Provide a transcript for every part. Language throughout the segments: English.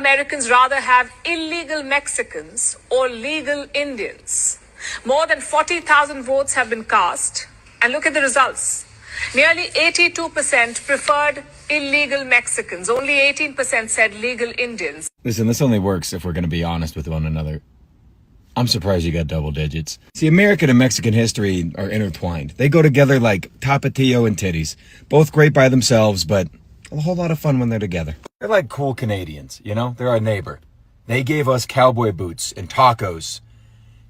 Americans rather have illegal Mexicans or legal Indians? More than 40,000 votes have been cast, and look at the results. Nearly 82% preferred illegal Mexicans. Only 18% said legal Indians. Listen, this only works if we're going to be honest with one another. I'm surprised you got double digits. See, American and Mexican history are intertwined. They go together like Tapatio and titties. Both great by themselves, but a whole lot of fun when they're together. They're like cool Canadians, you know? They're our neighbor. They gave us cowboy boots and tacos,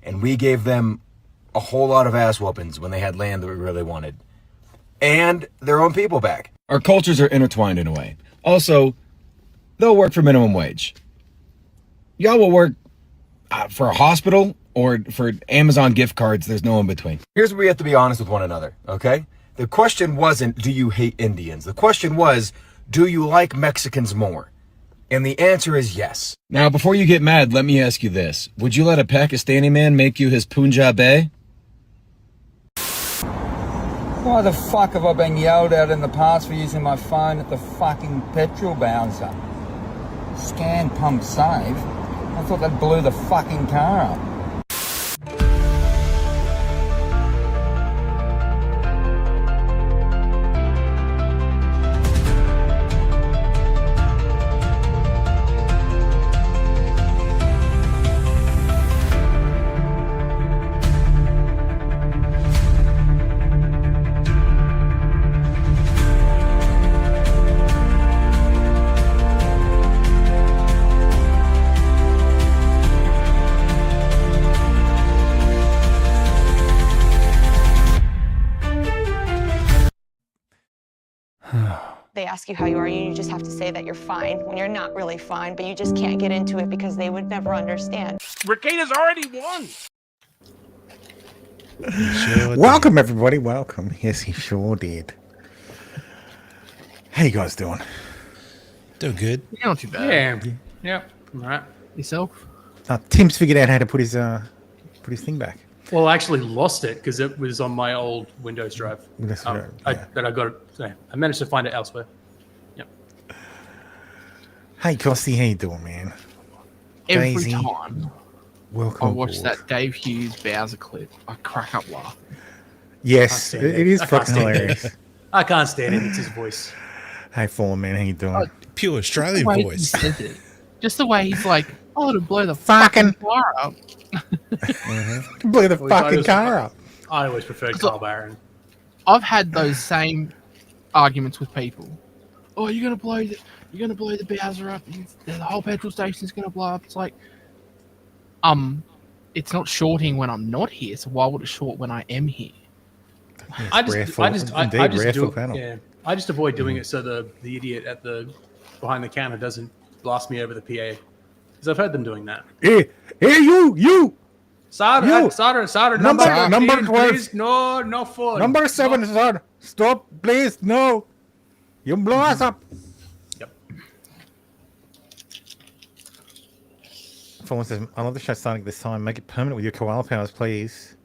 and we gave them a whole lot of ass whoopings when they had land that we really wanted. And their own people back. Our cultures are intertwined in a way. Also, they'll work for minimum wage. Y'all will work for a hospital or for Amazon gift cards. There's no in between. Here's where we have to be honest with one another, okay? The question wasn't, do you hate Indians? The question was, do you like Mexicans more? And the answer is yes. Now, before you get mad, let me ask you this. Would you let a Pakistani man make you his Punjabi? Why the fuck have I been yelled at in the past for using my phone at the fucking petrol bouncer? Scan, pump, save? I thought that blew the fucking car up. They ask you how you are, and you just have to say that you're fine when you're not really fine, but you just can't get into it because they would never understand. Rickina's already won. Welcome, everybody. Welcome. Yes, he sure did. How you guys doing? Doing good. Yeah, not too bad. Yeah. All right. Yourself? Tim's figured out how to put his thing back. Well, I actually lost it because it was on my old Windows drive. Yeah. I got it. I managed to find it elsewhere. Yep. Hey, Costy, how you doing, man? Every Daisy, time welcome I watch aboard. that Dave Hughes Bowser clip, I crack up laughing. Yes, it is fucking hilarious. I can't stand him. It's his voice. Hey, Fallen Man, how you doing? Pure Australian The way he voice. says it. Just the way he's like, oh, to blow the Fucking- fucking car up. Blew the Well, fucking car up. I always preferred Carl Barron. I've had those same arguments with people. Oh, you're gonna blow the Bowser up. The whole petrol station's gonna blow up. It's like, it's not shorting when I'm not here. So why would it short when I am here? Yes, I just do it. panel. Yeah, I just avoid doing it so the idiot at the behind the counter doesn't blast me over the PA. Because I've heard them doing that. Hey, you! Solder, Number 15, 12. please. No phone. Number 7, sir. Stop, please. No. You blow us up. Yep. Fallen says, I love the show starting this time. Make it permanent with your koala powers, please.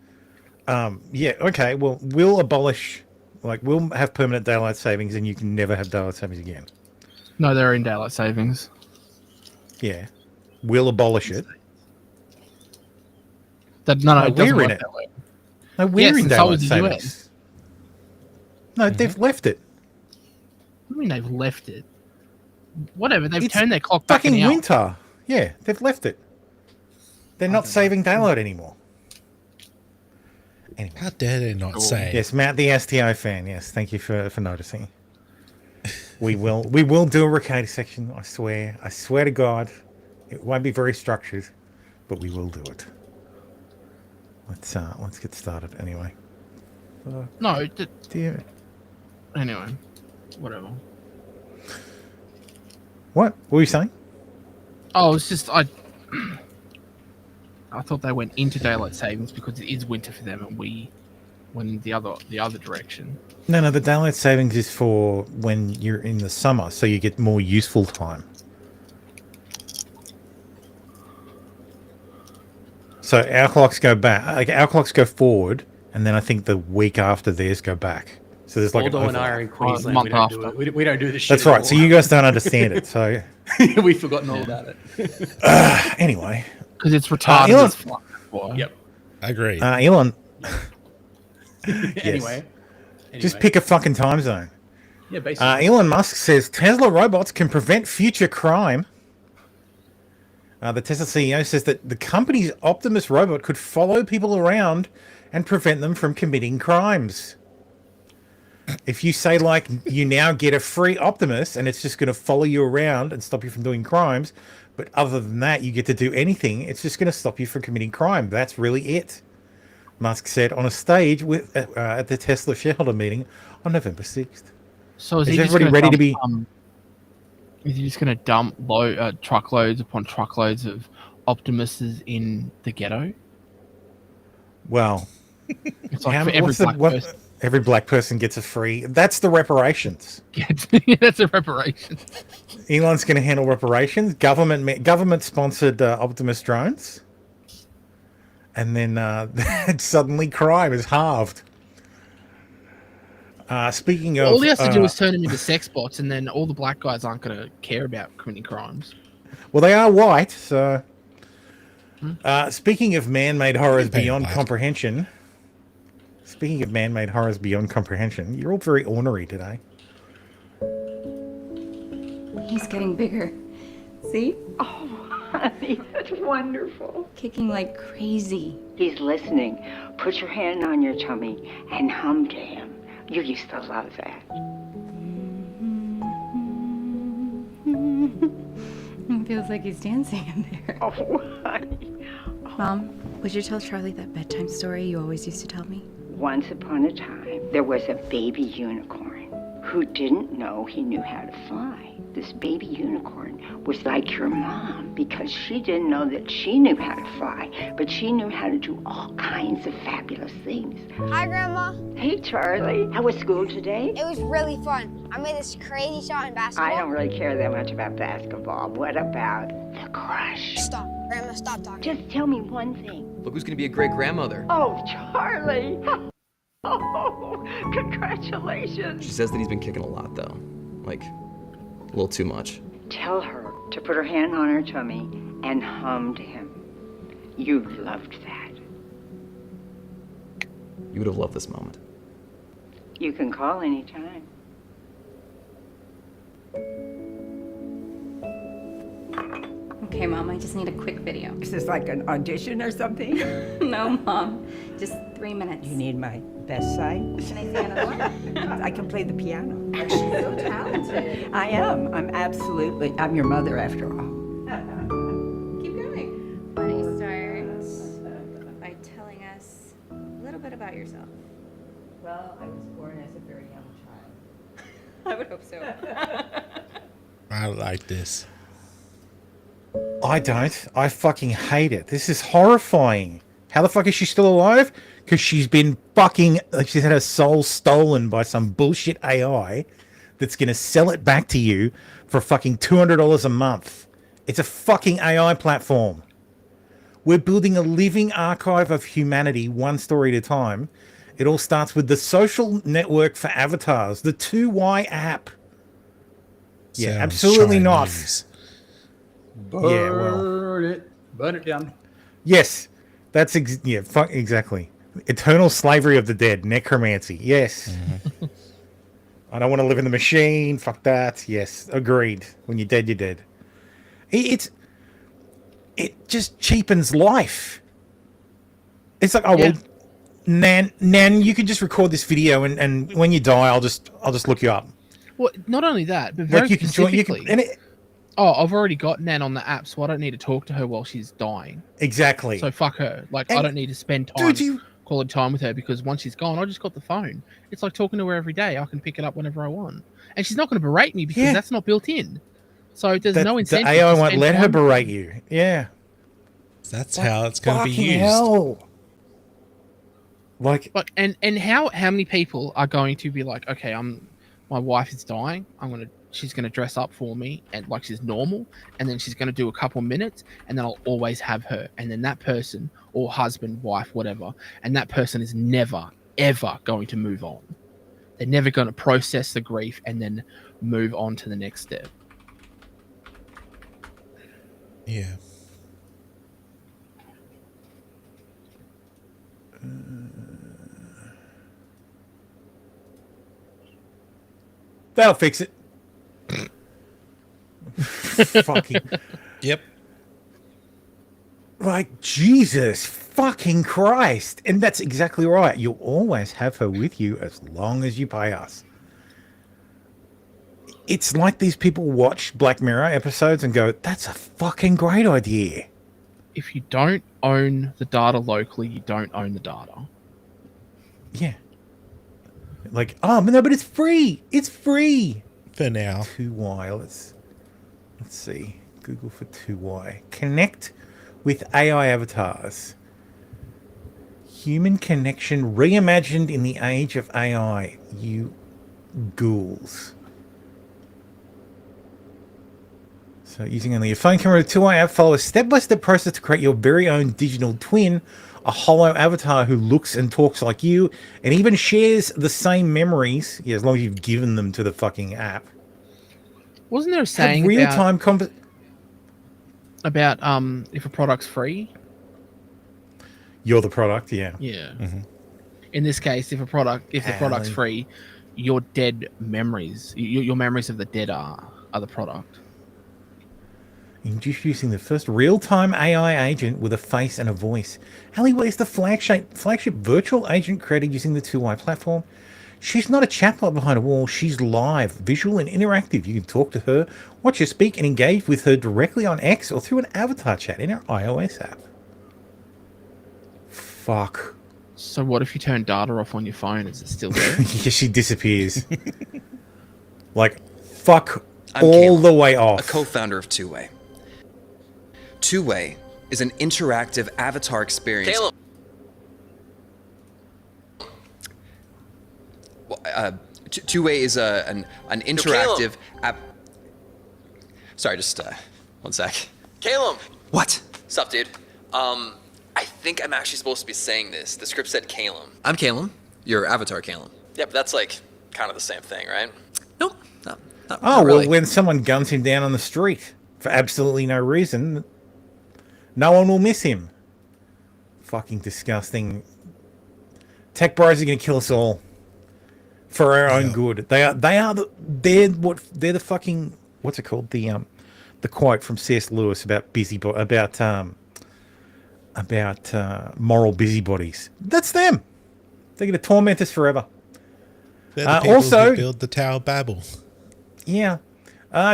Yeah, okay. Well, we'll have permanent daylight savings and you can never have daylight savings again. No, they're in daylight savings. Yeah. We'll abolish it. No, it doesn't we're in work it. that way. No, we're Yes, in and so daylight is the savings. US. No, they've left it. I mean, they've left it. Whatever, they've It's turned their clock back Fucking an hour. winter. Yeah, they've left it. They're not saving daylight anymore. Anyway. How dare they not say? Yes, Matt, the STO fan. Yes, thank you for noticing. We will do a Riccati section. I swear. I swear to God, it won't be very structured, but we will do it. Let's get started anyway. No, Dear. anyway, whatever. What were you saying? Oh, it's just I thought they went into daylight savings because it is winter for them, and we went in the other direction. No, the daylight savings is for when you're in the summer, so you get more useful time. So our clocks go back, like our clocks go forward, and then I think the week after theirs go back. So there's like Waldo an and I are overlap. in Queensland. month We don't do after. it. We don't do this shit. That's right. So you guys don't understand it. So We've forgotten all about it. anyway, Because it's retarded Elon- as fuck. Why? Yep. Agreed. Elon, Anyway. just pick a fucking time zone. Yeah, basically. Elon Musk says Tesla robots can prevent future crime. The Tesla CEO says that the company's Optimus robot could follow people around and prevent them from committing crimes. If you say, like, you now get a free Optimus and it's just going to follow you around and stop you from doing crimes, but other than that, you get to do anything, it's just going to stop you from committing crime. That's really it. Musk said on a stage with at the Tesla shareholder meeting on November 6th. So Is he just everybody gonna ready to dump, be... is he just going to dump truckloads upon truckloads of Optimuses in the ghetto? Well, It's like for every black person. every black person gets a free... That's the reparations. That's a reparation. Elon's going to handle reparations. Government-sponsored Optimus drones. And then suddenly crime is halved. Speaking of... All he has to do is turn them into sex bots, and then all the black guys aren't going to care about committing crimes. Well, they are white, so... speaking of man-made horrors beyond black. comprehension... Speaking of man-made horrors beyond comprehension, you're all very ornery today. He's getting bigger. See? Oh, honey, that's wonderful. Kicking like crazy. He's listening. Put your hand on your tummy and hum to him. You used to love that. It feels like he's dancing in there. Oh, honey. Mom, would you tell Charlie that bedtime story you always used to tell me? Once upon a time, there was a baby unicorn who didn't know he knew how to fly. This baby unicorn was like your mom because she didn't know that she knew how to fly, but she knew how to do all kinds of fabulous things. Hi, Grandma. Hey, Charlie. How was school today? It was really fun. I made this crazy shot in basketball. I don't really care that much about basketball. What about the crush? Stop. Grandma, stop talking. Just tell me one thing. Look who's gonna be a great grandmother. Oh, Charlie. Oh, congratulations. She says that he's been kicking a lot, though. Like, a little too much. Tell her to put her hand on her tummy and hum to him. You loved that. You would have loved this moment. You can call anytime. Okay, Mom, I just need a quick video. Is this like an audition or something? No, Mom. Just 3 minutes. You need my best side? Can I say another one? I can play the piano. She's so talented. I am. I'm your mother after all. Keep going. Why don't you start by telling us a little bit about yourself? Well, I was born as a very young child. I would hope so. I like this. I don't. I fucking hate it. This is horrifying. How the fuck is she still alive? Because she's been fucking... Like, she's had her soul stolen by some bullshit AI that's going to sell it back to you for fucking $200 a month. It's a fucking AI platform. We're building a living archive of humanity, one story at a time. It all starts with the social network for avatars, the 2Y app. Yeah, Sounds absolutely not. Chinese. Yeah, well... Burn it down. Yes, that's exactly. Eternal slavery of the dead, necromancy. Yes. Mm-hmm. I don't want to live in the machine. Fuck that. Yes, agreed. When you're dead, you're dead. It just cheapens life. It's like, oh, yeah. Well, Nan, you can just record this video, and when you die, I'll just look you up. Well, not only that, but very like specifically. I've already got Nan on the app, so I don't need to talk to her while she's dying. Exactly. So fuck her. Like, I don't need to spend time quality time with her because once she's gone, I just got the phone. It's like talking to her every day. I can pick it up whenever I want, and she's not going to berate me because that's not built in. So there's no incentive. The AI won't let her berate you. Yeah. That's how it's going to be used. Hell. Like, and how many people are going to be like, okay, my wife is dying. She's going to dress up for me and like she's normal. And then she's going to do a couple minutes and then I'll always have her. And then that person or husband, wife, whatever. And that person is never, ever going to move on They're never going to process the grief and then move on to the next step. Yeah. They'll fix it. Fucking. Yep. Like, Jesus fucking Christ. And that's exactly right. You'll always have her with you as long as you pay us. It's like these people watch Black Mirror episodes and go, that's a fucking great idea. If you don't own the data locally, you don't own the data. Yeah. Like, oh, no, but it's free. It's free. For now. 2Y. Let's see. Google for 2Y. Connect with AI avatars. Human connection reimagined in the age of AI. You ghouls. So using only your phone camera, 2i app, follow a step-by-step process to create your very own digital twin, a hollow avatar who looks and talks like you, and even shares the same memories, as long as you've given them to the fucking app. Wasn't there a saying real-time about if a product's free? You're the product, yeah. Yeah. Mm-hmm. In this case, if the product's free, your dead memories, your memories of the dead are the product. Introducing the first real-time AI agent with a face and a voice. Alleyway is the flagship virtual agent created using the 2i platform. She's not a chatbot behind a wall. She's live, visual, and interactive. You can talk to her, watch her speak, and engage with her directly on X or through an avatar chat in her iOS app. Fuck. So what if you turn data off on your phone? Is it still there? Yeah, she disappears. Like, fuck I'm all Caleb, the way off. A co-founder of Two Way. Two Way is an interactive avatar experience. Caleb. Well, Two Way is an interactive app. Sorry, just one sec. Caleb. What? What's up, dude? I think I'm actually supposed to be saying this. The script said Caleb. I'm Caleb. Your avatar, Caleb. Yeah, but that's like kind of the same thing, right? Nope. Oh, really. well, when someone guns him down on the street for absolutely no reason, no one will miss him. Fucking disgusting. Tech bros are going to kill us all for our own good. They're the fucking, what's it called? The quote from C.S. Lewis about moral busybodies. That's them. They're going to torment us forever. They're the people who build the Tower of Babel. Yeah.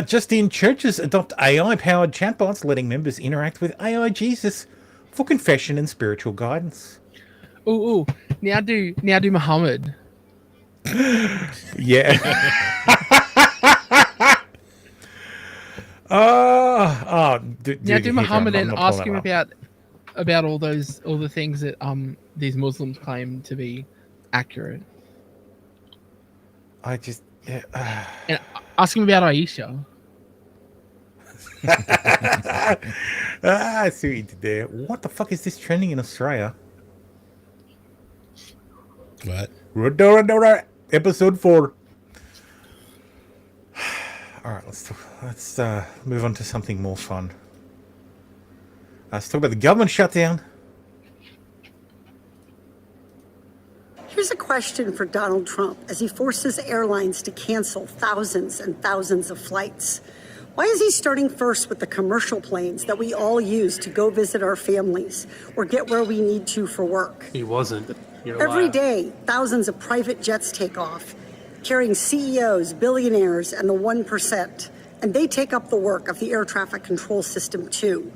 Just in, churches adopt AI-powered chatbots, letting members interact with AI Jesus for confession and spiritual guidance. Ooh. Now do Muhammad. Yeah. Now do Muhammad and ask him about all the things that these Muslims claim to be accurate. And ask him about Aisha. I see what you did there. What the fuck is this trending in Australia? What? Episode 4. All right, let's move on to something more fun. Let's talk about the government shutdown. Here's a question for Donald Trump as he forces airlines to cancel thousands and thousands of flights. Why is he starting first with the commercial planes that we all use to go visit our families or get where we need to for work? He wasn't. Every day, thousands of private jets take off, carrying CEOs, billionaires, and the 1%. And they take up the work of the air traffic control system too.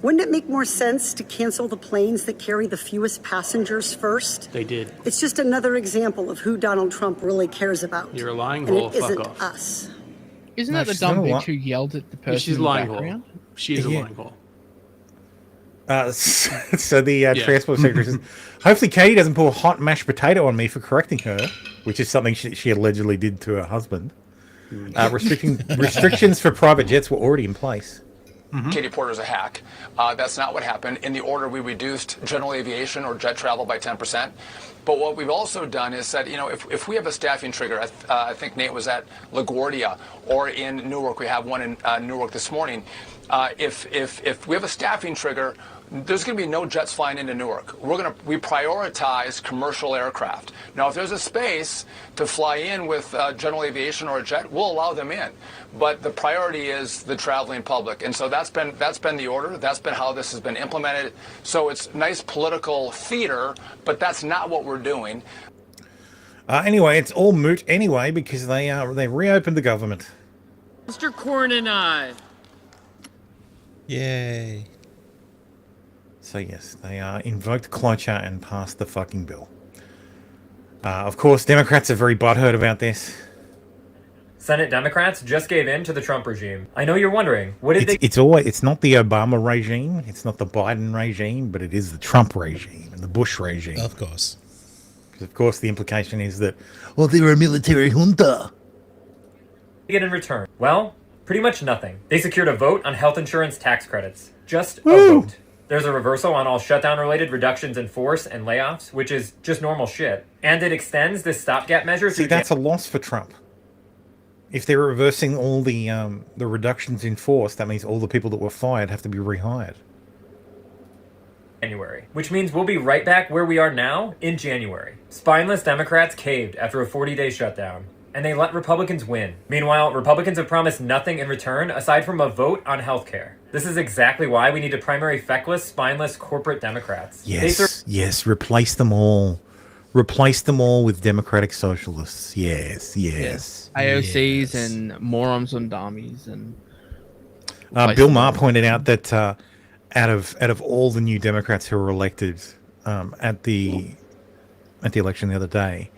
Wouldn't it make more sense to cancel the planes that carry the fewest passengers first? They did. It's just another example of who Donald Trump really cares about. You're a lying and hole. it Fuck isn't off. us. Isn't that the dumb bitch who yelled at the person She's in a the lying background? hole. She is a lying hole. So the transport secretary says, hopefully Katie doesn't pull a hot mashed potato on me for correcting her, which is something she allegedly did to her husband. Restrictions for private jets were already in place. Katie Porter's a hack. That's not what happened. In the order, we reduced general aviation or jet travel by 10%. But what we've also done is said, you know, if we have a staffing trigger, I think Nate was at LaGuardia, or in Newark, we have one in Newark this morning. If we have a staffing trigger, there's going to be no jets flying into Newark. We prioritize commercial aircraft. Now, if there's a space to fly in with general aviation or a jet, we'll allow them in. But the priority is the traveling public, and so that's been the order. That's been how this has been implemented. So it's nice political theater, but that's not what we're doing. Anyway, it's all moot anyway because they reopened the government. Mr. Corn and I. Yay. So yes, they invoked cloture and passed the fucking bill. Of course, Democrats are very butthurt about this. Senate Democrats just gave in to the Trump regime. I know you're wondering, what did they... It's not the Obama regime, it's not the Biden regime, but it is the Trump regime and the Bush regime. Of course. Because of course the implication is that, well, they were a military junta. get in return? Well, pretty much nothing. They secured a vote on health insurance tax credits. Just a vote. There's a reversal on all shutdown-related reductions in force and layoffs, which is just normal shit. And it extends this stopgap measure. See, that's a loss for Trump. If they're reversing all the reductions in force, that means all the people that were fired have to be rehired. January, which means we'll be right back where we are now in January. Spineless Democrats caved after a 40-day shutdown, and they let Republicans win. Meanwhile, Republicans have promised nothing in return aside from a vote on healthcare. This is exactly why we need a primary feckless, spineless corporate Democrats. Yes, replace them all. Replace them all with democratic socialists. Yes. AOCs and morons and dummies and. Bill Maher pointed out that out of all the new Democrats who were elected at the election the other day,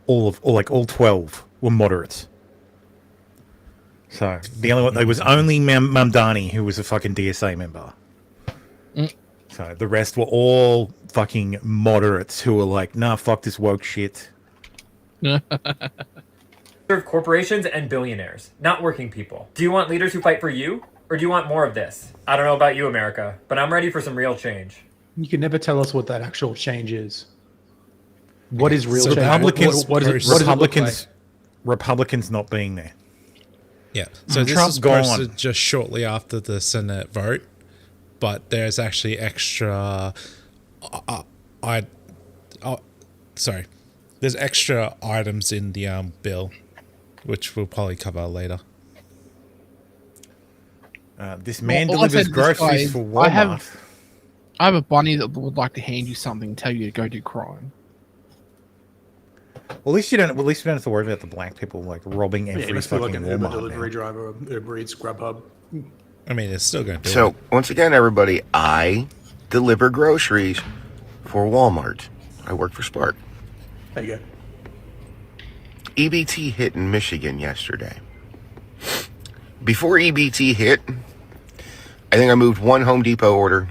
all 12 were moderates. So the only one, there was only Mamdani who was a fucking DSA member. So the rest were all fucking moderates who were like, nah, fuck this woke shit. Serve corporations and billionaires, not working people. Do you want leaders who fight for you, or do you want more of this? I don't know about you, America, but I'm ready for some real change. You can never tell us what that actual change is. What is real change? Republicans not being there. Yeah. So this was posted just shortly after the Senate vote, but there's actually extra. There's extra items in the bill, which we'll probably cover later. This man delivers groceries for Walmart. I have a bunny that would like to hand you something and tell you to go do crime. Well, at least we don't have to worry about the black people like robbing every you must be like fucking an Uber Walmart. delivery driver, Uber Eats, Grubhub. I mean, it's still going to do it. So, once again, everybody, I deliver groceries for Walmart. I work for Spark. There you go. EBT hit in Michigan yesterday. Before EBT hit, I think I moved one Home Depot order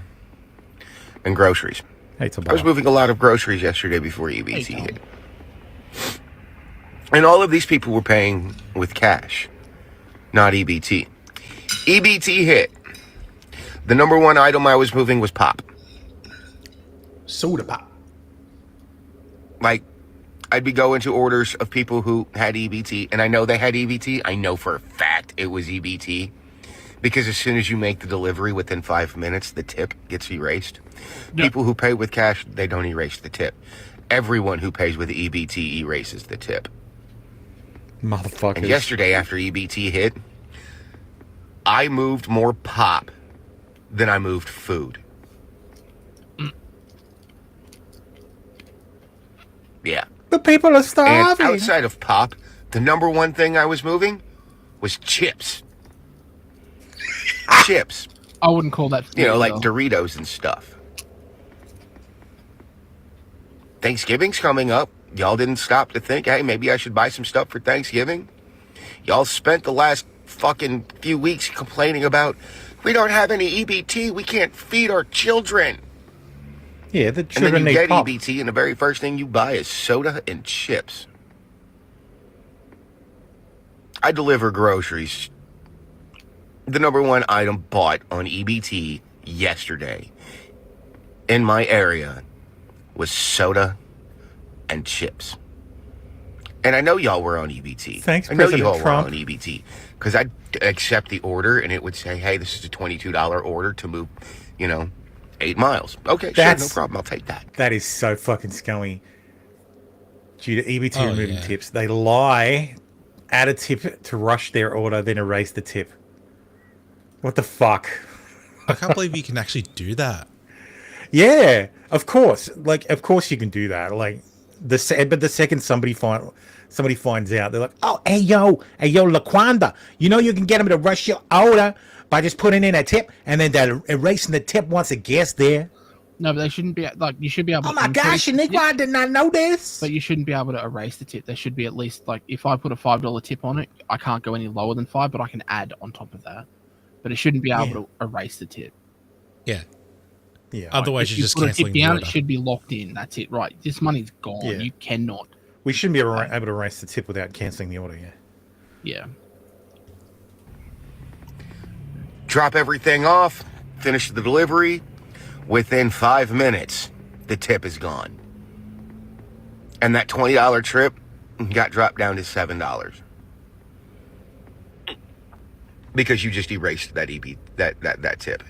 and groceries. I was moving a lot of groceries yesterday before EBT hit. And all of these people were paying with cash, not EBT. EBT hit. The number one item I was moving was pop. Soda pop. Like, I'd be going to orders of people who had EBT, and I know they had EBT. I know for a fact it was EBT. Because as soon as you make the delivery, within 5 minutes, the tip gets erased. Yep. People who pay with cash, they don't erase the tip. Everyone who pays with EBT erases the tip. Motherfuckers. And yesterday, after EBT hit, I moved more pop than I moved food. Yeah. The people are starving. And outside of pop, the number one thing I was moving was chips. Chips. I wouldn't call that food, you know, like though. Doritos and stuff. Thanksgiving's coming up. Y'all didn't stop to think, hey, maybe I should buy some stuff for Thanksgiving. Y'all spent the last fucking few weeks complaining about, we don't have any EBT, we can't feed our children. Yeah, the And children then you need get pop. EBT, and the very first thing you buy is soda and chips. I deliver groceries the number one item bought on EBT yesterday in my area was soda and chips. And I know y'all were on EBT. Thanks, I know President y'all Trump. were on EBT because I'd accept the order and it would say, hey, this is a $22 order to move, 8 miles. Okay, sure, no problem. I'll take that. That is so fucking scummy. Due to EBT removing tips, they lie, add a tip to rush their order, then erase the tip. What the fuck? I can't believe you can actually do that. Yeah, of course. Of course you can do that. But the second somebody finds out, they're like, oh, hey yo, Laquanda, you can get them to rush your order by just putting in a tip, and then they're erasing the tip once it gets there. No, but they shouldn't be you should be able. Oh my gosh, Nick, I did not know this. But you shouldn't be able to erase the tip. There should be at least if I put a $5 tip on it, I can't go any lower than 5, but I can add on top of that. But it shouldn't be able to erase the tip. Yeah. Yeah. Otherwise, you're just cancelling the order. It should be locked in. That's it. Right. This money's gone. Yeah. You cannot. We shouldn't be able to erase the tip without cancelling the order. Yeah. Yeah. Drop everything off, finish the delivery. Within 5 minutes, the tip is gone. And that $20 trip got dropped down to $7. Because you just erased that that tip.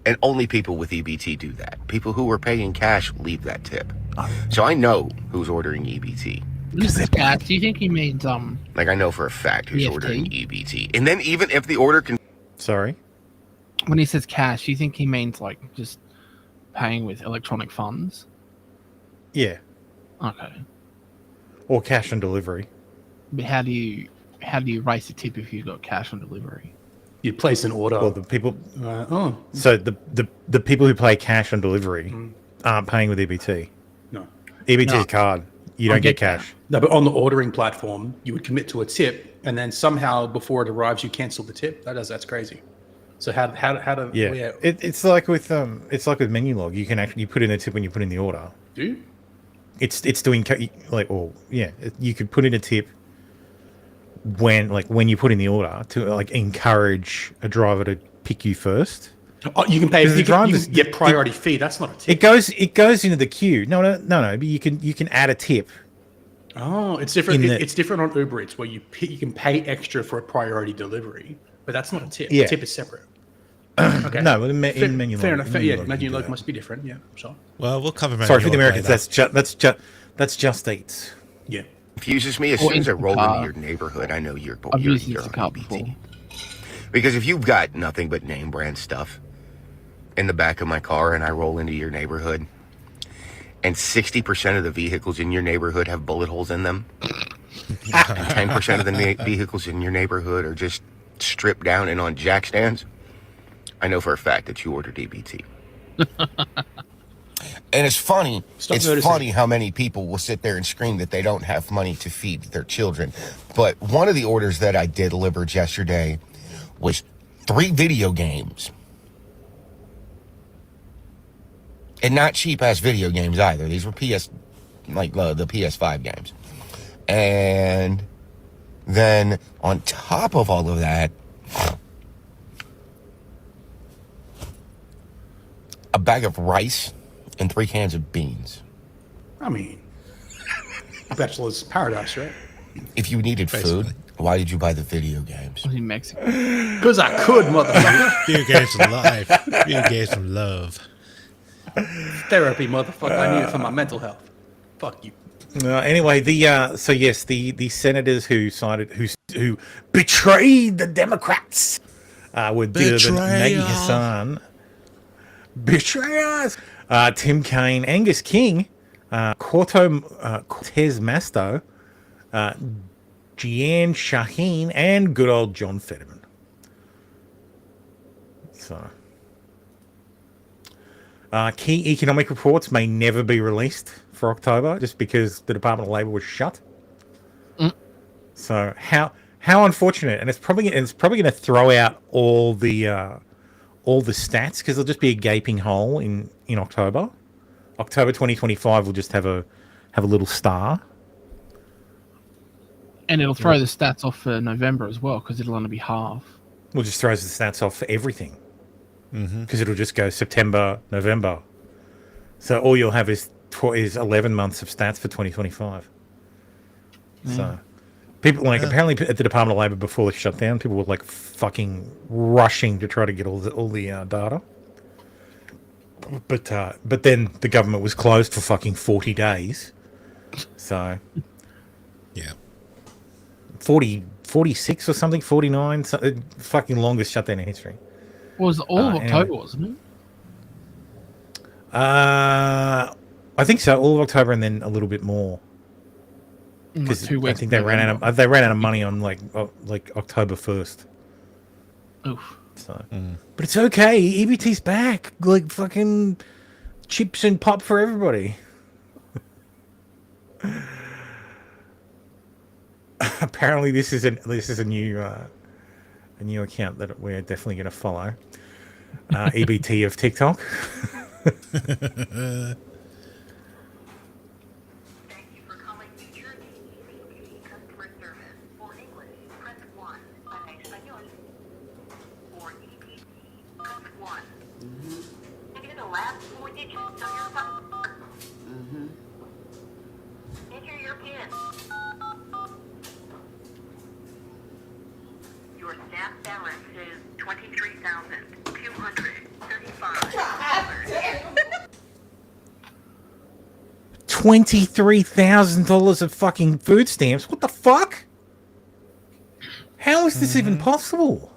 And only people with EBT do that. People who are paying cash leave that tip. So I know who's ordering EBT. Do you think he means Like I know for a fact who's EFT? ordering EBT. And then even if the order can Sorry? when he says cash, do you think he means just paying with electronic funds? Yeah. Okay. Or cash on delivery. But how do you erase a tip if you've got cash on delivery? You place an order. Well, the people. So the people who pay cash on delivery aren't paying with EBT. No. EBT No. is card. You don't get cash. No, but on the ordering platform, you would commit to a tip, and then somehow before it arrives, you cancel the tip. That's crazy. So how do Yeah. It's like with menu log. You can actually put in a tip when you put in the order. Do you? It's doing you could put in a tip when you put in the order to encourage a driver to pick you first. Oh, you can pay. You can get priority fee. That's not a tip. It goes into the queue. No. But you can add a tip. Oh, it's different. It's different on Uber Eats where you can pay extra for a priority delivery, but that's not a tip. Yeah. The tip is separate. Okay. No, but in menu fair log, enough. Menu log must be different. Yeah, sure. Well, we'll cover menu Sorry for the log Americans. later. That's just Eats. Yeah. Confuses me as soon as I roll into your neighborhood. I know you're on EBT. Because if you've got nothing but name brand stuff in the back of my car and I roll into your neighborhood and 60% of the vehicles in your neighborhood have bullet holes in them and 10% of the vehicles in your neighborhood are just stripped down and on jack stands, I know for a fact that you ordered EBT. And it's funny. Funny how many people will sit there and scream that they don't have money to feed their children. But one of the orders that I did delivered yesterday was 3 video games. And not cheap ass video games either. These were the PS5 games. And then on top of all of that, a bag of rice and 3 cans of beans. I mean, bachelor's paradise, right? If you needed food, why did you buy the video games? Was he Mexican? Because I could, motherfucker. Video games for life. Video games for love. Therapy, motherfucker. I need it for my mental health. Fuck you. Anyway, the senators who betrayed the Democrats were Maggie Hassan, betrayers. Tim Kaine, Angus King, Cortez Masto, Jeanne Shaheen, and good old John Fetterman. So, key economic reports may never be released for October just because the Department of Labor was shut. So how unfortunate, and it's probably going to throw out all the stats because there'll just be a gaping hole in October. October 2025 will just have a little star. And it'll throw the stats off for November as well because it'll only be half. Well, just throws the stats off for everything. Mm-hmm. Because it'll just go September, November. So all you'll have is 11 months of stats for 2025. So people apparently at the Department of Labor before the shutdown, people were fucking rushing to try to get all the data. But then the government was closed for fucking 40 days. So yeah, 46 or something, 49, fucking longest shutdown in history. It was all of October, wasn't it? I think so. All of October and then a little bit more. Because 2 weeks. I think they ran out of money on October 1st. Oof. So, but it's okay. EBT's back. Fucking chips and pop for everybody. Apparently, this is a new account that we're definitely going to follow. EBT of TikTok. Your staff balance is $23,235. $23,000 of fucking food stamps. What the fuck? How is this even possible?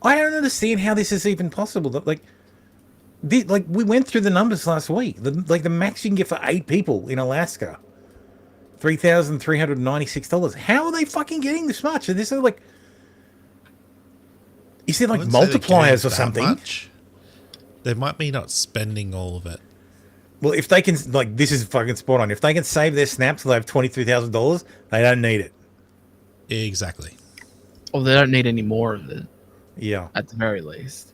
I don't understand how this is even possible. We went through the numbers last week. The max you can get for 8 people in Alaska, $3,396. How are they fucking getting this much? Is there multipliers or something? Much. They might be not spending all of it. Well, if they can, this is fucking spot on. If they can save their snaps, they'll have $23,000. They don't need it. Exactly. Or they don't need any more of it. Yeah. At the very least.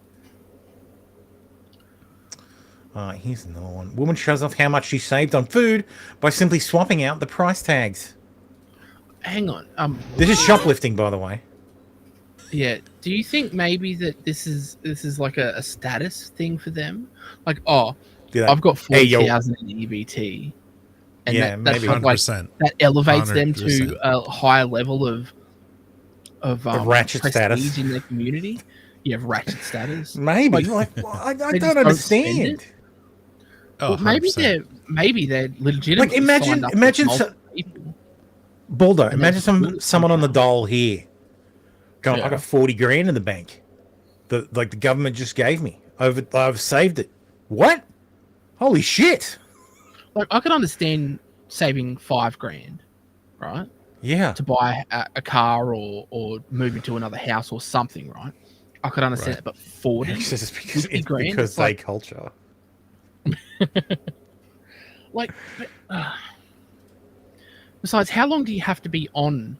Here's another one. Woman shows off how much she saved on food by simply swapping out the price tags. Hang on. This is shoplifting, by the way. Yeah. Do you think maybe that this is like a status thing for them? I've got 40,000 in EBT. And yeah, that's maybe 100%. That elevates 100%. them to a higher level of ratchet prestige status in their community. You have ratchet status. Maybe. I don't understand. Well, maybe they're legitimately imagine Baldo, imagine someone on the dole here going, I got 40 grand in the bank. The government just gave me. I've saved it. What? Holy shit. I could understand saving 5 grand, right? Yeah. To buy a car or move into another house or something, right? I could understand it, but 40 grand? Because they culture. Besides, how long do you have to be on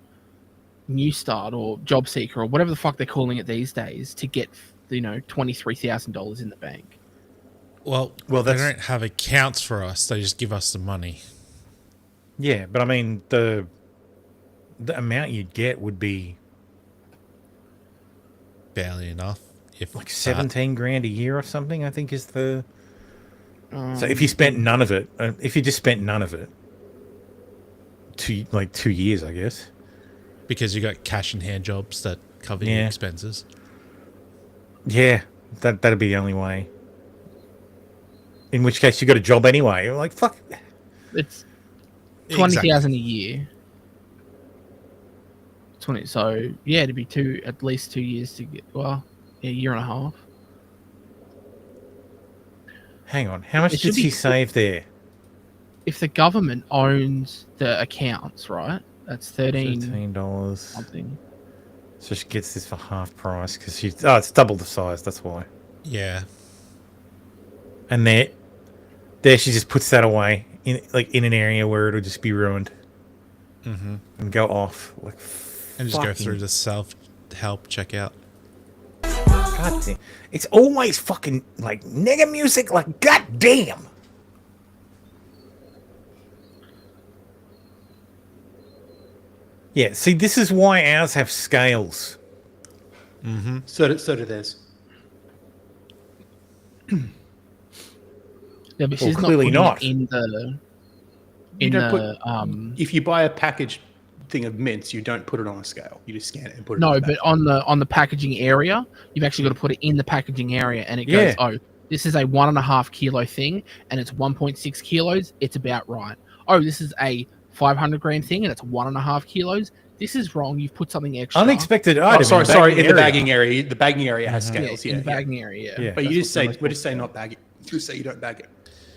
New Start or Job Seeker or whatever the fuck they're calling it these days to get $23,000 in the bank? Well, they don't have accounts for us. They just give us the money. Yeah, but I mean the amount you'd get would be barely enough. If 17 grand a year or something, I think is the. So if you spent none of it, if you just spent none of it, 2 years, I guess. Because you got cash in hand jobs that cover your expenses. Yeah, that'd be the only way. In which case, you got a job anyway. You're fuck. It's 20,000 a year. 20. So yeah, it'd be at least 2 years to get. Well, a year and a half. Hang on, how much did she save there? If the government owns the accounts, right? That's $13 something. So she gets this for half price because it's double the size. That's why. Yeah. And there she just puts that away in an area where it'll just be ruined. Mm-hmm. And go off and just go through the self-help checkout. God damn. It's always fucking nigga music. God damn. Yeah, see, this is why ours have scales. Mm-hmm. So do theirs. Yeah, but Well, she's clearly not not. putting it If you buy a packaged thing of mints, you don't put it on a scale. You just scan it and put it. No, in the but on the packaging area, you've actually got to put it in the packaging area, and it goes, oh, this is a 1.5 kilo thing, and it's 1.6 kilos. It's about right. Oh, this is a 500 gram thing, and it's 1.5 kilos. This is wrong. You've put something extra. Unexpected item. Sorry. In the bagging area, the bagging area has scales. In the bagging area. Yeah. But you just say we just say not bag it. You say you don't bag it.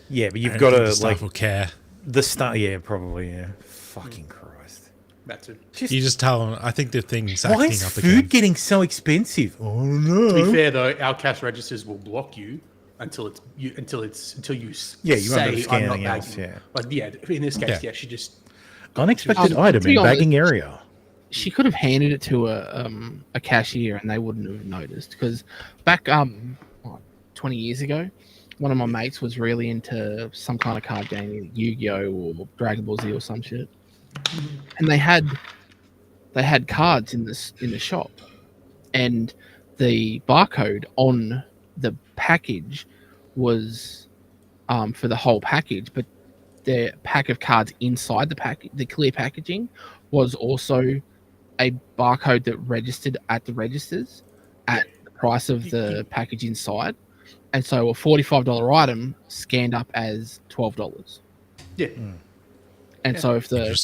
Yeah, but you've got to like will care. The start. Yeah, probably. Yeah. Fucking Christ. That's it. Just, you just tell them. I think the thing's why acting is up food again. getting so expensive? Oh no. To be fair though, our cash registers will block you until you say I'm not bagging. In this case, she just unexpected item in bagging area. She could have handed it to a cashier and they wouldn't have noticed, because back 20 years ago, one of my mates was really into some kind of card game, Yu-Gi-Oh or Dragon Ball Z or some shit, and they had cards in the shop, and the barcode on the package was for the whole package, but the pack of cards inside the package, the clear packaging, was also a barcode that registered at the registers at the price of the package inside, and so a $45 item scanned up as $12. Yeah. And so if the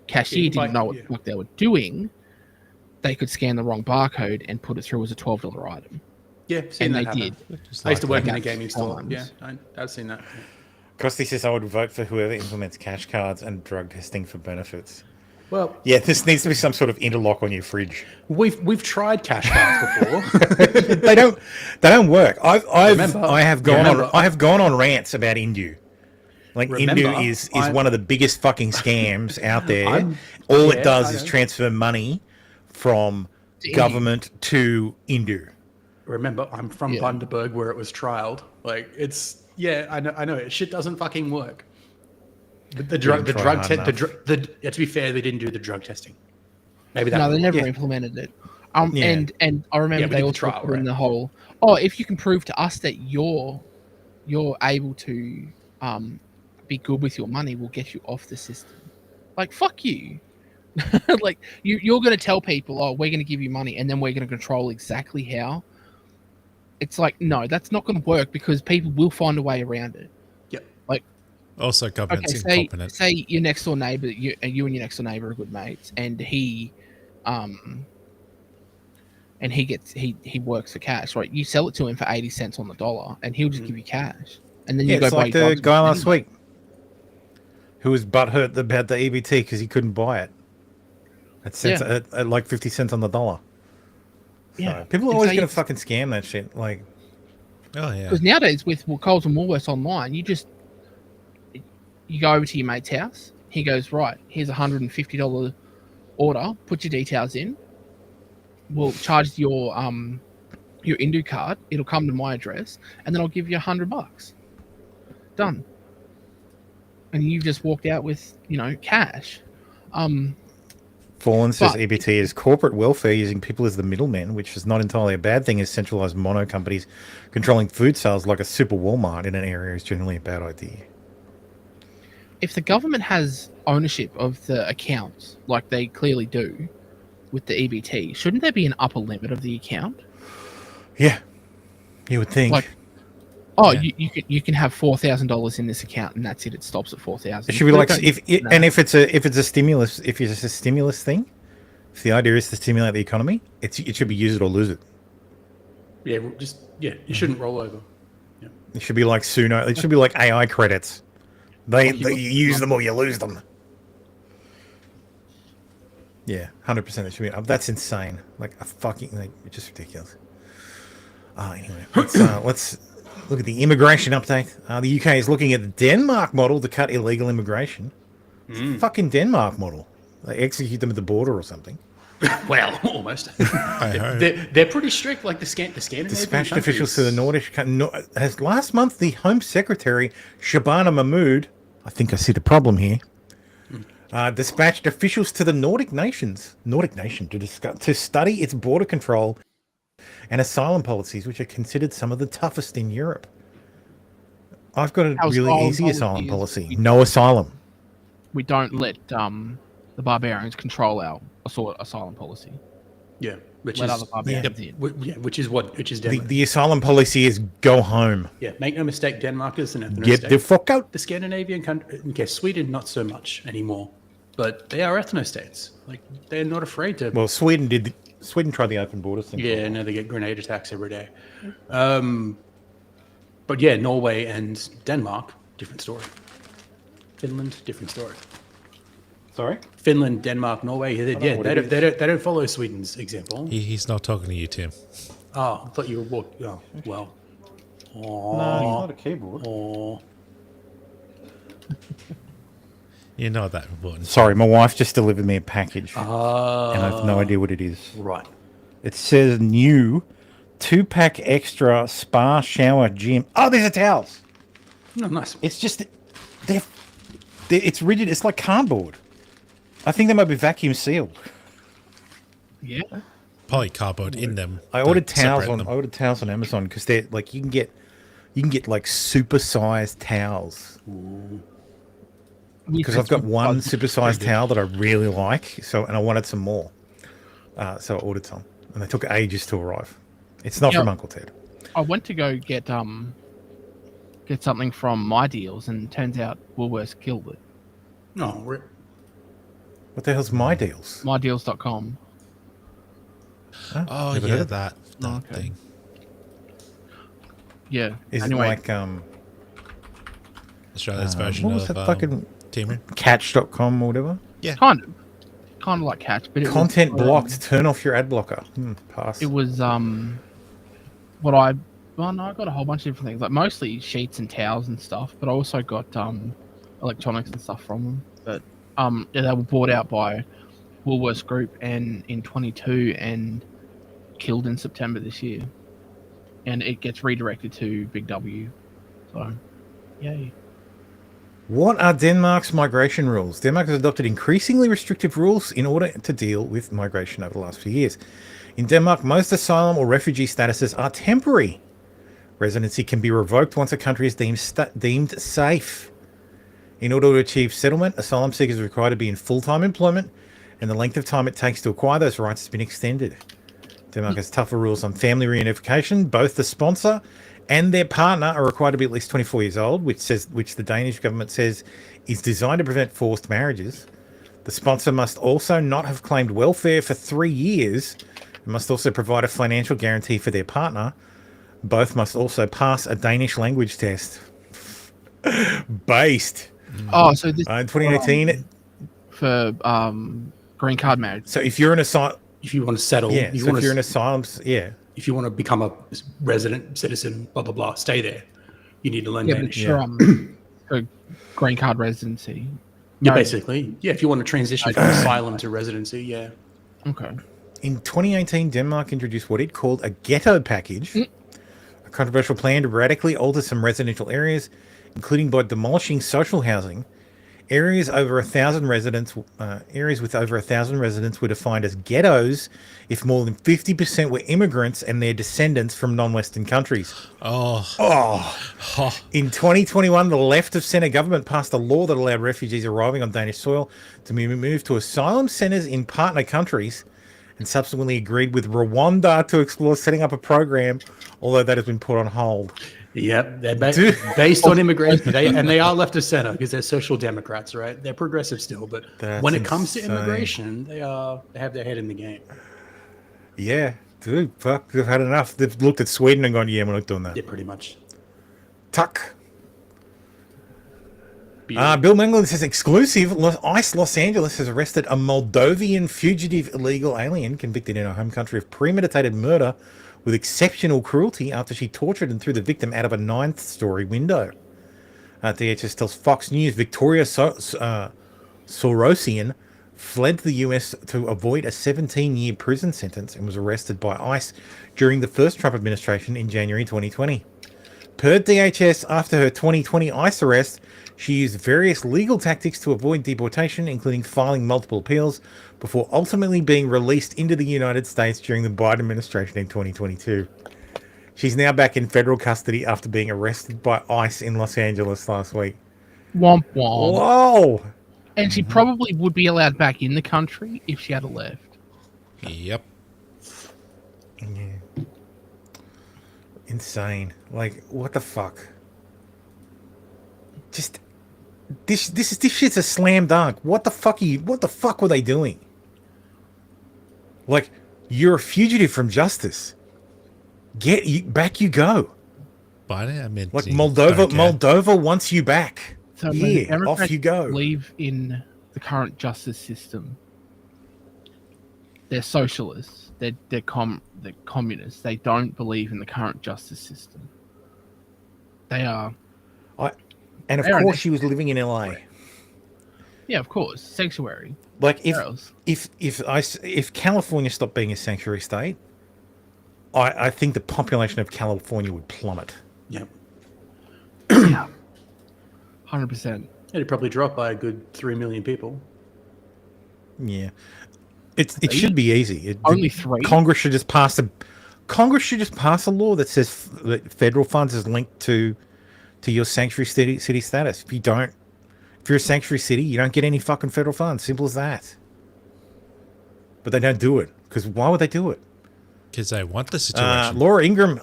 cashier didn't know what the fuck they were doing, they could scan the wrong barcode and put it through as a $12 item. Yeah, and they did. I used to work in a gaming store. Yeah, I've seen that. Costy says I would vote for whoever implements cash cards and drug testing for benefits. Well, yeah, this needs to be some sort of interlock on your fridge. We've tried cash cards before. they don't work. I have gone on rants about Indu. Like Indu is one of the biggest fucking scams out there. All it does is transfer money from government to Indu. Remember, I'm from Bundaberg where it was trialed. Like I know shit doesn't fucking work. The drug to be fair, they didn't do the drug testing. Maybe that. No, they never implemented it. And I remember they also put in the whole. Oh, if you can prove to us that you're able to be good with your money, we'll get you off the system. Like fuck you. Like you're going to tell people, oh, we're going to give you money, and then we're going to control exactly how. It's like, no, that's not going to work, because people will find a way around it. Yep. Like, also government's incompetent. Say your next door neighbor, you and your next door neighbor are good mates, and he works for cash, right? You sell it to him for 80 cents on the dollar, and he'll just give you cash, and then you go it's buy like the guy last week who was butthurt about the EBT because he couldn't buy it. At like 50 cents on the dollar. Yeah, so people are always going to fucking scam that shit. Like, oh yeah, because nowadays with Coles and Woolworths online, you go over to your mate's house. He goes, right, here's $150 order. Put your details in. We'll charge your Indu card. It'll come to my address, and then I'll give you $100. Done. And you've just walked out with cash. Fallen says EBT is corporate welfare using people as the middlemen, which is not entirely a bad thing, as centralized mono companies controlling food sales like a super Walmart in an area is generally a bad idea. If the government has ownership of the accounts, like they clearly do with the EBT, shouldn't there be an upper limit of the account? Yeah, you would think. Like, you can have $4,000 in this account, and that's it. It stops at 4,000. It should be like if it's a stimulus thing. If the idea is to stimulate the economy, it should be use it or lose it. Yeah, you shouldn't roll over. Yeah. It should be like Suno. It should be like AI credits. You use them or you lose them. Yeah, 100%. It should be. That's insane. Like a fucking it's just ridiculous. Anyway, let's look at the immigration update. The UK is looking at the Denmark model to cut illegal immigration. Fucking Denmark model. They execute them at the border or something. Well, almost. They're pretty strict, like the Scandinavian Dispatched officials to the Nordic has last month the Home Secretary Shabana Mahmood. I think I see the problem here. dispatched officials to the Nordic nation to study its border control and asylum policies, which are considered some of the toughest in Europe. I've got a really easy asylum policy. No asylum. We don't let the barbarians control our asylum policy. Yeah, which let is other barbarians in. which is Denmark. The asylum policy is go home. Yeah, make no mistake, Denmark is an ethno Get state. the fuck out. The Scandinavian country, okay, Sweden not so much anymore, but they are ethno states. Like they're not afraid to. Well, Sweden tried the open borders thing. Yeah, no, they get grenade attacks every day. But yeah, Norway and Denmark, different story. Finland, different story. Sorry? Finland, Denmark, Norway. They don't follow Sweden's example. He's not talking to you, Tim. Oh, I thought you were. Oh, well. No, it's not a keyboard. Oh. You're not that important. Sorry, my wife just delivered me a package. And Ah. I have no idea what it is. Right. It says new 2-pack extra spa shower gym. Oh, these are towels. Oh, nice. It's just, it's rigid. It's like cardboard. I think they might be vacuum sealed. Yeah. Probably cardboard in them. I ordered towels on Amazon because they're like you can get like super sized towels. Because I've got one super sized towel that I really like, and I wanted some more. So I ordered some, and they took ages to arrive. It's not from Uncle Ted. I went to go get something from My Deals, and it turns out Woolworths killed it. No, what the hell's My Deals? MyDeals.com. Oh never yeah, heard of that thing. Yeah. Is anyway, it like Australia's version what was of that fucking Teamer? Catch.com or whatever? Yeah. kind of like Catch, but Content blocked. Turn off your ad blocker. Pass. It was I got a whole bunch of different things, like mostly sheets and towels and stuff, but I also got electronics and stuff from them. But they were bought out by Woolworths Group and in 22 and killed in September this year, and it gets redirected to Big W. So, yay. What are Denmark's migration rules? Denmark has adopted increasingly restrictive rules in order to deal with migration over the last few years. In Denmark, most asylum or refugee statuses are temporary. Residency can be revoked once a country is deemed safe. In order to achieve settlement, asylum seekers are required to be in full-time employment, and the length of time it takes to acquire those rights has been extended. Denmark has tougher rules on family reunification. Both the sponsor and their partner are required to be at least 24 years old, which the Danish government says is designed to prevent forced marriages. The sponsor must also not have claimed welfare for 3 years and must also provide a financial guarantee for their partner. Both must also pass a Danish language test. Based. Oh, so this in 2018 for green card marriage. So if you're an asylum, if you want to settle, if you're an asylum, if you want to become a resident, citizen, blah blah blah, stay there. You need to learn Danish. For green card residency. Yeah, basically. Yeah, if you want to transition from asylum to residency, yeah. Okay. In 2018, Denmark introduced what it called a ghetto package, a controversial plan to radically alter some residential areas, including by demolishing social housing. Areas with over 1,000 residents were defined as ghettos if more than 50% were immigrants and their descendants from non-Western countries. In 2021, the left of centre government passed a law that allowed refugees arriving on Danish soil to be moved to asylum centres in partner countries, and subsequently agreed with Rwanda to explore setting up a program, although that has been put on hold. Yep, they're based on immigration, they are left of center because they're social democrats, right? They're progressive still, but when it comes to immigration, they have their head in the game. Yeah, dude, fuck, they've had enough. They've looked at Sweden and gone, yeah, we're not doing that. Yeah, pretty much. Tuck. Bill Mengland says exclusive. ICE Los Angeles has arrested a Moldovan fugitive illegal alien convicted in her home country of premeditated murder with exceptional cruelty after she tortured and threw the victim out of a 9th-story window. DHS tells Fox News Victoria Sorosian fled to the US to avoid a 17-year prison sentence and was arrested by ICE during the first Trump administration in January 2020. Per DHS, after her 2020 ICE arrest, she used various legal tactics to avoid deportation, including filing multiple appeals, before ultimately being released into the United States during the Biden administration in 2022. She's now back in federal custody after being arrested by ICE in Los Angeles last week. Womp womp. Whoa! And she probably would be allowed back in the country if she had left. Yep. Yeah. Insane. Like, what the fuck? Just this shit's a slam dunk. What the fuck were they doing? Like, you're a fugitive from justice. Back you go. But I mean, like Moldova wants you back. So yeah, when off you go. Believe in the current justice system. They're socialists. They're communists. They don't believe in the current justice system. They are. And of course, she was living in LA. Yeah, of course, sanctuary. Like if California stopped being a sanctuary state, I think the population of California would plummet. Yep. Yeah. 100%. It'd probably drop by a good 3 million people. Yeah. It should be easy. Only 3. Congress should just pass a law that says that federal funds is linked to your sanctuary city status. If you're a sanctuary city, you don't get any fucking federal funds. Simple as that. But they don't do it because why would they do it? Because they want the situation. Laura Ingram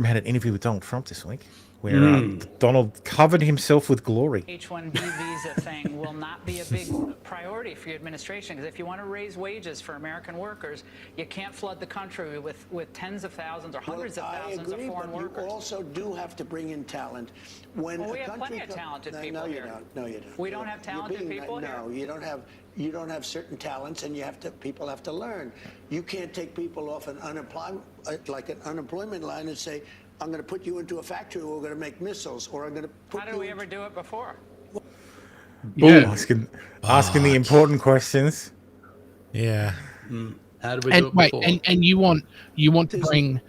had an interview with Donald Trump this week where Donald covered himself with glory. H-1B visa thing will not be a big priority for your administration because if you want to raise wages for American workers, you can't flood the country with tens of thousands or hundreds of thousands of foreign workers. You also do have to bring in talent. We have plenty of talented people here. No, you don't. We don't have talented people here? No, you don't have. You don't have certain talents, and people have to learn. You can't take people off an unemployment line and say, I'm going to put you into a factory where we're going to make missiles, or I'm going to put How did we ever do it before? Yeah. Asking the important questions. Yeah. How did we do it before? And you want to bring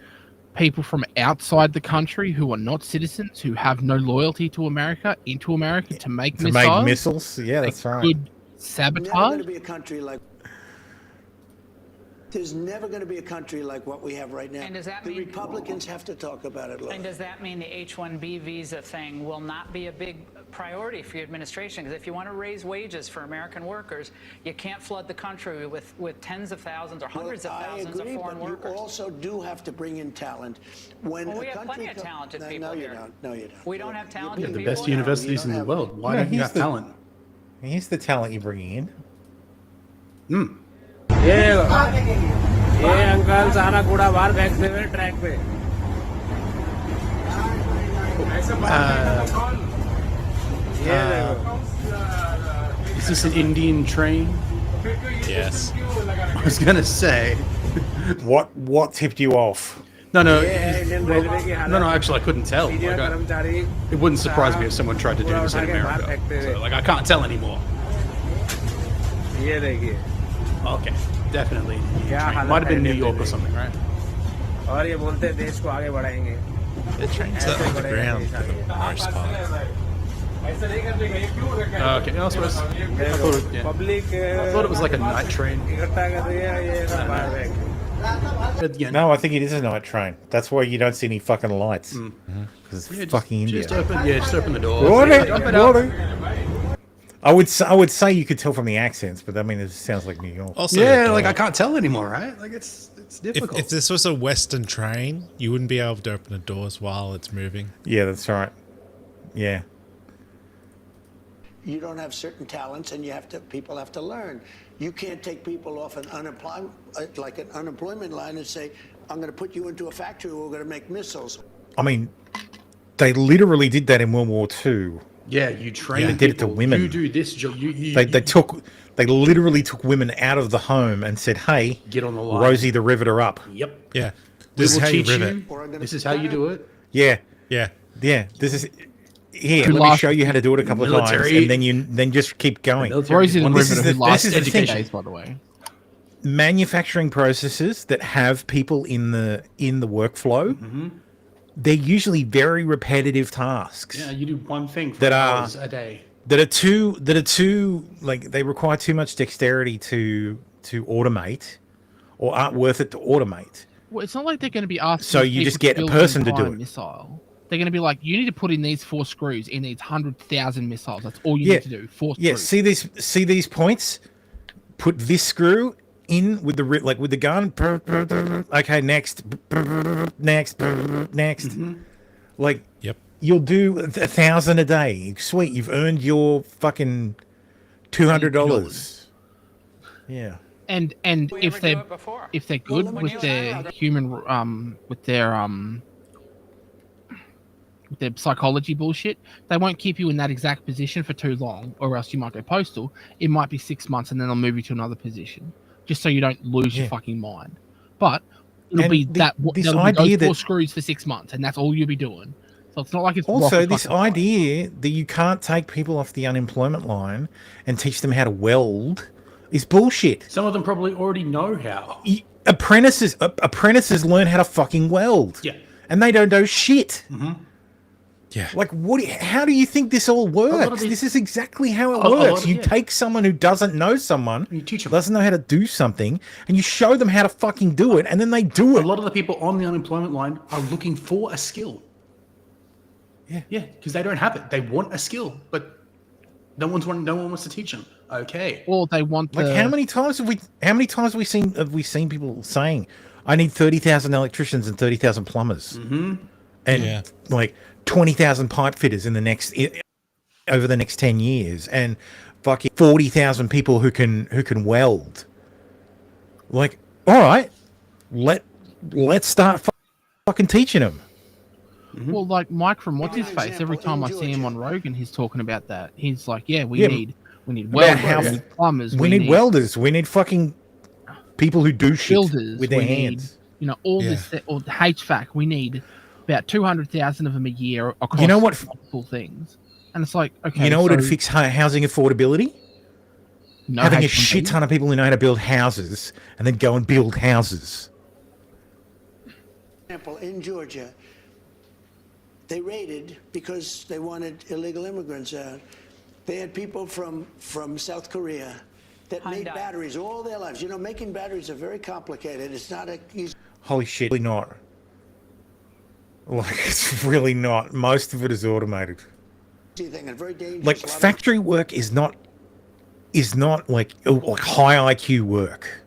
people from outside the country who are not citizens, who have no loyalty to America, into America to make missiles? To make missiles? Yeah, that's right. Good sabotage? Never going to be a country like. There's never going to be a country like what we have right now. And does that the mean Republicans have to talk about it? And does that mean the H-1B visa thing will not be a big priority for your administration? Because if you want to raise wages for American workers, you can't flood the country with tens of thousands or hundreds of thousands of foreign workers. You also do have to bring in talent. We have plenty of talented people here. No, you don't. We don't have talented the people. best universities in the world. Why don't you have talent? Here's the talent you're bringing in. ये uncle सारा कूड़ा बाहर फेंकते हुए track पे Is this an Indian train? Yes. I was gonna say. What tipped you off? No. Actually, I couldn't tell. It wouldn't surprise me if someone tried to do this in America. So, I can't tell anymore. Okay, definitely. Might have been New York or something, right? The trains are on the ground for the most part. Okay, no, I thought it was like a night train. No, I think it is a night train. That's why you don't see any fucking lights. Because it's fucking India. Just open the door. I would say you could tell from the accents, but I mean, it sounds like New York. Also, I can't tell anymore, right? Like it's difficult. If this was a Western train, you wouldn't be able to open the doors while it's moving. Yeah, that's right. Yeah. You don't have certain talents, and people have to learn. You can't take people off an unemployment line and say, I'm going to put you into a factory where we're going to make missiles. I mean, they literally did that in World War II. Yeah, you train They did it to women. You do this job. They literally took women out of the home and said, "Hey, get on the line. Rosie the Riveter up." Yep. Yeah. This is how you rivet. This is how you do it. Yeah. Yeah. This is here. Let me show you how to do it a couple of times, and then just keep going. Rosie the Riveter, who lasted 10 days, by the way. Manufacturing processes that have people in the workflow they're usually very repetitive tasks. Yeah, you do one thing for that hours a day. That are too like they require too much dexterity to automate, or aren't worth it to automate. Well, it's not like they're going to be asking. So you just get a person to do it. Missile. They're going to be like, you need to put in these 4 screws in these 100,000 missiles. That's all you need to do. 4 screws. Yeah, see these points? Put this screw in with the gun. Okay, next. Mm-hmm. Like, you'll do 1,000 a day. Sweet, you've earned your fucking $200. Yeah. And if they're good with their human with their psychology bullshit, they won't keep you in that exact position for too long, or else you might go postal. It might be 6 months, and then they'll move you to another position, just so you don't lose your fucking mind. But it'll be those 4 screws for 6 months, and that's all you'll be doing. So it's not like it's also this idea that you can't take people off the unemployment line and teach them how to weld is bullshit. Some of them probably already know how. Apprentices learn how to fucking weld. Yeah. And they don't know shit. Mm-hmm. Yeah. Like, how do you think this all works? This is exactly how it works. You take someone who doesn't know someone, you teach them. Doesn't know how to do something, and you show them how to fucking do it, and then they do it. A lot of the people on the unemployment line are looking for a skill. Yeah. Yeah, because they don't have it. They want a skill, but no one wants to teach them. Okay. Or they want how many times have we seen people saying, I need 30,000 electricians and 30,000 plumbers. Mm-hmm. And like 20,000 pipe fitters over the next 10 years, and fucking 40,000 people who can weld. Like, all right, let's start fucking teaching them. Mm-hmm. Well, like Mike from What's His Face, every time I see him on Rogan, he's talking about that. He's like, we need welders, we need plumbers, we need welders, we need fucking people who do shit builders with their hands. Need, all this, or the HVAC. We need about 200,000 of them a year across multiple things. And it's like, okay, you know what would fix housing affordability? Having a shit ton of people who know how to build houses, and then go and build houses. Example, in Georgia, they raided because they wanted illegal immigrants out. They had people from South Korea that made batteries all their lives. You know, making batteries are very complicated. It's not easy. Holy shit, really not. Like, it's really not. Most of it is automated. Thing, and very dangerous. Like, factory work is not like high IQ work.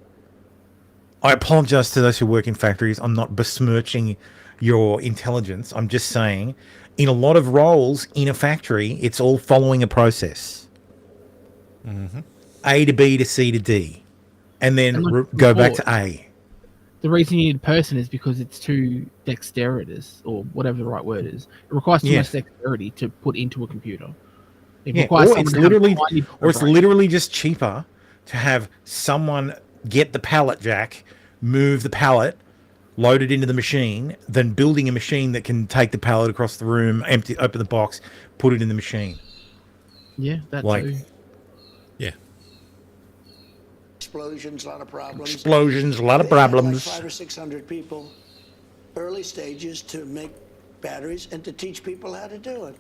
I apologize to those who work in factories. I'm not besmirching your intelligence. I'm just saying, in a lot of roles in a factory, it's all following a process. Mm-hmm. A to B to C to D, and then go back to A. The reason you need a person is because it's too dexterous, or whatever the right word is. It requires too much dexterity to put into a computer. It requires or it's literally just cheaper to have someone get the pallet jack, move the pallet, load it into the machine, than building a machine that can take the pallet across the room, open the box, put it in the machine. Yeah, that's yeah. Explosions, a lot of problems. Explosions, a lot of problems. Like 500 or 600 people, early stages, to make batteries and to teach people how to do it.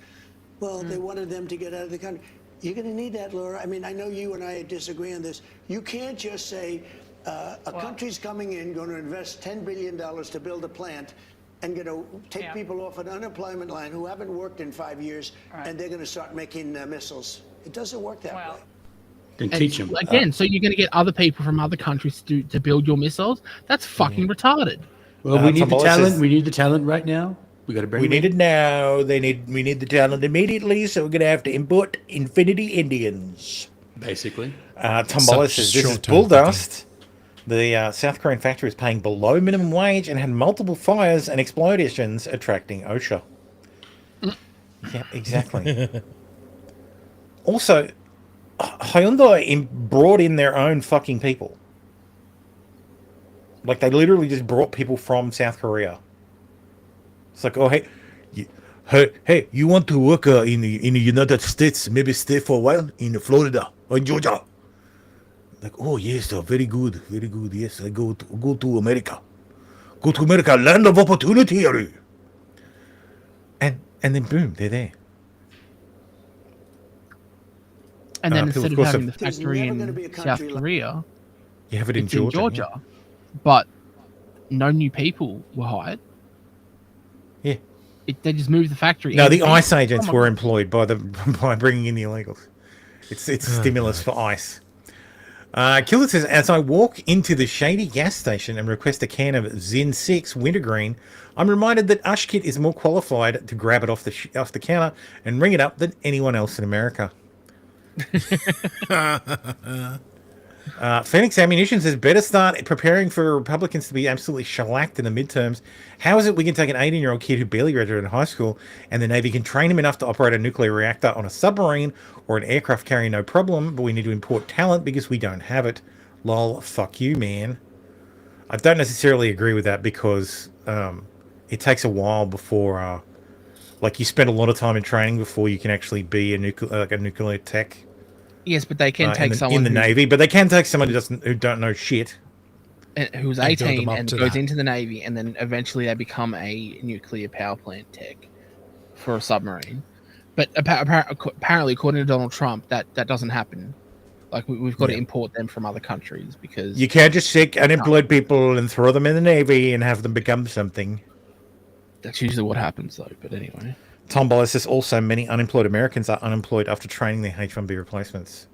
Well, they wanted them to get out of the country. You're going to need that, Laura. I mean, I know you and I disagree on this. You can't just say a country's coming in, going to invest $10 billion to build a plant, and going to take people off an unemployment line who haven't worked in 5 years, and they're going to start making missiles. It doesn't work that way. Then teach them. Again, so you're going to get other people from other countries to build your missiles? That's fucking retarded. Well, we need the talent. We need the talent right now. We got to bring. We need it now. We need the talent immediately. So we're going to have to import Infinity Indians. Basically. Tombola says this is bulldust. The South Korean factory is paying below minimum wage and had multiple fires and explosions, attracting OSHA. Yeah, exactly. Also, Hyundai brought in their own fucking people. Like, they literally just brought people from South Korea. It's like, oh, hey, you want to work in the United States, maybe stay for a while in Florida or in Georgia. Like, oh, yes, very good, yes, I go to America. Go to America, land of opportunity. And then boom, they're there. And then instead of having the factory in South Korea, you have it in Georgia. Yeah. But no new people were hired. Yeah. They just moved the factory. No, the ICE agents were employed by bringing in the illegals. It's stimulus for ICE. Killer says, as I walk into the shady gas station and request a can of Zin 6 Wintergreen, I'm reminded that Ushkit is more qualified to grab it off the counter and ring it up than anyone else in America. Phoenix Ammunition says, better start preparing for Republicans to be absolutely shellacked in the midterms. How is it we can take an 18-year-old kid who barely graduated high school and the Navy can train him enough to operate a nuclear reactor on a submarine or an aircraft carrier, no problem, but we need to import talent because we don't have it? Lol, fuck you, man. I don't necessarily agree with that because it takes a while before, you spend a lot of time in training before you can actually be a nuclear tech. Yes, but they can take someone in the Navy, but they can take someone who don't know shit, who's 18 and goes into the Navy, and then eventually they become a nuclear power plant tech for a submarine. But apparently, according to Donald Trump, that doesn't happen. Like we've got to import them from other countries because you can't just take unemployed people and throw them in the Navy and have them become something. That's usually what happens, though. But anyway. Tom Boller says also many unemployed Americans are unemployed after training their H-1B replacements.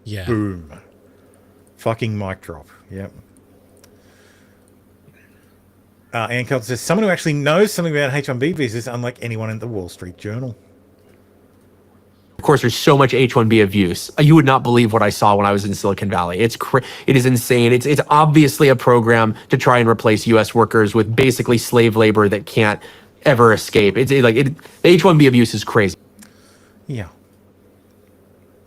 Yeah. Boom. Fucking mic drop. Yep. Ann Kelton says, someone who actually knows something about H-1B visas, unlike anyone in the Wall Street Journal. Of course, there's so much H-1B abuse. You would not believe what I saw when I was in Silicon Valley. It is insane. It's obviously a program to try and replace U.S. workers with basically slave labor that can't ever escape. The H-1B abuse is crazy. Yeah.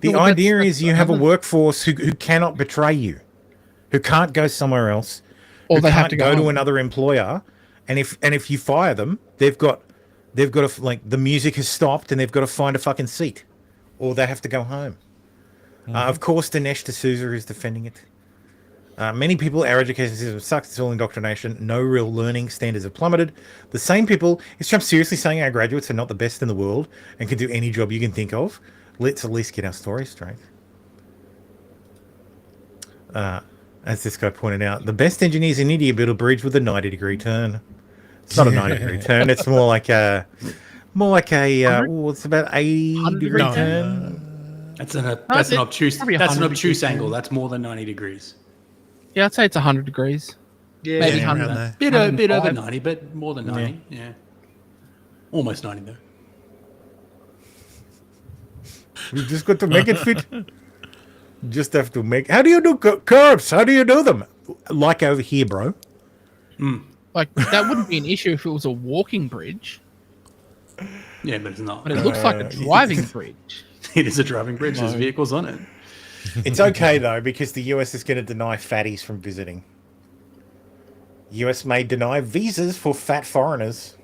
The idea is you have a workforce who cannot betray you, who can't go somewhere else, or they can't have to go to another employer, and if you fire them, they've got to, like, the music has stopped and they've got to find a fucking seat, or they have to go home. Of course, Dinesh D'Souza is defending it. Many people, our education system sucks, it's all indoctrination, no real learning, standards have plummeted. The same people, is Trump seriously saying our graduates are not the best in the world and can do any job you can think of? Let's at least get our story straight. As this guy pointed out, the best engineers in India build a bridge with a 90-degree turn. It's not a 90-degree turn, it's more like a it's about 80-degree turn. That's an obtuse angle. That's more than 90 degrees. Yeah, I'd say it's 100 degrees. Yeah, maybe 100. Bit over 90, but more than 90. Yeah. Almost 90 though. You just got to make it fit. Just have to make. How do you do curves? How do you do them? Like over here, bro. Like that wouldn't be an issue if it was a walking bridge. Yeah, but it's not. But it looks like a driving bridge. It is a driving bridge. There's vehicles on it. It's okay though because the US is going to deny fatties from visiting. US may deny visas for fat foreigners.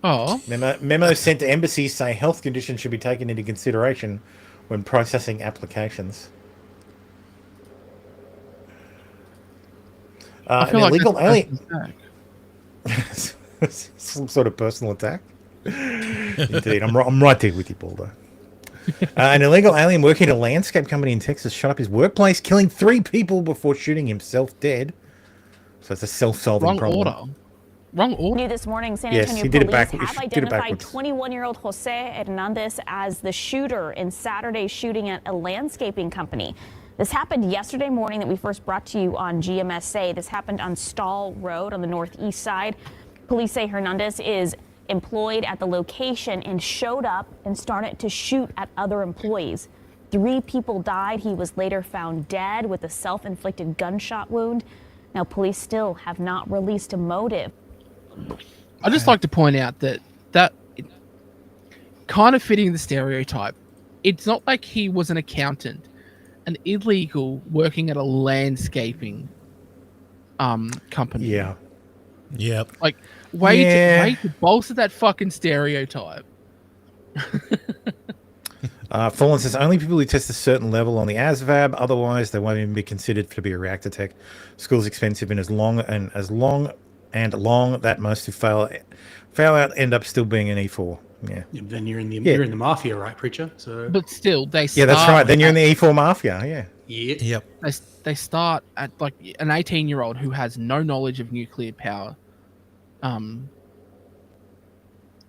Oh. Memos sent to embassies say health conditions should be taken into consideration when processing applications. I feel an like illegal alien. Some sort of personal attack. Indeed, I'm right there with you, Baldo. An illegal alien working at a landscape company in Texas shut up his workplace, killing 3 people before shooting himself dead. So it's a self-solving problem. Wrong order. New this morning, San Yes, Antonio he did it police backwards. have identified 21-year-old Jose Hernandez as the shooter in Saturday's shooting at a landscaping company. This happened yesterday morning that we first brought to you on GMSA. This happened on Stall Road on the northeast side. Police say Hernandez is employed at the location and showed up and started to shoot at other employees. 3 people died. He was later found dead with a self-inflicted gunshot wound. Now, police still have not released a motive. I'd just like to point out that kind of fitting the stereotype. It's not like he was an accountant, an illegal working at a landscaping company. Yeah. Yep. Like, way to bolster that fucking stereotype. Fallen says only people who test a certain level on the ASVAB, otherwise they won't even be considered to be a reactor tech. School's expensive and as long that most who fail out end up still being an E4. Yeah. Then you're in the mafia, right, preacher? So. But still, they Yeah, that's right. Then you're in the E4 mafia. Yeah. Yeah. Yep. They start at like an 18-year-old who has no knowledge of nuclear power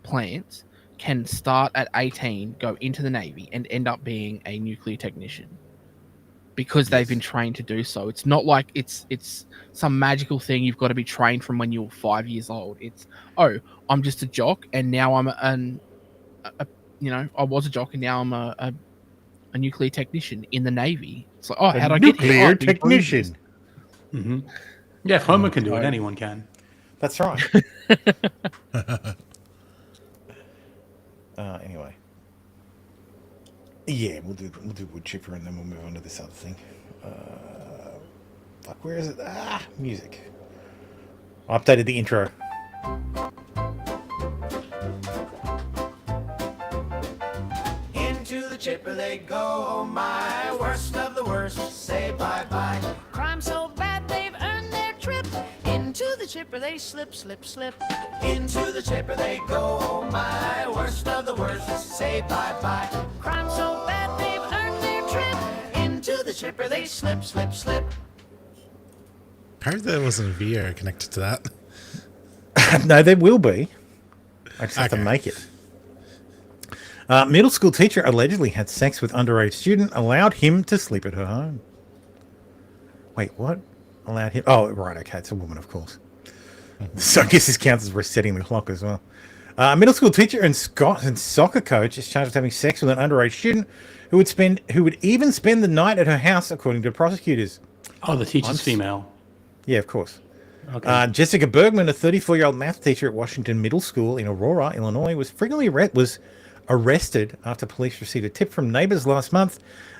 plants can start at 18, go into the Navy, and end up being a nuclear technician because they've been trained to do so. It's not like it's some magical thing you've got to be trained from when you're 5 years old. It's, I'm just a jock, and now I'm I was a jock, and now I'm a nuclear technician in the Navy. It's like, how'd I get here? Nuclear technician. Mm-hmm. Yeah, if Homer can do it, anyone can. That's right. Anyway. Yeah, we'll do wood chipper and then we'll move on to this other thing. Where is it? Music. I updated the intro. Into the chipper they go, oh my, worst of the worst, say bye-bye. Crime so bad they've earned their trip. Into the chipper they slip, slip, slip. Into the chipper they go, oh my, worst of the worst, say bye-bye. Crime so bad they've earned their trip. Into the chipper they slip, slip, slip. Apparently there wasn't a video connected to that. No, there will be. I just have to make it. Middle school teacher allegedly had sex with underage student, allowed him to sleep at her home. Wait, what? Allowed him? Oh, right, okay, it's a woman, of course. So I guess this counts as resetting the clock as well. Middle school teacher and soccer coach is charged with having sex with an underage student who would even spend the night at her house, according to prosecutors. Oh, the teacher's female. Yeah, of course. Okay. Jessica Bergman, a 34-year-old math teacher at Washington Middle School in Aurora, Illinois, was arrested after police received a tip from neighbors last month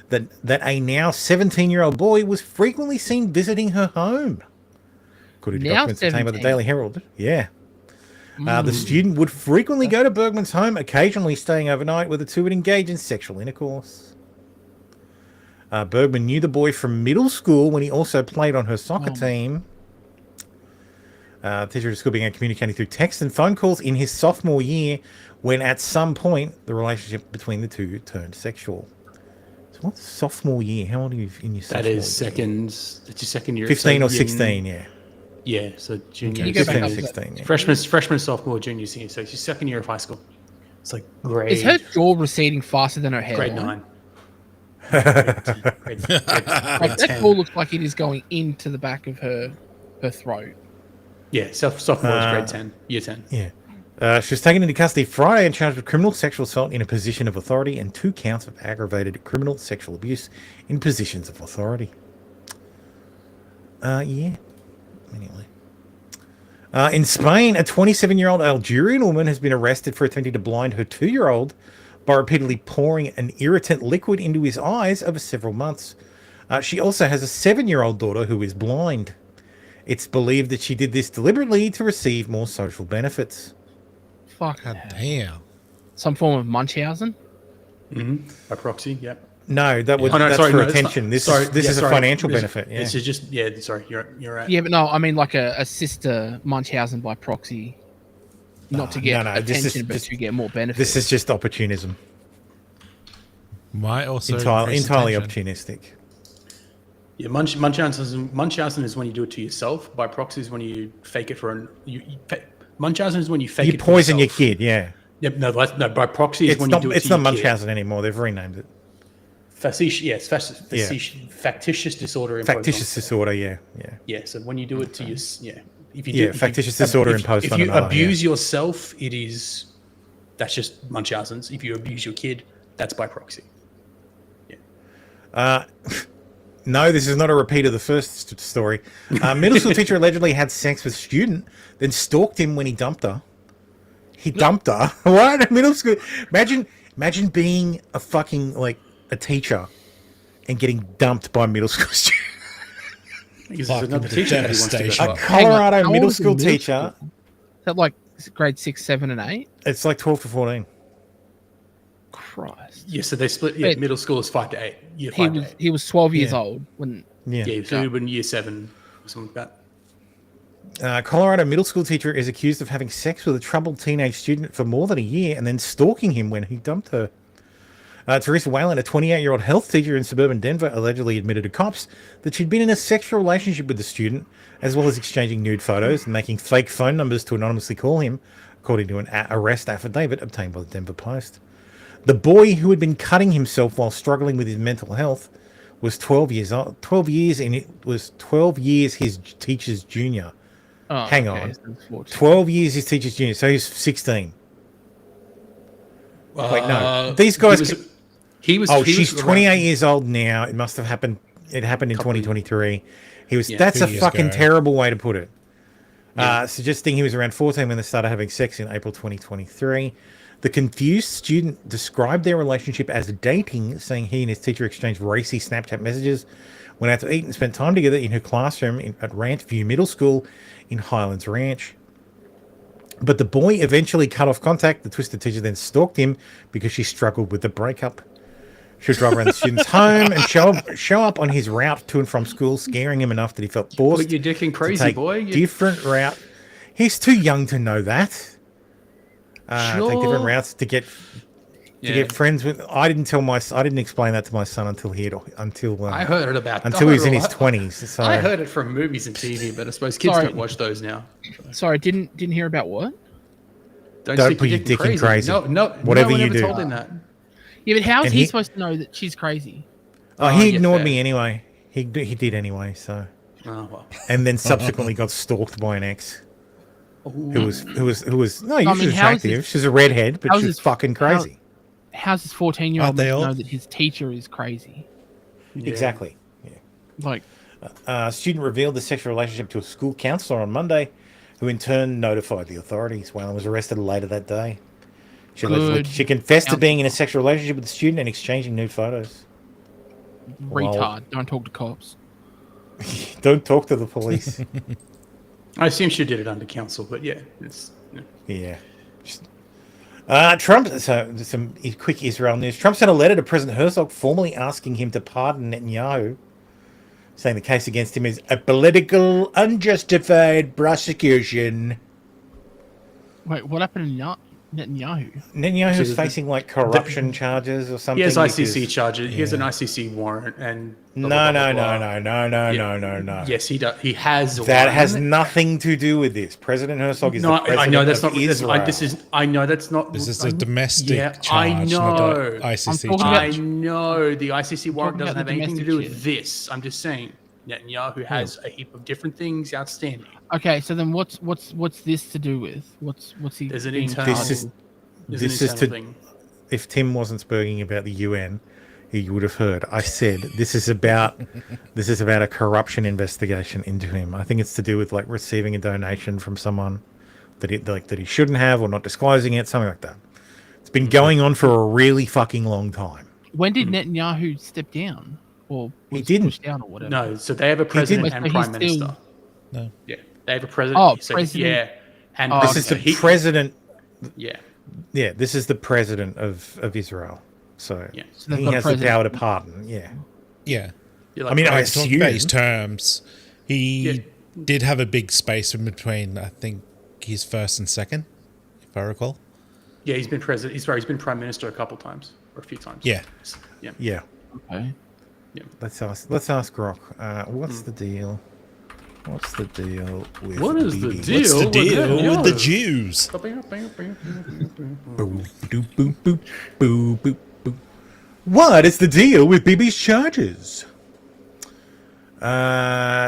that a now 17-year-old boy was frequently seen visiting her home. According to documents obtained by the Daily Herald. Yeah. The student would frequently go to Bergman's home, occasionally staying overnight, where the two would engage in sexual intercourse. Bergman knew the boy from middle school when he also played on her soccer team. Teacher at school began communicating through text and phone calls in his sophomore year, when at some point the relationship between the two turned sexual. So what's sophomore year? How old are you in your sophomore year? It's your second year. 15 or 16, yeah. Yeah, so junior. Okay, 15 or 16, yeah. Freshman, sophomore, junior, senior. So it's your second year of high school. It's like grade. Is her jaw receding faster than her hair? Grade 9. That jaw looks like it is going into the back of her throat. Yeah, sophomore is grade 10, year 10. Yeah. She was taken into custody Friday and charged with criminal sexual assault in a position of authority and 2 counts of aggravated criminal sexual abuse in positions of authority. Yeah. Anyway. In Spain, a 27-year-old Algerian woman has been arrested for attempting to blind her 2-year-old by repeatedly pouring an irritant liquid into his eyes over several months. She also has a 7-year-old daughter who is blind. It's believed that she did this deliberately to receive more social benefits. Fuck. God damn. Some form of Munchausen? Mm-hmm. By proxy, yep. No, that's for attention. This is a financial benefit. Yeah. This is just, sorry, you're right. Yeah, but no, I mean like a sister Munchausen by proxy. Not to get attention, but to get more benefits. This is just opportunism. Why also entirely opportunistic. Yeah, Munchausen is when you do it to yourself. By proxy is when you fake it for Munchausen is when you fake it. You poison your kid, yeah. Yep, no, by proxy is when you do it to your kid. It's not Munchausen anymore. They've renamed it. Factitious disorder. Factitious disorder, yeah. Yeah, so when you do it to your, factitious disorder imposed on another. If you abuse yourself, that's just Munchausen's. If you abuse your kid, that's by proxy. Yeah. No, this is not a repeat of the first story. Middle school teacher allegedly had sex with student, then stalked him when he dumped her. He dumped her? What? Middle school? Imagine being a fucking, a teacher and getting dumped by a middle school student. A Colorado middle school teacher. Is that is it grade 6, 7, and 8? It's 12 to 14. Christ. Yeah, so they split. Yeah, middle school is 5 to 8. He was 12 years old when. Yeah, so he would have been year 7 or something like that. Colorado middle school teacher is accused of having sex with a troubled teenage student for more than a year and then stalking him when he dumped her. Teresa Whalen, a 28-year-old health teacher in suburban Denver, allegedly admitted to cops that she'd been in a sexual relationship with the student, as well as exchanging nude photos and making fake phone numbers to anonymously call him, according to an arrest affidavit obtained by the Denver Post. The boy, who had been cutting himself while struggling with his mental health, was 12 years old. 12 years, and it was 12 years his teacher's junior. Oh, Hang okay, on. 12 years his teacher's junior, so he's 16. Wait, no. These guys... she's 28 years old now. It must have happened. It happened in 2023. That's a fucking terrible way to put it. Suggesting he was around 14 when they started having sex in April 2023. The confused student described their relationship as dating, saying he and his teacher exchanged racy Snapchat messages, went out to eat and spent time together in her classroom at Ranch View Middle School in Highlands Ranch. But the boy eventually cut off contact. The twisted teacher then stalked him because she struggled with the breakup. She would drive around the student's home and show up on his route to and from school, scaring him enough that he felt forced Put your dick in crazy, to take boy. different route. He's too young to know that. Take different routes to get friends with. I didn't explain that to my son until I heard it about until he's in his 20s. So. I heard it from movies and TV, but I suppose kids don't watch those now. Sorry, didn't hear about what? Don't put your dick in crazy. No, whatever you do. Told him that. Yeah, but how is he supposed to know that she's crazy? He ignored me anyway. He did anyway. So. Oh well. And then subsequently got stalked by an ex. Who was no, she was attractive. She's a redhead, but she's fucking crazy. How's this 14-year-old know that his teacher is crazy? Yeah. Exactly. Yeah. Like, a student revealed the sexual relationship to a school counselor on Monday, who in turn notified the authorities. Whalen was arrested later that day. She confessed to being in a sexual relationship with the student and exchanging nude photos. Retard. Don't talk to cops. Don't talk to the police. I assume she did it under counsel, but yeah, it's Trump. So some quick Israel news. Trump sent a letter to President Herzog formally asking him to pardon Netanyahu, saying the case against him is a political, unjustified prosecution. Wait, what happened to Netanyahu? Netanyahu's facing like corruption charges or something. He has ICC charges. He has an ICC warrant, and no. Yes, he does. He has. That has nothing to do with this. President Herzog is the president I know that's of not Israel. I know that's not. This is a domestic charge. I know. Not an ICC charge. I know the ICC warrant doesn't have anything to do with this. I'm just saying Netanyahu has a heap of different things outstanding. Okay, so then what's this to do with? What's he? There's an internal. This is to. Thing. If Tim wasn't spurging about the UN, he would have heard. I said this is about a corruption investigation into him. I think it's to do with like receiving a donation from someone that he shouldn't have, or not disclosing it, something like that. It's been going on for a really fucking long time. When did Netanyahu step down? Or he didn't. Pushed down or whatever? No, so they have a president and prime minister. No. Yeah, they have a president. Oh, president. Yeah, and this is the president. Yeah. Yeah, this is the president of Israel. So, so he has the power to pardon. Yeah. Yeah. I mean, I assume base terms, he did have a big space in between. I think his first and second, if I recall. Yeah, he's been president. He's been prime minister a couple times or a few times. Yeah. Yeah. Okay. Yeah. Let's ask Grok. What's the deal? What's the deal with What is the BB? deal? What's the deal with the Jews? What is the deal with BB's charges?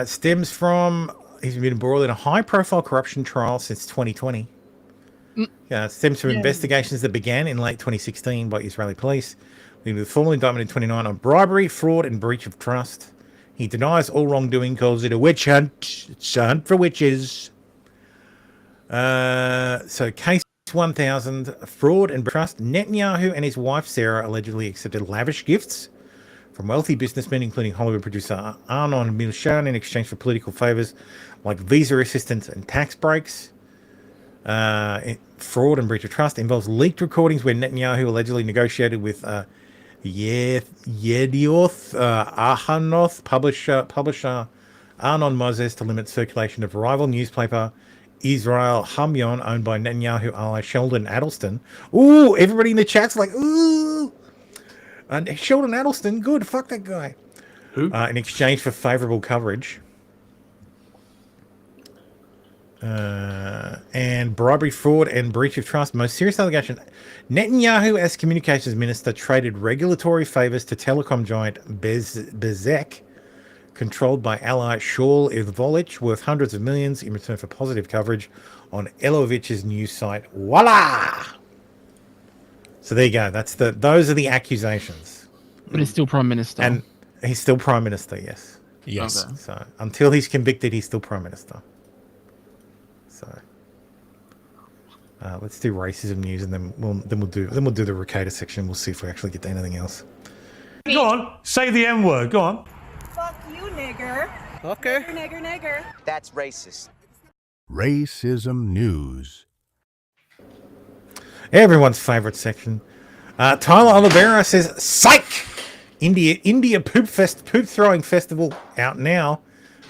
Stems from he's been embroiled in a high-profile corruption trial since 2020. It stems from investigations that began in late 2016 by Israeli police, leading to the formal indictment in 2029 on bribery, fraud, and breach of trust. He denies all wrongdoing, calls it a witch hunt. It's a hunt for witches. So case 1000, fraud and trust. Netanyahu and his wife Sarah allegedly accepted lavish gifts from wealthy businessmen, including Hollywood producer Arnon Milchan, in exchange for political favors like visa assistance and tax breaks. Fraud and breach of trust involves leaked recordings where Netanyahu allegedly negotiated with Yedioth Ahanoth, publisher Arnon Moses to limit circulation of rival newspaper Israel Hamyon, owned by Netanyahu ally Sheldon Adelson. Ooh, everybody in the chat's like, ooh. Sheldon Adelson, good. Fuck that guy. Who? In exchange for favourable coverage. And bribery, fraud, and breach of trust. Most serious allegation. Netanyahu, as communications minister, traded regulatory favours to telecom giant Bezek, controlled by ally Shaul Ivovich, worth hundreds of millions in return for positive coverage on Elovich's news site. Voila! So there you go. Those are the accusations. But he's still Prime Minister. And he's still Prime Minister, yes. Yes. Okay. So until he's convicted, he's still Prime Minister. So let's do racism news, and then we'll do the Ricada section. We'll see if we actually get to anything else. Go on, say the M word. Go on. Fuck you, nigger. Okay. Nigger. That's racist. Racism news. Everyone's favourite section. Tyler Oliveira says, "Psych! India poop throwing festival out now.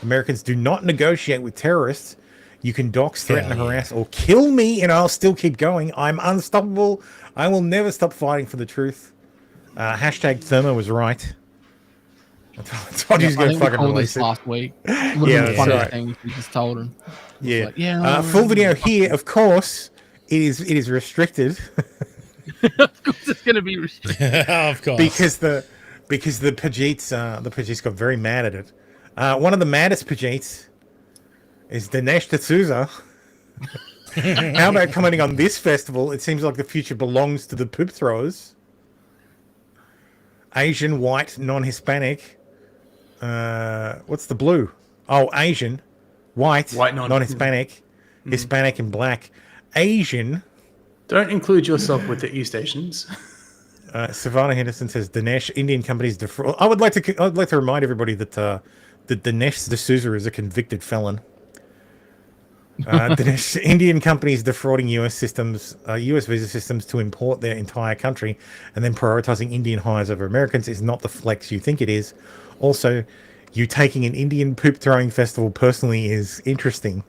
Americans do not negotiate with terrorists. You can dox, threaten, harass, or kill me, and I'll still keep going. I'm unstoppable. I will never stop fighting for the truth." Hashtag Thermo was right. I told you he's going to fucking release it last week. Yeah, that's funny right. thing we just told him. Yeah. Like, yeah. Full video here, of course. It is restricted. Of course, it's going to be restricted. Of course. because the Pajeets got very mad at it. One of the maddest Pajeets is Dinesh D'Souza. How about commenting on this festival? It seems like the future belongs to the poop throwers. Asian, white, non-Hispanic. What's the blue? Oh, Asian, white non-Hispanic, Hispanic, and black. Asian. Don't include yourself with the East Asians. Savannah Henderson says Dinesh Indian companies defraud. I'd like to remind everybody that Dinesh D'Souza is a convicted felon. Dinesh Indian companies defrauding US visa systems to import their entire country, and then prioritizing Indian hires over Americans is not the flex you think it is. Also, you taking an Indian poop throwing festival personally is interesting.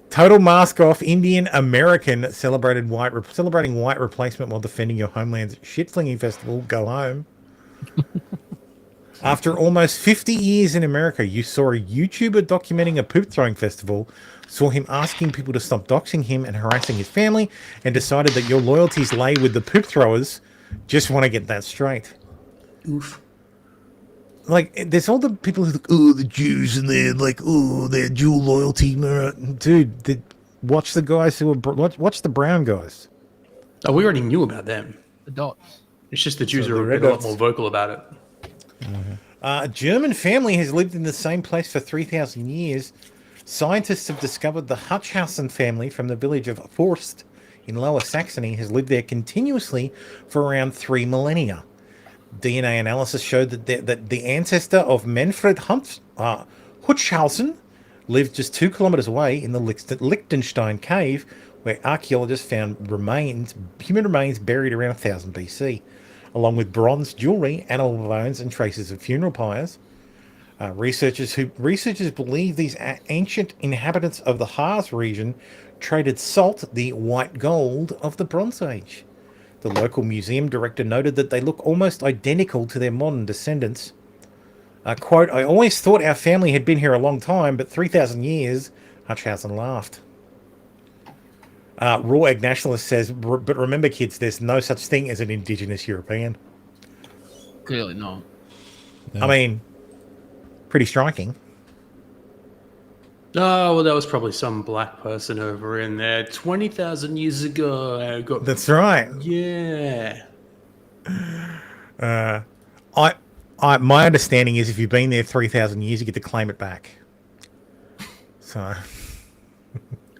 Total mask off Indian American celebrating white replacement while defending your homeland's shit flinging festival. Go home. After almost 50 years in America, you saw a YouTuber documenting a poop throwing festival, saw him asking people to stop doxing him and harassing his family, and decided that your loyalties lay with the poop throwers. Just want to get that straight. Oof. Like, there's all the people who, oh, the Jews, and they're like, oh, they're dual loyalty. Dude, watch the guys who are, watch the brown guys. Oh, we already knew about them. The dots. It's just the Jews So are the a lot dots. more vocal about it. A German family has lived in the same place for 3,000 years. Scientists have discovered the Hutchhausen family from the village of Forst in Lower Saxony has lived there continuously for around 3 millennia. DNA analysis showed that the ancestor of Manfred Hutchhausen lived just 2 kilometers away in the Liechtenstein cave, where archaeologists found human remains buried around 1000 BC, along with bronze jewelry, animal bones, and traces of funeral pyres. Researchers believe these ancient inhabitants of the Harz region traded salt, the white gold of the Bronze Age. The local museum director noted that they look almost identical to their modern descendants. Quote, "I always thought our family had been here a long time, but 3,000 years, Hutchhausen laughed. Raw Egg Nationalist says, but remember, kids, there's no such thing as an Indigenous European. Clearly not. I mean, pretty striking. Oh, well, that was probably some black person over in there 20,000 years ago. That's right. Yeah. My understanding is if you've been there 3,000 years, you get to claim it back. So,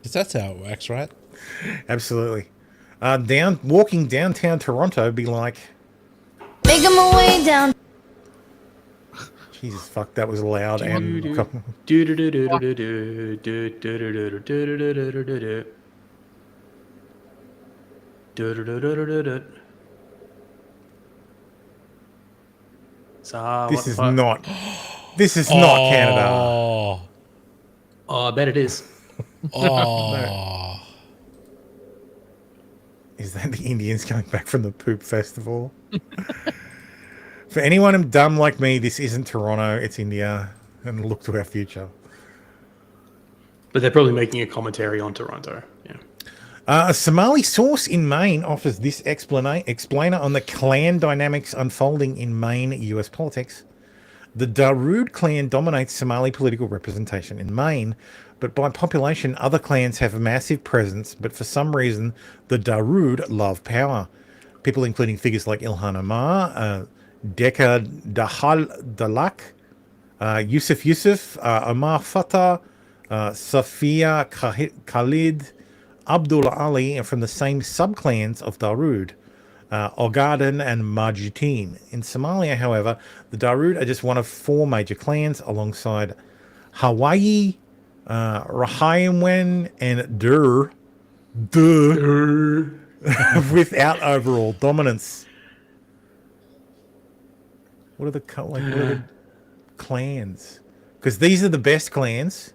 that's how it works, right? Absolutely. Walking downtown Toronto, be like, Making my way down. Jesus, fuck, that was loud and. This is not. This is not Canada. Oh. Oh, I bet it is. Oh. Is that the Indians coming back from the poop festival? For anyone dumb like me, this isn't Toronto, it's India. And look to our future. But they're probably making a commentary on Toronto. Yeah. A Somali source in Maine offers this explainer on the clan dynamics unfolding in Maine US politics. The Darude clan dominates Somali political representation in Maine, but by population, other clans have a massive presence, but for some reason, the Darude love power. People including figures like Ilhan Omar, Deka Dahal Dalak, Yusuf, Omar Fatah, Safia Khalid, Abdullah Ali are from the same subclans of Darude, Ogaden and Majuteen. In Somalia, however, the Darude are just one of 4 major clans alongside Hawaii, Rahinewen, and Dur, without overall dominance. What are the clans? Because these are the best clans.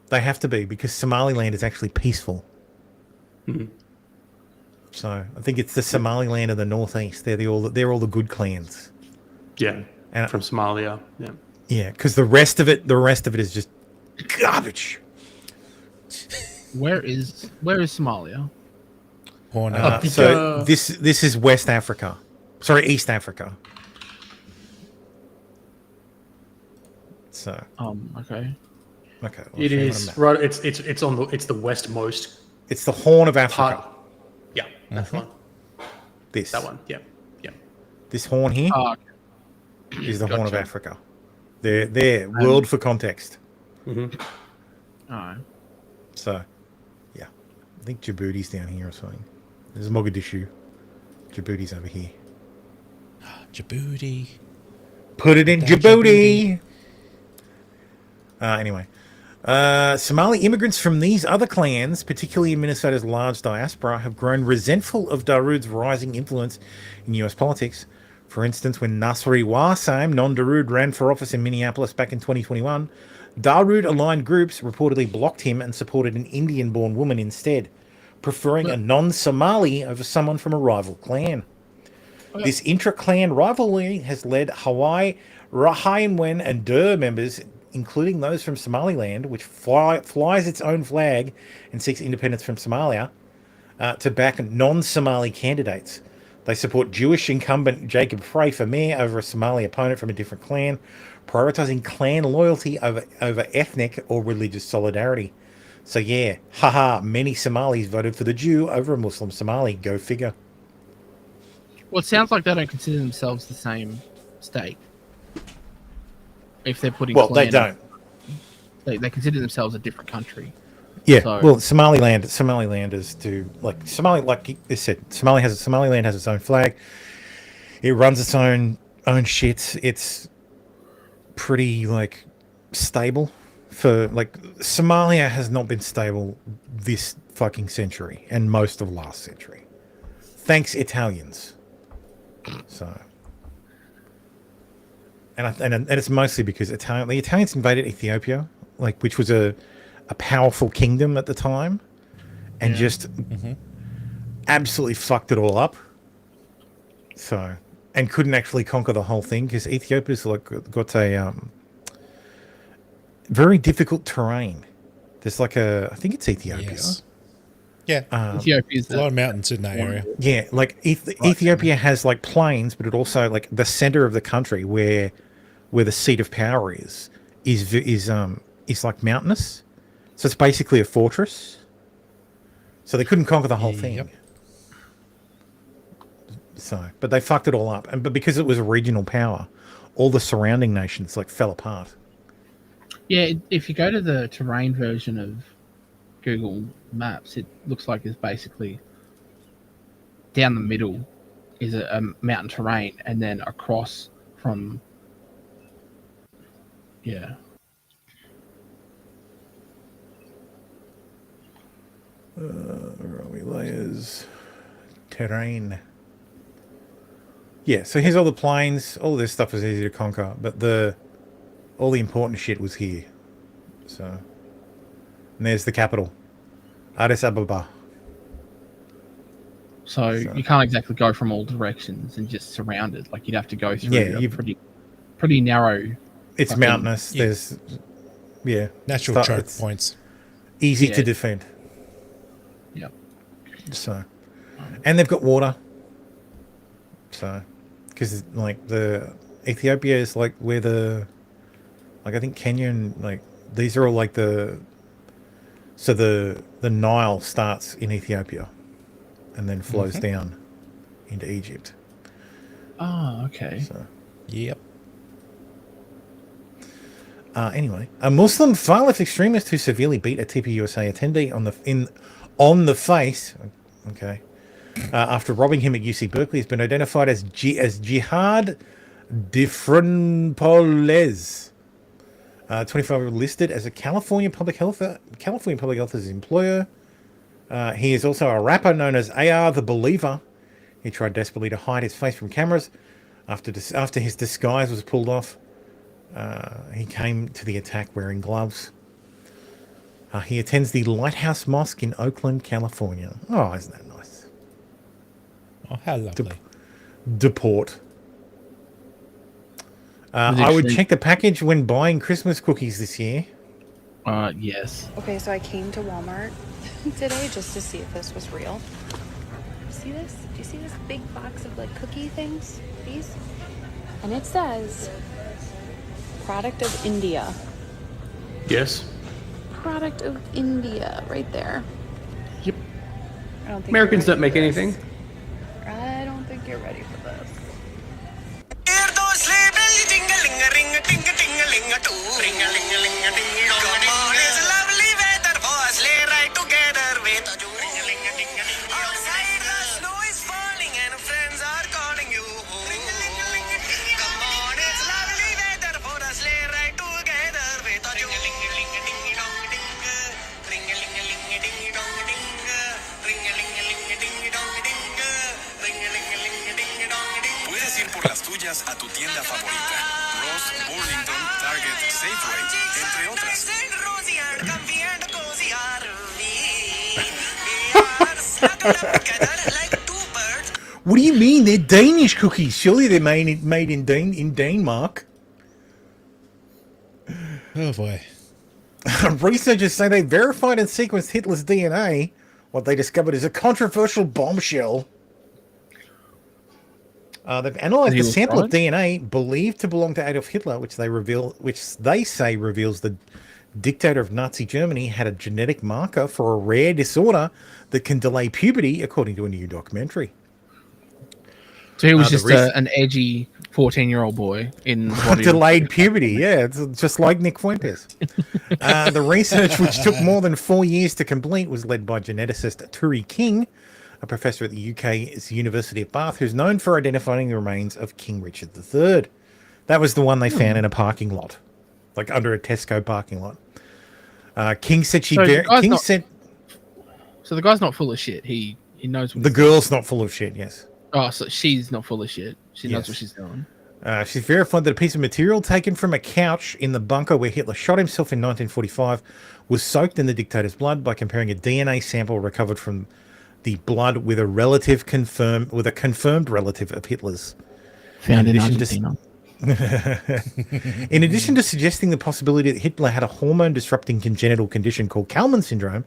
They have to be, because Somaliland is actually peaceful. Mm-hmm. So I think it's the Somaliland of the northeast. They're all the good clans. Yeah, and from Somalia. Yeah. Yeah, because the rest of it is just garbage. Where is Somalia? So this is West Africa. Sorry, East Africa. So. Okay. Okay. It is right. It's the westmost. It's the Horn of Africa. Part. Yeah, that's the one. That one. Yeah. This horn here is the Horn of Africa. They're world for context. Mm-hmm. All right. So, yeah, I think Djibouti's down here or something. There's Mogadishu. Djibouti's over here. Djibouti. Put it in Djibouti. Anyway. Somali immigrants from these other clans, particularly in Minnesota's large diaspora, have grown resentful of Darude's rising influence in US politics. For instance, when Nasri Warsame, non-Darude, ran for office in Minneapolis back in 2021, Darude-aligned groups reportedly blocked him and supported an Indian-born woman instead, preferring a non-Somali over someone from a rival clan. This intra-clan rivalry has led Hawaii, Rahinewen, and Dur members, including those from Somaliland, which flies its own flag and seeks independence from Somalia, to back non-Somali candidates. They support Jewish incumbent Jacob Frey for mayor over a Somali opponent from a different clan, prioritizing clan loyalty over ethnic or religious solidarity. So yeah, many Somalis voted for the Jew over a Muslim Somali. Go figure. Well, it sounds like they don't consider themselves the same state. If they're putting they don't. They consider themselves a different country. Yeah, so, well, Somalilanders do like I said, Somaliland has its own flag. It runs its own shit. It's pretty stable. For Somalia has not been stable this fucking century and most of last century. Thanks, Italians. So. And it's mostly because the Italians invaded Ethiopia, which was a powerful kingdom at the time, and just absolutely fucked it all up. So, and couldn't actually conquer the whole thing because Ethiopia's got a very difficult terrain. There's I think it's Ethiopia. Yes. Yeah, Ethiopia's a lot of mountains in that area. Yeah, Ethiopia has plains, but it also the center of the country where the seat of power is mountainous. So it's basically a fortress. So they couldn't conquer the whole thing. Yep. So, but they fucked it all up, but because it was a regional power, all the surrounding nations fell apart. Yeah, if you go to the terrain version of Google Maps, it looks like it's basically down the middle is a mountain terrain, and then across from Where are we? Layers, terrain. Yeah, so here's all the planes. All this stuff was easy to conquer, but all the important shit was here. So, and there's the capital, Addis Ababa. So you can't exactly go from all directions and just surround it. Like you'd have to go through a pretty narrow. It's mountainous. There's natural choke points. Easy to defend. Yep. So, and they've got water. So, because like the Ethiopia is like where I think Kenya and like these are all like the Nile starts in Ethiopia, and then flows down into Egypt. Oh, okay. So, yep. Anyway, a Muslim far-left extremist who severely beat a TPUSA attendee on the face, okay, after robbing him at UC Berkeley, has been identified as Jihad Diffrenpoles. 25 listed as a California Public Health as his employer. He is also a rapper known as AR the Believer. He tried desperately to hide his face from cameras. After his disguise was pulled off, he came to the attack wearing gloves. He attends the Lighthouse Mosque in Oakland, California. Oh, isn't that nice? Oh, how lovely. Deport. I would check the package when buying Christmas cookies this year. Yes. Okay, so I came to Walmart today just to see if this was real. See this? Do you see this big box of like cookie things? These? And it says product of India. Yes. Product of India right there. Yep. I don't think Americans don't make anything. I don't think you're ready for this. Puedes ir por las tuyas a tu tienda favorita. Ross, Burlington, Target, Safeway, entre otras. What do you mean? They're Danish cookies. Surely they're made in Denmark. Oh boy. Researchers say they verified and sequenced Hitler's DNA. What they discovered is a controversial bombshell. They've analyzed a sample of DNA believed to belong to Adolf Hitler, which they say reveals the dictator of Nazi Germany had a genetic marker for a rare disorder that can delay puberty, according to a new documentary. So he was just an edgy 14-year-old boy in delayed puberty. Yeah, it's just like Nick Fuentes. The research, which took more than 4 years to complete, was led by geneticist Turi King, a professor at the UK's University of Bath, who's known for identifying the remains of King Richard III. That was the one they found in a parking lot, like under a Tesco parking lot. King said So the guy's not full of shit. He knows. The girl's not full of shit. Yes. Oh, so she's not full of shit. She knows what she's doing. She's verified that a piece of material taken from a couch in the bunker where Hitler shot himself in 1945 was soaked in the dictator's blood by comparing a DNA sample recovered from the blood with a confirmed relative of Hitler's. Found in Argentina. In addition to suggesting the possibility that Hitler had a hormone-disrupting congenital condition called Kalman syndrome,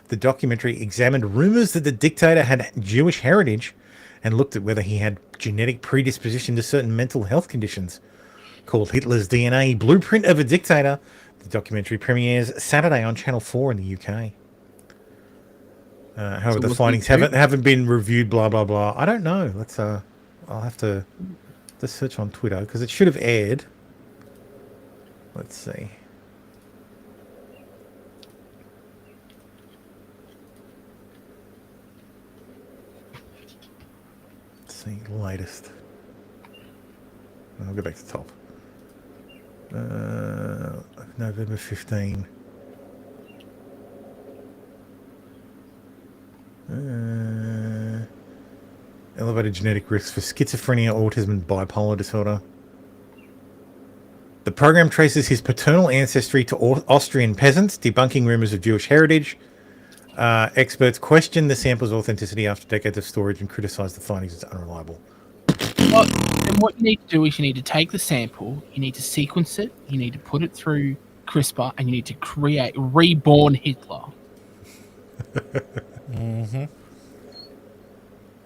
the documentary examined rumors that the dictator had Jewish heritage and looked at whether he had genetic predisposition to certain mental health conditions. Called Hitler's DNA Blueprint of a Dictator, the documentary premieres Saturday on Channel 4 in the UK. However, the findings haven't been reviewed, blah, blah, blah. I don't know. I'll have to search on Twitter, because it should have aired. Let's see. Latest. I'll go back to the top. November 15. Elevated genetic risks for schizophrenia, autism, and bipolar disorder. The program traces his paternal ancestry to Austrian peasants, debunking rumors of Jewish heritage. Experts question the sample's authenticity after decades of storage and criticize the findings as unreliable. Well, and what you need to do is you need to take the sample, you need to sequence it, you need to put it through CRISPR, and you need to create reborn Hitler. Mm-hmm.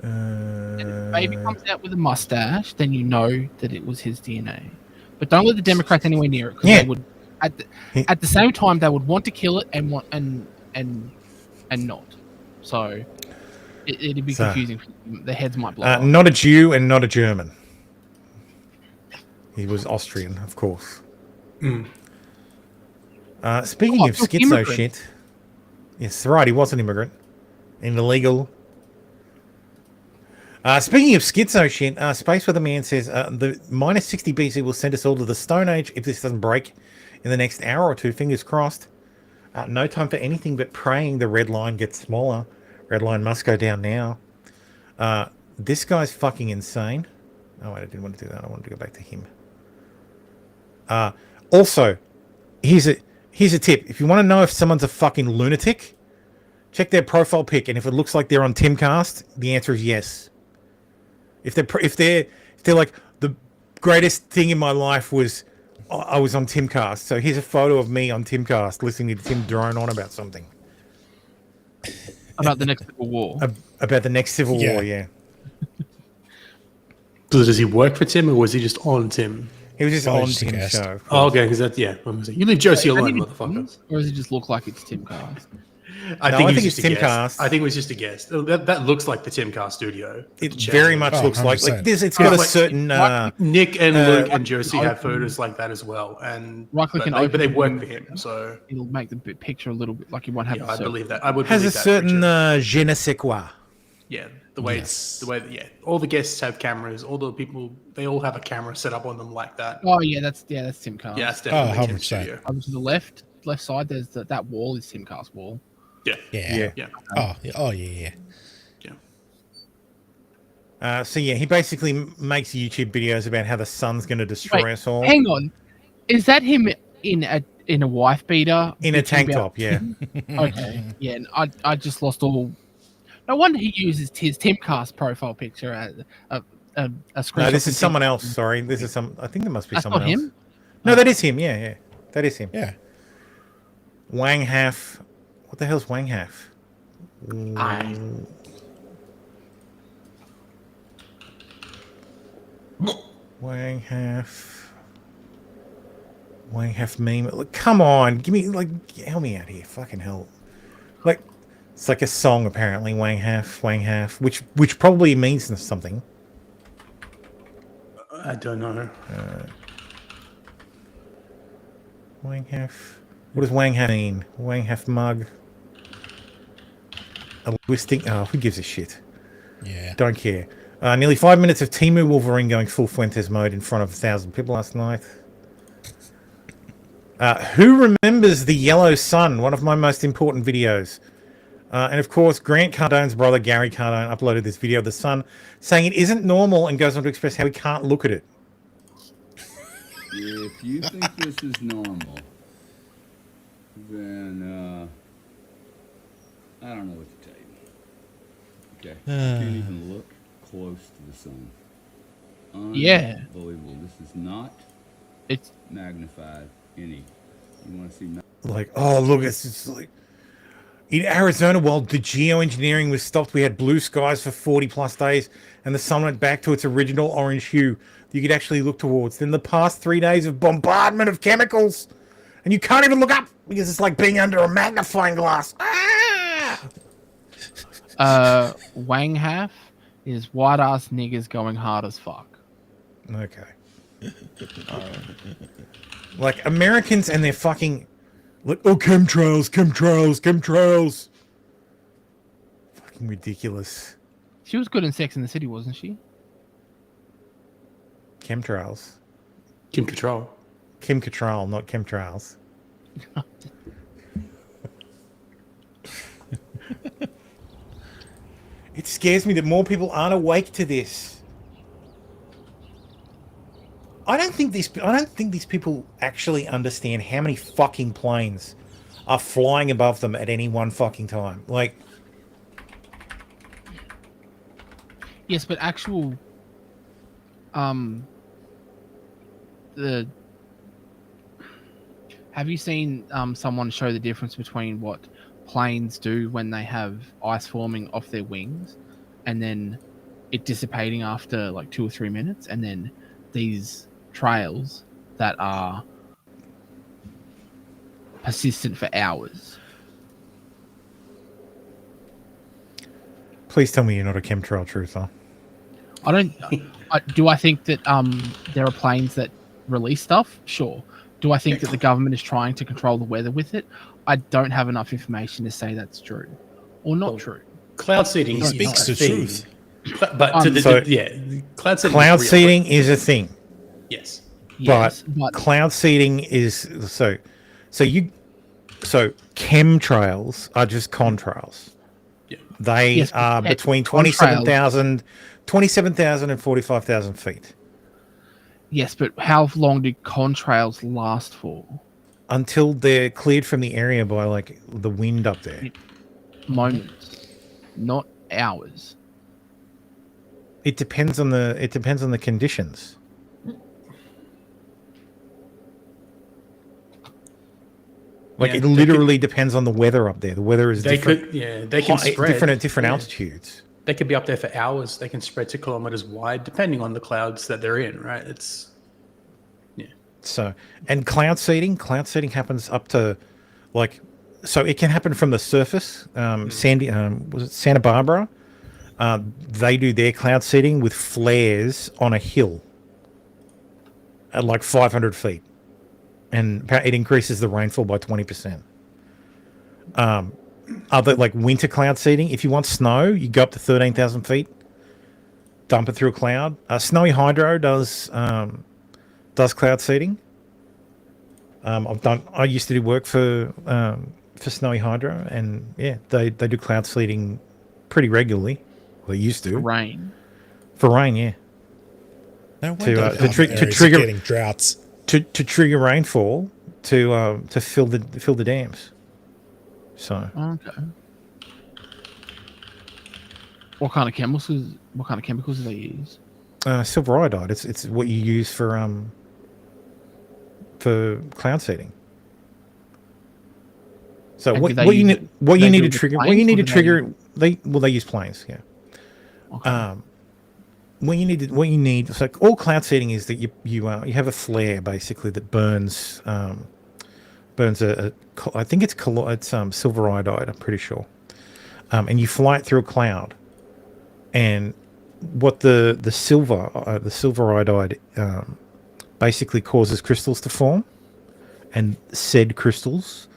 And if the baby comes out with a mustache, then you know that it was his DNA. But don't let the Democrats anywhere near it, because they would, at the same time, they would want to kill it and want and not. So it'd be confusing. The heads might blow. Not a Jew and not a German. He was Austrian, of course. Mm. Speaking of schizo shit, yes, right, he was an immigrant, an illegal. Speaking of schizo shit, Space Weather Man says the minus 60 BC will send us all to the Stone Age if this doesn't break in the next hour or two. Fingers crossed. No time for anything but praying the red line gets smaller. Red line must go down now. This guy's fucking insane. Oh, wait, I didn't want to do that. I wanted to go back to him. Also, here's a tip. If you want to know if someone's a fucking lunatic, check their profile pic, and if it looks like they're on Timcast, the answer is yes. If they're like, the greatest thing in my life was I was on Timcast. So here's a photo of me on Timcast listening to Tim drone on about something. About the next Civil War. About the next Civil War, yeah. So does he work for Tim, or was he just on Tim? He was just on Tim's show. Oh, okay, because that's, yeah. You leave Josie alone, motherfuckers. Or does it just look like it's Timcast? I think it's Timcast. I think it was just a guess. That looks like the Timcast studio. It very much looks like this. It's got a certain Nick and Luke and Josie have photos like that as well, and but they work for him, so it'll make the picture a little bit like you won't have. Yeah, I believe that. I would has believe a certain je ne sais quoi. Yeah, the way all the guests have cameras. All the people, they all have a camera set up on them like that. Oh yeah, that's Timcast. Yeah, that's definitely Tim's studio. Over to the left side, there's that wall is Timcast wall. Yeah. Oh yeah. So yeah, he basically makes YouTube videos about how the sun's going to destroy us all. Hang on, is that him in a wife beater? In a tank top, yeah. Okay, yeah. I just lost all. No wonder he uses his Timcast profile picture as a screenshot. No, this is someone else. Sorry, this is some. I think there must be someone else. Him? No, that is him. Yeah, that is him. Yeah. Wang Half. What the hell's Wang Half? Wang Half meme. Look, come on, give me help me out here. Fucking hell. It's like a song apparently. Wang Half, which probably means something. I don't know. Wang Half. What does Wang Half mean? Wang Half mug. A linguistic. Oh, who gives a shit? Yeah. Don't care. Nearly 5 minutes of Temu Wolverine going full Fuentes mode in front of 1,000 people last night. Who remembers the Yellow Sun? One of my most important videos. And of course, Grant Cardone's brother, Gary Cardone, uploaded this video of the sun saying it isn't normal and goes on to express how he can't look at it. If you think this is normal, then I don't know what to tell you. Okay. I can't even look close to the sun. Unbelievable. This is not magnified any. You want to see oh, look, it's just like in Arizona, while the geoengineering was stopped, we had blue skies for 40 plus days and the sun went back to its original orange hue you could actually look towards. Then the past 3 days of bombardment of chemicals and you can't even look up because it's like being under a magnifying glass. Wang Half is white ass niggas going hard as fuck. Okay. Like Americans and their fucking chemtrails. Fucking ridiculous. She was good in Sex in the City, wasn't she? Chemtrails. Kim Cattrall. Kim Cattrall, not chemtrails. It's scares me that more people aren't awake to this. I don't think these people actually understand how many fucking planes are flying above them at any one fucking time. Like, yes, but actual the have you seen someone show the difference between what planes do when they have ice forming off their wings and then it dissipating after like 2 or 3 minutes, and then these trails that are persistent for hours? please tell me you're not a chemtrail truther. I don't. Do I think that there are planes that release stuff? Sure. Do I think that the government is trying to control the weather with it? I don't have enough information to say that's true or not true. Cloud seeding speaks the truth. But to cloud seeding. Cloud seeding is a thing. Yes. But cloud seeding is so chemtrails are just contrails. Yeah. They are between 27,000 and 45,000 feet. Yes, but how long do contrails last for? Until they're cleared from the area by like the wind up there. Moments, not hours. It depends on the conditions. Like it literally depends on the weather up there. The weather is different. They can spread different at different altitudes. They could be up there for hours. They can spread to kilometers wide, depending on the clouds that they're in. Right? It's So, and cloud seeding happens up to, like, so it can happen from the surface. Was it Santa Barbara? They do their cloud seeding with flares on a hill at like 500 feet, and it increases the rainfall by 20%. Other like winter cloud seeding, if you want snow, you go up to 13,000 feet, dump it through a cloud. Snowy Hydro does cloud seeding. I used to do work for Snowy Hydro, and yeah, they do cloud seeding pretty regularly. Well, they used to. For rain, yeah. No to trigger getting droughts. To trigger rainfall to fill the dams. So okay. What kind of chemicals do they use? Silver iodide. It's what you use for cloud seeding. So what you need to trigger they use planes, yeah. Okay. What you need so all cloud seeding is that you have a flare basically that burns I think it's silver iodide, I'm pretty sure, and you fly it through a cloud, and what the silver iodide basically causes crystals to form, and said crystals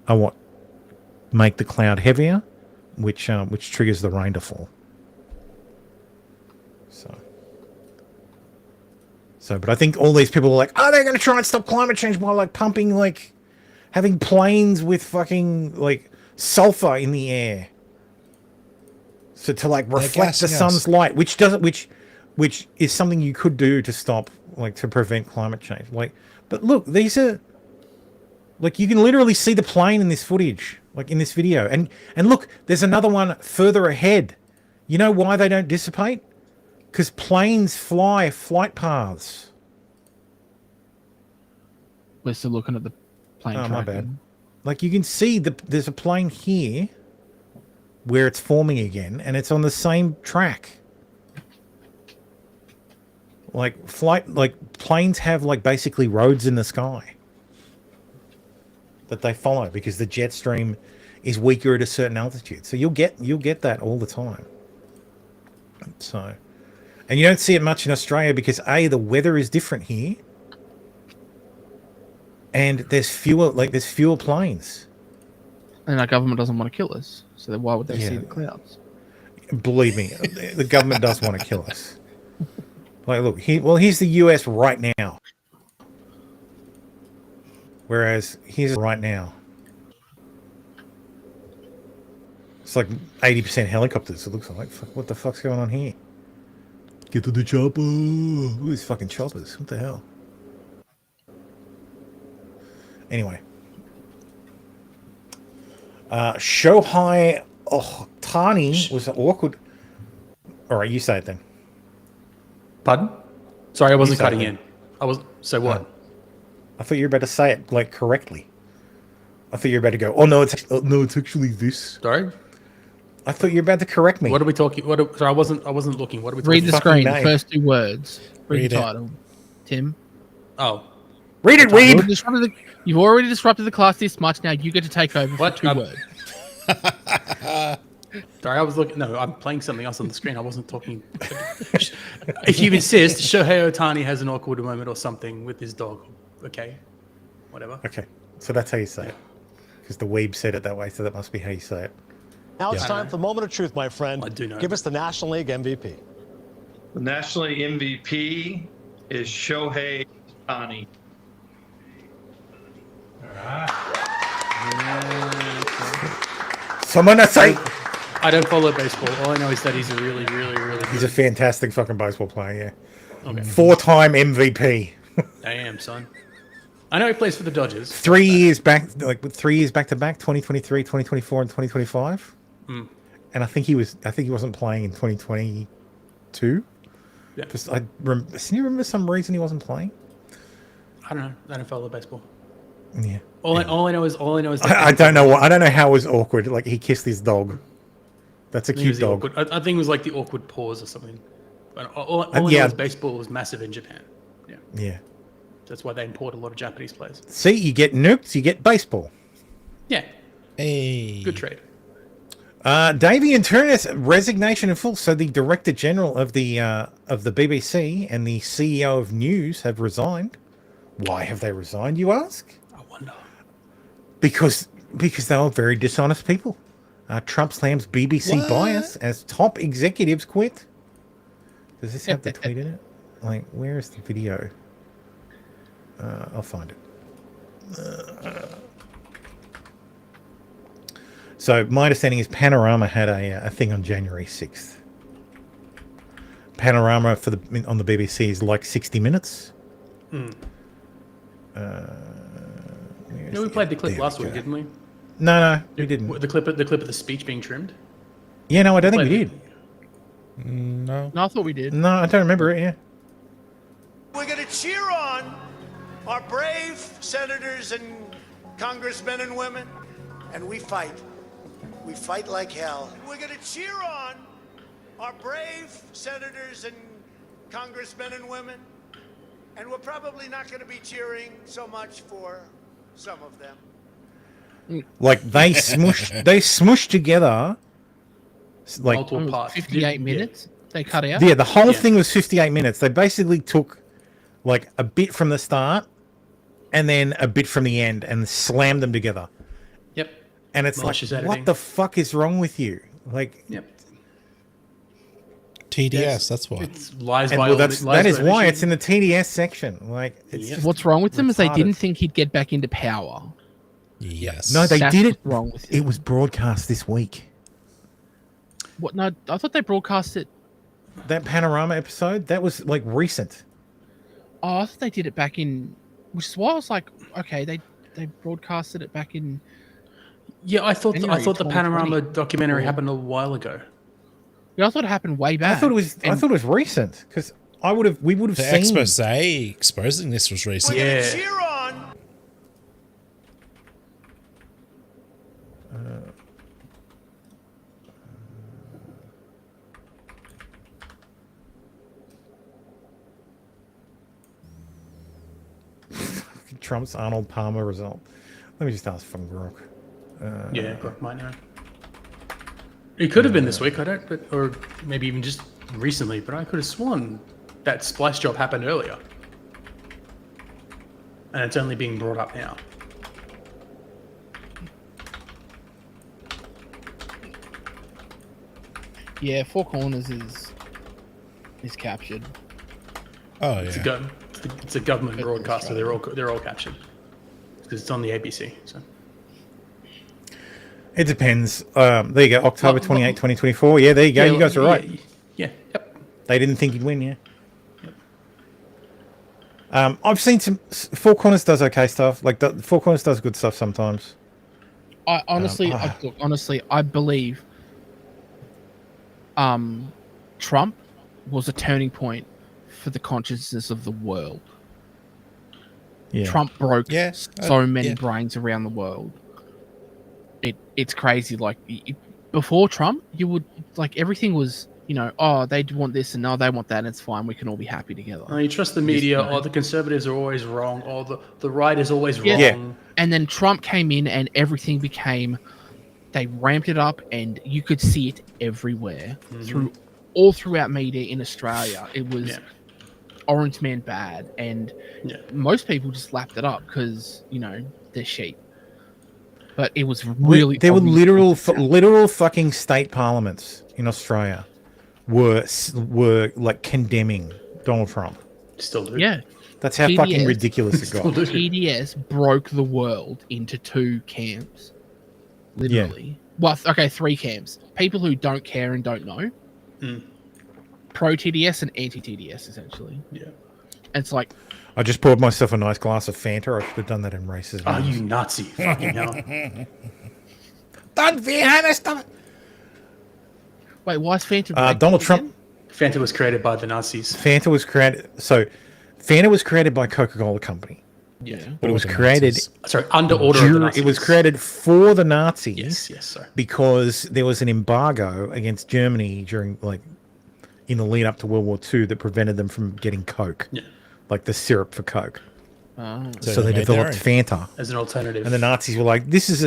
are what make the cloud heavier, which triggers the rain to fall. So, but I think all these people are like, oh, they're going to try and stop climate change by like pumping, like having planes with fucking like sulfur in the air, so to like reflect the sun's light, which is something you could do to stop, like, to prevent climate change. Like, but look, these are like, you can literally see the plane in this footage, like in this video, and look, there's another one further ahead. You know why they don't dissipate? Because planes fly flight paths. We're still looking at the plane tracking. My bad. Like, you can see there's a plane here where it's forming again, and it's on the same track. Like planes have like basically roads in the sky that they follow because the jet stream is weaker at a certain altitude. So you'll get that all the time. So. And you don't see it much in Australia because the weather is different here, and there's fewer planes. And our government doesn't want to kill us, so then why would they see the clouds? Believe me, the government does want to kill us. Like, look, here's the US right now, whereas here's right now. It's like 80% helicopters. It looks like. What the fuck's going on here? Get to the chopper. Look at these fucking choppers. What the hell? Anyway. Shohei Ohtani was awkward. All right, you say it then. Pardon? Sorry, I wasn't cutting in. So what? I thought you were about to say it like correctly. I thought you were about to go, oh no, it's actually this. Sorry? I thought you were about to correct me. What are we talking? Sorry, I wasn't looking. What are we talking? Read the screen. The first 2 words. Read the title. Tim. Oh. Read it, Weeb. You've already disrupted the class this much. Now you get to take over for 2 words. Sorry, I was looking. No, I'm playing something else on the screen. I wasn't talking. If you insist, Shohei Ohtani has an awkward moment or something with his dog. Okay. Whatever. Okay. So that's how you say it. Because the Weeb said it that way, so that must be how you say it. Now it's time for the moment of truth, my friend. I do know. Give us the National League MVP. The National League MVP is Shohei Ohtani. Someone say. I don't follow baseball. All I know is that he's a really, really, really good. He's a fantastic fucking baseball player, yeah. Okay. 4-time MVP. Damn, son. I know he plays for the Dodgers. 3 years back, like 3 years back to back, 2023, 2024, and 2025. Mm. And I think he wasn't playing in 2022. Yeah. Just can you remember some reason he wasn't playing? I don't know. I don't follow baseball. Yeah. All I know is. I don't know what. I don't know how it was awkward. Like he kissed his dog. That's a cute dog. I think it was like the awkward pause or something. But all I know is baseball was massive in Japan. Yeah. Yeah. That's why they import a lot of Japanese players. See, you get nuked, you get baseball. Yeah. Hey. Good trade. Davian Turner's resignation in full. So the Director General of the BBC and the CEO of News have resigned. Why have they resigned, you ask? I wonder. Because they were very dishonest people. Trump slams BBC bias as top executives quit. Does this have the tweet in it? Like, where is the video? I'll find it. So my understanding is Panorama had a thing on January 6th. Panorama on the BBC is like 60 minutes. Mm. We played the clip last week, didn't we? No, we didn't. The clip of the speech being trimmed. Yeah, no, I don't think we did. No, I thought we did. No, I don't remember it. Yeah. We're going to cheer on our brave senators and congressmen and women, and we fight. We fight like hell. We're going to cheer on our brave senators and congressmen and women, and we're probably not going to be cheering so much for some of them. Like they smushed together. Like multiple parts. 58 minutes. They cut out. Yeah, the whole thing was 58 minutes. They basically took like a bit from the start and then a bit from the end and slammed them together. Yep. And it's Malicious like, editing. what the fuck is wrong with you? Like, yep. TDS. That's why. It's lies and by well, that is why omission. it's in the TDS section. Like, it's just What's wrong with them is they retarded. didn't think he'd get back into power. Yes. No, they That's did it. what's wrong with it was broadcast this week. What? No, I thought they broadcast it. That Panorama episode, that was like recent. Oh, I thought they did it back in. Which is why I was like, okay, they broadcasted it back in. Yeah, I thought January the Panorama 2020. documentary happened a while ago. Yeah, I thought it happened way back. I thought it was recent because we would have The seen expose exposing this was recent. We're going to cheer on. Trump's Arnold Palmer result. Let me just ask from Grok. Yeah, Grok might know. It could have been this week, or maybe even just recently, but I could have sworn that splice job happened earlier. And it's only being brought up now. Yeah, Four Corners is captured. Oh It's yeah. it's a government broadcaster. They're all captured because it's on the ABC. So It depends. There you go. October 28, 2024. Yeah, there you go. You guys are right. Yeah. Yep. They didn't think he'd win, yeah. I've seen some... Four Corners does okay stuff. Like, Four Corners does good stuff sometimes. I honestly, I believe Trump was a turning point for the consciousness of the world. Yeah. Trump broke so many brains around the world. It's crazy. Like, before Trump, you would, like, everything was, you know, oh, they want this and no, they want that, and it's fine. We can all be happy together. You trust the media, or the conservatives are always wrong, or the right is always wrong. Yeah. And then Trump came in and everything became, they ramped it up, and you could see it everywhere all throughout media in Australia. It was Orange Man bad, and most people just lapped it up because, you know, they're sheep. But it was really... There were literal fucking state parliaments in Australia were like condemning Donald Trump. Still do. Yeah. That's how fucking ridiculous it got. TDS broke the world into two camps. Literally. Well, okay, three camps. People who don't care and don't know. Pro-TDS and anti-TDS, essentially. Yeah. And it's like... I just poured myself a nice glass of Fanta. I should have done that in racism. Oh, you Nazi. Fucking hell. Don't be honest. Wait, why is Fanta... Donald Trump... Fanta was created by the Nazis. Fanta was created by Coca-Cola Company. Yeah. But it was created... Sorry, under order of the Nazis. It was created for the Nazis. Yes, sorry. Because there was an embargo against Germany during, like, in the lead up to World War II that prevented them from getting Coke. Yeah. Like the syrup for Coke. So they developed Fanta as an alternative. And the Nazis were like, this is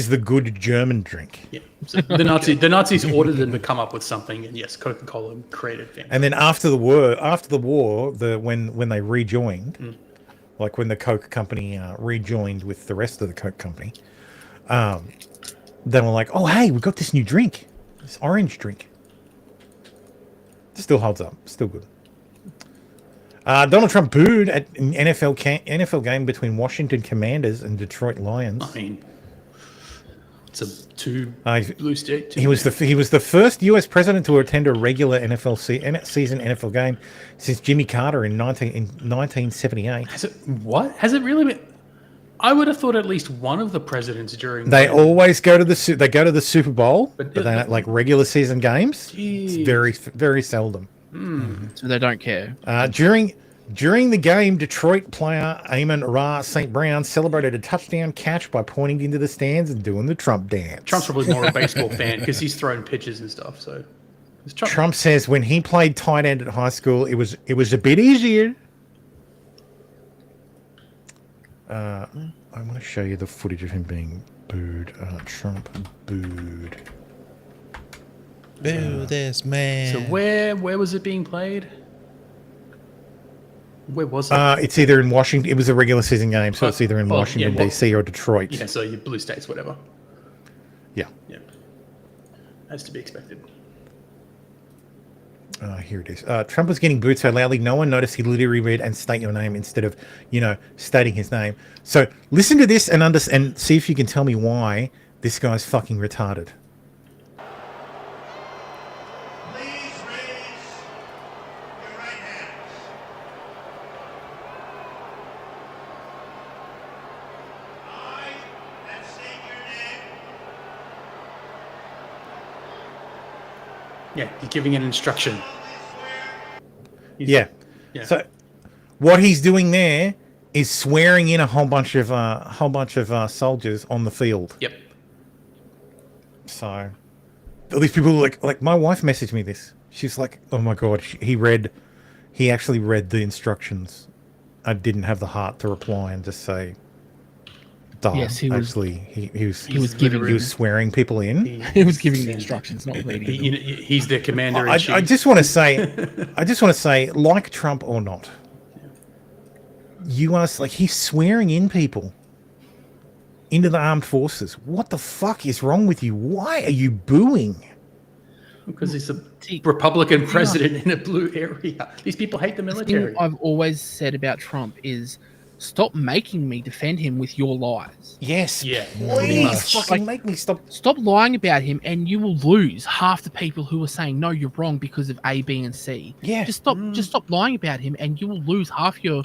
the good German drink. Yeah. So the Nazis ordered them to come up with something, and yes, Coca-Cola created Fanta. And then after the war, when they rejoined, like when the Coke company rejoined with the rest of the Coke company, they were like, oh hey, we got this new drink, this orange drink. Still holds up, still good. Donald Trump booed at an NFL game between Washington Commanders and Detroit Lions. I mean, it's a blue state. He was the first U.S. president to attend a regular season NFL game since Jimmy Carter in 1978. Has it really been? I would have thought at least one of the presidents during. They always go to the Super Bowl, but they don't like regular season games. Geez. It's very, very seldom. So they don't care. During the game, Detroit player Amon Ra St. Brown celebrated a touchdown catch by pointing into the stands and doing the Trump dance. Trump's probably more a baseball fan because he's thrown pitches and stuff. So Trump says when he played tight end at high school, it was a bit easier. I want to show you the footage of him being booed. Trump booed. Boo this man. So where was it being played? Where was it? It's either in Washington. It was a regular season game, so it's either in Washington D.C. or Detroit. Yeah, so your blue states, whatever. Yeah. As to be expected. Here it is. Trump was getting booed so loudly, no one noticed he literally read "and state your name" instead of, stating his name. So listen to this and see if you can tell me why this guy's fucking retarded. Yeah, you're giving an instruction. Yeah. So what he's doing there is swearing in a whole bunch of soldiers on the field. Yep. So all these people like my wife messaged me this. She's like, "Oh my god, he actually read the instructions." I didn't have the heart to reply and just say, "Duh." Yes, he was swearing people in. He was giving the instructions, not reading them. He's their commander in chief. I just want to say, like Trump or not, you are like he's swearing in people into the armed forces. What the fuck is wrong with you? Why are you booing? Because he's a Republican president in a blue area. These people hate the military. The thing I've always said about Trump is stop making me defend him with your lies. Yes. Yeah. Please fucking make me stop. Stop lying about him, and you will lose half the people who are saying no, you're wrong because of A, B, and C. Yeah. Just stop lying about him, and you will lose half your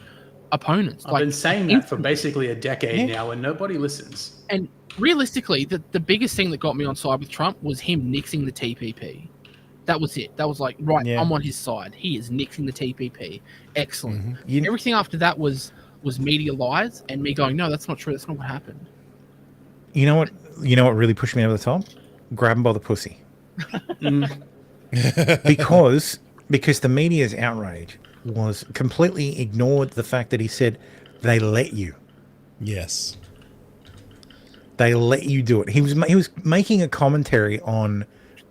opponents. I've been saying that for basically a decade now, and nobody listens. And realistically, the biggest thing that got me on side with Trump was him nixing the TPP. That was it. That was like, right, I'm on his side. He is nixing the TPP. Excellent. Everything after that was media lies and me going, no, that's not true. That's not what happened. You know what really pushed me over the top? Grab him by the pussy. because the media's outrage was completely ignored the fact that he said they let you. Yes. They let you do it. He was making a commentary on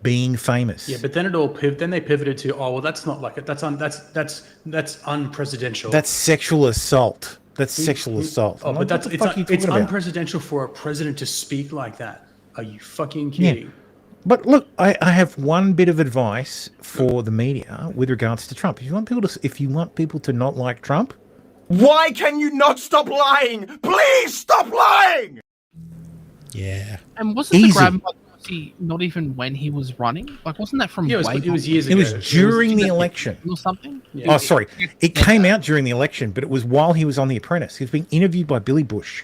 being famous. Yeah, but then then they pivoted to, oh well, that's not like it. That's unpresidential. That's sexual assault. That's sexual assault. Oh, but it's unpresidential for a president to speak like that. Are you fucking kidding? Yeah. But look, I have one bit of advice for the media with regards to Trump. If you want people to not like Trump, why can you not stop lying? Please stop lying. Yeah. And wasn't the grab by the pussy not even when he was running? Like, wasn't that from? Yeah, it was years ago. It was during the election or something. Yeah. Oh, sorry. It came out during the election, but it was while he was on The Apprentice. He was being interviewed by Billy Bush.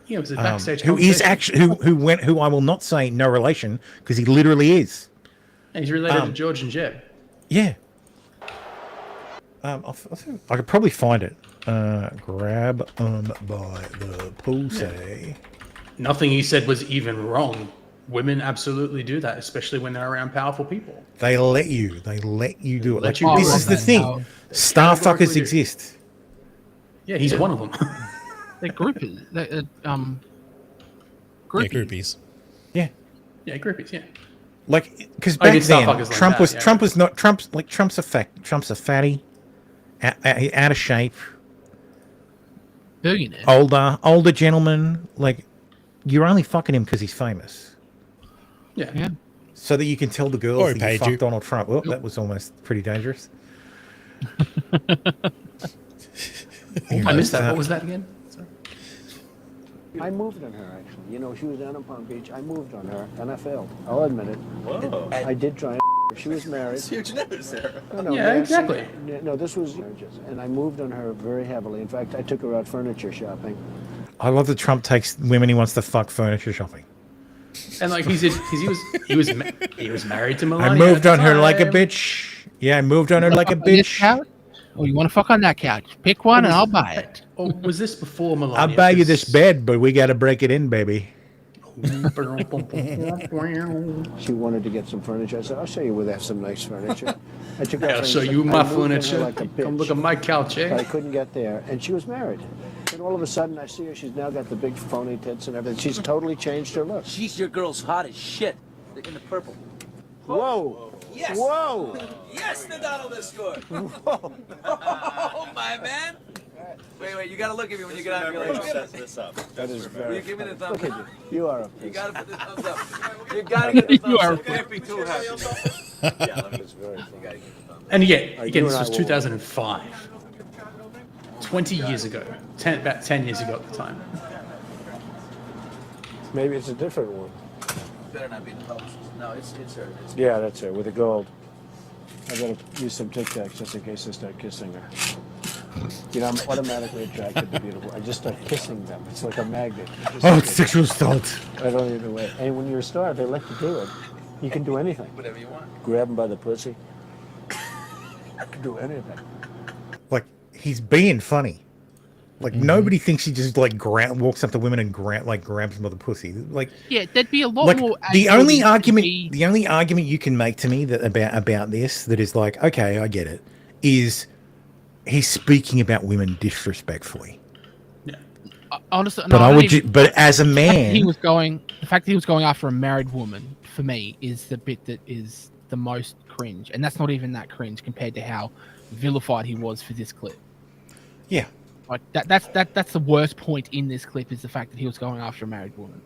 Yeah, it was a backstage. Who is actually who I will not say no relation because he literally is. And he's related to George and Jeb. Yeah. I could probably find it. Grab by the pussy. Nothing he said was even wrong. Women absolutely do that, especially when they're around powerful people. They let you do it. Let you this is the thing. Star fuckers exist. Yeah, he's one of them. They're groupies. They're, groupies. Yeah. Yeah, groupies. Yeah. Like, because back then, Trump was not Trump's a fatty, out of shape, billionaire, older gentleman. Like, you're only fucking him because he's famous. Yeah. So that you can tell the girls that you fucked Donald Trump. Well, that was almost pretty dangerous. I missed that. What was that again? Sorry. I moved on her, actually. You know, she was down in Palm Beach. I moved on her, and I failed. I'll admit it. Whoa. I did try and she was married. That's huge news there. No, yeah, exactly. No, this was marriages, and I moved on her very heavily. In fact, I took her out furniture shopping. I love that Trump takes women he wants to fuck furniture shopping. And like he was married to Melania. I moved on her like a bitch. Yeah, I moved on her like a bitch. Oh, you want to fuck on that couch? Pick one and I'll buy it. Oh, was this before Melania? I'll buy you this bed, but we got to break it in, baby. She wanted to get some furniture. I said, I'll show you where they have some nice furniture. I took her I'll show you my furniture. Come look at my couch, eh? But I couldn't get there. And she was married. And all of a sudden, I see her. She's now got the big phony tits and everything. She's totally changed her look. She's your girl's hot as shit. In the purple. Whoa. Yes. Whoa. Yes, the Donald is scored. Whoa. Oh, my man. Wait, you gotta look at me when you get out of your set this up. That is very. Will you give me the thumbs up? You are a You gotta put the thumbs up. You gotta get the thumbs up. You can't be too happy. Yeah, let me just very funny. And again, this was 2005. 20 years ago. About 10 years ago at the time. Maybe it's a different one. Better not be the post. No, it's her. Yeah, that's her with the gold. I gotta use some Tic Tacs just in case I start kissing her. You know, I'm automatically attracted to beautiful. I just start kissing them. It's like a magnet. It's sexual assault. I don't even wait. And when you're a star, they let you do it. You can do anything. Whatever you want. Grab them by the pussy. I can do anything. Like, he's being funny. Like, nobody thinks he just, like, walks up to women and grabs them by the pussy. Like, yeah, there'd be a lot more. The only argument you can make to me about this that is like, okay, I get it, is he's speaking about women disrespectfully. Yeah. Honestly, but as a man, the fact that he was going after a married woman for me is the bit that is the most cringe, and that's not even that cringe compared to how vilified he was for this clip. Yeah. Like that's the worst point in this clip is the fact that he was going after a married woman.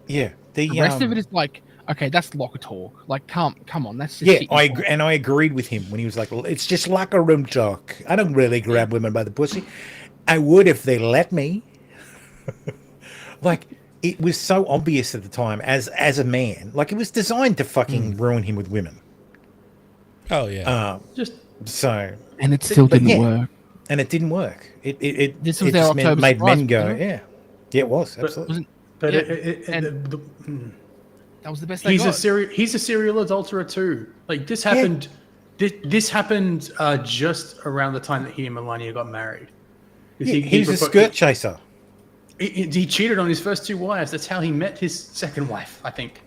Yeah. The rest of it is like, okay, that's locker talk. Like, come on, that's just I agreed with him when he was like, well, it's just locker room talk. I don't really grab women by the pussy. I would if they let me. Like, it was so obvious at the time as a man. Like, it was designed to fucking ruin him with women. Oh yeah. And it still didn't work. And it didn't work. This was their October made surprise, men go, wasn't it? yeah, it was absolutely. That was the best. He's a serial adulterer too. Like this happened. This happened just around the time that he and Melania got married. He was a skirt chaser. He cheated on his first 2 wives. That's how he met his second wife, I think.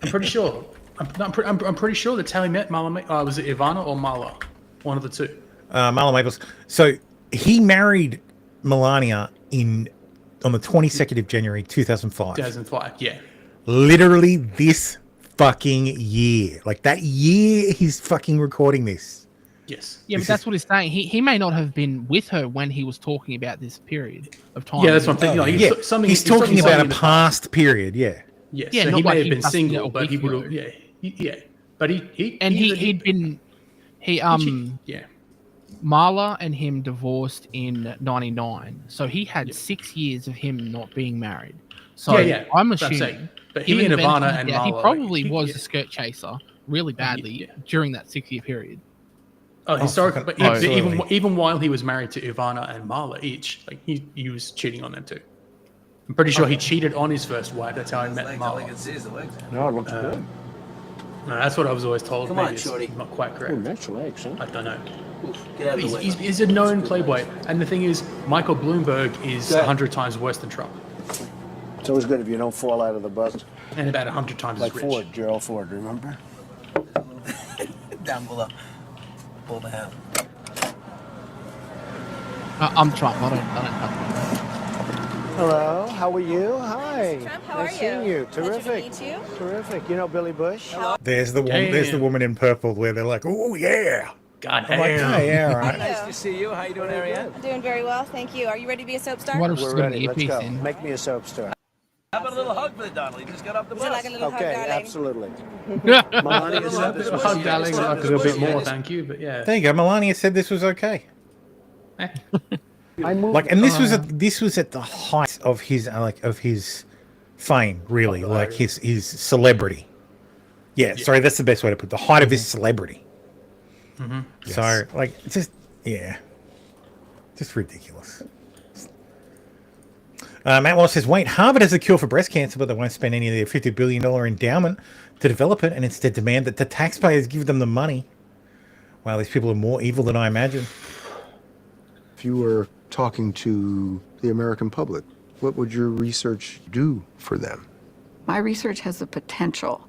I'm pretty sure. I'm pretty sure that's how he met Marla. Was it Ivana or Marla? One of the two. Marla Maples. So he married Melania on the 22nd of January 2005. 2005, yeah. Literally this fucking year. Like that year he's fucking recording this. Yes. Yeah, but that's what he's saying. He may not have been with her when he was talking about this period of time. Yeah, that's what I'm thinking. He's talking about a past period, yeah. Yeah, Yeah, so not he like may have he been must be single, a but he week would ago. have, yeah. But he Marla and him divorced in 99. So he had 6 years of him not being married. So I'm assuming. But he and Ivana and Marla, he probably was a skirt chaser really badly during that 6-year period. Oh, historically, but even while he was married to Ivana and Marla each, like he was cheating on them too. I'm pretty sure he cheated on his first wife. That's how I met Marla. No, it looks good. No, that's what I was always told. Come on, Maybe it's shorty. not quite correct. Ooh, natural eggs, huh? I don't know. Get out of the way. He's a known playboy, and the thing is, Michael Bloomberg is 100 times worse than Trump, It's always good if you don't fall out of the bus. and about 100 times Like as rich. Ford, Gerald Ford, remember? Down below. Pull the hand. I'm Trump. I don't Hello, how are you? Hi. Trump, how nice are seeing you? you. Terrific. Pleasure to meet you. Terrific. You know Billy Bush? There's the one. There's the woman in purple where they're like, "Oh yeah." God I'm like, damn. yeah, all right. Nice to see you. How you doing, Ariane? Doing very well, thank you. Are you ready to be a soap star? What if she's We're got an ready. Let's earpiece go. in? Make me a soap star. How about a little hug for the Donald? He just got off the Is bus. it like a little hug, Okay, darling? absolutely. Melania said this was Hug, darling. said Like a this little was bit more, yours. thank you. But yeah. There you go. Melania said this was okay. I moved. Like, and this was at the height of his fame, really, like his celebrity. Yeah, sorry, that's the best way to put it. The height of his celebrity. Mm-hmm. So, like, just ridiculous. Matt Walsh says, wait, Harvard has a cure for breast cancer, but they won't spend any of their $50 billion endowment to develop it and instead demand that the taxpayers give them the money. Wow, these people are more evil than I imagine. If you were talking to the American public, what would your research do for them? My research has the potential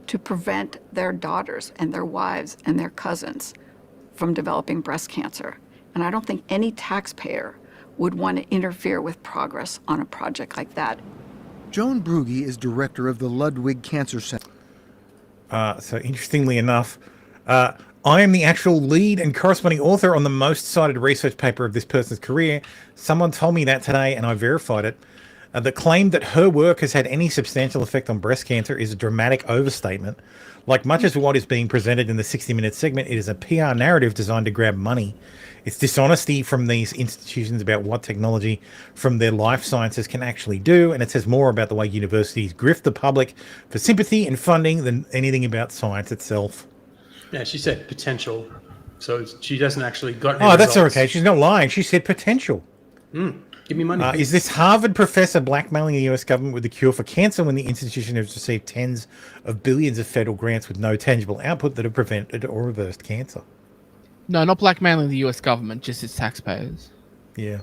to prevent their daughters and their wives and their cousins from developing breast cancer. And I don't think any taxpayer would want to interfere with progress on a project like that. Joan Brugge is director of the Ludwig Cancer Center. So interestingly enough, I am the actual lead and corresponding author on the most cited research paper of this person's career. Someone told me that today and I verified it. The claim that her work has had any substantial effect on breast cancer is a dramatic overstatement. Like much as what is being presented in the 60 Minutes segment, it is a PR narrative designed to grab money. It's dishonesty from these institutions about what technology from their life sciences can actually do, and it says more about the way universities grift the public for sympathy and funding than anything about science itself. Yeah, she said potential, so she doesn't actually got. Oh, that's okay. She's not lying. She said potential. Give me money. Is this Harvard professor blackmailing the US government with the cure for cancer when the institution has received tens of billions of federal grants with no tangible output that have prevented or reversed cancer? No, not blackmailing the US government, just its taxpayers. Yeah.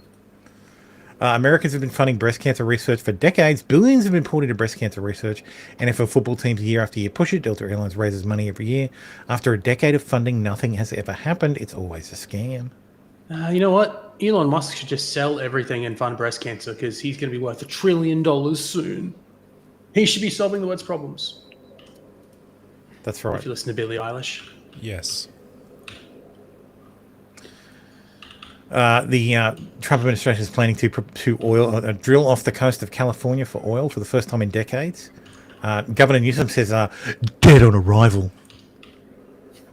Americans have been funding breast cancer research for decades. Billions have been poured into breast cancer research. NFL football teams year after year push it. Delta Airlines raises money every year. After a decade of funding, nothing has ever happened. It's always a scam. You know what? Elon Musk should just sell everything and fund breast cancer because he's going to be worth $1 trillion soon. He should be solving the world's problems. That's right. If you listen to Billie Eilish. Yes. The Trump administration is planning to drill off the coast of California for oil for the first time in decades. Governor Newsom says, dead on arrival.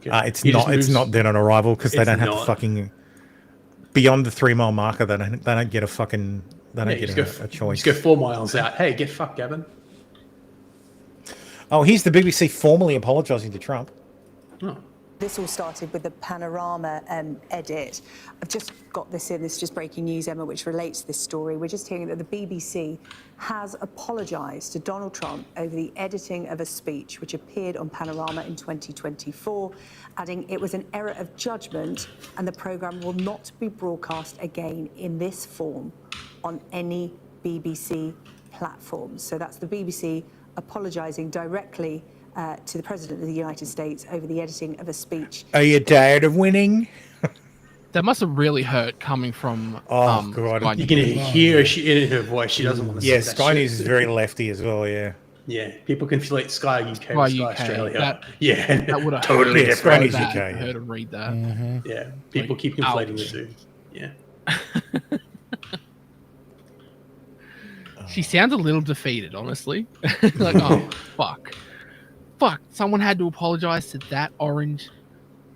It's not dead on arrival because they don't have to fucking... beyond the 3 mile marker, they don't get a fucking a choice. Just go 4 miles out. Hey, get fucked, Gavin. Oh, here's the BBC formally apologising to Trump. Oh. This all started with the Panorama edit. I've just got this in. This is just breaking news, Emma, which relates to this story. We're just hearing that the BBC has apologised to Donald Trump over the editing of a speech which appeared on Panorama in 2024, adding it was an error of judgment and the programme will not be broadcast again in this form on any BBC platform. So that's the BBC apologising directly to the President of the United States over the editing of a speech. Are you tired of winning? That must have really hurt coming from. Oh God! Sky You can News. hear in her voice she doesn't want to. Yeah, say that Sky shit. News is very lefty as well. Yeah. Yeah, people conflate Sky UK with Sky Sky UK, Australia. that would have totally hurt. different. Sky News UK. I heard him read that. Yeah, people keep conflating the two. Yeah. She sounds a little defeated, honestly. Like, oh, fuck. Fuck, someone had to apologize to that orange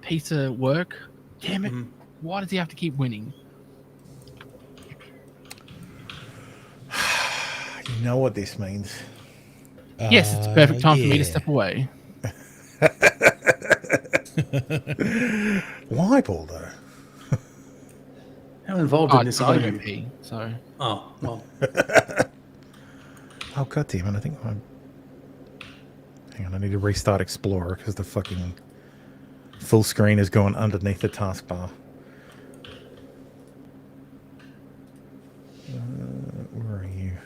piece of work. Damn it. Why does he have to keep winning? You know what this means. Yes, it's a perfect time for me to step away. Why, Baldo? How involved in this I'm are gonna you? go pee, so. Oh, well. Oh, God damn it. I think I'm... Hang on, I need to restart Explorer because the fucking full screen has gone underneath the taskbar. Where are you?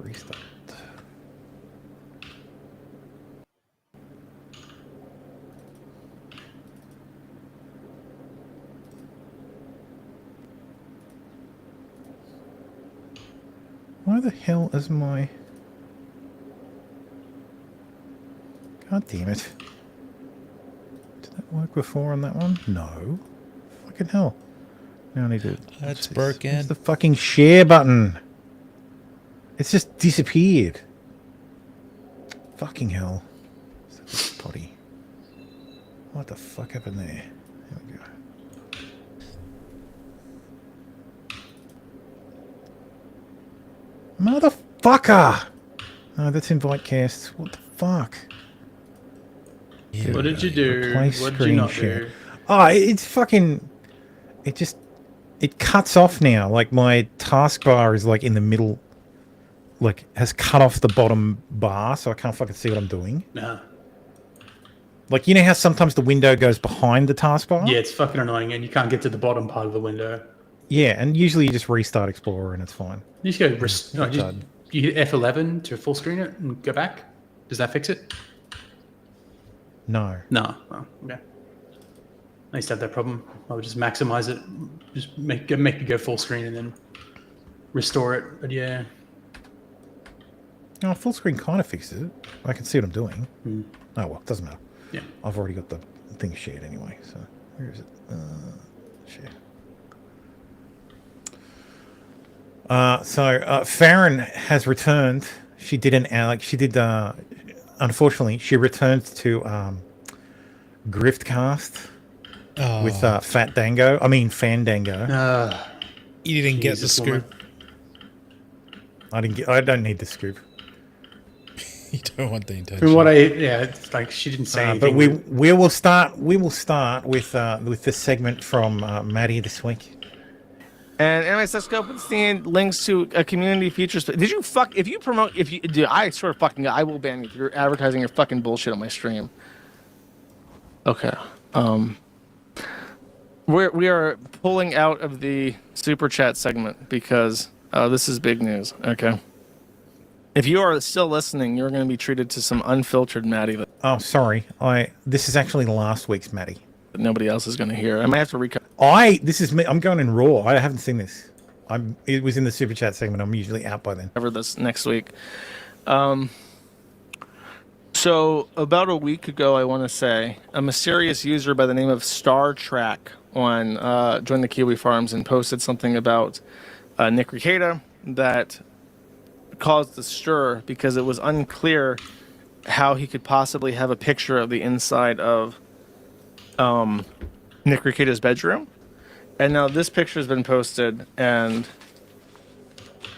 Restart. Why the hell is my... God damn it. Did that work before on that one? No. Fucking hell. Now I need to... That's broken. It's the fucking share button. It's just disappeared. Fucking hell. Potty. What the fuck happened there? There we go. Motherfucker! Oh, that's invite cast. What the fuck? Yeah, what did you do? Replace What did you not screen share. do? Oh, it's fucking... It just... It cuts off now. Like, my taskbar is, like, in the middle... Like, has cut off the bottom bar, so I can't fucking see what I'm doing. Nah. Like, you know how sometimes the window goes behind the taskbar? Yeah, it's fucking annoying, and you can't get to the bottom part of the window. Yeah, and usually you just restart Explorer and it's fine. You just go, you hit F11 to full screen it and go back. Does that fix it? No. No. Oh, okay. I used to have that problem. I would just maximize it, just make it go full screen and then restore it. But yeah. No, full screen kind of fixes it. I can see what I'm doing. Oh, well, doesn't matter. Yeah. I've already got the thing shared anyway, so where is it? Share. So Farron has returned. She did unfortunately, she returned to Griftcast with Fandango. You didn't get the scoop. I don't need the scoop. You don't want the intention. From what it's like she didn't say anything. But we will start with this segment from Maddie this week. And anyways, let's go. Seeing links to a community features. Did you I swear fucking I will ban you if you're advertising your fucking bullshit on my stream. Okay. We are pulling out of the super chat segment because this is big news. Okay. If you are still listening, you're going to be treated to some unfiltered Maddie. Oh, sorry. This is actually last week's Maddie. That nobody else is going to hear. I might have to recut. This is me. I'm going in raw. I haven't seen this. It was in the super chat segment. I'm usually out by then. Cover this next week. So about a week ago, I want to say a mysterious user by the name of Star Trek on joined the Kiwi Farms and posted something about Nick Rekieta that caused the stir because it was unclear how he could possibly have a picture of the inside of Nick Rekieta's bedroom. And now this picture has been posted, and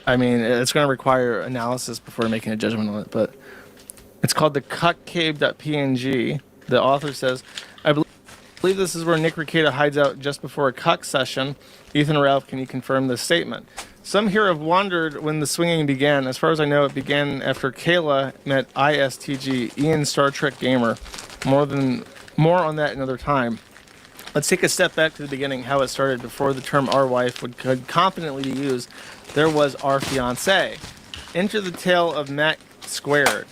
I mean, it's going to require analysis before making a judgment on it, but it's called the cuckcave.png. The author says, I believe this is where Nick Rekieta hides out just before a cuck session. Ethan or Ralph, can you confirm this statement? Some here have wondered when the swinging began. As far as I know, it began after Kayla met ISTG, Ian Star Trek Gamer. More on that another time. Let's take a step back to the beginning, how it started before the term our wife could confidently be used. There was our fiancé. Enter the tale of Matt Squared.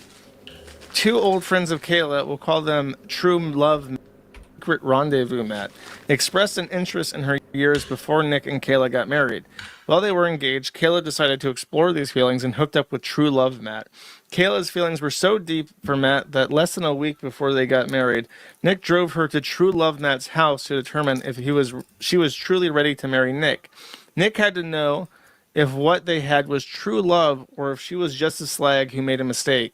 Two old friends of Kayla, we'll call them True Love Secret Rendezvous Matt, expressed an interest in her years before Nick and Kayla got married. While they were engaged, Kayla decided to explore these feelings and hooked up with True Love Matt. Kayla's feelings were so deep for Matt that less than a week before they got married, Nick drove her to True Love Matt's house to determine if she was truly ready to marry Nick. Nick had to know if what they had was true love or if she was just a slag who made a mistake.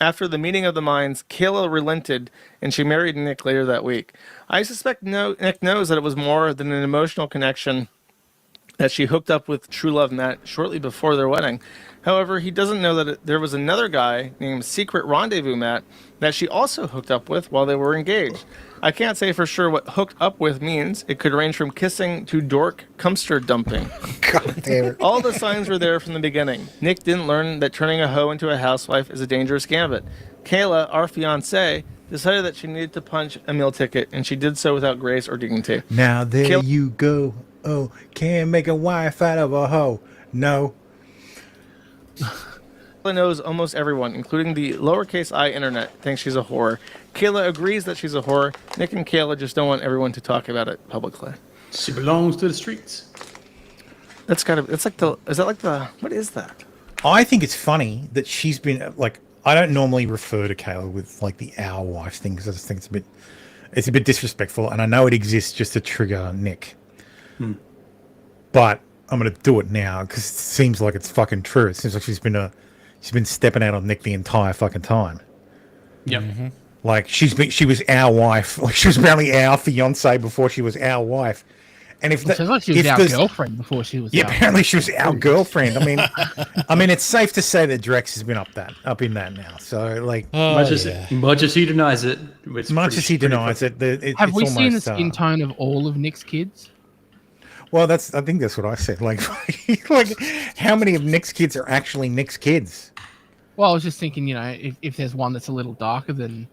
After the meeting of the minds, Kayla relented and she married Nick later that week. I suspect Nick knows that it was more than an emotional connection, that she hooked up with True Love Matt shortly before their wedding. However, he doesn't know that there was another guy named Secret Rendezvous Matt that she also hooked up with while they were engaged. I can't say for sure what hooked up with means. It could range from kissing to dork dumpster dumping. God damn it. All the signs were there from the beginning. Nick didn't learn that turning a hoe into a housewife is a dangerous gambit. Kayla, our fiancée, decided that she needed to punch a meal ticket, and she did so without grace or dignity. Now there you go. Oh, can't make a wife out of a hoe. No. Kayla knows almost everyone, including the lowercase I internet, thinks she's a whore. Kayla agrees that she's a whore. Nick and Kayla just don't want everyone to talk about it publicly. She belongs to the streets. That's gotta be, what is that? I think it's funny that she's been, like, I don't normally refer to Kayla with, like, the our wife thing, because I just think it's a bit disrespectful, and I know it exists just to trigger Nick. But I'm going to do it now, because it seems like it's fucking true. It seems like she's been stepping out on Nick the entire fucking time. Yep. Mm-hmm. Like, she was our wife. Like, she was apparently our fiance before she was our wife. And if it sounds like she was our girlfriend before she was. Yeah, apparently she was our girlfriend. I mean, it's safe to say that Drex has been up in that now. So, like, much as he denies it, have we seen the skin tone of all of Nick's kids? Well, I think that's what I said. Like, like, how many of Nick's kids are actually Nick's kids? Well, I was just thinking, if there's one that's a little darker than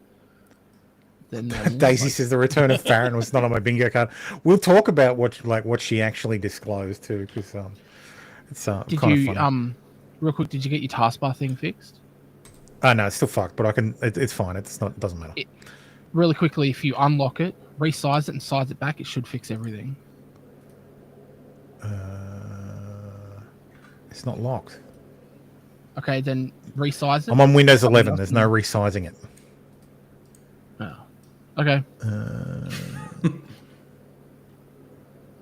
Daisy says the return of Farron was not on my bingo card. We'll talk about what she actually disclosed too, because it's did kind you of funny. Real quick, did you get your taskbar thing fixed? Oh no, it's still fucked, but I can. It's fine. It doesn't matter. Really quickly, if you unlock it, resize it, and size it back, it should fix everything. It's not locked. Okay, then resize it. I'm on Windows 11. There's no resizing it. Oh. Okay.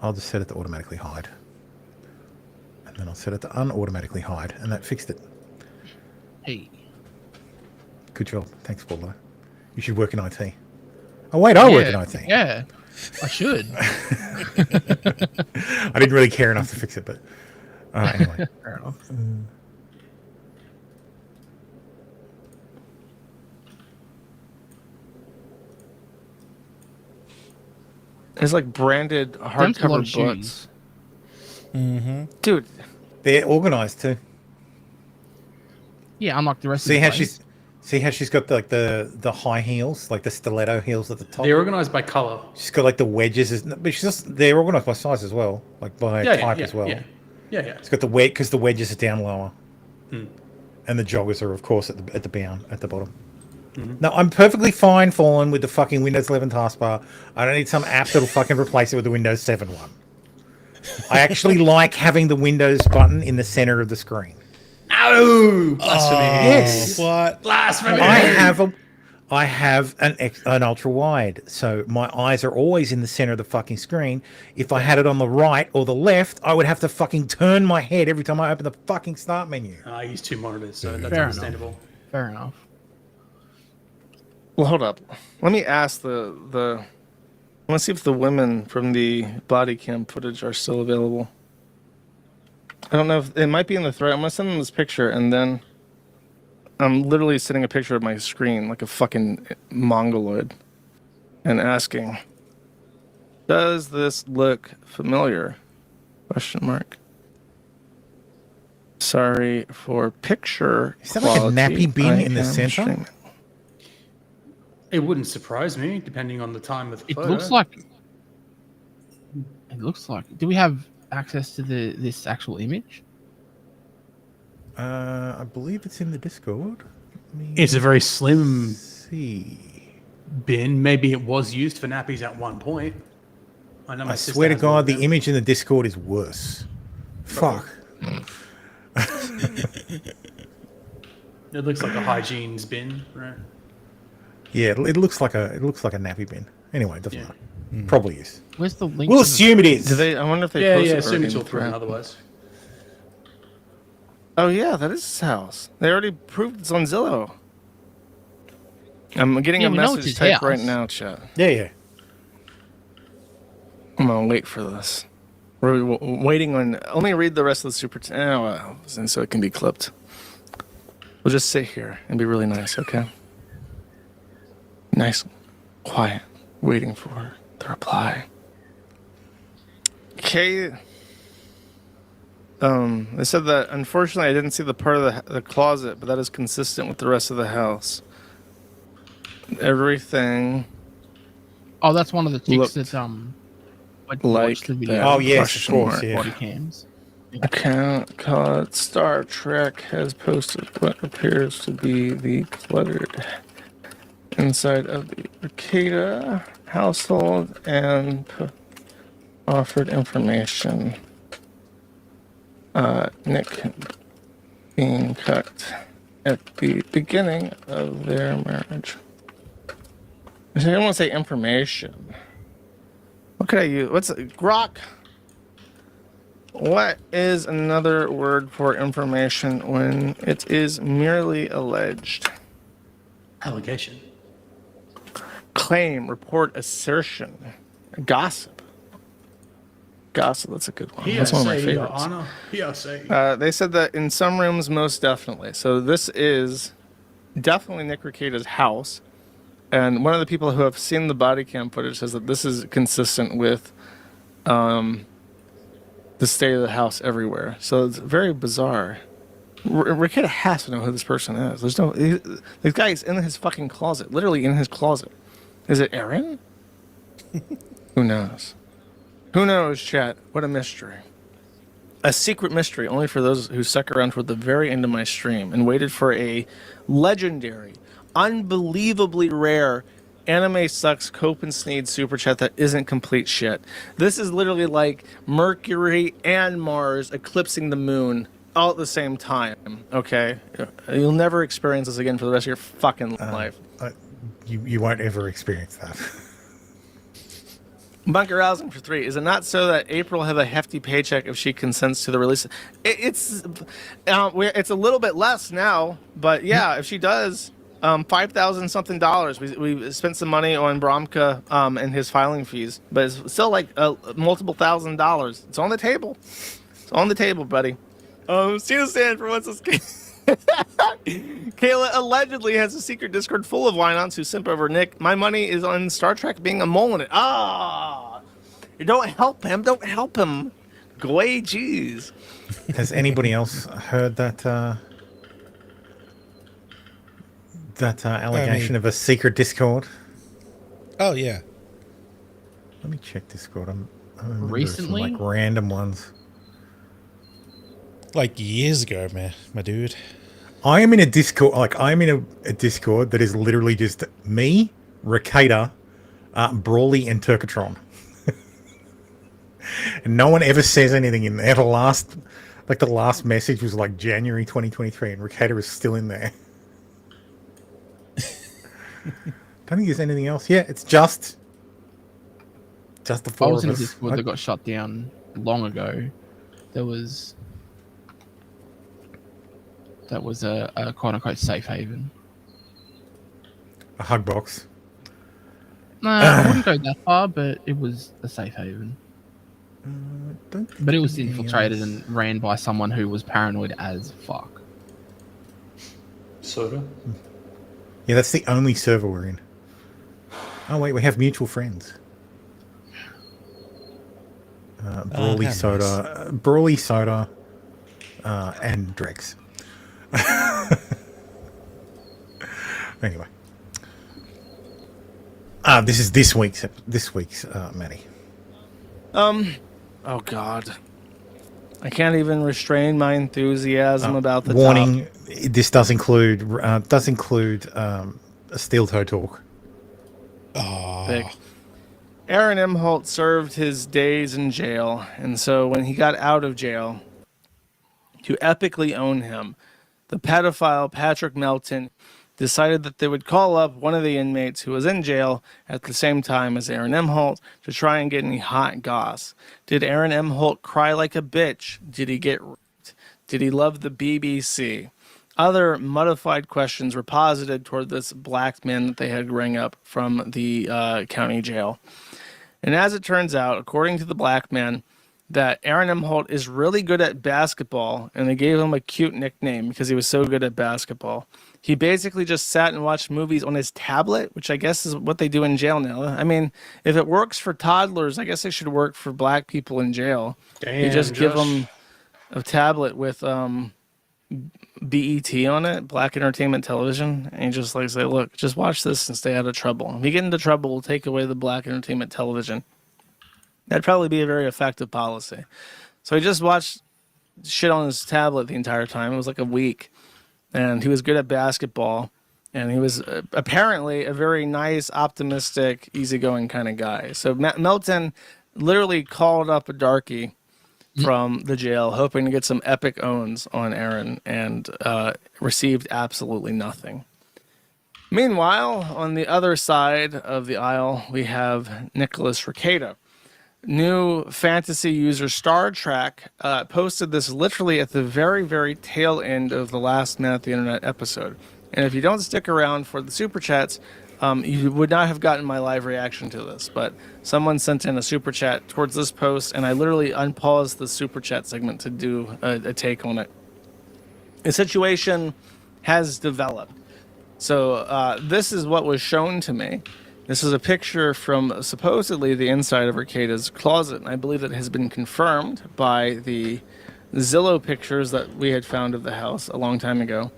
I'll just set it to automatically hide. And then I'll set it to unautomatically hide. And that fixed it. Hey. Good job. Thanks, Paulo. You should work in IT. Oh, wait, I work in IT. Yeah, I should. I didn't really care enough to fix it, but... anyway. Fair enough. It's like branded hardcover books. Mm-hmm. Dude. They're organized too. Yeah, unlike the rest see of the See how she's got the high heels, like the stiletto heels at the top? They're organized by color. She's got like the wedges, but they're organized by size as well, like by type as well. Yeah. It's got the because the wedges are down lower. And the joggers are, of course, at the bottom. Mm-hmm. No, I'm perfectly fine falling with the fucking Windows 11 taskbar. I don't need some app that'll fucking replace it with the Windows 7 one. I actually like having the Windows button in the center of the screen. No! Blasphemy. Yes. What? Blasphemy. I have an ultra wide, so my eyes are always in the center of the fucking screen. If I had it on the right or the left, I would have to fucking turn my head every time I open the fucking start menu. I use two monitors, so that's Fair understandable. Enough. Fair enough. Well, hold up. Let me ask the. I want to see if the women from the body cam footage are still available. I don't know if it might be in the thread. I'm gonna send them this picture, and then I'm literally sending a picture of my screen like a fucking mongoloid, and asking, "Does this look familiar?" Question mark. Sorry for picture. Is that like a nappy bin in the center? Streaming. It wouldn't surprise me, depending on the time of the It photo. looks like. It looks like. Do we have access to this actual image? I believe it's in the Discord. It's a very slim see. bin. Maybe it was used for nappies at one point. I know my I sister swear to has one God, of the them. image in the Discord is worse. Fuck. It looks like a hygiene's bin, right? Yeah, it looks like a nappy bin. Anyway, it doesn't matter. Probably is. Where's the link? We'll assume it is. Do they? I wonder if they. Yeah, posted assume it's already all in the proven thread. otherwise. Oh yeah, that is his house. They already proved it's on Zillow. I'm getting Yeah, a we know it's message his typed right house. now, chat. Yeah. I'm gonna wait for this. We're waiting on. Only read the rest of the super. And so it can be clipped. We'll just sit here and be really nice, okay? Nice, quiet, waiting for the reply. Okay. They said that unfortunately I didn't see the part of the closet, but that is consistent with the rest of the house. Everything. Oh, that's one of the chicks looked that went to like watch the video. that. Oh, yes, of Question course, mark. yeah. Body cams. Account called Star Trek has posted what appears to be the cluttered inside of the Arcata household and offered information. Nick being cut at the beginning of their marriage. I don't want to say information. What could I use? What's Grok? What is another word for information when it is merely alleged? Allegation. Claim, report, assertion, gossip. Gossip, that's a good one. That's one of my Hearsay, Your favorites. Honor. Hearsay. They said that in some rooms, most definitely. So this is definitely Nick Rekida's house. And one of the people who have seen the body cam footage says that this is consistent with the state of the house everywhere. So it's very bizarre. Rikita has to know who this person is. There's no... This guy is in his fucking closet. Literally in his closet. Is it Aaron? Who knows? Who knows, chat? What a mystery. A secret mystery only for those who stuck around for the very end of my stream and waited for a legendary, unbelievably rare Anime Sucks Cope and Sneed super chat that isn't complete shit. This is literally like Mercury and Mars eclipsing the moon all at the same time, okay? You'll never experience this again for the rest of your fucking life. You won't ever experience that. Bunker Rousing for 3. Is it not so that April will have a hefty paycheck if she consents to the release? It's a little bit less now, but yeah, if she does, $5,000 something. We spent some money on Bromka and his filing fees, but it's still like multiple $1,000s. It's on the table. It's on the table, buddy. Stina Stan for what's this? Kayla allegedly has a secret Discord full of why-nots who simp over Nick. My money is on Star Trek being a mole in it. Don't help him. Don't help him. Go away, jeez. Has anybody else heard that allegation of a secret Discord? Oh yeah. Let me check Discord. I remember Recently? some, like random ones. Like years ago, man, my dude. I am in a Discord. Like I'm in a Discord that is literally just me, Ricada, Brawly, and Turkatron. And no one ever says anything in there. The last message was like January 2023, and Ricada is still in there. Don't think there's anything else. Yeah, it's just the I four was of in a us. Discord that got shut down long ago. That was a quote unquote safe haven. a hug box. No, I wouldn't go that far, but it was a safe haven. But it was infiltrated and ran by someone who was paranoid as fuck. Soda? Yeah, that's the only server we're in. Oh, wait, we have mutual friends. Brawly Soda. Nice. Brawly Soda and Drex. Anyway. This is this week's Maddie. Oh God. I can't even restrain my enthusiasm about the warning. top. This does include a steel toe talk. Thick. Aaron Imholt served his days in jail, and so when he got out of jail, to epically own him, the pedophile Patrick Melton decided that they would call up one of the inmates who was in jail at the same time as Aaron Imholt to try and get any hot goss. Did Aaron Imholt cry like a bitch? Did he get raped? Did he love the BBC? Other modified questions were posited toward this black man that they had rang up from the county jail. And as it turns out, according to the black man, that Aaron Imholt is really good at basketball, and they gave him a cute nickname because he was so good at basketball. He basically just sat and watched movies on his tablet, which I guess is what they do in jail now. I mean, if it works for toddlers, I guess it should work for black people in jail. Damn, you just give Josh. them a tablet with BET on it, Black Entertainment Television, and you just like say, look, just watch this and stay out of trouble. If you get into trouble, we'll take away the Black Entertainment Television. That'd probably be a very effective policy. So he just watched shit on his tablet the entire time. It was like a week. And he was good at basketball. And he was apparently a very nice, optimistic, easygoing kind of guy. So Melton literally called up a darkie from the jail, hoping to get some epic owns on Aaron, and received absolutely nothing. Meanwhile, on the other side of the aisle, we have Nicholas Rekieta. New fantasy user Star Trek posted this literally at the very, very tail end of the Last Man at the Internet episode. And if you don't stick around for the super chats, you would not have gotten my live reaction to this. But someone sent in a super chat towards this post, and I literally unpaused the super chat segment to do a take on it. A situation has developed. So this is what was shown to me. This is a picture from supposedly the inside of Rekieta's closet, and I believe it has been confirmed by the Zillow pictures that we had found of the house a long time ago.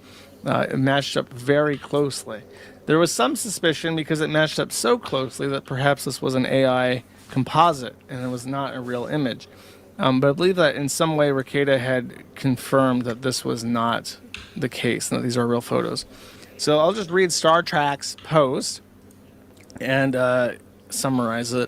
It matched up very closely. There was some suspicion because it matched up so closely that perhaps this was an AI composite and it was not a real image. But I believe that in some way Rekieta had confirmed that this was not the case, and that these are real photos. So I'll just read Star Trek's post and summarize it,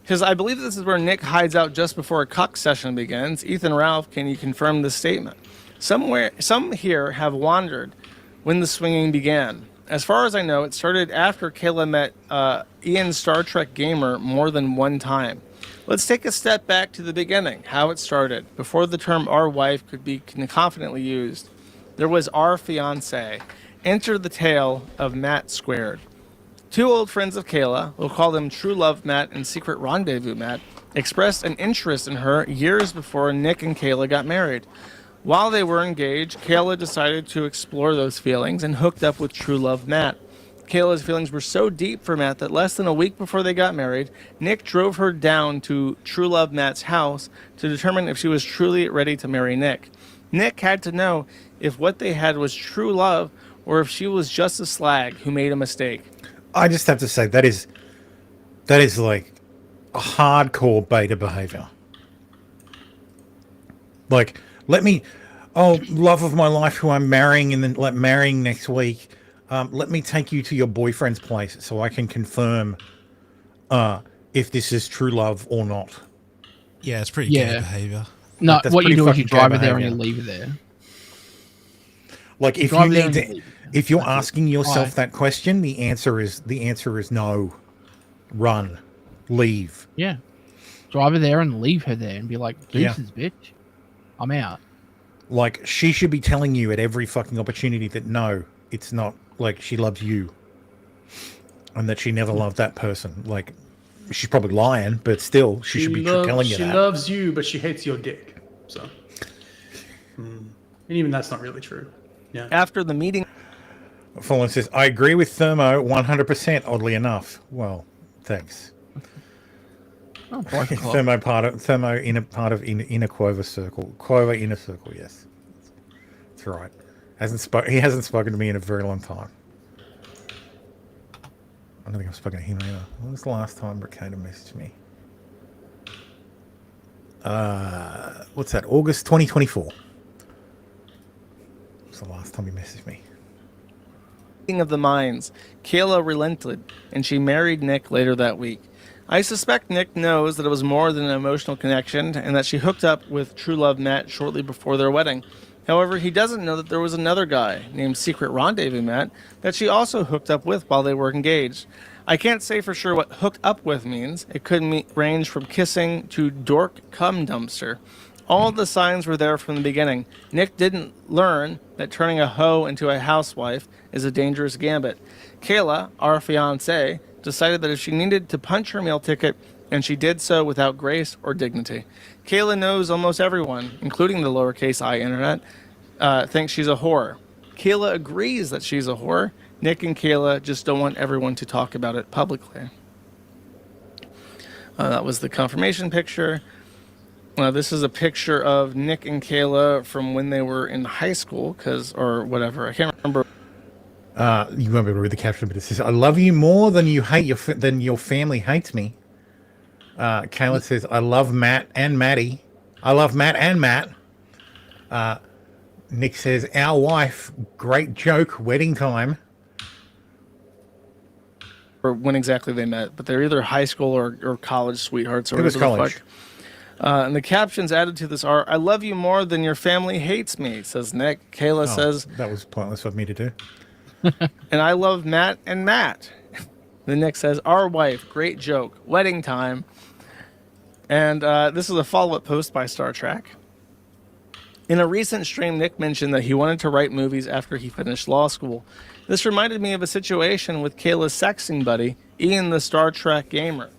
because I believe this is where Nick hides out just before a cuck session begins. Ethan Ralph, can you confirm this statement? Some here have wondered when the swinging began. As far as I know, it started after Kayla met Ian Star Trek Gamer more than one time. Let's take a step back to the beginning, how it started. Before the term our wife could be confidently used, there was our fiance. Enter the tale of Matt Squared. Two old friends of Kayla, we'll call them True Love Matt and Secret Rendezvous Matt, expressed an interest in her years before Nick and Kayla got married. While they were engaged, Kayla decided to explore those feelings and hooked up with True Love Matt. Kayla's feelings were so deep for Matt that less than a week before they got married, Nick drove her down to True Love Matt's house to determine if she was truly ready to marry Nick. Nick had to know if what they had was true love or if she was just a slag who made a mistake. I just have to say that is like a hardcore beta behavior. Like, love of my life who I'm marrying and then marrying next week. Let me take you to your boyfriend's place so I can confirm if this is true love or not. Yeah, it's pretty gay behavior. No, Like, what you do is you drive her behavior. there and you leave her there. Like, if you need to, if you're asking yourself that question, the answer is no. Run, leave. Yeah, drive her there and leave her there and be like, deuces, bitch, I'm out. Like, she should be telling you at every fucking opportunity that no, it's not, like, she loves you. and that she never loved that person. Like, she's probably lying, but still, she should be telling you that. She loves you, but she hates your dick. So, and even that's not really true. Yeah. After the meeting, Fallen says, "I agree with Thermo 100%. Oddly enough, well, thanks." Oh, Thermo inner Quova circle. Quova inner circle. Yes, that's right. He hasn't spoken to me in a very long time. I don't think I've spoken to him either. When was the last time Ricardo messaged me? What's that? August 2024. That's the last time he messaged me. of the minds, Kayla relented, and she married Nick later that week. I suspect Nick knows that it was more than an emotional connection and that she hooked up with true love Matt shortly before their wedding. However, he doesn't know that there was another guy named Secret Rendezvous Matt that she also hooked up with while they were engaged. I can't say for sure what hooked up with means. It could range from kissing to dork cum dumpster. All the signs were there from the beginning. Nick didn't learn that turning a hoe into a housewife is a dangerous gambit. Kayla, our fiancée, decided that if she needed to punch her meal ticket, and she did so without grace or dignity. Kayla knows almost everyone, including the lowercase I internet, thinks she's a whore. Kayla agrees that she's a whore. Nick and Kayla just don't want everyone to talk about it publicly. That was the confirmation picture. This is a picture of Nick and Kayla from when they were in high school, or whatever. I can't remember. You won't be able to read the caption, but it says, "I love you more than your family hates me." Kayla says, "I love Matt and Maddie. I love Matt and Matt." Nick says, "Our wife, great joke, wedding time." Or when exactly they met, but they're either high school or college sweethearts. Or it was college. And the captions added to this are, "I love you more than your family hates me," says Nick. Kayla says, "That was pointless of me to do." "And I love Matt and Matt." Then Nick says, "Our wife, great joke, wedding time." And this is a follow-up post by Star Trek. In a recent stream, Nick mentioned that he wanted to write movies after he finished law school. This reminded me of a situation with Kayla's sexting buddy, Ian the Star Trek gamer.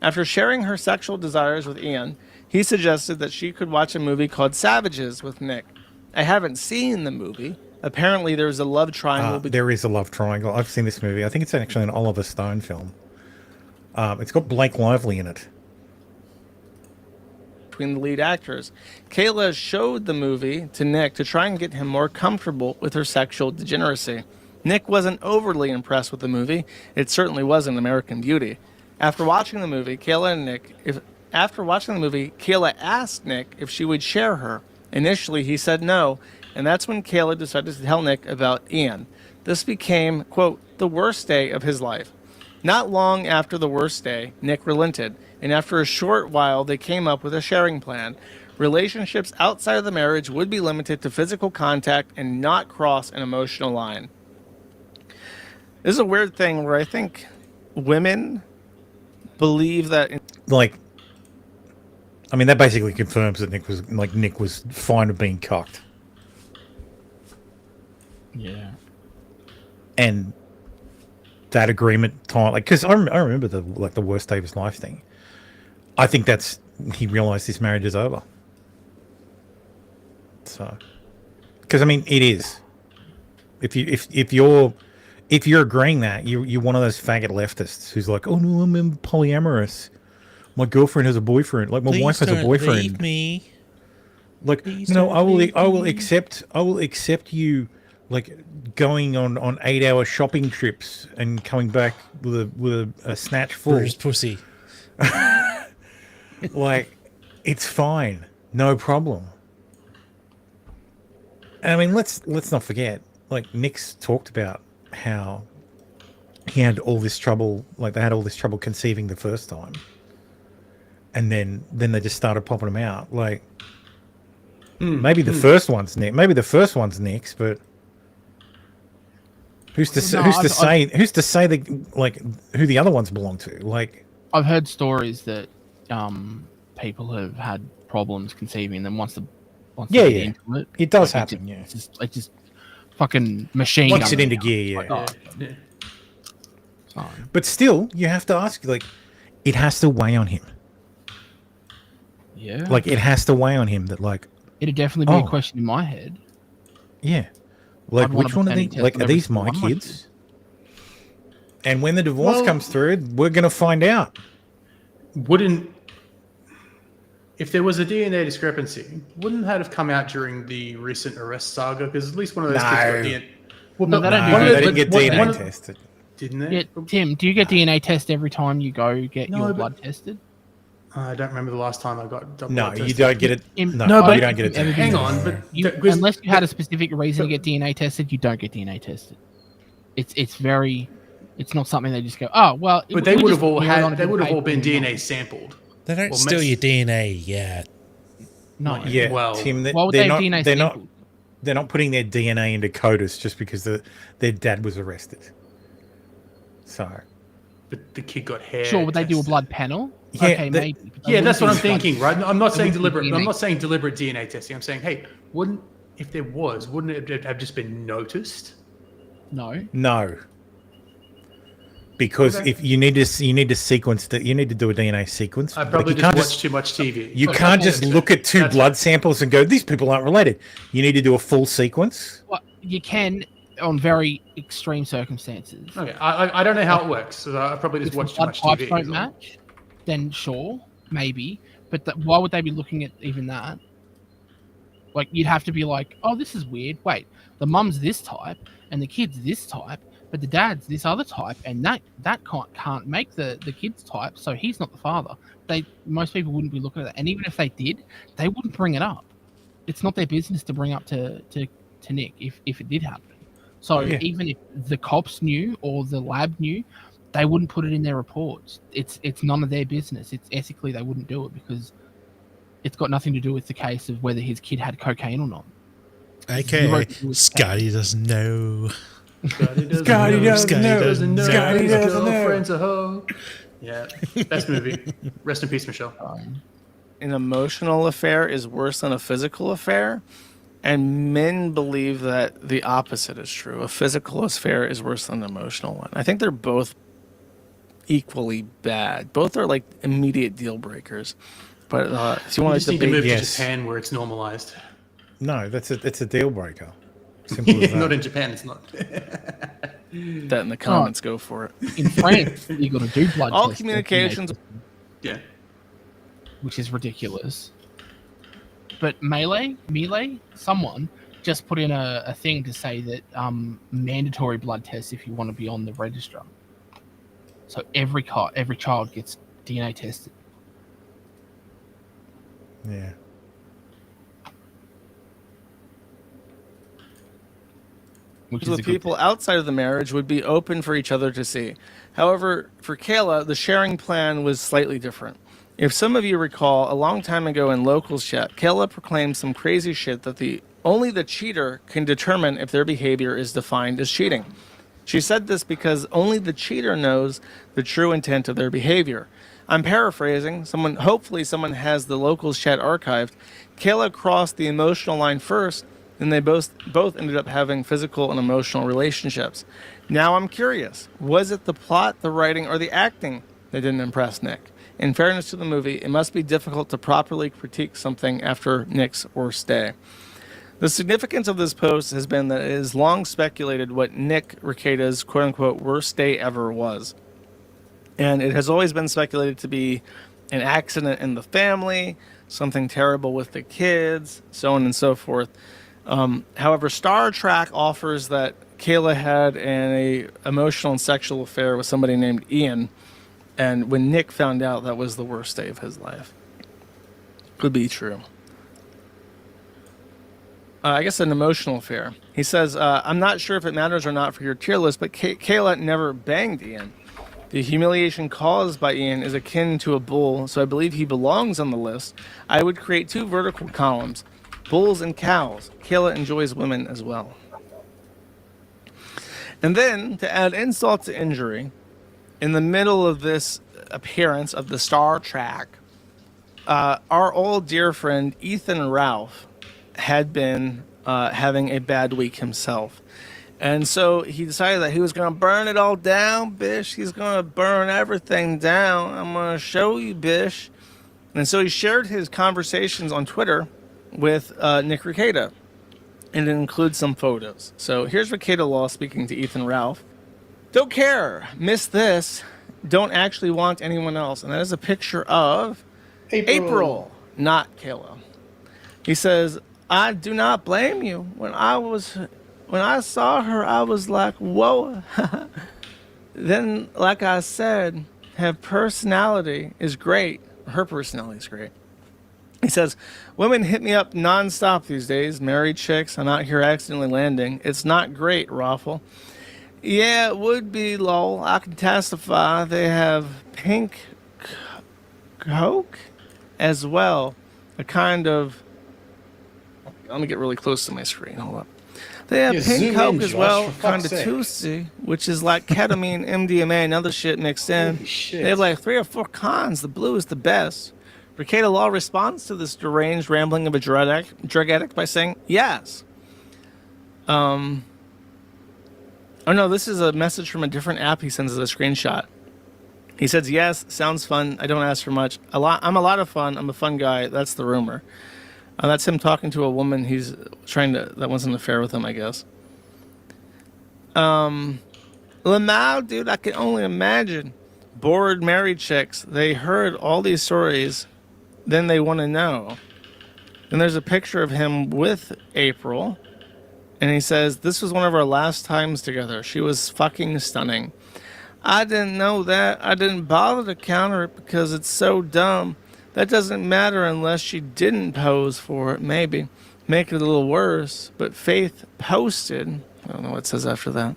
After sharing her sexual desires with Ian, he suggested that she could watch a movie called Savages with Nick. I haven't seen the movie. Apparently there's a love triangle. There is a love triangle. I've seen this movie. I think it's actually an Oliver Stone film. It's got Blake Lively in it. Between the lead actors. Kayla showed the movie to Nick to try and get him more comfortable with her sexual degeneracy. Nick wasn't overly impressed with the movie. It certainly wasn't American Beauty. After watching the movie, Kayla asked Nick if she would share her. Initially, he said no, and that's when Kayla decided to tell Nick about Ian. This became, quote, the worst day of his life. Not long after the worst day, Nick relented, and after a short while, they came up with a sharing plan. Relationships outside of the marriage would be limited to physical contact and not cross an emotional line. This is a weird thing where I think women believe that... that basically confirms that Nick was fine with being cocked. Yeah. And that agreement time, because I remember the worst day of his life thing. I think he realized this marriage is over. So, because it is. If you're agreeing that, you're one of those faggot leftists who's like, "Oh no, I'm polyamorous. My girlfriend has a boyfriend. Like my wife has a boyfriend." Leave me. I will accept you, going on 8-hour shopping trips and coming back with a snatch full. Bruised pussy. It's fine, no problem. Let's not forget. Nick's talked about how he had all this trouble. They had all this trouble conceiving the first time, and then they just started popping them out. Maybe the first one's Nick. Maybe the first one's Nick's, but who's to say who the other ones belong to? I've heard stories that people have had problems conceiving, and then once they get into it does happen. It's just fucking machine. Once it into gear, yeah. time. But still, you have to ask, like, it has to weigh on him. Yeah. Like, it has to weigh on him that, like... It'd definitely be a question in my head. Yeah. Like, I'd want which a one of paternity these... test Like, on are every these single my one of my kids? And when the divorce comes through, we're going to find out. Wouldn't... If there was a DNA discrepancy, wouldn't that have come out during the recent arrest saga? Because at least one of those kids got DNA... Well, No, but they don't one do of They the- didn't get one- DNA one of- tested. Didn't they? Yeah, Tim, do you get DNA test every time you go get No, your but- blood tested? I don't remember the last time I got double No, blood you tested. don't get it. No, but you don't get it. Hang on, but Unless you had a specific reason to get DNA tested, you don't get DNA tested. It's not something they just go, oh well. But they would have all wear it on a they bit of would have all paper been and DNA not. sampled. They don't Well, steal Mets- your DNA yet. No. Yeah, Well, Tim, why would they have DNA they're not sampled? they're not putting their DNA into CODIS just because their dad was arrested. So, But the kid got hair. Sure, would they do a tested. blood panel? Yeah, Okay, the- maybe. but they Yeah, that's what I'm wouldn't do blood- thinking, right? I'm not they saying wouldn't do deliberate. I'm DNA. not saying deliberate DNA testing. I'm saying, hey, if there was, wouldn't it have just been noticed? No. because Okay. if you need to sequence that, you need to do a DNA sequence. I Like, probably you just can't watched too much TV. You Okay. can't just look at two That's- blood samples and go, these people aren't related. You need to do a full sequence. Well, you can on very extreme circumstances. Okay, I don't know how it works, so I probably just If watched too blood much types TV. don't is all. match, then sure, maybe. But why would they be looking at even that? Like, you'd have to be like, oh, this is weird. Wait, the mum's this type and the kid's this type, but the dad's this other type, and that can't make the kid's type, so he's not the father. Most people wouldn't be looking at that, and even if they did, they wouldn't bring it up. It's not their business to bring up to Nick if it did happen. So Yeah. even if the cops knew or the lab knew, they wouldn't put it in their reports. It's none of their business. It's ethically they wouldn't do it because it's got nothing to do with the case of whether his kid had cocaine or not. Okay, Scotty doesn't know. Scotty doesn't Scotty know. doesn't know. Scotty His doesn't know. girlfriend's a hoe. Yeah, best movie. Rest in peace, Michelle. An emotional affair is worse than a physical affair, and men believe that the opposite is true. A physical affair is worse than an emotional one. I think they're both equally bad. Both are like immediate deal breakers. But if you You want just to need to debate, move to yes. Japan where it's normalized. No, it's a deal breaker. Simple as that. Not in Japan, it's not. that in the comments, go for it. In France, you got to do blood All tests, communications. Yeah. which is ridiculous. But Melee, someone just put in a thing to say that mandatory blood tests if you want to be on the register. So every child gets DNA tested. Yeah. Which The is a good people outside of the marriage would be open for each other to see. However, for Kayla, the sharing plan was slightly different. If some of you recall, a long time ago in Locals chat, Kayla proclaimed some crazy shit that only the cheater can determine if their behavior is defined as cheating. She said this because only the cheater knows the true intent of their behavior. I'm paraphrasing. Hopefully someone has the Locals chat archived. Kayla crossed the emotional line first, and they both ended up having physical and emotional relationships. Now I'm curious, was it the plot, the writing, or the acting that didn't impress Nick? In fairness to the movie, it must be difficult to properly critique something after Nick's worst day. The significance of this post has been that it is long speculated what Nick Rekieta's quote-unquote worst day ever was. And it has always been speculated to be an accident in the family, something terrible with the kids, so on and so forth. However, Star Trek offers that Kayla had an emotional and sexual affair with somebody named Ian, and when Nick found out, that was the worst day of his life. Could be true. I guess an emotional affair. He says, I'm not sure if it matters or not for your tier list, but Kayla never banged Ian. The humiliation caused by Ian is akin to a bull, so I believe he belongs on the list. I would create 2 vertical columns, bulls and cows. Kayla enjoys women as well. And then, to add insult to injury, in the middle of this appearance of the Star Trek, our old dear friend Ethan Ralph had been having a bad week himself. And so he decided that he was going to burn it all down, bish. He's going to burn everything down. I'm going to show you, bish. And so he shared his conversations on Twitter with Nick Rekieta. And it includes some photos. So here's Rekieta Law speaking to Ethan Ralph. Don't care. Miss this. Don't actually want anyone else. And that is a picture of April, not Kayla. He says, I do not blame you. When I saw her, I was like, whoa. Then, like I said, her personality is great. Her personality is great. He says, women hit me up nonstop these days. Married chicks. I'm out here accidentally landing. It's not great, Raffle. Yeah, it would be, lol. I can testify. They have pink coke as well. A kind of... Let me get really close to my screen. Hold up. They have pink coke as well, kind of Tuesday, which is like ketamine, MDMA, and other shit mixed in. They have like 3 or 4 cons. The blue is the best. Rekieta Law responds to this deranged rambling of a drug addict by saying, yes. Oh no, this is a message from a different app he sends as a screenshot. He says, yes, sounds fun. I don't ask for much. I'm a lot of fun. I'm a fun guy. That's the rumor. That's him talking to a woman he's trying to, that wants an affair with him, I guess. Lamau, dude, I can only imagine. Bored married chicks. They heard all these stories. Then they want to know. Then there's a picture of him with April. And he says, this was one of our last times together. She was fucking stunning. I didn't know that. I didn't bother to counter it because it's so dumb. That doesn't matter unless she didn't pose for it, maybe. Make it a little worse. But Faith posted. I don't know what it says after that.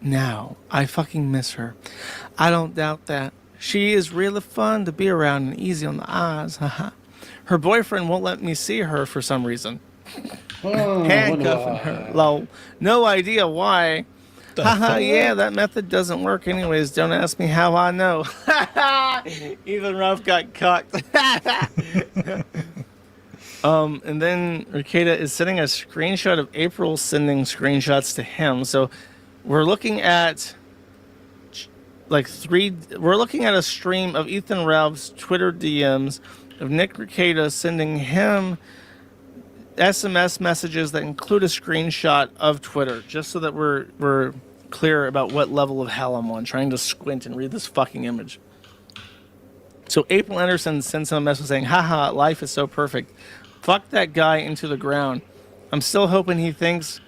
Now, I fucking miss her. I don't doubt that. She is really fun to be around and easy on the eyes. Her boyfriend won't let me see her for some reason. Handcuffing her. Lol. No idea why. Haha, yeah, that method doesn't work anyways. Don't ask me how I know. Even Ralph got cocked. And then Rekieta is sending a screenshot of April sending screenshots to him. So we're looking at we're looking at a stream of Ethan Ralph's Twitter DMs of Nick Rekieta sending him SMS messages that include a screenshot of Twitter, just so that we're clear about what level of hell I'm on, trying to squint and read this fucking image. So April Anderson sends him a message saying, haha, life is so perfect. Fuck that guy into the ground. I'm still hoping he thinks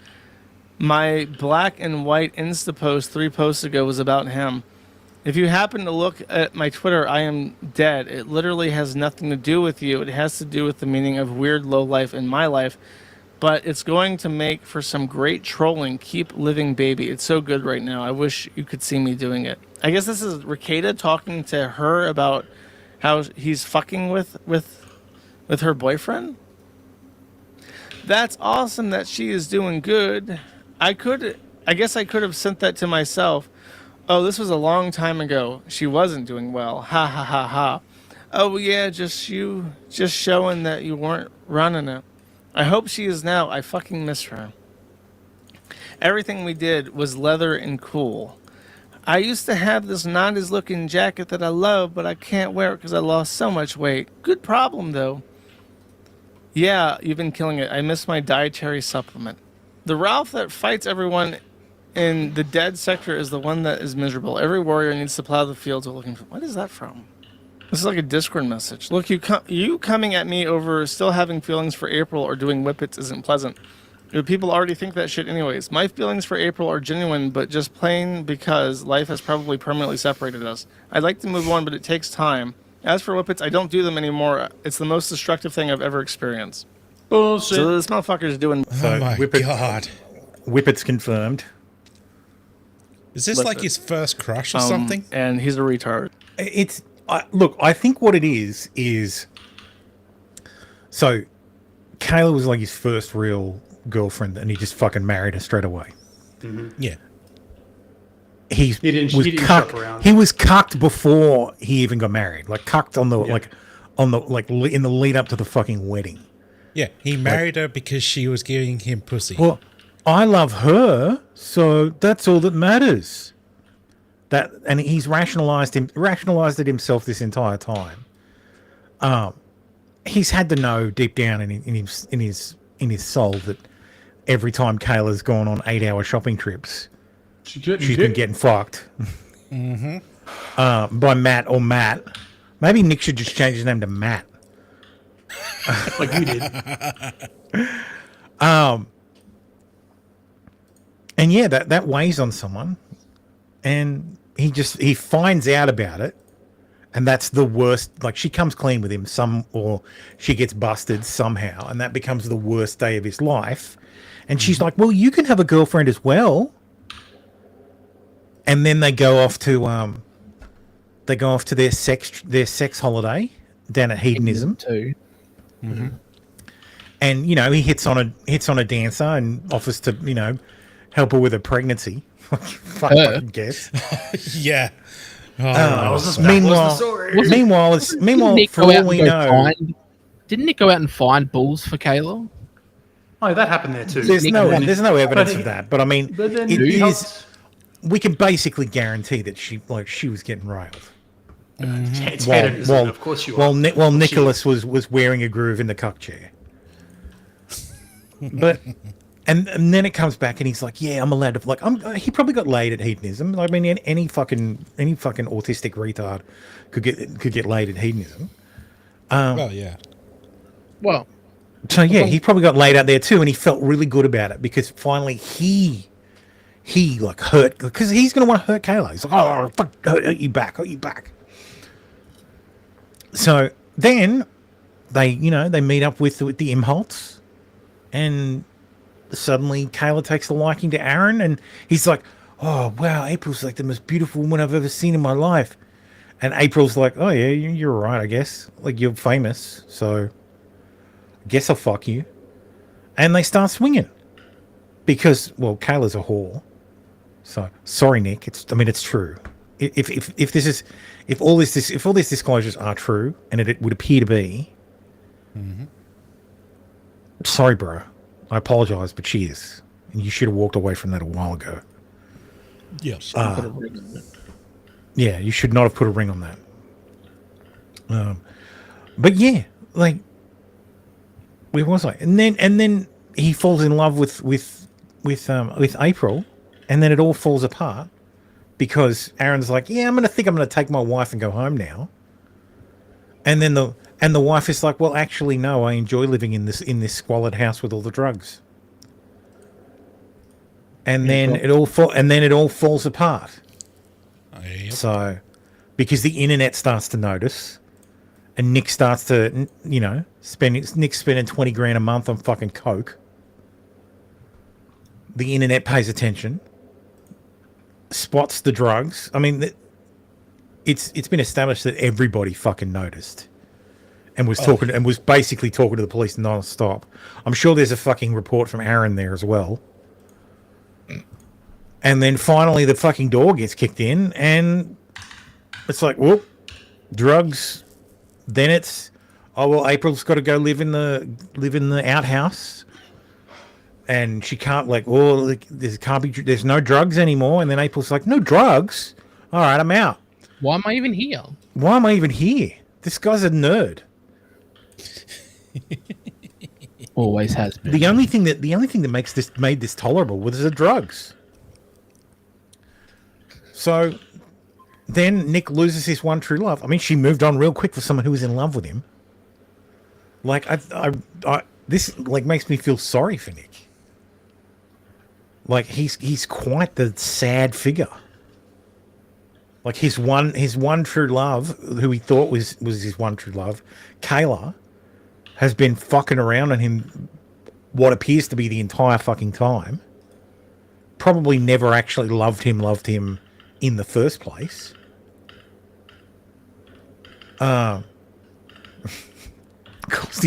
my black and white Insta post 3 posts ago was about him. If you happen to look at my Twitter, I am dead. It literally has nothing to do with you. It has to do with the meaning of weird low life in my life. But it's going to make for some great trolling. Keep living, baby. It's so good right now. I wish you could see me doing it. I guess this is Rekieta talking to her about how he's fucking with her boyfriend. That's awesome that she is doing good. I guess I could have sent that to myself. Oh, this was a long time ago. She wasn't doing well. Ha ha ha ha. Oh yeah, just showing that you weren't running it. I hope she is now. I fucking miss her. Everything we did was leather and cool. I used to have this 90s looking jacket that I love, but I can't wear it because I lost so much weight. Good problem though. Yeah, you've been killing it. I miss my dietary supplement. The Ralph that fights everyone in the dead sector is the one that is miserable. Every warrior needs to plow the fields we're looking for. What is that from? This is like a Discord message. Look, you coming at me over still having feelings for April or doing whippets isn't pleasant. People already think that shit anyways. My feelings for April are genuine, but just plain because life has probably permanently separated us. I'd like to move on, but it takes time. As for whippets, I don't do them anymore. It's the most destructive thing I've ever experienced. Bullshit. So this motherfucker's doing... Oh my God. Whippets confirmed. Is this like his first crush or something? And he's a retard. Look, I think what it is so Kayla was like his first real girlfriend, and he just fucking married her straight away. Mm-hmm. Yeah. He didn't shop around. He was cucked before he even got married. Like cucked in the lead up to the fucking wedding. Yeah, he married her because she was giving him pussy. Well, I love her, so that's all that matters. And he's rationalized it himself this entire time. He's had to know deep down in his soul that every time Kayla's gone on 8-hour shopping trips, she's been getting fucked. By Matt or Matt. Maybe Nick should just change his name to Matt. Like you did. And yeah, that weighs on someone. And he finds out about it. And that's the worst. Like, she comes clean with him or she gets busted somehow, and that becomes the worst day of his life. And she's like, well, you can have a girlfriend as well. And then they go off to their sex holiday down at Hedonism too. And he hits on a dancer and offers to help her with her pregnancy. I guess. Yeah. Meanwhile, for all we know, didn't Nick go out and find bulls for Kayla? Oh, that happened there too. There's no evidence of that, but I mean, we can basically guarantee that she was getting railed. Of course you are. While Nicholas was wearing a groove in the cuck chair. But and then it comes back and he's like, yeah, I'm allowed to he probably got laid at hedonism. I mean, any fucking autistic retard could get laid at hedonism. Well, yeah. Well, so yeah, he probably got laid out there too, and he felt really good about it because finally he hurt, because he's going to want to hurt Kayla. He's like, oh fuck, hurt you back. So then they meet up with the Imholtz, and suddenly Kayla takes a liking to Aaron, and he's like, oh wow, April's like the most beautiful woman I've ever seen in my life. And April's like, oh yeah, you're right, I guess. Like, you're famous, so I guess I'll fuck you. And they start swinging because, well, Kayla's a whore. So sorry, Nick. It's true. If all these disclosures are true, and it would appear to be, sorry, bro. I apologize, but she is, and you should have walked away from that a while ago. Yes. Yeah, you should not have put a ring on that. But yeah, like, where was I? And then he falls in love with April, and then it all falls apart because Aaron's like, yeah, I'm gonna take my wife and go home now. And then the wife is like, well, actually, no, I enjoy living in this squalid house with all the drugs. And then it all falls apart. Yep. So, because the internet starts to notice, and Nick starts to, Nick's spending 20 grand a month on fucking coke. The internet pays attention, spots the drugs. I mean, it's been established that everybody fucking noticed, and was basically talking to the police non-stop. I'm sure there's a fucking report from Aaron there as well. And then finally the fucking door gets kicked in, and it's like, whoop, drugs. Then it's, oh well, April's got to go live in the outhouse, and she can't, like, oh, there's no drugs anymore. And then April's like, no drugs. All right, I'm out. Why am I even here? This guy's a nerd. Always has been. The only thing that made this tolerable was the drugs. So then Nick loses his one true love. I mean, she moved on real quick for someone who was in love with him. Like, this like makes me feel sorry for Nick. Like, he's quite the sad figure. Like, his one true love, who he thought was his one true love, Kayla, has been fucking around on him what appears to be the entire fucking time. Probably never actually loved him in the first place. Costy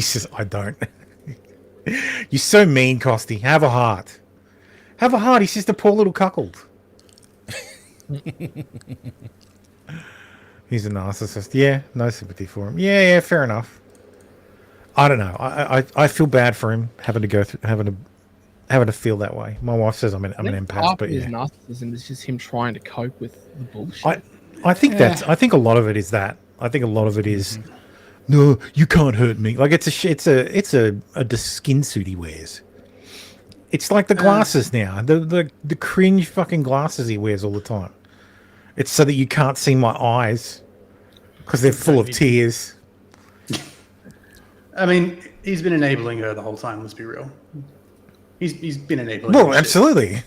says, I don't. You're so mean, Costy. Have a heart. Have a heart. He's just a poor little cuckold. He's a narcissist. Yeah, no sympathy for him. Yeah, fair enough. I don't know. I feel bad for him having to having to feel that way. My wife says I'm an empath, Half but of his yeah. narcissism is just him trying to cope with the bullshit. I think I think a lot of it is that. I think a lot of it is, no, you can't hurt me. Like it's a skin suit he wears. It's like the glasses now. The cringe fucking glasses he wears all the time. It's so that you can't see my eyes because they're full of tears. I mean, he's been enabling her the whole time. Let's be real. He's been enabling. Well, absolutely.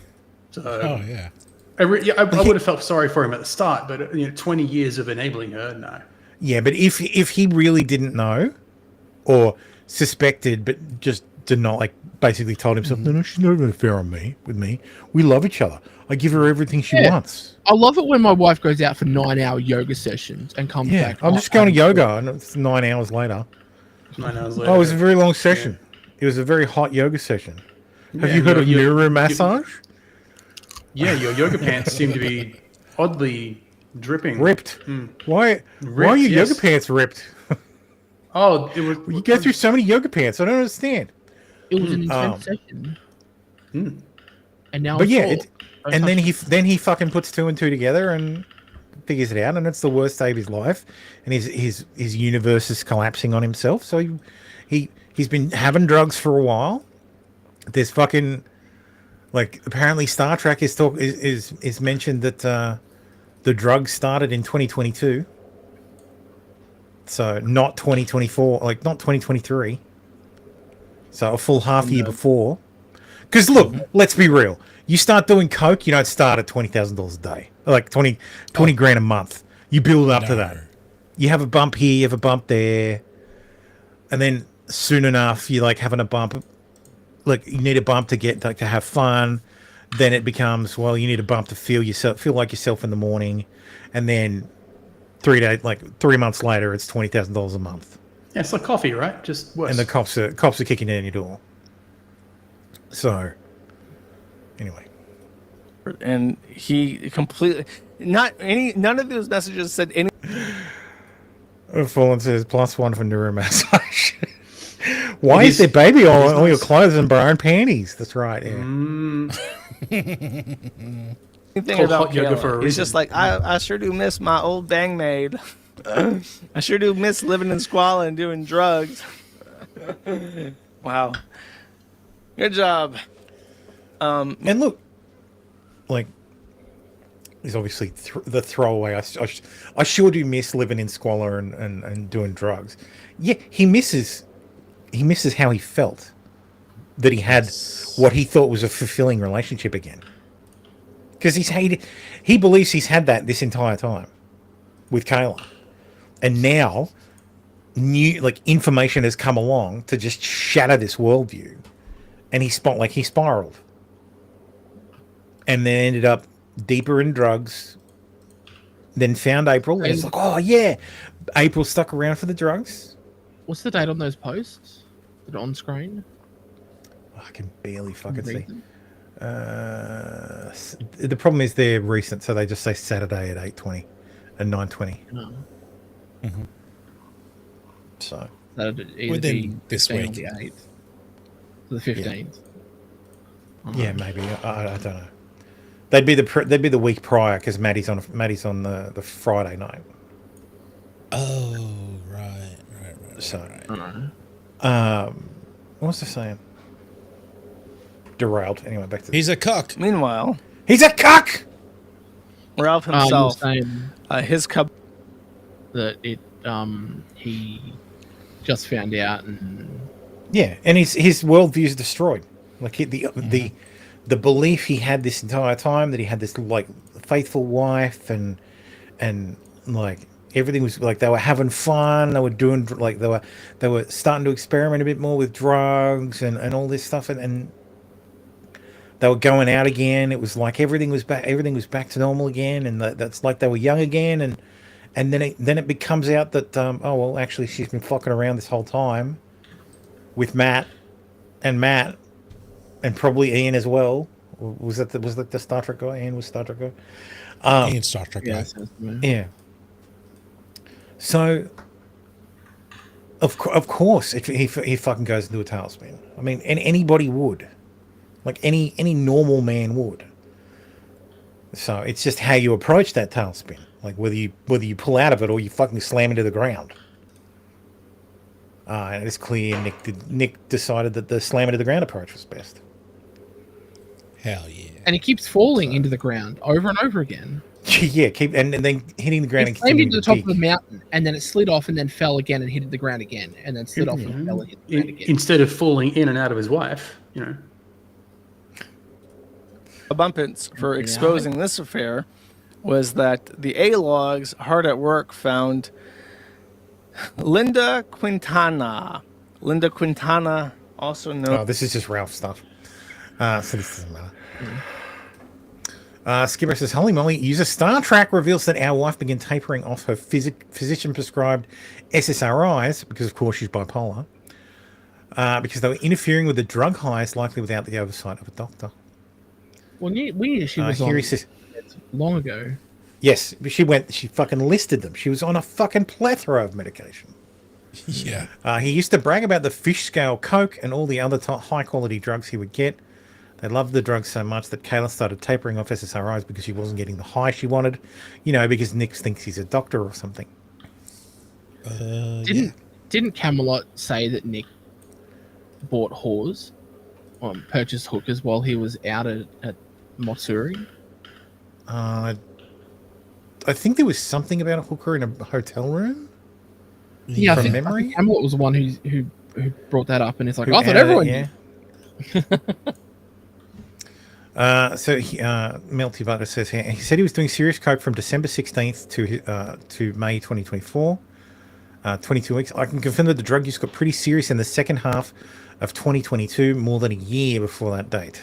So, yeah. I would have felt sorry for him at the start, but 20 years of enabling her, no. Yeah, but if he really didn't know or suspected, but just did not, like, basically told himself, no, she's not going to fair on me, with me. We love each other. I give her everything she wants. I love it when my wife goes out for 9-hour yoga sessions and comes back. I'm just going to yoga, and it's 9 hours later. 9 hours later. Oh, it was a very long session. It was a very hot yoga session. Have you heard of mirror massage? Yeah, your yoga pants seem to be oddly dripping. Ripped. Why are your yoga pants ripped? Oh, it was. You go through so many yoga pants. I don't understand. It was an intense session. And now, but and then he fucking puts 2 and 2 together and figures it out, and it's the worst day of his life, and his universe is collapsing on himself. So he's been having drugs for a while. There's fucking, like, apparently Star Trek is mentioned that the drugs started in 2022, so not 2024, like not 2023. So a full half year before. Because look, let's be real. You start doing coke, you don't start at $20,000 a day, like 20 grand a month. You build up to that. You have a bump here, you have a bump there, and then soon enough you're like having a bump. Like you need a bump to get to have fun. Then it becomes, well, you need a bump to feel like yourself in the morning, and then 3 months later, it's $20,000 a month. Yeah, it's like coffee, right? Just worse. And the cops are kicking down your door. So, anyway, and he completely none of those messages said any. Fallen says +1 for neuromassage. Why is there baby on all your clothes and bra and panties? That's right. Yeah. Thing about yoga it's just like I sure do miss my old bang maid. I sure do miss living in squalor and doing drugs. Wow, good job. And look, like, he's obviously the throwaway. I sure do miss living in squalor and doing drugs. Yeah, he misses how he felt that he had what he thought was a fulfilling relationship again. Because he believes he's had that this entire time with Kayla. And now new information has come along to just shatter this worldview. And he spiraled. And then ended up deeper in drugs. Then found April. And it's like, oh yeah. April stuck around for the drugs. What's the date on those posts? Is it on screen? I can barely fucking see. The problem is they're recent, so they just say Saturday at 8:20 and 9:20. No. Mm-hmm. So within this week, the 8th, the 15th. Yeah, maybe. I don't know. They'd be the week prior because Maddie's on the Friday night. Oh, right. So, what was I saying? Derailed. Anyway, back to he's a cuck. Meanwhile, he's a cuck. Ralph himself, his cup that he just found out, and and his worldview is destroyed. Like the belief he had this entire time that he had this like faithful wife and like everything was like they were having fun. They were doing like they were starting to experiment a bit more with drugs and all this stuff and they were going out again. It was like everything was back to normal again, and that's like they were young again. And then it becomes out that oh well, actually she's been fucking around this whole time with Matt, and probably Ian as well. Was that the Star Trek guy? Ian was Star Trek guy. Ian Star Trek guy. Yeah. So of course, if he fucking goes into a tailspin. I mean, and anybody would. like any normal man would. So it's just how you approach that tailspin, like whether you pull out of it or you fucking slam into the ground. And it's clear Nick decided that the slam into the ground approach was best. Hell yeah! And he keeps falling into the ground over and over again. Yeah, and then hitting the ground. It slammed into the top of the mountain, and then it slid off, and then fell again, and hit the ground again, and then slid off and fell and hit the ground again. Instead of falling in and out of his wife, you know. A bumpins for exposing this affair was that the A-logs hard at work found Linda Quintana, also known. Oh, this is just Ralph stuff. So this doesn't matter. Skipper says, holy moly, user Star Trek reveals that our wife began tapering off her physician-prescribed SSRIs, because of course she's bipolar, because they were interfering with the drug highs, likely without the oversight of a doctor. Well, we knew she was on long ago. Yes, she fucking listed them. She was on a fucking plethora of medication. Yeah. He used to brag about the fish scale coke and all the other high-quality drugs he would get. They loved the drugs so much that Kayla started tapering off SSRIs because she wasn't getting the high she wanted. You know, because Nick thinks he's a doctor or something. Didn't Camelot say that Nick bought whores, purchased hookers while he was out at Motsuri? I think there was something about a hooker in a hotel room. Yeah, from I think memory. Camelot was the one who brought that up, and it's like, I thought everyone knew. Melty Butter says here, he said he was doing serious coke from December 16th to May 2024, 22 weeks. I can confirm that the drug use got pretty serious in the second half of 2022, more than a year before that date.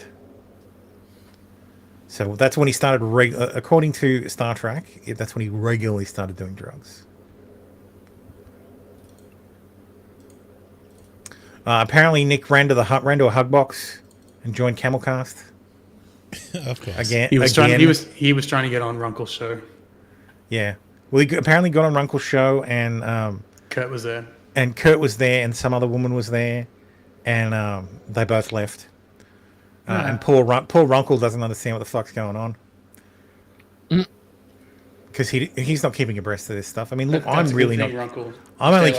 So that's when he started, according to Star Trek, that's when he regularly started doing drugs. Apparently, Nick ran to a hug box and joined Camelcast. Of course. Again, he was trying to get on Runkle's show. Yeah. Well, he apparently got on Runkle's show, and Kurt was there. And Kurt was there, and some other woman was there, and they both left. And poor Runkle doesn't understand what the fuck's going on. Because he's not keeping abreast of this stuff. I mean, look, I'm really not. I'm only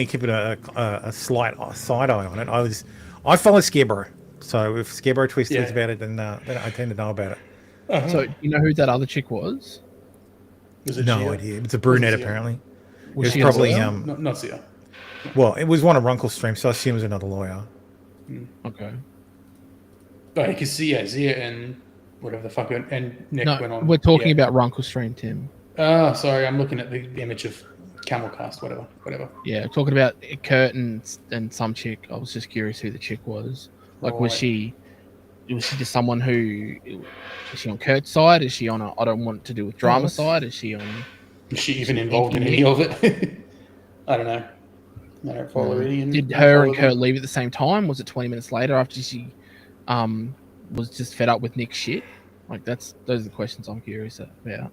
keeping a slight side eye on it. I follow Scarecrow, so if Scarecrow tweets about it, then I tend to know about it. So you know who that other chick was? No idea. It's a brunette apparently. Was it she was probably not Zia. Well, it was one of Runkle's streams, so I assume it was another lawyer. Okay. But you can see Zia and whatever the fuck, and Nick went on. We're talking about Runkle stream, Tim. Oh, sorry, I'm looking at the image of Camelcast, whatever. Yeah, talking about Kurt and some chick. I was just curious who the chick was. Like, was she just someone who, is she on Kurt's side? Is she on I don't want to do with drama side? Is she even involved in any of it? I don't know. I don't follow any. Did her and Kurt leave at the same time? Was it 20 minutes later after she was just fed up with Nick's shit? Like, those are the questions I'm curious about.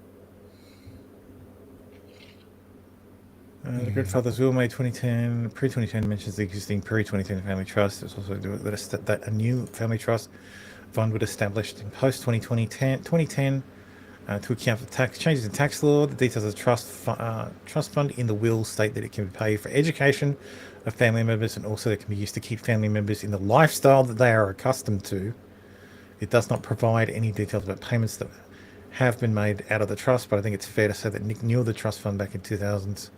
The Goodfather's Will, May 2010. Pre-2010 mentions the existing pre-2010 family trust. It's also that a new family trust fund was established in post-2010 to account for tax changes in tax law. The details of the trust fund in the will state that it can be paid for education of family members, and also that can be used to keep family members in the lifestyle that they are accustomed to. It does not provide any details about payments that have been made out of the trust, but I think it's fair to say that Nick knew the trust fund back in 2000s, and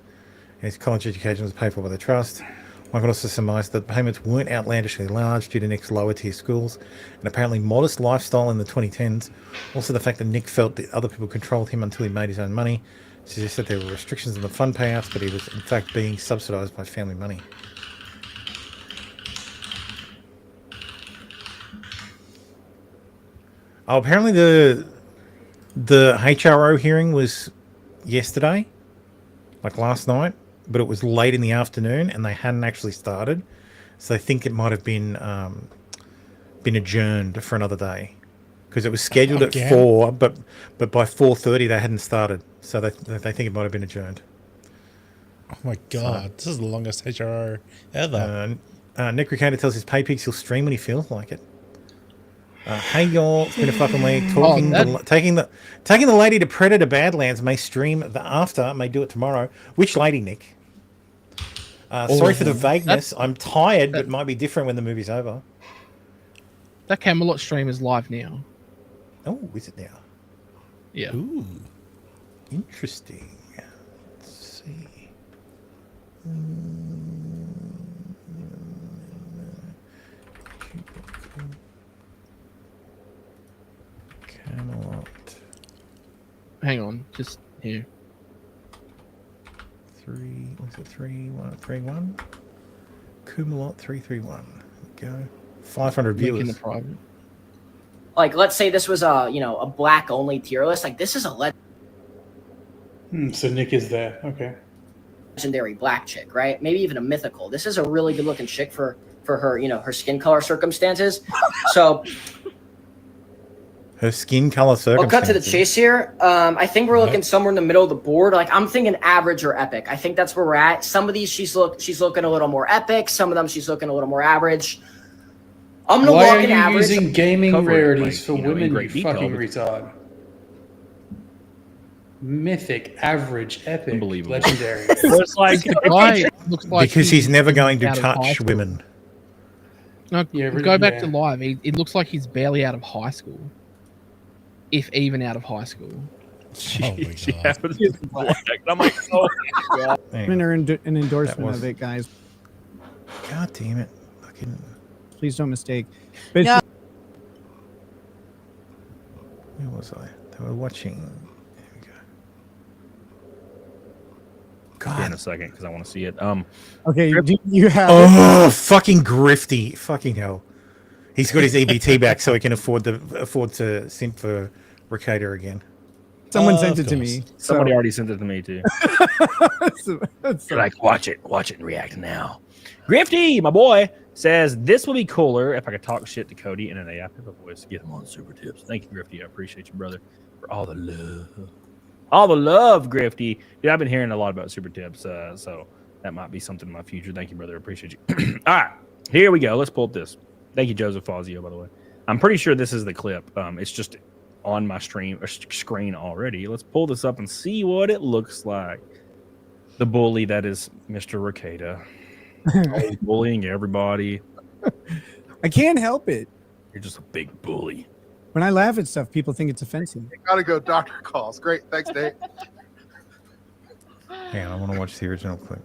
his college education was paid for by the trust. One can also surmise that payments weren't outlandishly large due to Nick's lower tier schools and apparently modest lifestyle in the 2010s. Also, the fact that Nick felt that other people controlled him until he made his own money suggests that there were restrictions on the fund payouts, but he was in fact being subsidized by family money. Oh, apparently the HRO hearing was yesterday, like last night, but it was late in the afternoon and they hadn't actually started, so I think it might have been adjourned for another day because it was scheduled at 4, but by 4:30 they hadn't started, so they think it might have been adjourned. Oh my god, this is the longest HRO ever. Nick Ricardo tells his pay pigs he'll stream when he feels like it. Hey y'all, it's been a fucking week. Taking the lady to Predator Badlands may stream the after, may do it tomorrow. Which lady, Nick? Sorry for the vagueness. I'm tired, but it might be different when the movie's over. That Camelot stream is live now. Oh, is it now? Yeah. Ooh, interesting. Let's see. Camelot. Hang on, just here. 331. Camelot 331. There we go. 500 viewers. In the private. Like, let's say this was a black only tier list. Like, this is a So Nick is there. Okay. legendary black chick, right? Maybe even a mythical. This is a really good looking chick for her, her skin color circumstances. So her skin color circumstances. I'll cut to the chase here. I think we're looking somewhere in the middle of the board. Like, I'm thinking average or epic. I think that's where we're at. Some of these she's looking a little more epic. Some of them she's looking a little more average. I'm gonna walk in average. Why are you using gaming rarities like, for women, you detail, fucking but- retard? Mythic, average, epic, Unbelievable. legendary. It's like, because he's never going to touch women. No, Yeah, really, go back yeah. to live. It looks like he's barely out of high school, if even out of high school. I'm like, oh my god. An endorsement of it, guys. God damn it. Fucking. Please don't mistake. But Where was I? They were watching. There we go. God. In a second, because I want to see it. okay, do you have? Oh, fucking grifty! Fucking hell! He's got his EBT back, so he can afford to simp for Ricada again. Someone sent it to me. Somebody already sent it to me too. That's You're like, watch it and react now. Grifty, my boy, says this will be cooler if I could talk shit to Cody in an AI pivot voice. Get him on super tips. Thank you, Grifty. I appreciate you, brother, for all the love. All the love, Grifty. Dude, I've been hearing a lot about super tips, so that might be something in my future. Thank you, brother. I appreciate you. All right, here we go. Let's pull up this. Thank you, Joseph Fazio, by the way. I'm pretty sure this is the clip. It's just on my screen already. Let's pull this up and see what it looks like. The bully that is Mr. Ricada. Always bullying everybody. I can't help it. You're just a big bully. When I laugh at stuff, people think it's offensive. Gotta go. Doctor calls. Great. Thanks, Dave. Hang on, I want to watch the original clip.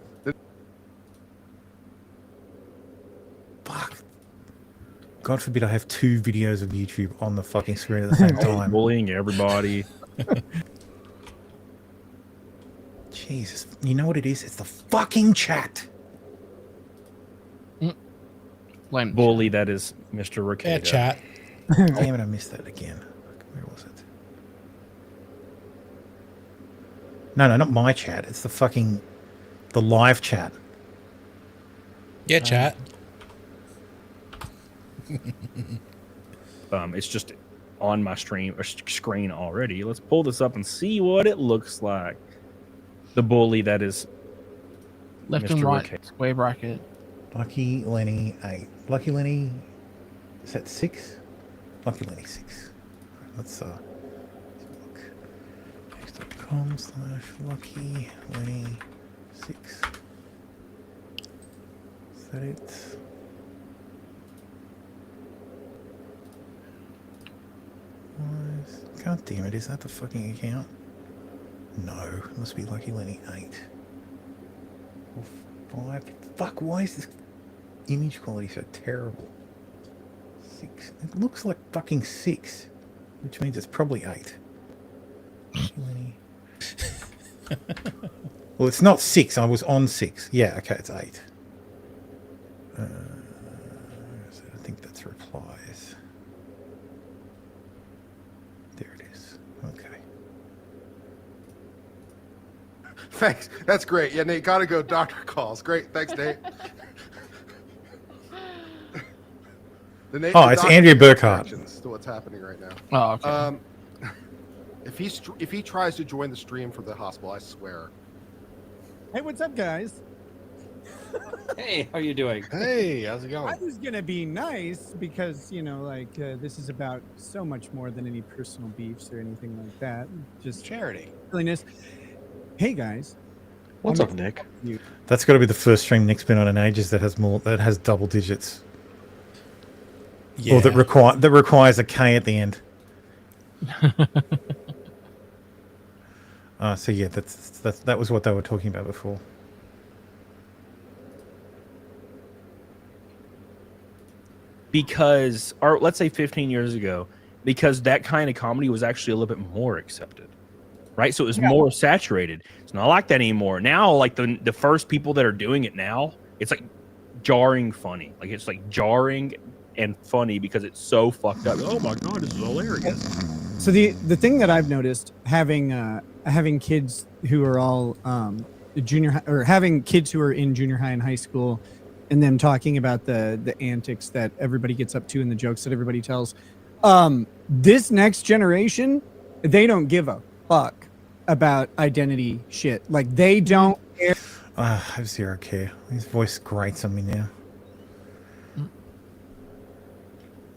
Fuck. God forbid I have two videos of YouTube on the fucking screen at the same time. Bullying everybody. Jesus. You know what it is? It's the fucking chat. Bully that is Mr. Ricada. Yeah, chat. Damn it, I missed that again. Where was it? No, not my chat. It's the live chat. Yeah, chat. It's just on my screen already. Let's pull this up and see what it looks like. The bully that is Left Mr. and right, Ricada. square bracket. Lucky Lenny 8. Lucky Lenny, is that 6? Lucky Lenny 6. Let's look. X.com/Lucky Lenny 6. Is that it? God damn it, is that the fucking account? No, it must be Lucky Lenny 8. Or 5. Fuck, why is this image quality so terrible? 6. It looks like fucking 6, which means it's probably 8. Well, it's not 6. I was on 6. Yeah, okay, it's 8. I think that's replies. There it is. Okay. Thanks. That's great. Yeah, Nate, gotta go. Doctor calls. Great. Thanks, Nate. It's Andrea Burkhart. To what's happening right now. Oh, okay. If he tries to join the stream from the hospital, I swear. Hey, what's up, guys? Hey, how you doing? Hey, how's it I going? was gonna be nice because this is about so much more than any personal beefs or anything like that. Just charity. Silliness. Hey guys. What's up, Nick? That's got to be the first stream Nick's been on in ages that has double digits. Yeah. Or that requires a K at the end. So yeah, that was what they were talking about before. Because, or let's say 15 years ago, because that kind of comedy was actually a little bit more accepted, right? So it was more saturated. It's not like that anymore. Now, like the first people that are doing it now, it's like jarring funny. Like it's like jarring and funny because it's so fucked up. Oh my god, this is hilarious. So the thing that I've noticed having kids who are all junior high, or having kids who are in junior high and high school, and them talking about the antics that everybody gets up to and the jokes that everybody tells. This next generation, they don't give a fuck about identity shit. Like they don't care. I have zero care. His voice grates on me now.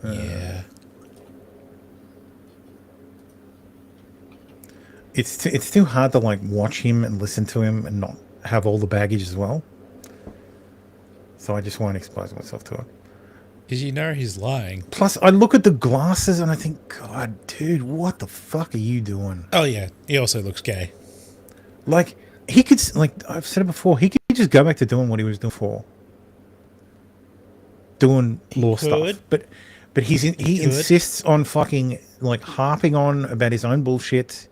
Yeah. It's too hard to like watch him and listen to him and not have all the baggage as well. So I just won't expose myself to it. Because you know he's lying. Plus, I look at the glasses and I think, God, dude, what the fuck are you doing? Oh yeah, he also looks gay. Like he could, like I've said it before, he could just go back to doing what he was doing before, doing law stuff. But he insists on fucking like harping on about his own bullshit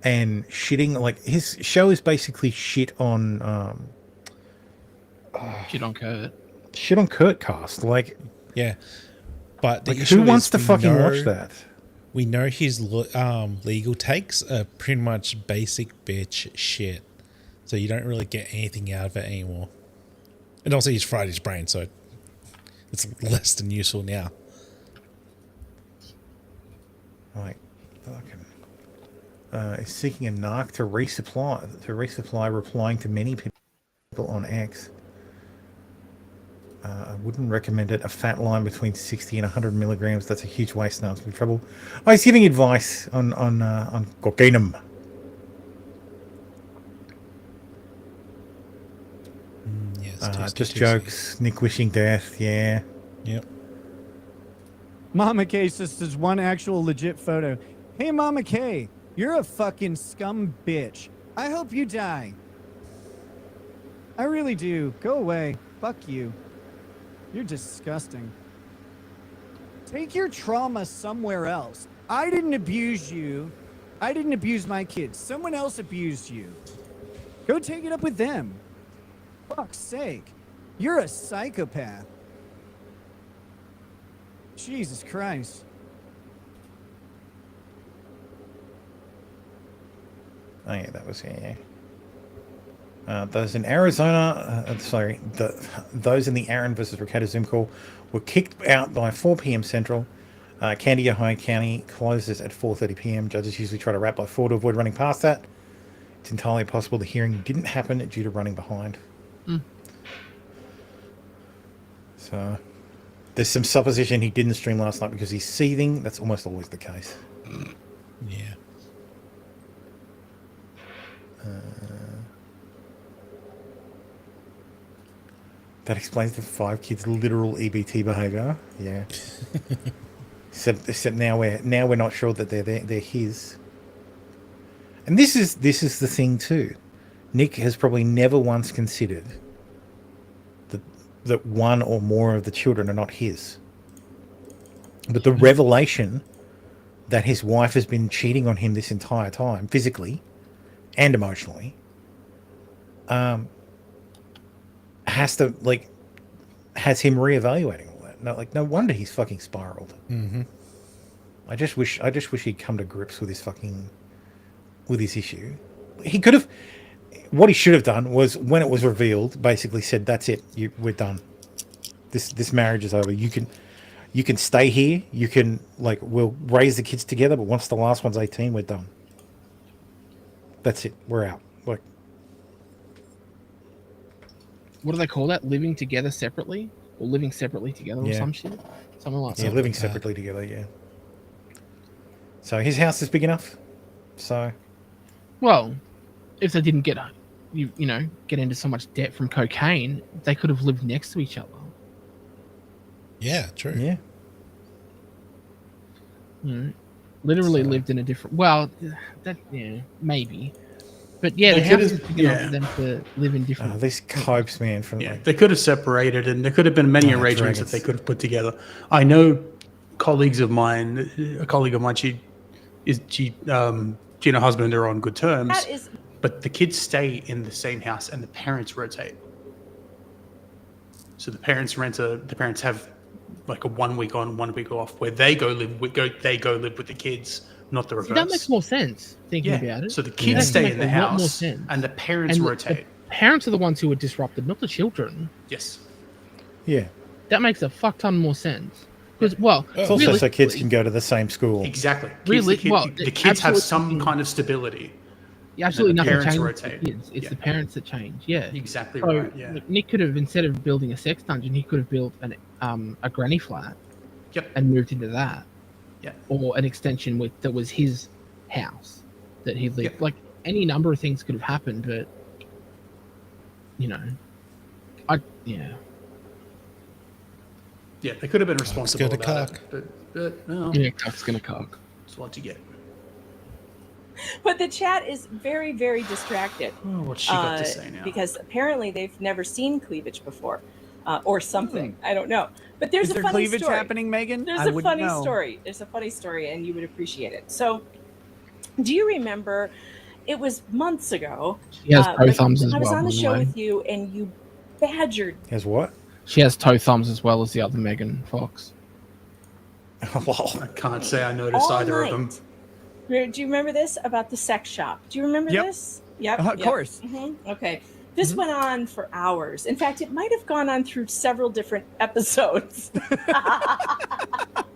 and shitting. Like his show is basically shit on. Shit on Kurt. Shit on Kurt cast. Like, yeah, but the like, issue who wants is to we fucking know- watch that? We know his legal takes are pretty much basic bitch shit, so you don't really get anything out of it anymore. And also, he's fried his brain, so it's less than useful now. Like, fucking, is seeking a narc to resupply, replying to many people on X. I wouldn't recommend it. A fat line between 60 and 100 milligrams. That's a huge waste. Now it's in trouble. Oh, he's giving advice on cocaine. Yes, just jokes. Nick wishing death. Yeah. Yep. Mama K says there's one actual legit photo. Hey, Mama K, you're a fucking scum bitch. I hope you die. I really do. Go away. Fuck you. You're disgusting. Take your trauma somewhere else. I didn't abuse you. I didn't abuse my kids. Someone else abused you. Go take it up with them. Fuck's sake. You're a psychopath. Jesus Christ. Oh yeah, that was those in Arizona, those in the Aaron versus Ricardo Zoom call were kicked out by 4 p.m. Central. Candidacy County closes at 4:30 p.m. Judges usually try to wrap by 4 to avoid running past that. It's entirely possible the hearing didn't happen due to running behind. So there's some supposition he didn't stream last night because he's seething. That's almost always the case. Yeah. That explains the 5 kids' literal EBT behavior. Yeah. Except now we're not sure that they're his. And this is the thing too. Nick has probably never once considered that one or more of the children are not his. But the revelation that his wife has been cheating on him this entire time, physically and emotionally, has him reevaluating all that. No wonder he's fucking spiraled. Mm-hmm. I just wish he'd come to grips with his issue. He could have. What he should have done was, when it was revealed, basically said, "That's it. We're done. This marriage is over. You can stay here. You can we'll raise the kids together. But once the last one's 18, we're done. That's it. We're out." what do they call that? Living together separately, or living separately together, or some shit, something like that. Yeah, living separately together. Yeah. So his house is big enough. So. Well, if they didn't get get into so much debt from cocaine, they could have lived next to each other. Yeah, true. Yeah. Literally lived in a different. Well, maybe, but yeah, the house is big enough for them to live in different. These copes, man. From they could have separated, and there could have been many arrangements that they could have put together. I know colleagues of mine. A colleague of mine, she and her husband are on good terms. But the kids stay in the same house, and the parents rotate. So the parents have like a 1 week on, 1 week off, where they go live with the kids, not the reverse. See, that makes more sense thinking about it. So the kids stay in the house, and the parents rotate. The parents are the ones who are disrupted, not the children. Yes. Yeah. That makes a fuck ton more sense. Because it's also so kids can go to the same school. Exactly. The kids have some kind of stability. Absolutely nothing parents changes rotate. for the kids. It's the parents that change. Yeah, exactly so, right. Yeah, Nick could have, instead of building a sex dungeon, he could have built a granny flat. Yep. And moved into that. Yeah. Or an extension that was his house that he lived. Like any number of things could have happened, but Yeah, they could have been responsible about it. But no. Yeah, cock's gonna cock. That's what you get. But the chat is very, very distracted. Oh, what's she got to say now? Because apparently they've never seen cleavage before, or something. I don't know. But there's Is a there funny cleavage story happening, Megan? There's I a wouldn't funny know. story. There's a funny story, and you would appreciate it. So, do you remember? It was months ago. She has toe thumbs as I was well, on the by the show way. with you, and you badgered. Has what? She has toe thumbs as well as the other Megan Fox. I can't say I noticed All either night. of them. Do you remember this about the sex shop? Do you remember Yep. this? Yep. Of course. Okay. This went on for hours. In fact, it might have gone on through several different episodes.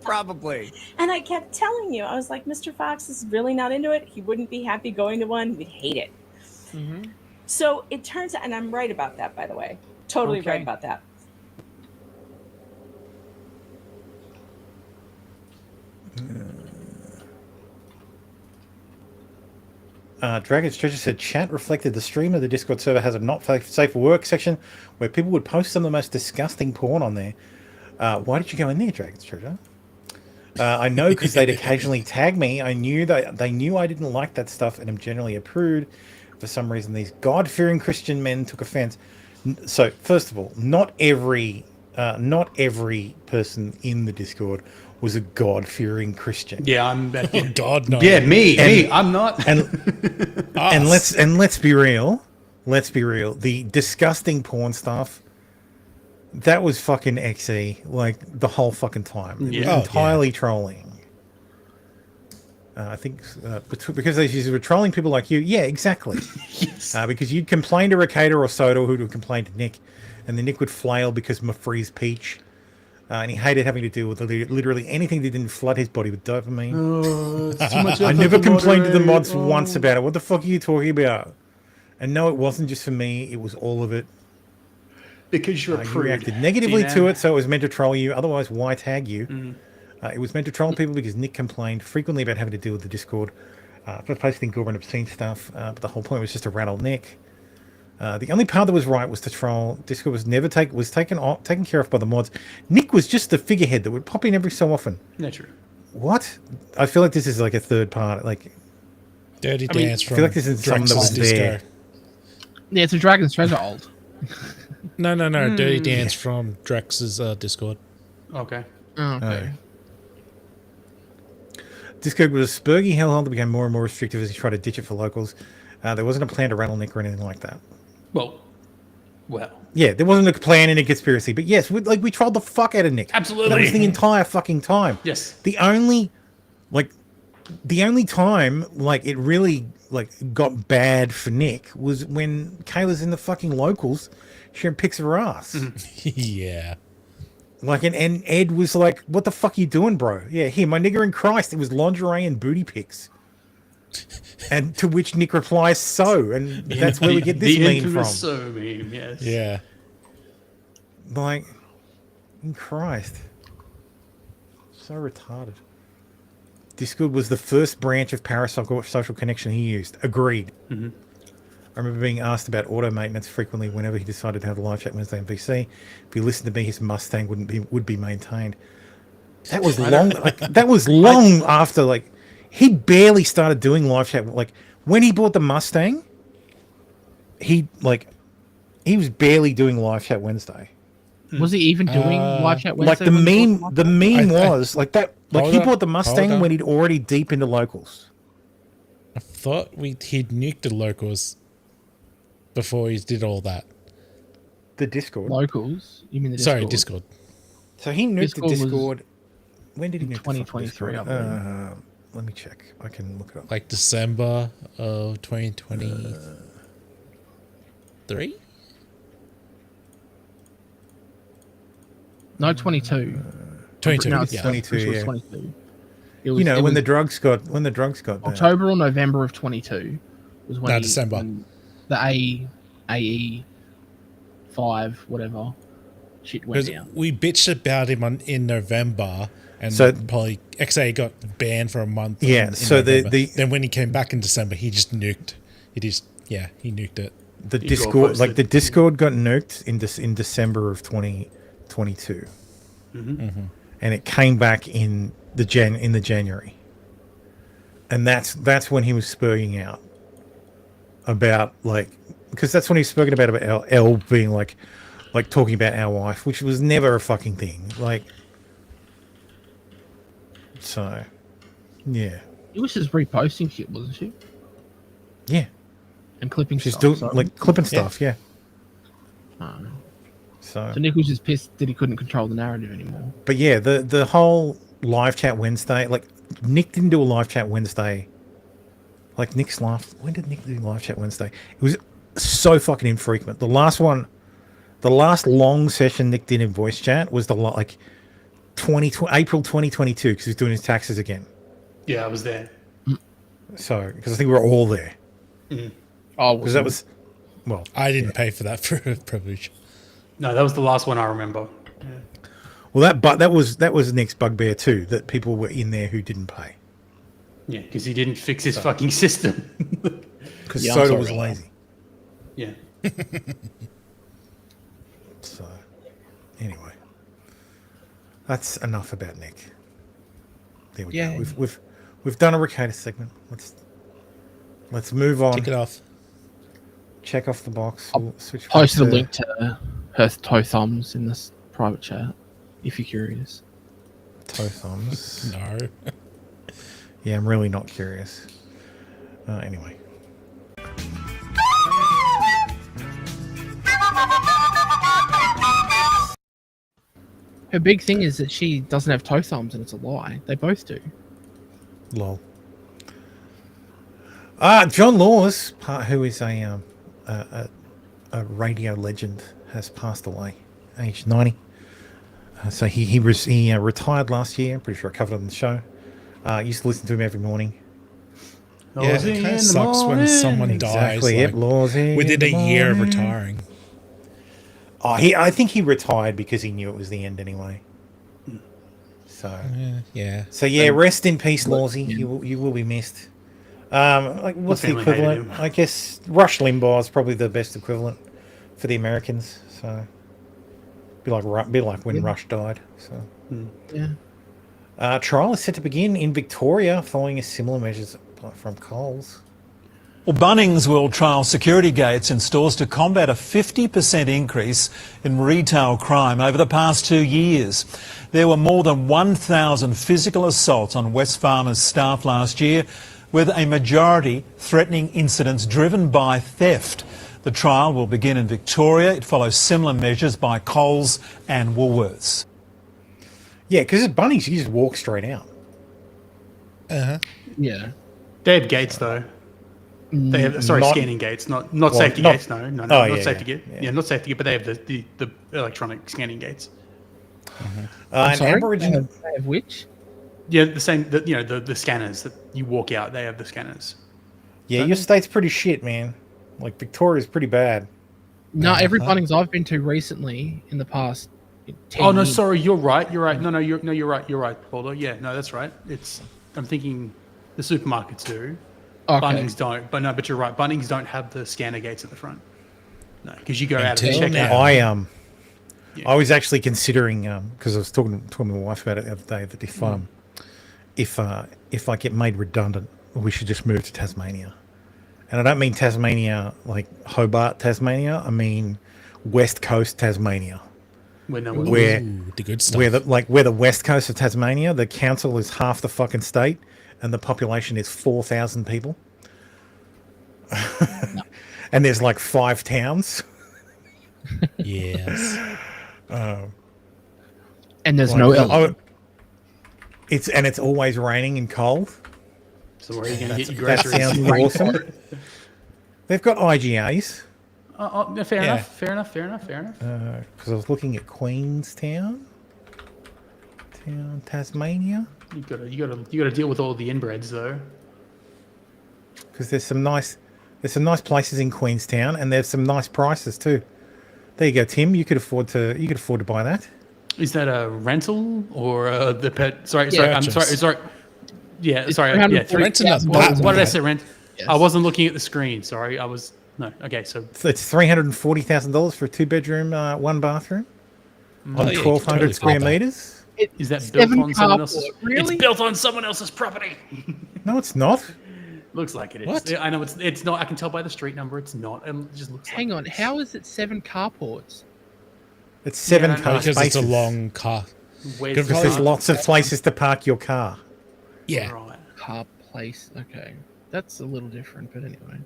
Probably. And I kept telling you, I was like, Mr. Fox is really not into it. He wouldn't be happy going to one. He'd hate it. So it turns out, and I'm right about that, by the way. Totally Okay. right about that. Dragon's Treasure said, chat reflected the stream of the Discord server has a not safe for work section where people would post some of the most disgusting porn on there. Why did you go in there, Dragon's Treasure? I know because they'd occasionally tag me. I knew that they knew I didn't like that stuff and am generally a prude. For some reason, these God-fearing Christian men took offense. So, first of all, not every person in the Discord was a God-fearing Christian. Yeah, I'm. Oh God, no. Yeah, me. I'm not. And let's be real. Let's be real. The disgusting porn stuff, that was fucking XE like the whole fucking time. It was entirely trolling. I think because they were trolling people like you. Yeah, exactly. Yes. Because you'd complain to Ricada or Soda, who would complain to Nick, and then Nick would flail because Mafree's peach. And he hated having to deal with literally anything that didn't flood his body with dopamine. Oh, it's too much I effort never to complained to the moderate. mods once about it. What the fuck are you talking about? And no, it wasn't just for me. It was all of it. Because you're a You prude. reacted negatively Gina. to it, so it was meant to troll you. Otherwise, why tag you? It was meant to troll people because Nick complained frequently about having to deal with the Discord for posting gore and obscene stuff. But the whole point was just to rattle Nick. The only part that was right was to troll. Discord was never taken care of by the mods. Nick was just the figurehead that would pop in every so often. Yeah, true. What? I feel like this is like a third part. Like Dirty I mean, Dance I from feel like this is something that was Drex's there. Disco. Yeah, it's a Dragon's Treasure old. No. Dirty Dance from Drex's Discord. Okay. Oh, okay. Discord was a spurgy hellhole that became more and more restrictive as he tried to ditch it for locals. There wasn't a plan to rattle Nick or anything like that. Well. Yeah, there wasn't a plan in a conspiracy, but yes, we trolled the fuck out of Nick. Absolutely. That was the entire fucking time. Yes. The only time it really got bad for Nick was when Kayla's in the fucking locals sharing pics of her ass. Yeah. And Ed was like, "What the fuck are you doing, bro?" Yeah, here, my nigger in Christ. It was lingerie and booty pics. And to which Nick replies, "So," and that's where we get this the meme infamous from. So meme, yes. Yeah. Like, Christ. So retarded. Discord was the first branch of parasocial connection he used. Agreed. Mm-hmm. I remember being asked about auto maintenance frequently whenever he decided to have a live chat Wednesday on VC. If he listened to me, his Mustang would be maintained. That was long. That was long after. Like, he barely started doing live chat. Like, when he bought the Mustang, he was barely doing live chat Wednesday. Was he even doing live chat Wednesday? Like the meme was like that. Like, he bought the Mustang when he'd already deep into locals. I thought he'd nuked the locals before he did all that. The Discord. Locals? You mean the Discord? Sorry, Discord. So he nuked the Discord. When did he nuke 2023? Let me check. I can look it up. Like December of 2023? No, 22. 22. No, Yeah. 22. Yeah. 22. You know, when the drugs got bad. October or November of 22 was when December. when the AE 5 whatever shit went down. We bitched about him in November, and So- probably XA got banned for a month. Yeah, in so November. the then when he came back in December, he just nuked. He nuked it. The Discord, the Discord got nuked in December of 2022, and it came back in the January, and that's when he was spurring out about, like, because that's when he was spoken about L being like talking about our wife, which was never a fucking thing. Like, so yeah, She was just reposting shit, wasn't she? Yeah. And clipping she's stuff. doing clipping stuff. Yeah. So Nick was just pissed that he couldn't control the narrative anymore. But yeah, the whole live chat Wednesday, like, Nick didn't do a live chat Wednesday. Like, Nick's laugh. When did Nick do live chat Wednesday? It was so fucking infrequent. The last long session Nick did in voice chat was April 2022, because he was doing his taxes again. Yeah, I was there. So, because I think we were all there. Mm. Oh, because that was, well, I didn't pay for that for privilege. No, that was the last one I remember. Yeah. Well, that was Nick's bugbear too, that people were in there who didn't pay. Yeah, because he didn't fix his fucking system. Because Soda was lazy. Yeah. So, anyway, that's enough about Nick. There we go. We've done a Ricardo segment. Let's move on. Tick it off. Check off the box. I'll post a link to her toe thumbs in this private chat, if you're curious. Toe thumbs? No. Yeah, I'm really not curious. Anyway. Her big thing is that she doesn't have toe thumbs, and it's a lie. They both do. Lol. John Laws, who is a radio legend, has passed away, aged 90. So he retired last year. I'm pretty sure I covered it on the show. I used to listen to him every morning. Yeah, it kind of sucks when someone dies. Exactly. Yep, Lawsy within a year of retiring. Oh, I think he retired because he knew it was the end anyway. So yeah. So yeah, rest in peace, Lawsy. You will be missed. Like, what's the equivalent? I guess Rush Limbaugh is probably the best equivalent for the Americans. So be like when Rush died. So yeah. Trial is set to begin in Victoria following a similar measures from Coles. Well, Bunnings will trial security gates in stores to combat a 50% increase in retail crime over the past 2 years. There were more than 1,000 physical assaults on Wesfarmers staff last year, with a majority threatening incidents driven by theft. The trial will begin in Victoria. It follows similar measures by Coles and Woolworths. Yeah, because at Bunnings, you just walk straight out. Yeah. They have gates, though. They have, scanning gates, not safety gates. No, not safety gate. Yeah, not safety gate, but they have the electronic scanning gates. I'm sorry? Aboriginal. They have which? Yeah, the same. The scanners that you walk out. They have the scanners. Yeah, your state's pretty shit, man. Like, Victoria's pretty bad. No, every Bunnings I've been to recently in the past 10 Oh no, years. sorry, you're right. You're right. No, you're right. You're right, Paula. Yeah, no, that's right. I'm thinking the supermarkets do. Okay. Bunnings don't. But you're right. Bunnings don't have the scanner gates at the front. No, because you go out and Until check now. out. I was actually considering because I was talking to my wife about it the other day that if I get made redundant, we should just move to Tasmania. And I don't mean Tasmania like Hobart, Tasmania. I mean West Coast Tasmania. Where the good stuff. Where the West Coast of Tasmania, the council is half the fucking state, and the population is 4,000 people. And there's like 5 towns. Yes. And there's no elephant. It's always raining and cold. So where are you going to get your That groceries? sounds awesome. They've got IGAs. Fair enough. Because I was looking at Queenstown, Tasmania. You gotta deal with all the inbreds though. Because there's some nice places in Queenstown, and there's some nice prices too. There you go, Tim. You could afford to buy that. Is that a rental or the pet? Sorry. Yeah, I'm sorry. Yeah, It's sorry. Yeah, renting us. What did I say? Rent? Yes. I wasn't looking at the screen. Sorry, I was. No. Okay, so It's $340,000 for a 2-bedroom, 1 bathroom on 1,200 square meters. Is that built on someone else's? Really? It's built on someone else's property. No, it's not. Looks like it is. What? I know it's not. I can tell by the street number. It's not. It just looks. Hang on, how is it 7 carports? It's 7 car Because spaces. it's a long car. Because there's lots of places to park your car. Yeah. Right. Car place. Okay, that's a little different, but anyway.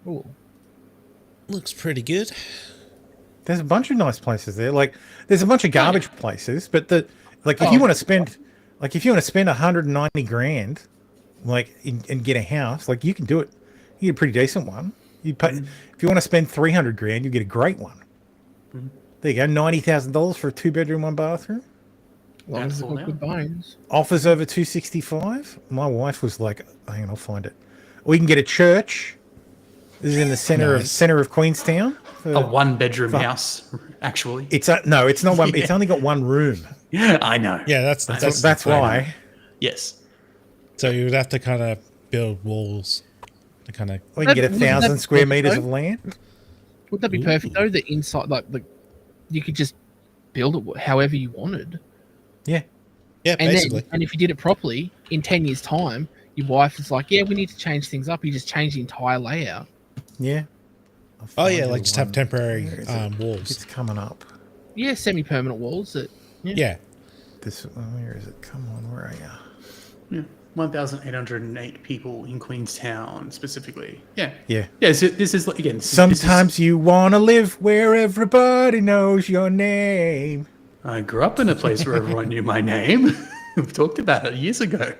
Ooh. Looks pretty good. There's a bunch of nice places there. Like there's a bunch of garbage places, but if you want to spend 190 grand, and get a house, you can do it. You get a pretty decent one. You pay if you want to spend 300 grand, you get a great one. Mm-hmm. There you go, $90,000 for a 2-bedroom, 1 bathroom. Long as it's got good bones. Offers over 265. My wife was like, "Hang on, I'll find it." We can get a church. This is in the center of Queenstown. A 1-bedroom house, actually. It's not one. It's only got 1 room. Yeah, I know. Yeah, that's why. Yes. So you would have to kind of build walls to kind of. We can get 1,000 square meters of land. Would that be perfect though? The inside, you could just build it however you wanted. Yeah. Yeah, basically. And if you did it properly, in 10 years' time, your wife is like, "Yeah, we need to change things up." You just change the entire layout. Yeah. Oh yeah, just have temporary walls. It's coming up. Yeah, semi-permanent walls. Yeah. Where is it? Come on, where are you? Yeah. 1,808 people in Queenstown specifically. Yeah. Yeah. Yeah. So this is again. Sometimes you want to live where everybody knows your name. I grew up in a place where everyone knew my name. We've talked about it years ago.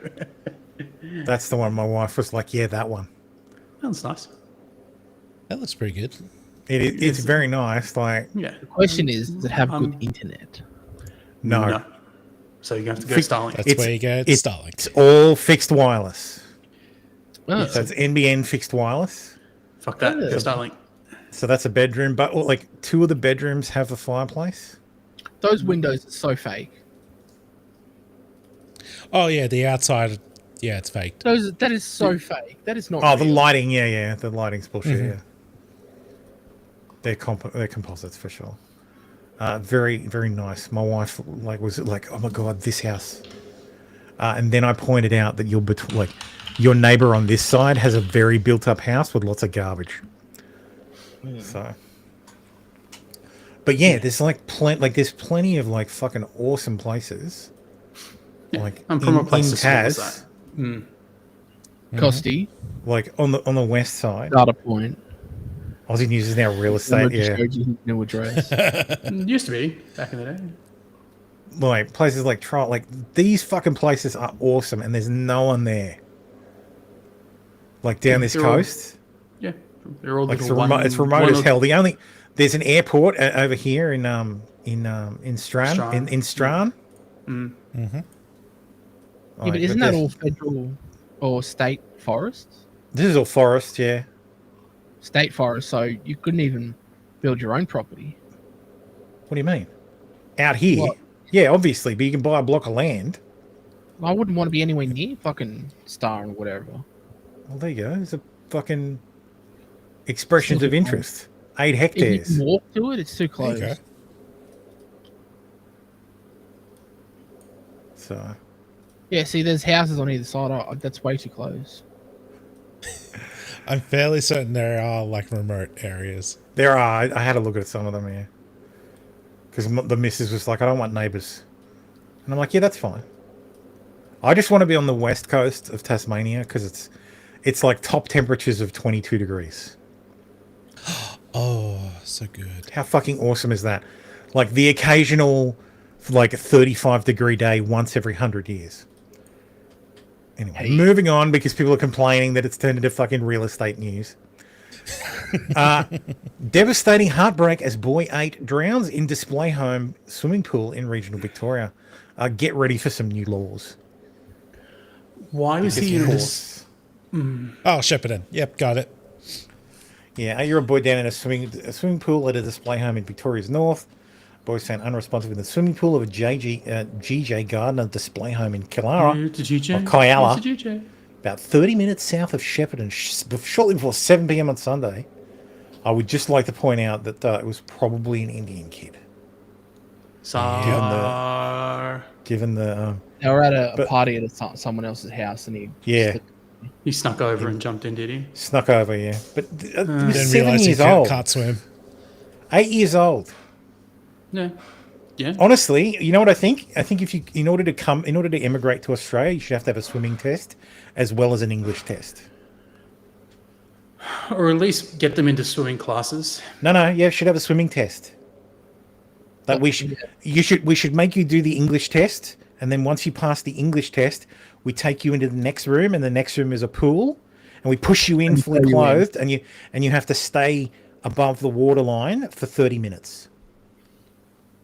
That's the one my wife was like, "Yeah, that one." That's nice. That looks pretty good. It's very nice. Yeah. The question is, does it have good internet? No. So you have to go Starlink. That's where you go. It's Starlink. It's all fixed wireless. Oh. So it's NBN fixed wireless. Fuck that. Go Starlink. So that's a bedroom, but 2 of the bedrooms have a fireplace. Those windows are so fake. Oh yeah, the outside. Yeah, it's fake. That is so fake. That is not. Oh, the real. lighting. Yeah. The lighting's bullshit. Mhm. Yeah. They're composites for sure. Very, very nice. My wife was like, "Oh my god, this house." And then I pointed out that your neighbor on this side has a very built-up house with lots of garbage. So, but yeah, there's there's plenty of fucking awesome places. Yeah. I'm from a place as small as Taz. that. Costy. On the west side. Data point. Aussie News is now real estate. Yeah. Showed you his new address. Used to be back in the day. Places like Trial, these fucking places are awesome, and there's no one there. Down this coast. Yeah, they're all it's remote as hell. There's an airport over here in Strand. In Strand. Yeah, but isn't that all federal or state forests? This is all forest, yeah. State forest, so you couldn't even build your own property. What do you mean? Out here? What? Yeah, obviously, but you can buy a block of land. I wouldn't want to be anywhere near fucking Star and whatever. Well, there you go. There's a fucking expressions of interest. 8 If hectares. you can walk to it, it's too There you close. go. So, Yeah, see, there's houses on either side. That's way too close. I'm fairly certain there are like remote areas. there are. I had a look at some of them, yeah. Because the missus was like, I don't want neighbours. And I'm like, yeah, that's fine. I just want to be on the west coast of Tasmania because it's like top temperatures of 22 degrees. Oh, so good. How fucking awesome is that? Like the occasional, like 35-degree day once every 100 years. Anyway, moving on because people are complaining that it's turned into fucking real estate news. Devastating heartbreak as boy 8 drowns in display home swimming pool in regional Victoria. Get ready for some new laws. Why was he in this? Oh, Shepparton. Yep, got it. Yeah, 8-year-old boy down in a swimming pool at a display home in Victoria's North. Boy found unresponsive in the swimming pool of a GJ Gardner display home in Killara, or Kyalla, about 30 minutes south of Shepparton, shortly before 7 p.m. on Sunday. I would just like to point out that it was probably an Indian kid. Given the They were at a party at someone else's house, and he snuck over and jumped in, did he? Snuck over, yeah. But he was Didn't 7 realise he years old. can't swim. 8 years old. Yeah. Yeah. Honestly, you know what I think? I think if you, in order to immigrate to Australia, you should have a swimming test as well as an English test. Or at least get them into swimming classes. No, you should have a swimming test. Like we should make you do the English test, and then once you pass the English test, we take you into the next room, and the next room is a pool, and we push you in fully clothed, and you have to stay above the waterline for 30 minutes.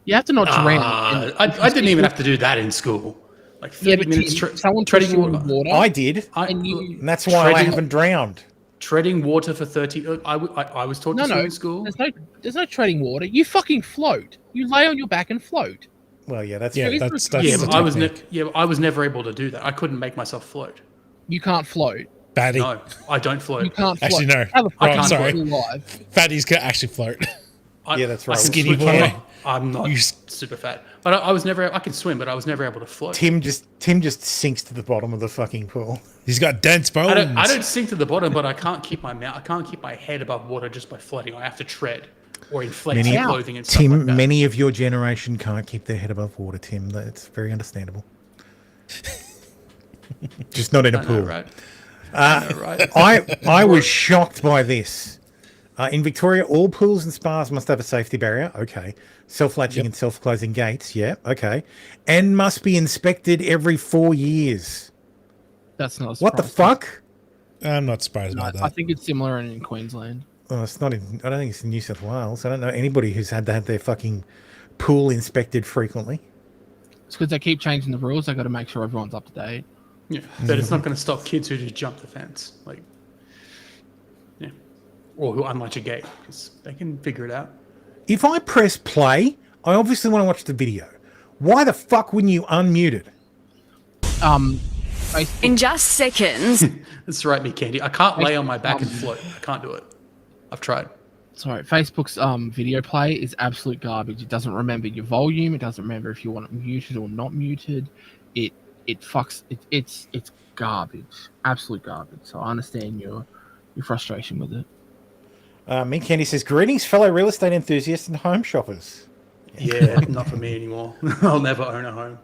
You have to not drown. I didn't even have to do that in school. Like 30 minutes treading water. I did, and that's why I haven't drowned. Treading water for 30. I was taught to swim in school. There's no treading water. You fucking float. You lay on your back and float. Well, yeah, that's but I was never able to do that. I couldn't make myself float. You can't float. Fatty. No, I don't float. You can't float. Actually, no. I can't sorry. float. Fatties can actually float. Yeah, that's right. Skinny boy. I'm not super fat, but I was never. I can swim, but I was never able to float. Tim just sinks to the bottom of the fucking pool. He's got dense bones. I don't sink to the bottom, but I can't keep my head above water just by floating. I have to tread or inflate some clothing and stuff Tim, like that. many of your generation can't keep their head above water, Tim. That's very understandable. Just not in a pool. Right? I was shocked by this. In Victoria, all pools and spas must have a safety barrier. Okay. Self-latching and self-closing gates. Yeah. Okay. And must be inspected every 4 years. That's not. What the fuck? I'm not surprised about that. I think it's similar in Queensland. Oh, it's not in. I don't think it's in New South Wales. I don't know anybody who's had to have their fucking pool inspected frequently. It's because they keep changing the rules. They got to make sure everyone's up to date. Yeah, but it's not going to stop kids who just jump the fence, or who unlatch a gate, because they can figure it out. If I press play, I obviously want to watch the video. Why the fuck wouldn't you unmute it? In just seconds. That's right, me candy. I can't lay on my back and float. I can't do it. I've tried. Sorry, Facebook's video play is absolute garbage. It doesn't remember your volume. It doesn't remember if you want it muted or not muted. It fucks. It's garbage. Absolute garbage. So I understand your frustration with it. Me Candy says, greetings, fellow real estate enthusiasts and home shoppers. Yeah, not for me anymore. I'll never own a home.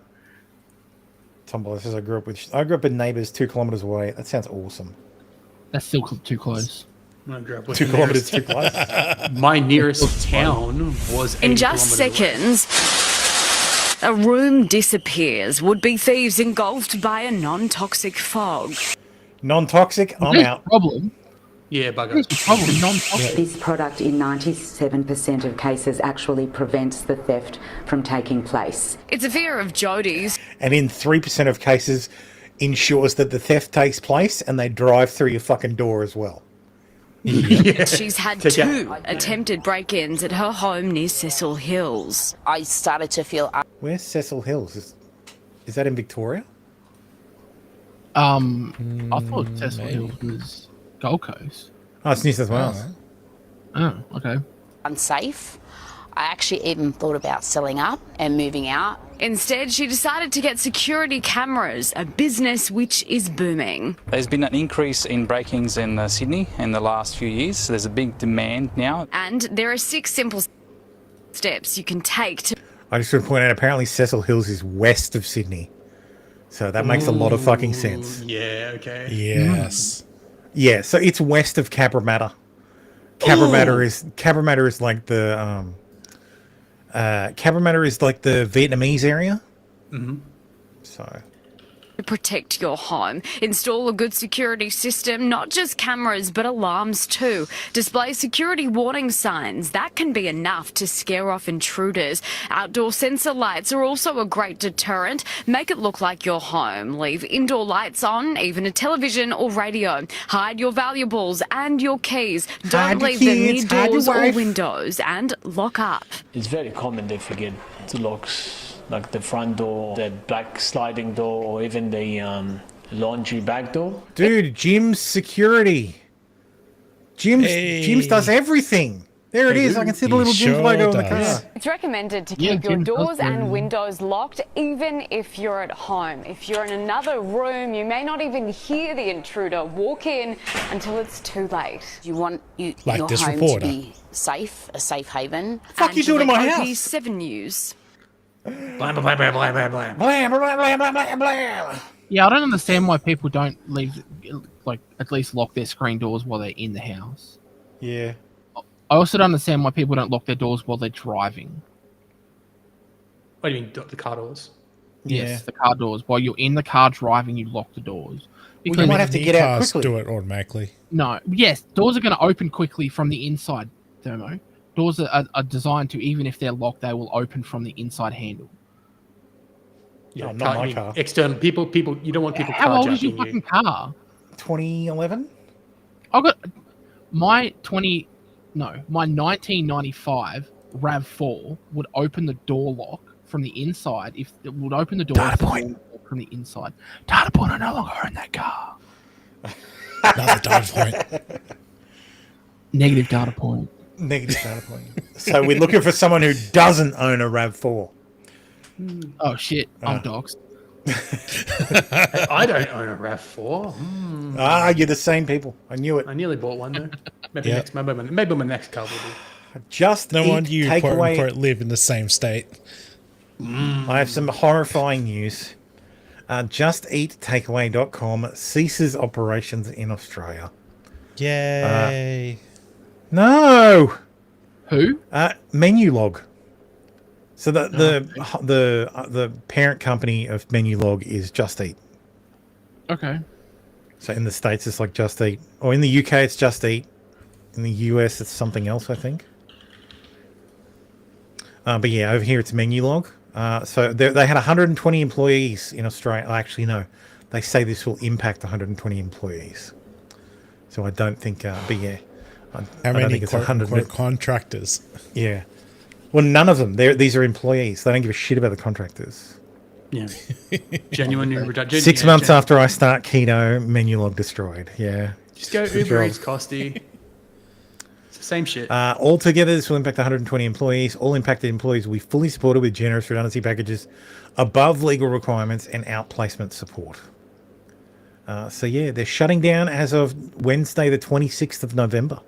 Tombola says, I grew up with neighbours 2 kilometres away. That sounds awesome. That's still too close. I grew up with 2 kilometres too close. My nearest town was 80 In just kilometres seconds, a room disappears. Would-be thieves engulfed by a non-toxic fog. Non-toxic? I'm out. Problem. Yeah, bugger. This product in 97% of cases actually prevents the theft from taking place. It's a fear of Jodi's. And in 3% of cases, ensures that the theft takes place and they drive through your fucking door as well. She's had two attempted break-ins at her home near Cecil Hills. I started to feel... Where's Cecil Hills? Is that in Victoria? I thought Cecil Hills was Gold Coast. Oh, it's New South Wales. Oh, okay. unsafe. I actually even thought about selling up and moving out. Instead, she decided to get security cameras, a business which is booming. There's been an increase in break-ins in Sydney in the last few years. There's a big demand now. And there are 6 simple steps you can take to... I just want to point out, apparently Cecil Hills is west of Sydney. So that makes a lot of fucking sense. Yeah, okay. Yes. Yeah, so it's west of Cabramatta. Cabramatta is like the Cabramatta is like the Vietnamese area. Mm-hmm. So to protect your home. Install a good security system, not just cameras, but alarms too. Display security warning signs. That can be enough to scare off intruders. Outdoor sensor lights are also a great deterrent. Make it look like your home. Leave indoor lights on, even a television or radio. Hide your valuables and your keys. Don't leave them near doors or windows, and lock up. It's very common they forget to lock like the front door, the black sliding door, or even the laundry back door. dude, Jim's security. Jim's does everything. There it is. I can see the little Jim's logo in the car. It's recommended to keep your doors and windows locked, even if you're at home. If you're in another room, you may not even hear the intruder walk in until it's too late. You want your Like this home reporter. to be safe, a safe haven. Fuck you doing to my house? OP7 News. Blam, blam, blam, blam, blam, blam, blam. Blam, blam, blam, blam, blam, blam. Yeah, I don't understand why people don't leave, like, at least lock their screen doors while they're in the house. Yeah. I also don't understand why people don't lock their doors while they're driving. What do you mean, the car doors? Yes, the car doors. While you're in the car driving, you lock the doors. Well, you might have to get out quickly. Do it automatically. No, yes, doors are going to open quickly from the inside, Thermo. Doors are designed to, even if they're locked, they will open from the inside handle. Yeah, not my car. External people. You don't want people How old is your carjacking fucking you. car? 2011? I got my 1995 RAV4 would open the door lock from the inside. If it would open the door from the inside. Data point, I no longer own that car. Another data point. Negative data point. Negative data point. So we're looking for someone who doesn't own a RAV4. Oh shit, I'm doxed. I don't own a RAV4. Ah, you're the same people. I knew it. I nearly bought one though. Maybe Yep. maybe my next car will be. Just No Eat wonder you quote takeaway. unquote live in the same state. I have some horrifying news. JustEatTakeaway.com ceases operations in Australia. Yay. No. Who? Menulog. So the parent company of Menulog is Just Eat. Okay. So in the States it's like Just Eat, or in the UK it's Just Eat. In the US it's something else, I think. But yeah, over here it's Menulog. So they had 120 employees in Australia. Actually, no, they say this will impact 120 employees. So I don't think. But yeah, How I don't many think it's quote 100 unquote contractors? Yeah. Well, none of them. These are employees. They don't give a shit about the contractors. Yeah. Genuine 6 months after I start keto, Menulog destroyed. Yeah. Just go Uber Eats, Costy. It's the same shit. Altogether, this will impact 120 employees. All impacted employees will be fully supported with generous redundancy packages above legal requirements and outplacement support. So yeah, they're shutting down as of Wednesday, the 26th of November.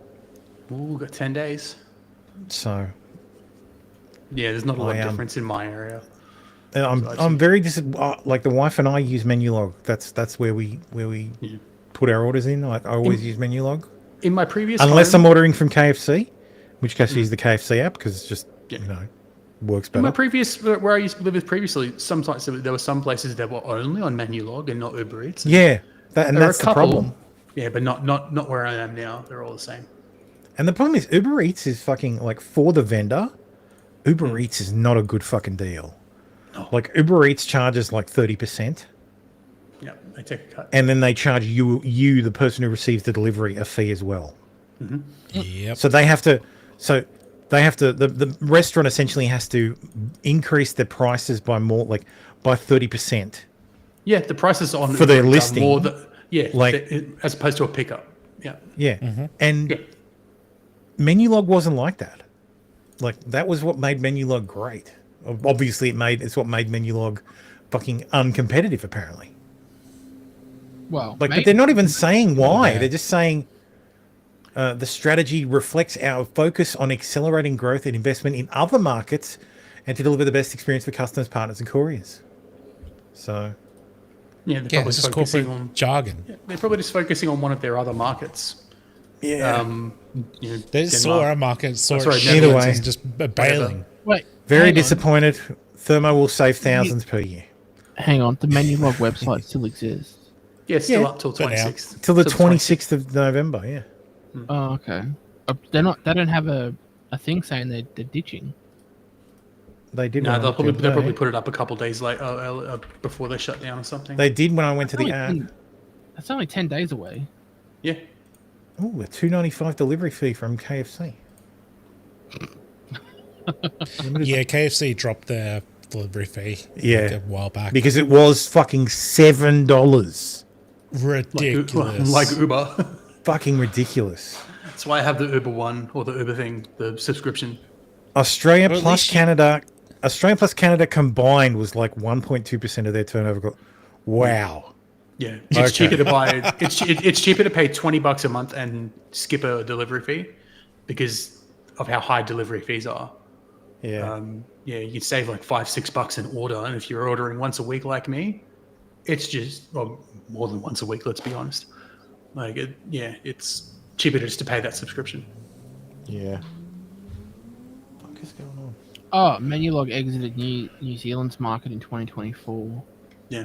Ooh, we've got 10 days. So Yeah, there's not a lot of difference in my area. I'm very like the wife and I use Menulog. That's where we put our orders in. Like I always use Menulog. In my previous Unless home, I'm ordering from KFC, in which case I use the KFC app because it's just works in my better. previous where I used to live previously, sometimes there were some places that were only on Menulog and not Uber Eats. Yeah, There were that's a the couple, problem. Yeah, but not where I am now. They're all the same. And the problem is Uber Eats is fucking like for the vendor. Uber Eats is not a good fucking deal. No. Like Uber Eats charges like 30%, Yeah, they take a cut. and then they charge you the person who receives the delivery a fee as well. Yep. So they have to. So they have to. The restaurant essentially has to increase their prices by more, like by 30%. Yeah, the prices on for their Uber are listing. more than, like as opposed to a pickup. Yeah. Yeah. And Menulog wasn't like that. Like that was what made Menulog great. Obviously, it's what made Menulog fucking uncompetitive. Apparently. Well, but they're not even saying why. They're just saying the strategy reflects our focus on accelerating growth and investment in other markets, and to deliver the best experience for customers, partners, and couriers. So. Yeah, they're probably this is focusing corporate on jargon. Yeah, they're probably just focusing on one of their other markets. Yeah. They just saw our market, saw it Either way, and just bailing. Wait, very disappointed. Thermo will save thousands per year. Hang on, the Menulog website still exists. Yeah, it's still up till 26th. Till the 26th of November. Yeah. Oh, okay. They don't have a thing saying they're ditching. They did. No, they'll probably put it up a couple of days later before they shut down or something. They did when I went to the app. That's only 10 days away. Yeah. Oh, a $2.95 delivery fee from KFC. Yeah, KFC dropped their delivery fee like a while back. Because it was fucking $7. Ridiculous. Like Uber. Fucking ridiculous. That's why I have the Uber One or the Uber thing, the subscription. Australia plus Canada combined was like 1.2% of their turnover. Wow. Yeah, it's cheaper to buy. It's cheaper to pay $20 a month and skip a delivery fee because of how high delivery fees are. Yeah. You can save like $5-6 an order, and if you're ordering once a week like me, it's just more than once a week. Let's be honest. Like it's cheaper just to pay that subscription. Yeah. Oh, Menulog exited New Zealand's market in 2024. Yeah.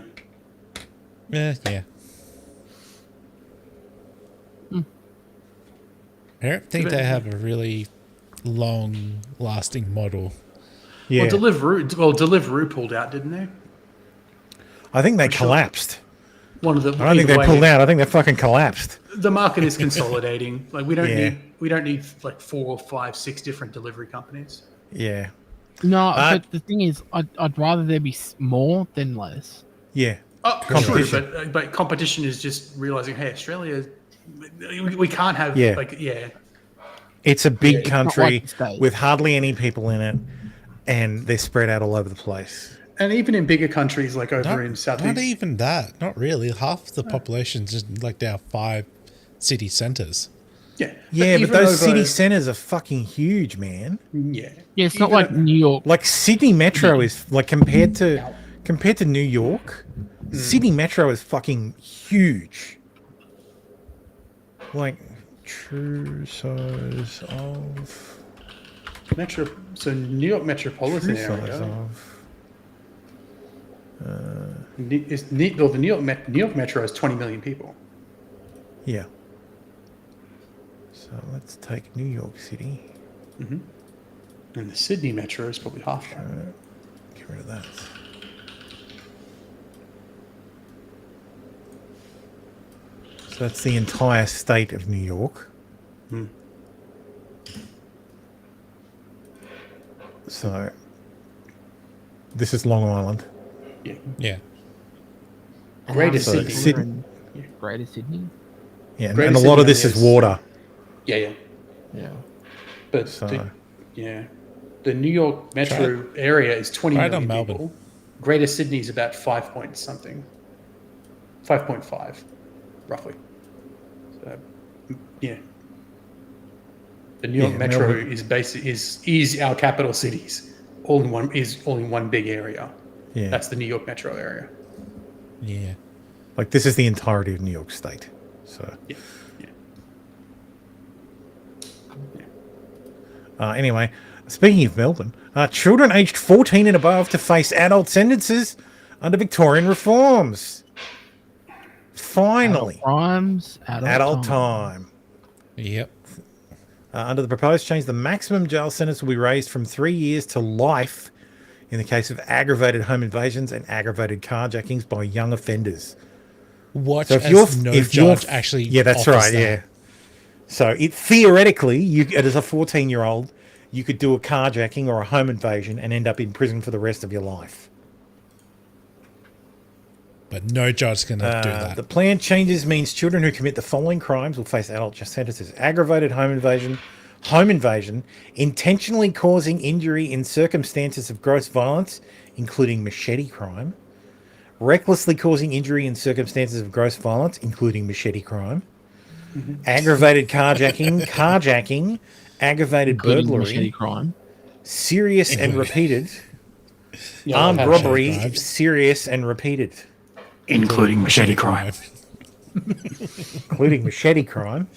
Yeah. I don't think they have a really long-lasting model. Yeah. Well, Deliveroo pulled out, didn't they? I think they collapsed. I don't think they pulled out. I think they fucking collapsed. The market is consolidating. Like we don't need like 4, 5, 6 different delivery companies. Yeah. No, but the thing is, I'd rather there be more than less. Yeah. Oh, competition. True, but competition is just realizing, hey, Australia, we can't have It's a big country with hardly any people in it, and they're spread out all over the place. And even in bigger countries like over in Southeast. Not even that. Not really. Half the population's just like our 5 city centres. Yeah. But those city centres are fucking huge, man. Yeah. Yeah, it's not like New York. Like Sydney Metro is like compared to New York, Sydney Metro is fucking huge. Like true size of Metro. So New York metropolitan area. The New York Metro is 20 million people. Yeah. So let's take New York City. Mm-hmm. And the Sydney Metro is probably half that. Get rid of that. So that's the entire state of New York. So this is Long Island. Yeah. Greater Sydney. Greater Sydney. Yeah, and a lot of this is water. Yeah. But So- the New York metro area is 20 Right million on people. Melbourne. Greater Sydney is about 5 point something. 5.5, roughly. So, yeah. The New York Yeah, metro Melbourne. is our capital cities. All in one big area. Yeah. That's the New York metro area. Yeah. Like this is the entirety of New York State. So anyway, speaking of Melbourne, children aged 14 and above to face adult sentences under Victorian reforms. Finally. Crimes, Adult time. Yep. Under the proposed change, the maximum jail sentence will be raised from 3 years to life in the case of aggravated home invasions and aggravated carjackings by young offenders. Watch So as no judge actually Yeah, that's offers right, that. yeah. So theoretically, as a 14-year-old, you could do a carjacking or a home invasion and end up in prison for the rest of your life. But no judge can do that. The plan changes means children who commit the following crimes will face adult sentences: aggravated home invasion, intentionally causing injury in circumstances of gross violence, including machete crime, recklessly causing injury in circumstances of gross violence, including machete crime, aggravated carjacking, aggravated Including burglary, machete crime, serious and repeated, armed robbery, serious and repeated. Including machete crime. Including machete crime.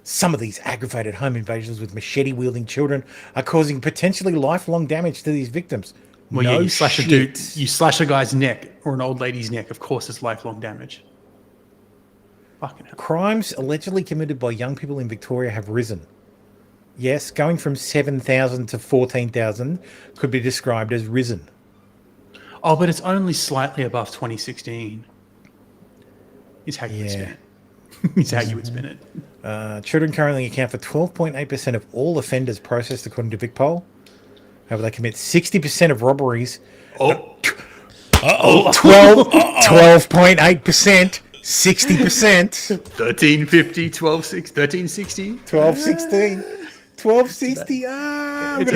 Some of these aggravated home invasions with machete-wielding children are causing potentially lifelong damage to these victims. Well, yeah, you slash a guy's neck or an old lady's neck, of course it's lifelong damage. Fucking hell. Crimes allegedly committed by young people in Victoria have risen. Yes, going from 7,000 to 14,000 could be described as risen. Oh, but it's only slightly above 2016. Is how you would spin it. Is how you would spin it. Children currently account for 12.8% of all offenders processed according to VicPol. However, they commit 60% of robberies. 12.8%. 60%. 1350, 1360. 1216. 1260. It's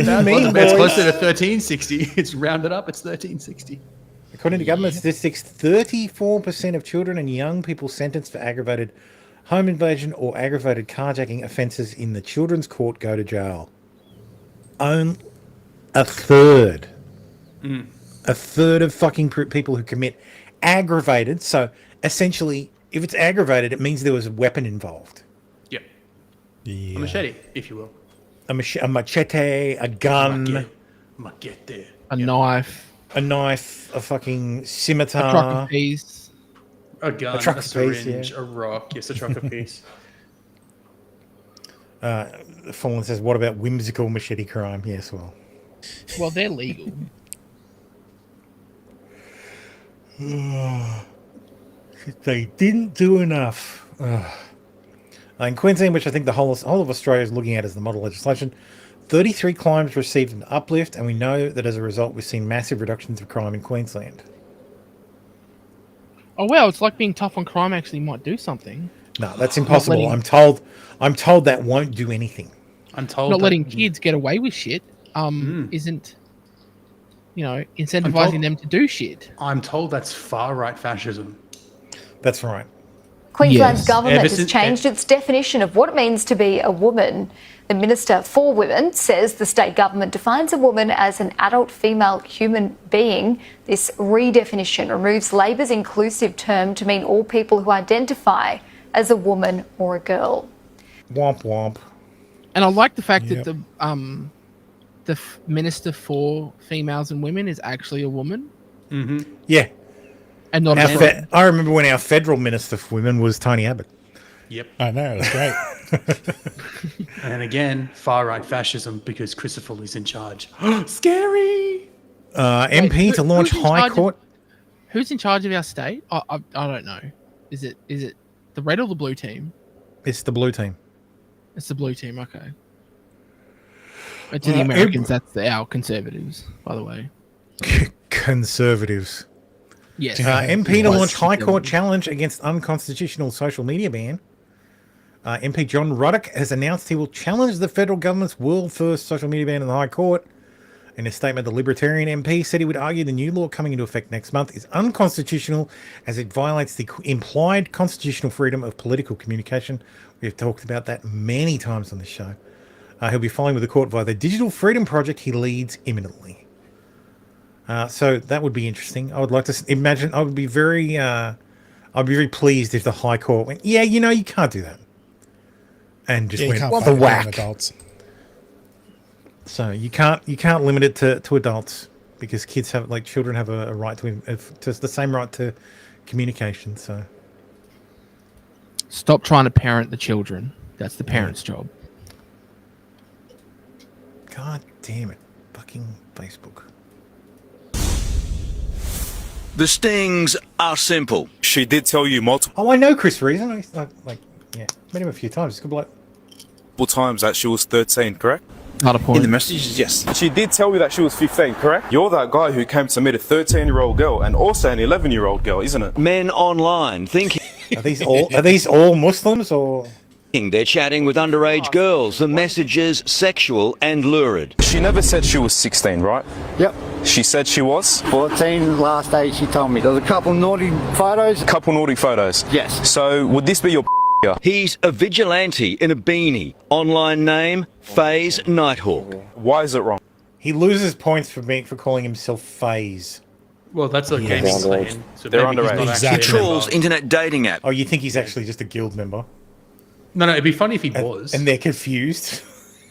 closer to 1360. It's rounded up. It's 1360. According to government statistics, 34% of children and young people sentenced for aggravated home invasion or aggravated carjacking offences in the children's court go to jail. Only a third. A third of fucking people who commit aggravated. So essentially, if it's aggravated, it means there was a weapon involved. Yep. Yeah. A machete, if you will. A machete, a gun, a knife, a fucking scimitar, a truck of peas, a gun, a syringe, a rock. Yes, a truck of peas. Fallen says, "What about whimsical machete crime?" Yes, well, they're legal. They didn't do enough. In Queensland, which I think the whole of Australia is looking at as the model legislation, 33 crimes received an uplift, and we know that as a result, we've seen massive reductions of crime in Queensland. Oh wow, it's like being tough on crime actually might do something. No, that's impossible. I'm told that won't do anything. I'm told not letting kids get away with shit isn't, incentivizing them to do shit. I'm told that's far right fascism. That's right. Queensland's government has changed its definition of what it means to be a woman. The Minister for Women says the state government defines a woman as an adult female human being. This redefinition removes Labor's inclusive term to mean all people who identify as a woman or a girl. Womp womp. And I like the fact that the Minister for Females and Women is actually a woman. Mm-hmm. Yeah. And not I remember when our federal Minister for Women was Tony Abbott. Yep. I know, it was great. And again, far right fascism because Christopher is in charge. Scary. MP to launch High Court. Who's in charge of our state? I don't know. Is it the red or the blue team? It's the blue team. It's the blue team. Okay. But to the Americans, that's our conservatives, by the way. Conservatives. Yes. MP to launch High Court challenge against unconstitutional social media ban. MP John Ruddock has announced he will challenge the federal government's world-first social media ban in the High Court. In a statement, the Libertarian MP said he would argue the new law coming into effect next month is unconstitutional as it violates the implied constitutional freedom of political communication. We've talked about that many times on this show. He'll be filing with the court via the Digital Freedom Project he leads imminently. So that would be interesting. I would like to imagine. I'd be very pleased if the High Court went, yeah, you can't do that, and just went the whack. Adults. So you can't limit it to adults because kids have children have a right to the same right to communication. So stop trying to parent the children. That's the parents' job. God damn it, fucking Facebook. The stings are simple. She did tell you multiple. Oh, I know Chris Reason. Yeah, met him a few times. He's a good bloke. Times that she was 13, correct? Not a point. In the messages, yes. She did tell you that she was 15, correct? You're that guy who came to meet a 13-year-old girl and also an 11-year-old girl, isn't it? Men online thinking. Are these all Muslims or? They're chatting with underage girls. The messages sexual and lurid. She never said she was 16, right? Yep. She said she was? 14 last day she told me. There was a couple naughty photos. Couple naughty photos? Yes. So would this be your He's a vigilante in a beanie. Online name, FaZe Nighthawk. Why is it wrong? He loses points for calling himself FaZe. Well, that's a gaming clan. So They're maybe he's underage. not actually a Controls member. internet dating app. Oh, you think he's actually just a guild member? No, it'd be funny if he was. And they're confused.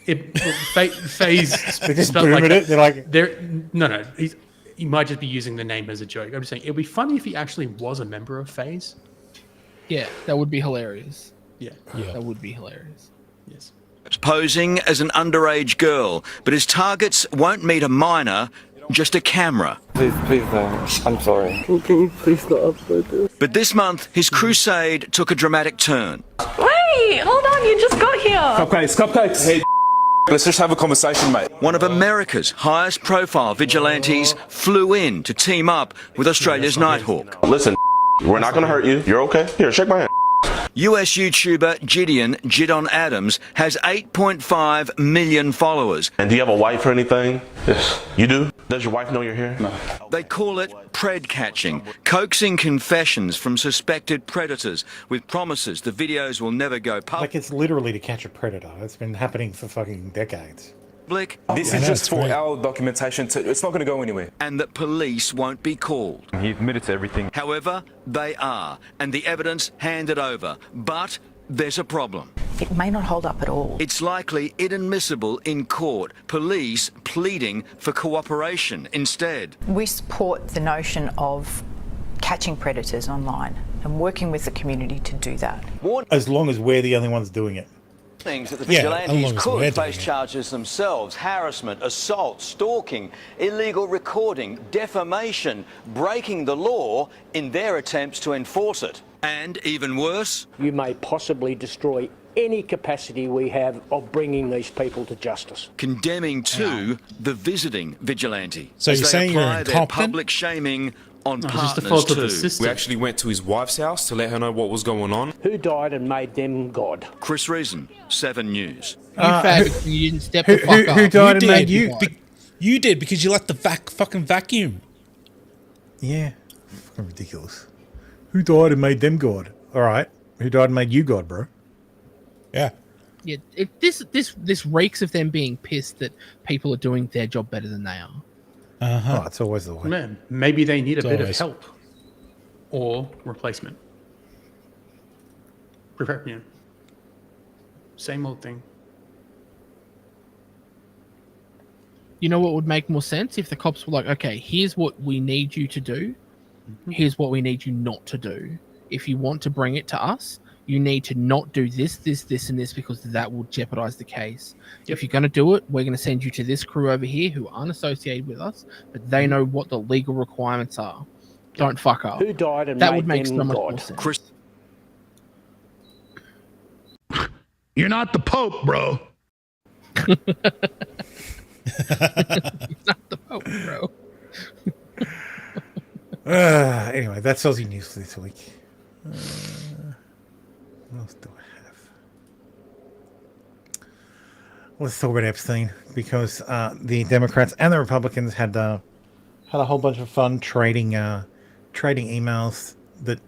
FaZe. They just boom at it. They're like, no. He might just be using the name as a joke. I'm just saying it'd be funny if he actually was a member of FaZe. Yeah, that would be hilarious. Yeah. That would be hilarious. Yes. Posing as an underage girl, but his targets won't meet a minor, just a camera. Please, I'm sorry. Can you please not upload this? But this month, his crusade took a dramatic turn. Wait, hold on, you just got here. Cupcakes. Hey, let's just have a conversation, mate. One of America's highest profile vigilantes flew in to team up with Australia's Nighthawk. Listen, we're not going to hurt you. You're okay. Here, shake my hand. US YouTuber Gideon Adams has 8.5 million followers. And do you have a wife or anything? Yes. You do? Does your wife know you're here? No. They call it pred catching, coaxing confessions from suspected predators with promises the videos will never go public. like it's literally to catch a predator. It's been happening for fucking decades. This is just for our documentation. It's not going to go anywhere. And that police won't be called. He admitted to everything. However, they are, and the evidence handed over. But there's a problem. It may not hold up at all. It's likely inadmissible in court. Police pleading for cooperation instead. We support the notion of catching predators online and working with the community to do that. As long as we're the only ones doing it. Things that the vigilantes could face charges themselves: harassment, assault, stalking, illegal recording, defamation, breaking the law in their attempts to enforce it. And even worse, you may possibly destroy any capacity we have of bringing these people to justice. Condemning too the visiting vigilante. So as you're they saying you're apply their incompetent? public shaming on No, partners too. We actually went to his wife's house to let her know what was going on. Who died and made them God? Chris Reason, 7 News. You faggot, you didn't step the fuck up. Who died and made you? You did because you let the fucking vacuum. Yeah, fucking ridiculous. Who died and made them God? All right, who died and made you God, bro? Yeah. Yeah, this reeks of them being pissed that people are doing their job better than they are. Oh, it's always the way. Man, maybe they need a It's bit always. of help or replacement. Prepare, same old thing. You know what would make more sense if the cops were like, okay, here's what we need you to do. Here's what we need you not to do. If you want to bring it to us, you need to not do this, and this, because that will jeopardize the case. If you're going to do it, we're going to send you to this crew over here who aren't associated with us, but they know what the legal requirements are. Don't fuck up. Who died and that made would make them so much God? more sense. You're not the Pope, bro. Not the Pope, bro. Anyway, that's Aussie news for this week. What else do I have? Let's talk about Epstein, because the Democrats and the Republicans had a whole bunch of fun trading emails that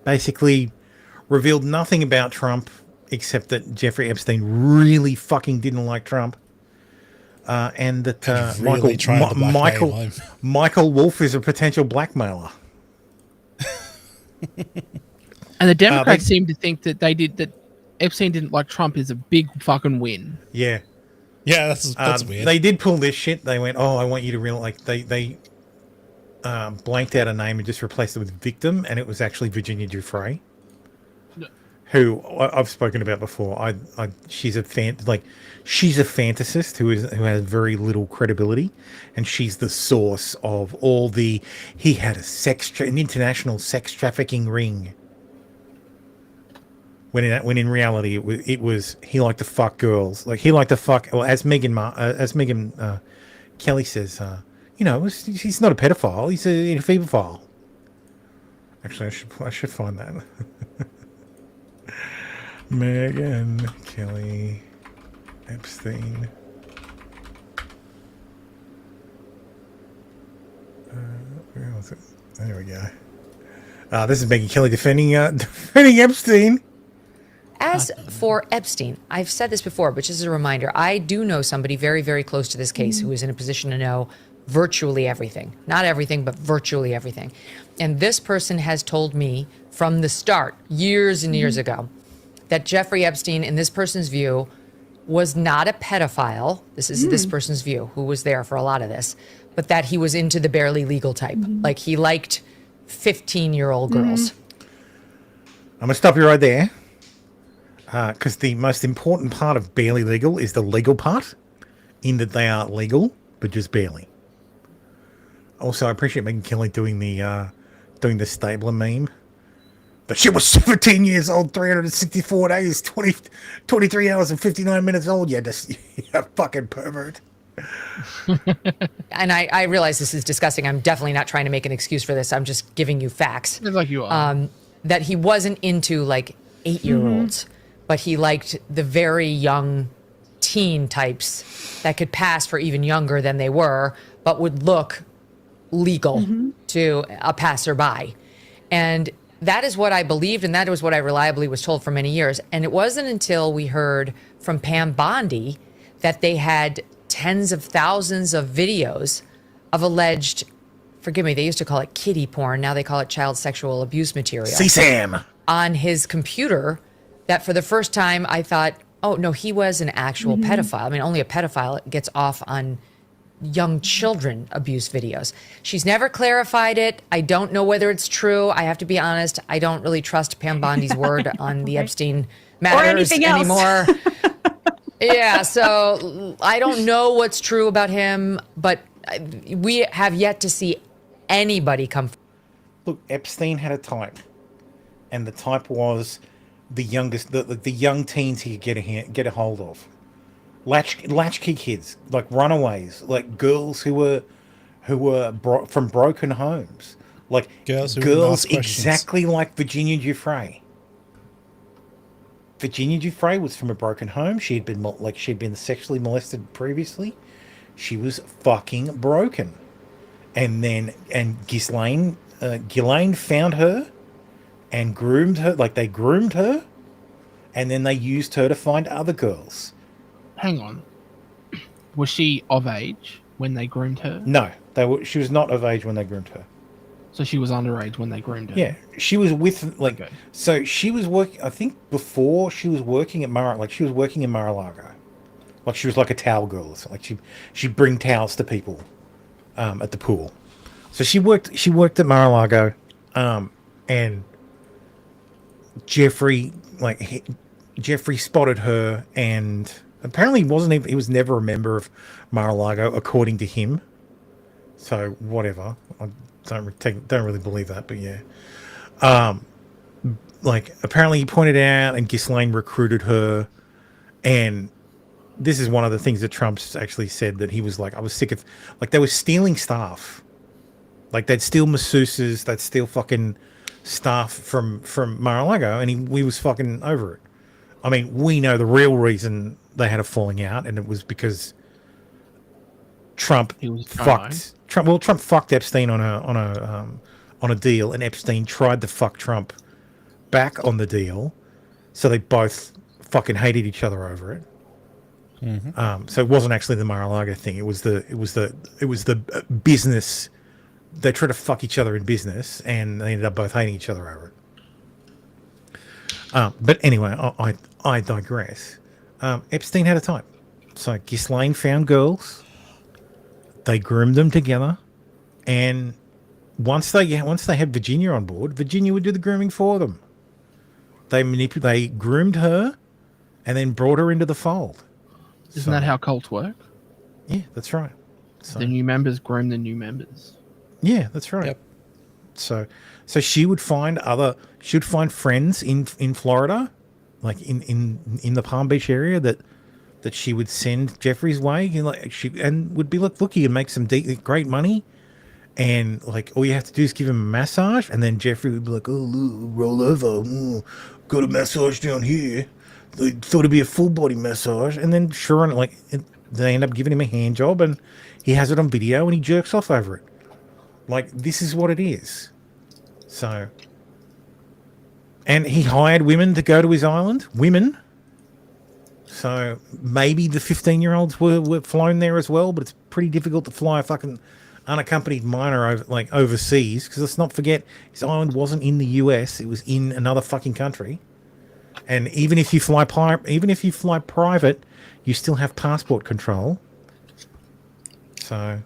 basically revealed nothing about Trump except that Jeffrey Epstein really fucking didn't like Trump, and that really tried to blackmail him. Michael Wolff is a potential blackmailer. And the Democrats seem to think that that Epstein didn't like Trump is a big fucking win. Yeah. Yeah, that's weird. They did pull this shit. They went, "Oh, I want you to real like." They blanked out a name and just replaced it with victim, and it was actually Virginia Giuffre, who I've spoken about before. She's a fantasist who has very little credibility, and she's the source of all the. He had an international sex trafficking ring. when in reality it was he liked to fuck girls. Like he liked to fuck. Well, as Megan Kelly says, he's not a pedophile. He's a phebophile. Actually, I should find that. Megan Kelly Epstein. Where was it? There we go. This is Megan Kelly defending Epstein. As for Epstein, I've said this before, but just as a reminder, I do know somebody very, very close to this case who is in a position to know virtually everything. Not everything, but virtually everything. And this person has told me from the start, years and years ago, that Jeffrey Epstein, in this person's view, was not a pedophile. This is this person's view, who was there for a lot of this, but that he was into the barely legal type. Like he liked 15-year-old girls. I'm going to stop you right there. Because the most important part of barely legal is the legal part, in that they are legal, but just barely. Also, I appreciate Megan Kelly doing the Stabler meme. But she was 17 years old, 364 days, 23 hours and 59 minutes old. You fucking pervert. And I realize this is disgusting. I'm definitely not trying to make an excuse for this. I'm just giving you facts. Like you are. That he wasn't into like 8-year-olds. But he liked the very young teen types that could pass for even younger than they were, but would look legal to a passerby. And that is what I believed, and that was what I reliably was told for many years. And it wasn't until we heard from Pam Bondi that they had tens of thousands of videos of alleged, forgive me, they used to call it kiddie porn. Now they call it child sexual abuse material. CSAM. On his computer, that for the first time I thought, oh, no, he was an actual pedophile. I mean, only a pedophile gets off on young children abuse videos. She's never clarified it. I don't know whether it's true. I have to be honest. I don't really trust Pam Bondi's word on the Epstein matters anymore. Yeah, so I don't know what's true about him, but we have yet to see anybody come. Look, Epstein had a type, and the type was the youngest, the young teens he could get a hold of, latchkey kids, like runaways, like girls who were from broken homes, like girls exactly like Virginia Giuffre. Virginia Giuffre was from a broken home. She'd been sexually molested previously. She was fucking broken, and Ghislaine found her and groomed her. Like they groomed her, and then they used her to find other girls. Hang on, was she of age when they groomed her? No, she was not of age when they groomed her. So she was underage when they groomed her. Yeah, she was with So she was working. I think before she was working at she was working in Mar-a-Lago, like she was like a towel girl. Or something. Like she'd bring towels to people at the pool. So she worked at Mar-a-Lago, and Jeffrey spotted her, and apparently he was never a member of Mar-a-Lago according to him. So whatever. Don't really believe that, but yeah. Apparently he pointed out, and Ghislaine recruited her, and this is one of the things that Trump's actually said, that he was like, I was sick of, like, they were stealing staff. Like, they'd steal masseuses, they'd steal fucking staff from Mar-a-Lago, and we was fucking over it. I mean, we know the real reason they had a falling out, and it was because Trump fucked Epstein on a deal, and Epstein tried to fuck Trump back on the deal, so they both fucking hated each other over it. Mm-hmm. So it wasn't actually the Mar-a-Lago thing. It was the business. They tried to fuck each other in business, and they ended up both hating each other over it. But anyway, I digress. Epstein had a type. So Ghislaine found girls. They groomed them together, and once they had Virginia on board, Virginia would do the grooming for them. They groomed her, and then brought her into the fold. Isn't that how cults work? Yeah, that's right. So, the new members groom the new members. Yeah, that's right. Yep. So she would find friends in Florida like in the Palm Beach area that she would send Jeffrey's way, and would be look, you can make some great money, and like all you have to do is give him a massage, and then Jeffrey would be like, oh, look, roll over, got a massage down here. They thought it'd be a full body massage, and then sure, they end up giving him a hand job, and he has it on video, and he jerks off over it. Like, this is what it is. So, and he hired women to go to his island. Women. So maybe the 15-year-olds were flown there as well, but it's pretty difficult to fly a fucking unaccompanied minor overseas, because let's not forget, his island wasn't in the US, it was in another fucking country. And even if you fly private, you still have passport control. So,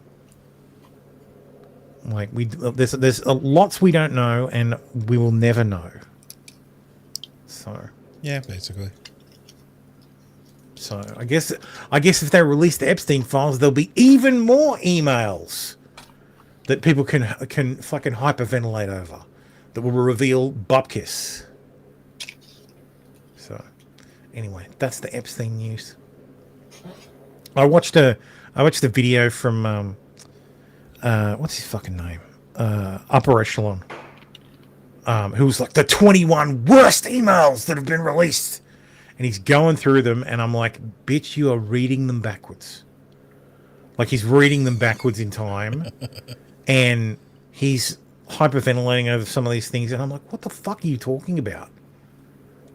like, there's lots we don't know, and we will never know. So yeah, basically. So I guess if they release the Epstein files, there'll be even more emails that people can fucking hyperventilate over that will reveal bupkis. So anyway, that's the Epstein news. I watched a video from what's his fucking name? Upper Echelon. Who was like the 21 worst emails that have been released. And he's going through them, and I'm like, bitch, you are reading them backwards. Like, he's reading them backwards in time, and he's hyperventilating over some of these things, and I'm like, what the fuck are you talking about?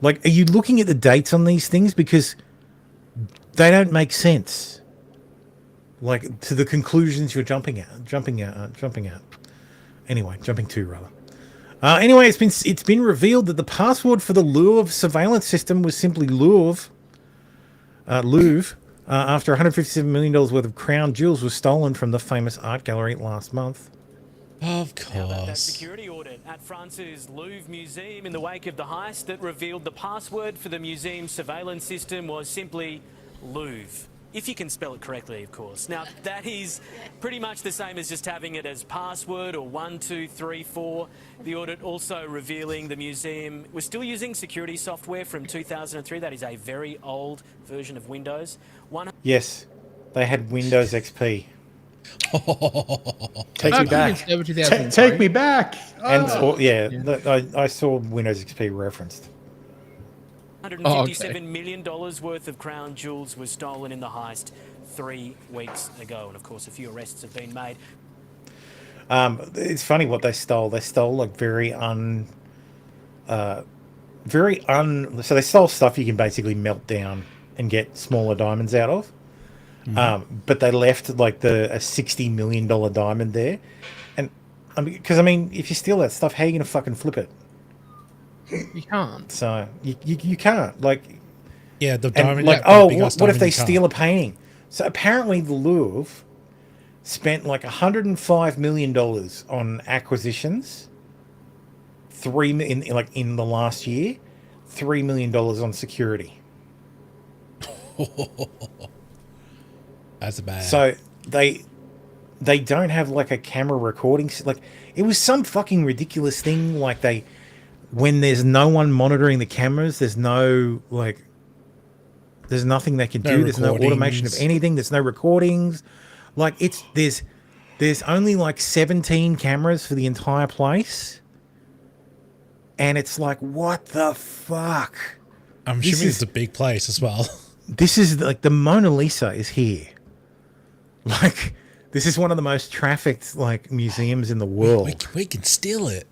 Like, are you looking at the dates on these things? Because they don't make sense. Like, to the conclusions you're jumping at. Anyway, jumping to, rather. Anyway, it's been revealed that the password for the Louvre surveillance system was simply Louvre. After $157 million worth of crown jewels was stolen from the famous art gallery last month. Of course. That security audit at France's Louvre Museum in the wake of the heist that revealed the password for the museum's surveillance system was simply Louvre. If you can spell it correctly, of course. Now, that is pretty much the same as just having it as password or 1, 2, 3, 4. The audit also revealing the museum was still using security software from 2003. That is a very old version of Windows. Yes, they had Windows XP. Take me back. Take me back. Oh. And I saw Windows XP referenced. $157 million worth of crown jewels was stolen in the heist 3 weeks ago, and of course a few arrests have been made. It's funny what they stole. They stole like so they stole stuff you can basically melt down and get smaller diamonds out of. But they left like a $60 million diamond there, and because if you steal that stuff, how are you gonna fucking flip it? You can't. So you can't, like, yeah, the diamond. Like, what if they steal a painting? So apparently the Louvre spent like $105 million on acquisitions. In the last year, $3 million on security. That's bad. So they don't have like a camera recording. Like, it was some fucking ridiculous thing. Like, when there's no one monitoring the cameras, there's nothing they can do. There's no automation of anything. There's no recordings. Like, there's only like 17 cameras for the entire place. And it's like, what the fuck? I'm assuming it's a big place as well. This is like the Mona Lisa is here. Like, this is one of the most trafficked like museums in the world. We can steal it.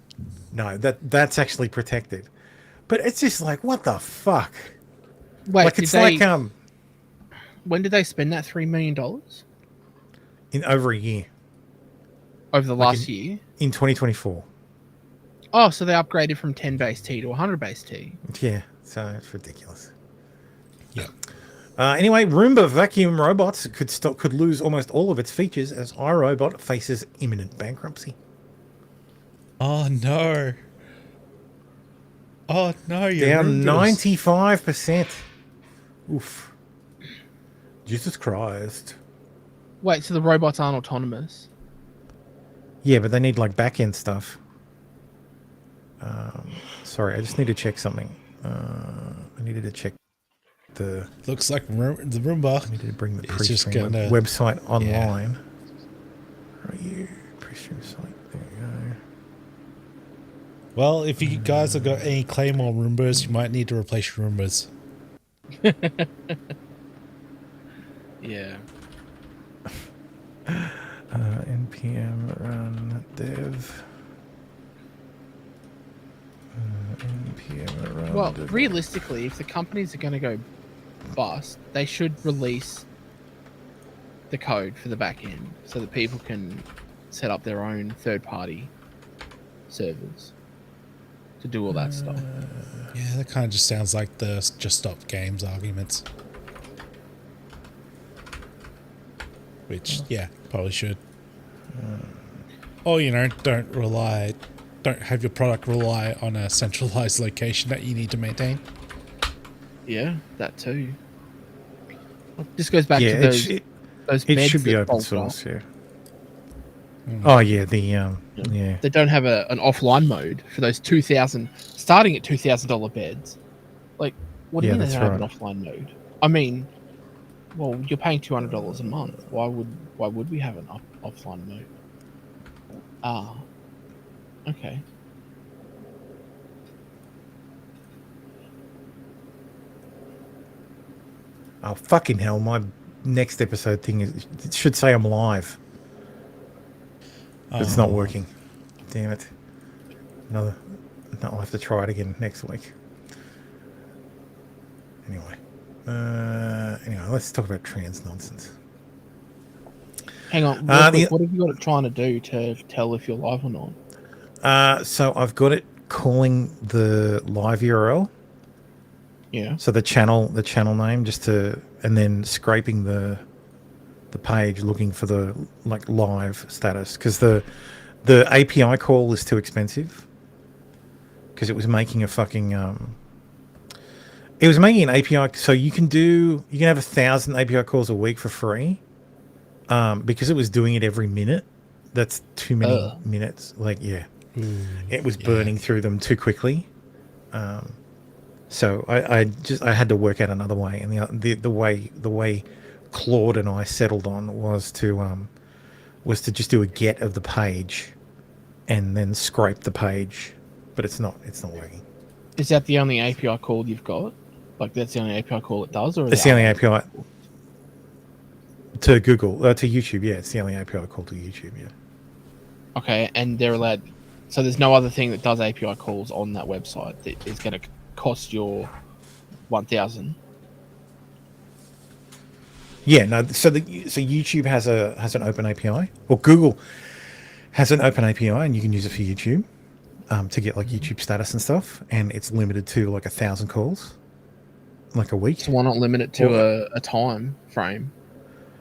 No, that's actually protected. But it's just like, what the fuck? Wait, like, it's like when did they spend that $3 million? In over a year. Over the last year? In 2024. Oh, so they upgraded from 10 base T to 100 base T. Yeah, so it's ridiculous. Yeah. Anyway, Roomba vacuum robots could lose almost all of its features as iRobot faces imminent bankruptcy. Oh no! Oh no! You're down 95%. Oof! Jesus Christ! Wait, so the robots aren't autonomous? Yeah, but they need like back end stuff. Sorry, I just need to check something. I needed to check the. Looks like the Roomba. I needed to bring the It's just pre-stream gonna- website Yeah. online. Where are you? Pre-stream site. There you go. Well, if you guys have got any Claymore Roombas, you might need to replace your Roombas. Yeah. npm run dev. npm run. Well, dev. realistically, if the companies are going to go bust, they should release the code for the back end so that people can set up their own third-party servers to do all that stuff. Yeah, that kind of just sounds like the just stop games arguments. Which, yeah, probably should. Or, don't have your product rely on a centralized location that you need to maintain. Yeah, that too. This goes back Yeah, to those it meds should be that open bulk source. up. Yeah. Oh yeah, the yeah. They don't have an offline mode for those starting at $2,000 beds. Like, what do you Yeah, mean they that's don't have an right. offline mode? I mean, well, you're paying $200 a month. Why would we have an offline mode? Ah, okay. Oh fucking hell! My next episode thing it should say I'm live. But it's not working. Damn it. No, I'll have to try it again next week. Anyway, let's talk about trans nonsense. Hang on. Real quick, what have you got it trying to do to tell if you're live or not? So I've got it calling the live URL. Yeah. So the channel name and then scraping the page looking for the live status because the API call is too expensive because it was making a fucking it was making an API so you can have 1,000 API calls a week for free because it was doing it every minute. That's too many minutes. It was burning through them too quickly. So I had to work out another way, and the way Claude and I settled on was to just do a get of the page, and then scrape the page, but it's not working. Is that the only API call you've got? Like that's the only API call it does, or It's the only API to Google to YouTube. Yeah, it's the only API call to YouTube. Yeah. Okay, and they're allowed. So there's no other thing that does API calls on that website that is going to cost your 1,000. Yeah, no. So YouTube has an open API, or Google has an open API, and you can use it for YouTube to get YouTube status and stuff, and it's limited to 1,000 calls, a week. So why not limit it to a time frame?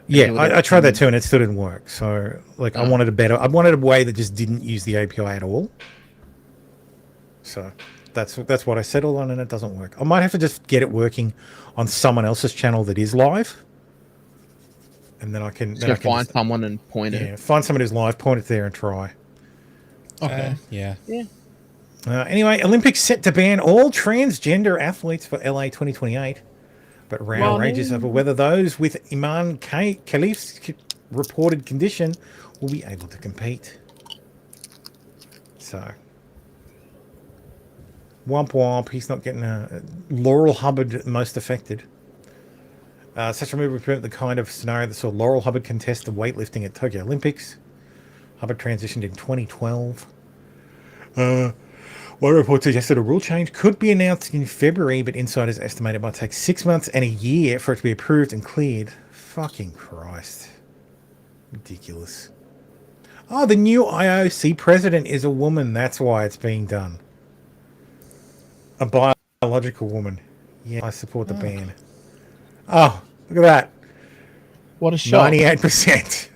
Yeah, I tried that too, and it still didn't work. So I wanted a way that just didn't use the API at all. So that's what I settled on, and it doesn't work. I might have to just get it working on someone else's channel that is live, and then I can find someone and point it. Yeah, find someone who's live, point it there, and try. Okay. Yeah. Anyway, Olympics set to ban all transgender athletes for LA 2028, but row rages over whether those with Iman Khalif's reported condition will be able to compete. So. Womp womp, he's not getting Laurel Hubbard most affected. Such a move would prevent the kind of scenario that saw Laurel Hubbard contest the weightlifting at Tokyo Olympics. Hubbard transitioned in 2012. One report suggested a rule change could be announced in February, but insiders estimate it might take 6 months and a year for it to be approved and cleared. Fucking Christ. Ridiculous. Oh, the new IOC president is a woman. That's why it's being done. A biological woman. Yeah, I support the ban. Oh, look at that. What a shot. 98%.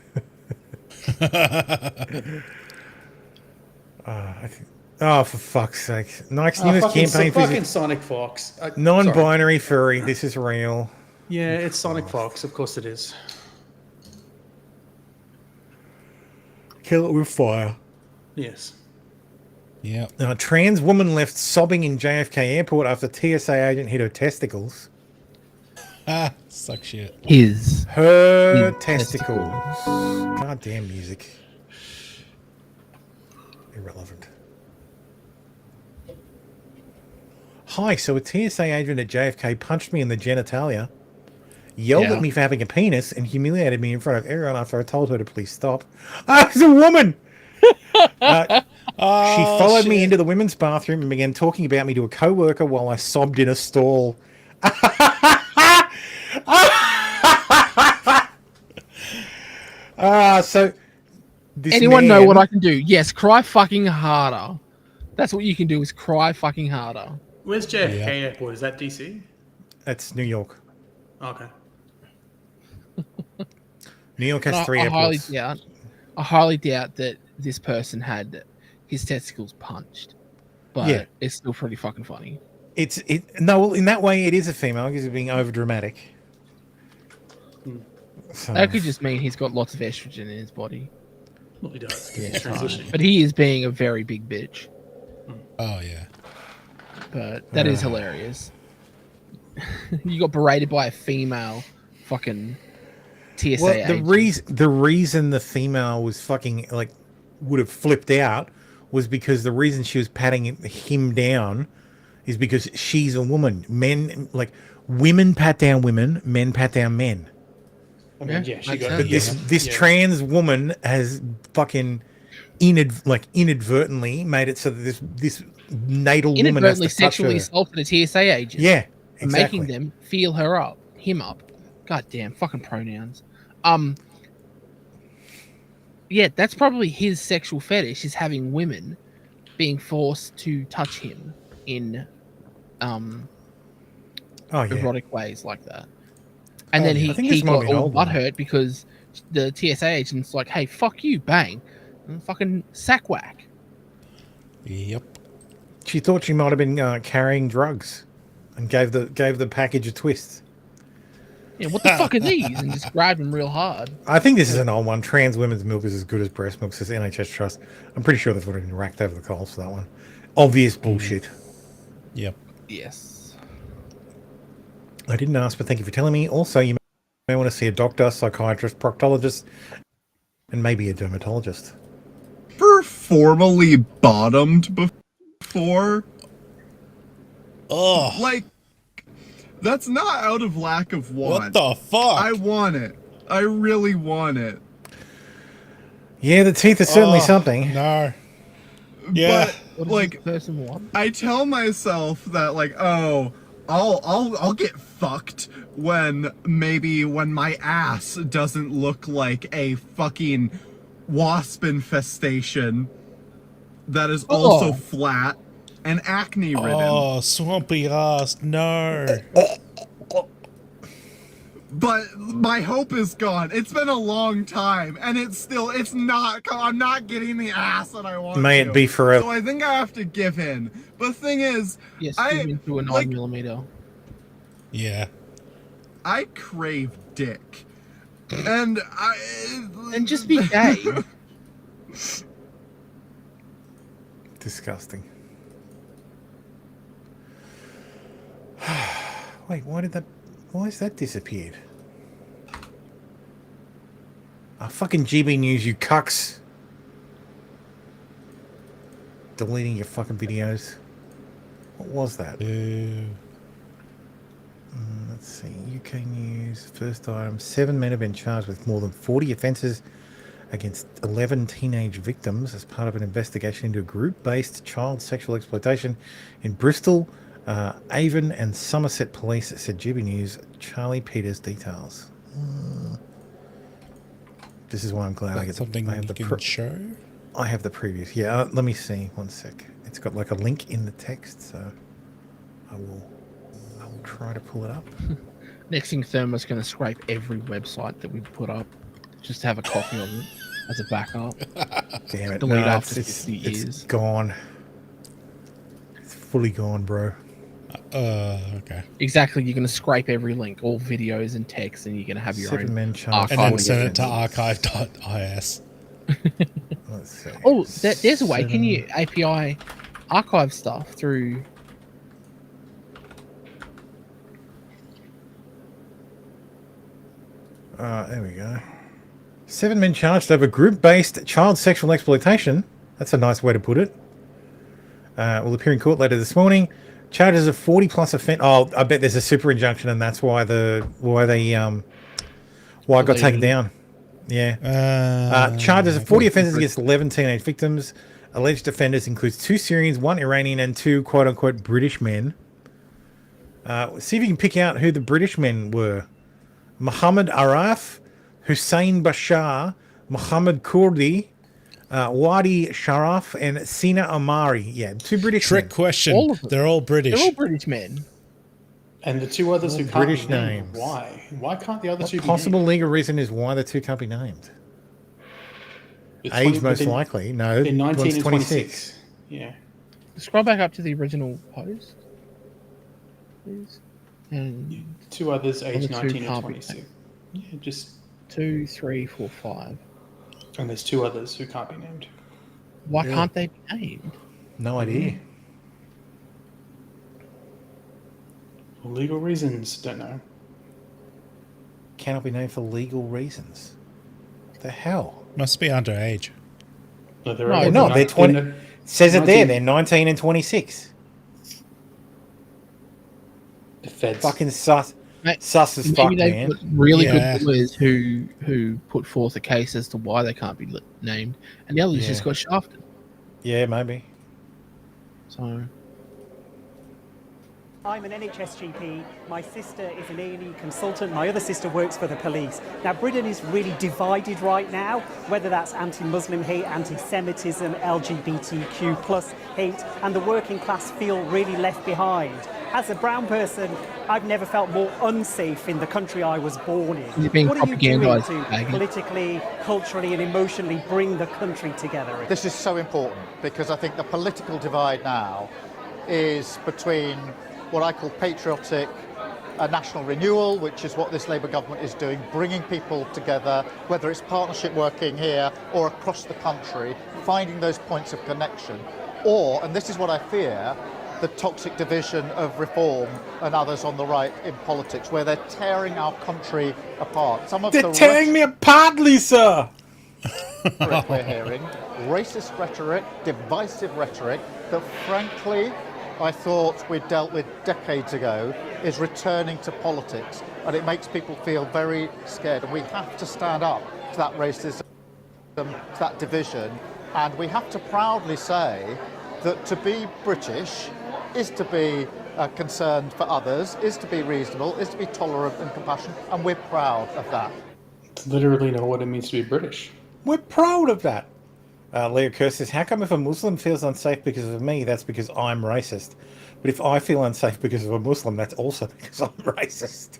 Oh, for fuck's sake. Nike's newest campaign for fucking Sonic Fox. Non-binary furry. This is real. Yeah, it's Sonic Fox. Of course it is. Kill it with fire. Yes. Yeah. A trans woman left sobbing in JFK airport after TSA agent hit her testicles. Suck shit. Her testicles. Goddamn music. Irrelevant. Hi, so a TSA agent at JFK punched me in the genitalia, yelled at me for having a penis, and humiliated me in front of everyone after I told her to please stop. It's a woman! She followed me into the women's bathroom and began talking about me to a co-worker while I sobbed in a stall. So anyone know what I can do? Yes, cry fucking harder. That's what you can do, is cry fucking harder. Where's JFK Airport? Is that DC? That's New York. Okay. New York has 3 airports. I highly doubt that this person had his testicles punched, but it's still pretty fucking funny. No, in that way it is a female because he's being over dramatic. So. That could just mean he's got lots of estrogen in his body. Well, he does. But he is being a very big bitch. Oh yeah. But that is hilarious. You got berated by a female fucking TSA agent. The reason the female was fucking would have flipped out was because the reason she was patting him down is because she's a woman. Women pat down women, men pat down men. I mean, she got But this trans woman has fucking inadvertently made it so that this natal woman has to touch sexually her. assaulted a TSA agent. Yeah, exactly. Making them feel him up. God damn, fucking pronouns. Yeah, that's probably his sexual fetish, is having women being forced to touch him in erotic ways like that. And then he got all butthurt because the TSA agent's like, hey, fuck you, bang. And fucking sack whack. Yep. She thought she might have been carrying drugs and gave the package a twist. Yeah, what the fuck are these? And just grabbed him real hard. I think this is an old one. Trans women's milk is as good as breast milk, says NHS Trust. I'm pretty sure they've already racked over the coals for that one. Obvious bullshit. Yep. Yes. I didn't ask, but thank you for telling me. Also, you may want to see a doctor, psychiatrist, proctologist, and maybe a dermatologist. Ever formally bottomed before? Oh. That's not out of lack of want. What the fuck? I want it. I really want it. Yeah, the teeth are certainly something. No. Yeah. But I tell myself that I'll get fucked when my ass doesn't look like a fucking wasp infestation that is also flat and acne ridden. Oh, swampy ass, no. But my hope is gone. It's been a long time, and I'm not getting the ass that I want. May it be forever. So I think I have to give in. But the thing is, yes, give in to a 9mm. Yeah. I crave dick. And just be gay. Disgusting. Wait, why has that disappeared? Fucking GB News, you cucks. Deleting your fucking videos. What was that? Let's see. UK News, first item. 7 men have been charged with more than 40 offences against 11 teenage victims as part of an investigation into a group-based child sexual exploitation in Bristol. Avon and Somerset Police said GB News. Charlie Peters details. This is why I'm glad I have the show. I have the previews. Yeah, let me see. 1 sec. It's got a link in the text, so I will try to pull it up. Next thing, Therma's going to scrape every website that we put up just to have a copy of it as a backup. Damn it! Delete no, after 50 years. It's gone. It's fully gone, bro. Okay. Exactly. You're going to scrape every link, all videos and text, and you're going to have your own and then send it to archive.is. Let's see. Oh, there's a way. Can you API archive stuff through? There we go. 7 men charged over group-based child sexual exploitation. That's a nice way to put it. Will appear in court later this morning. Charges of 40+ offence. Oh, I bet there's a super injunction, and that's why it got taken down. Yeah. Charges of 40 offences against 11 teenage victims. Alleged offenders includes 2 Syrians, 1 Iranian, and 2 quote-unquote British men. See if you can pick out who the British men were. Mohammed Araf, Hussein Bashar, Mohammed Kurdi, Wadi Sharaf, and Sina Amari. Yeah, 2 British Trick men. question. They're all British. They're all British men. And the 2 others who can't British be named, names. why? Why can't the other 2 be Possible named? legal reason is why the 2 can't be named. It's Age 20 most in- likely. No, in 19 one's and 26. 26. Yeah. Scroll back up to the original post, please. And 2 others aged other 2 19 and can't be 26. Yeah, just 2, 3, 4, 5. and there's 2 others who can't be named. Why can't they be named? No idea. For legal reasons, don't know. Cannot be named for legal reasons. What the hell? Must be underage. No, they're 20. Says it there. They're 19 and 26. The feds. Fucking sus. Sus as Maybe fuck, they man. put really good lawyers who put forth a case as to why they can't be named, and the others just got shafted. Yeah, maybe. So. I'm an NHS GP, my sister is an A&E consultant, my other sister works for the police. Now Britain is really divided right now, whether that's anti-Muslim hate, anti-Semitism, LGBTQ plus hate, and the working class feel really left behind. As a brown person, I've never felt more unsafe in the country I was born in. You're being What are you doing propagandized, to Maggie. politically, culturally and emotionally bring the country together? This is so important because I think the political divide now is between what I call patriotic national renewal, which is what this Labour government is doing, bringing people together, whether it's partnership working here or across the country, finding those points of connection, or, and this is what I fear, the toxic division of Reform and others on the right in politics, where they're tearing our country apart. They're tearing me apart, Lisa! Rhetoric we're hearing, racist rhetoric, divisive rhetoric, that frankly I thought we'd dealt with decades ago, is returning to politics, and it makes people feel very scared, and we have to stand up to that racism, to that division, and we have to proudly say that to be British is to be concerned for others, is to be reasonable, is to be tolerant and compassionate, and we're proud of that. Literally know what it means to be British. We're proud of that. Leo Kerr says, how come if a Muslim feels unsafe because of me, that's because I'm racist? But if I feel unsafe because of a Muslim, that's also because I'm racist.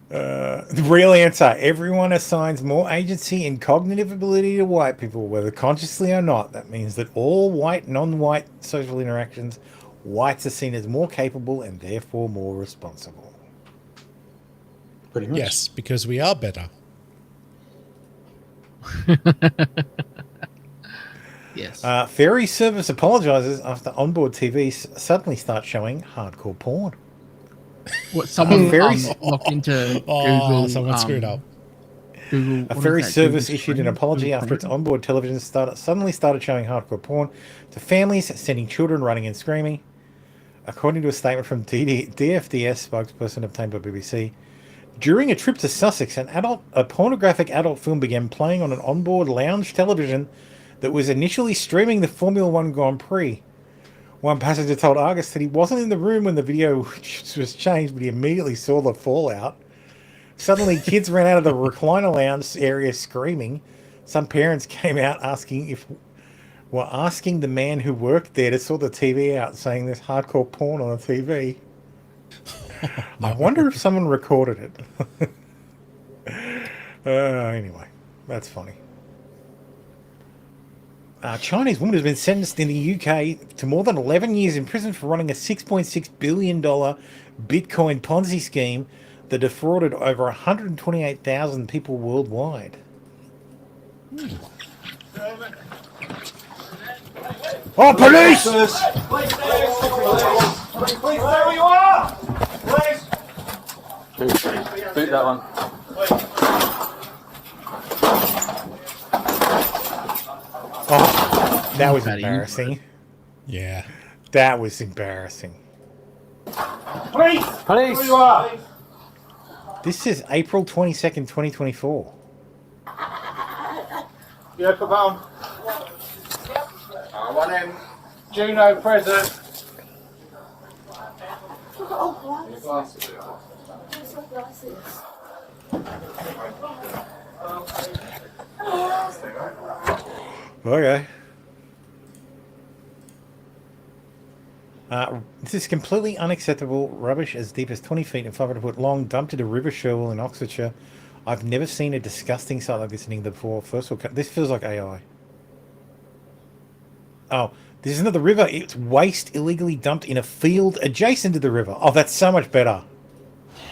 The real answer, everyone assigns more agency and cognitive ability to white people, whether consciously or not. That means that all white, non-white social interactions, whites are seen as more capable and therefore more responsible. Pretty much. Yes, because we are better. Yes. Ferry service apologizes after onboard TVs suddenly start showing hardcore porn. What, someone logged into Google. Someone screwed up. Google, A ferry what is that, service Google issued an Stream? apology Google after its Chrome? onboard television suddenly started showing hardcore porn to families, sending children running and screaming. According to a statement from DFDS spokesperson obtained by BBC, during a trip to Sussex, a pornographic adult film began playing on an onboard lounge television that was initially streaming the Formula One Grand Prix. One passenger told Argus that he wasn't in the room when the video was changed, but he immediately saw the fallout. Suddenly, kids ran out of the recliner lounge area screaming. Some parents came out asking the man who worked there to sort the TV out, saying there's hardcore porn on the TV. I wonder if someone recorded it. Anyway, that's funny. A Chinese woman has been sentenced in the UK to more than 11 years in prison for running a $6.6 billion Bitcoin Ponzi scheme that defrauded over 128,000 people worldwide. Oh, police! Please stay where you are! Please! Boot that one. Oh, that was embarrassing. Yeah. That was embarrassing. Police! Police! Where you are! This is April 22nd, 2024. Yeah, put that on. I want him. Juno present. Okay. This is completely unacceptable rubbish as deep as 20 feet and 500 foot long, dumped into River Sherwell in Oxfordshire. I've never seen a disgusting sight like this in England before. First of all, this feels like AI. Oh, this is not the river. It's waste illegally dumped in a field adjacent to the river. Oh, that's so much better.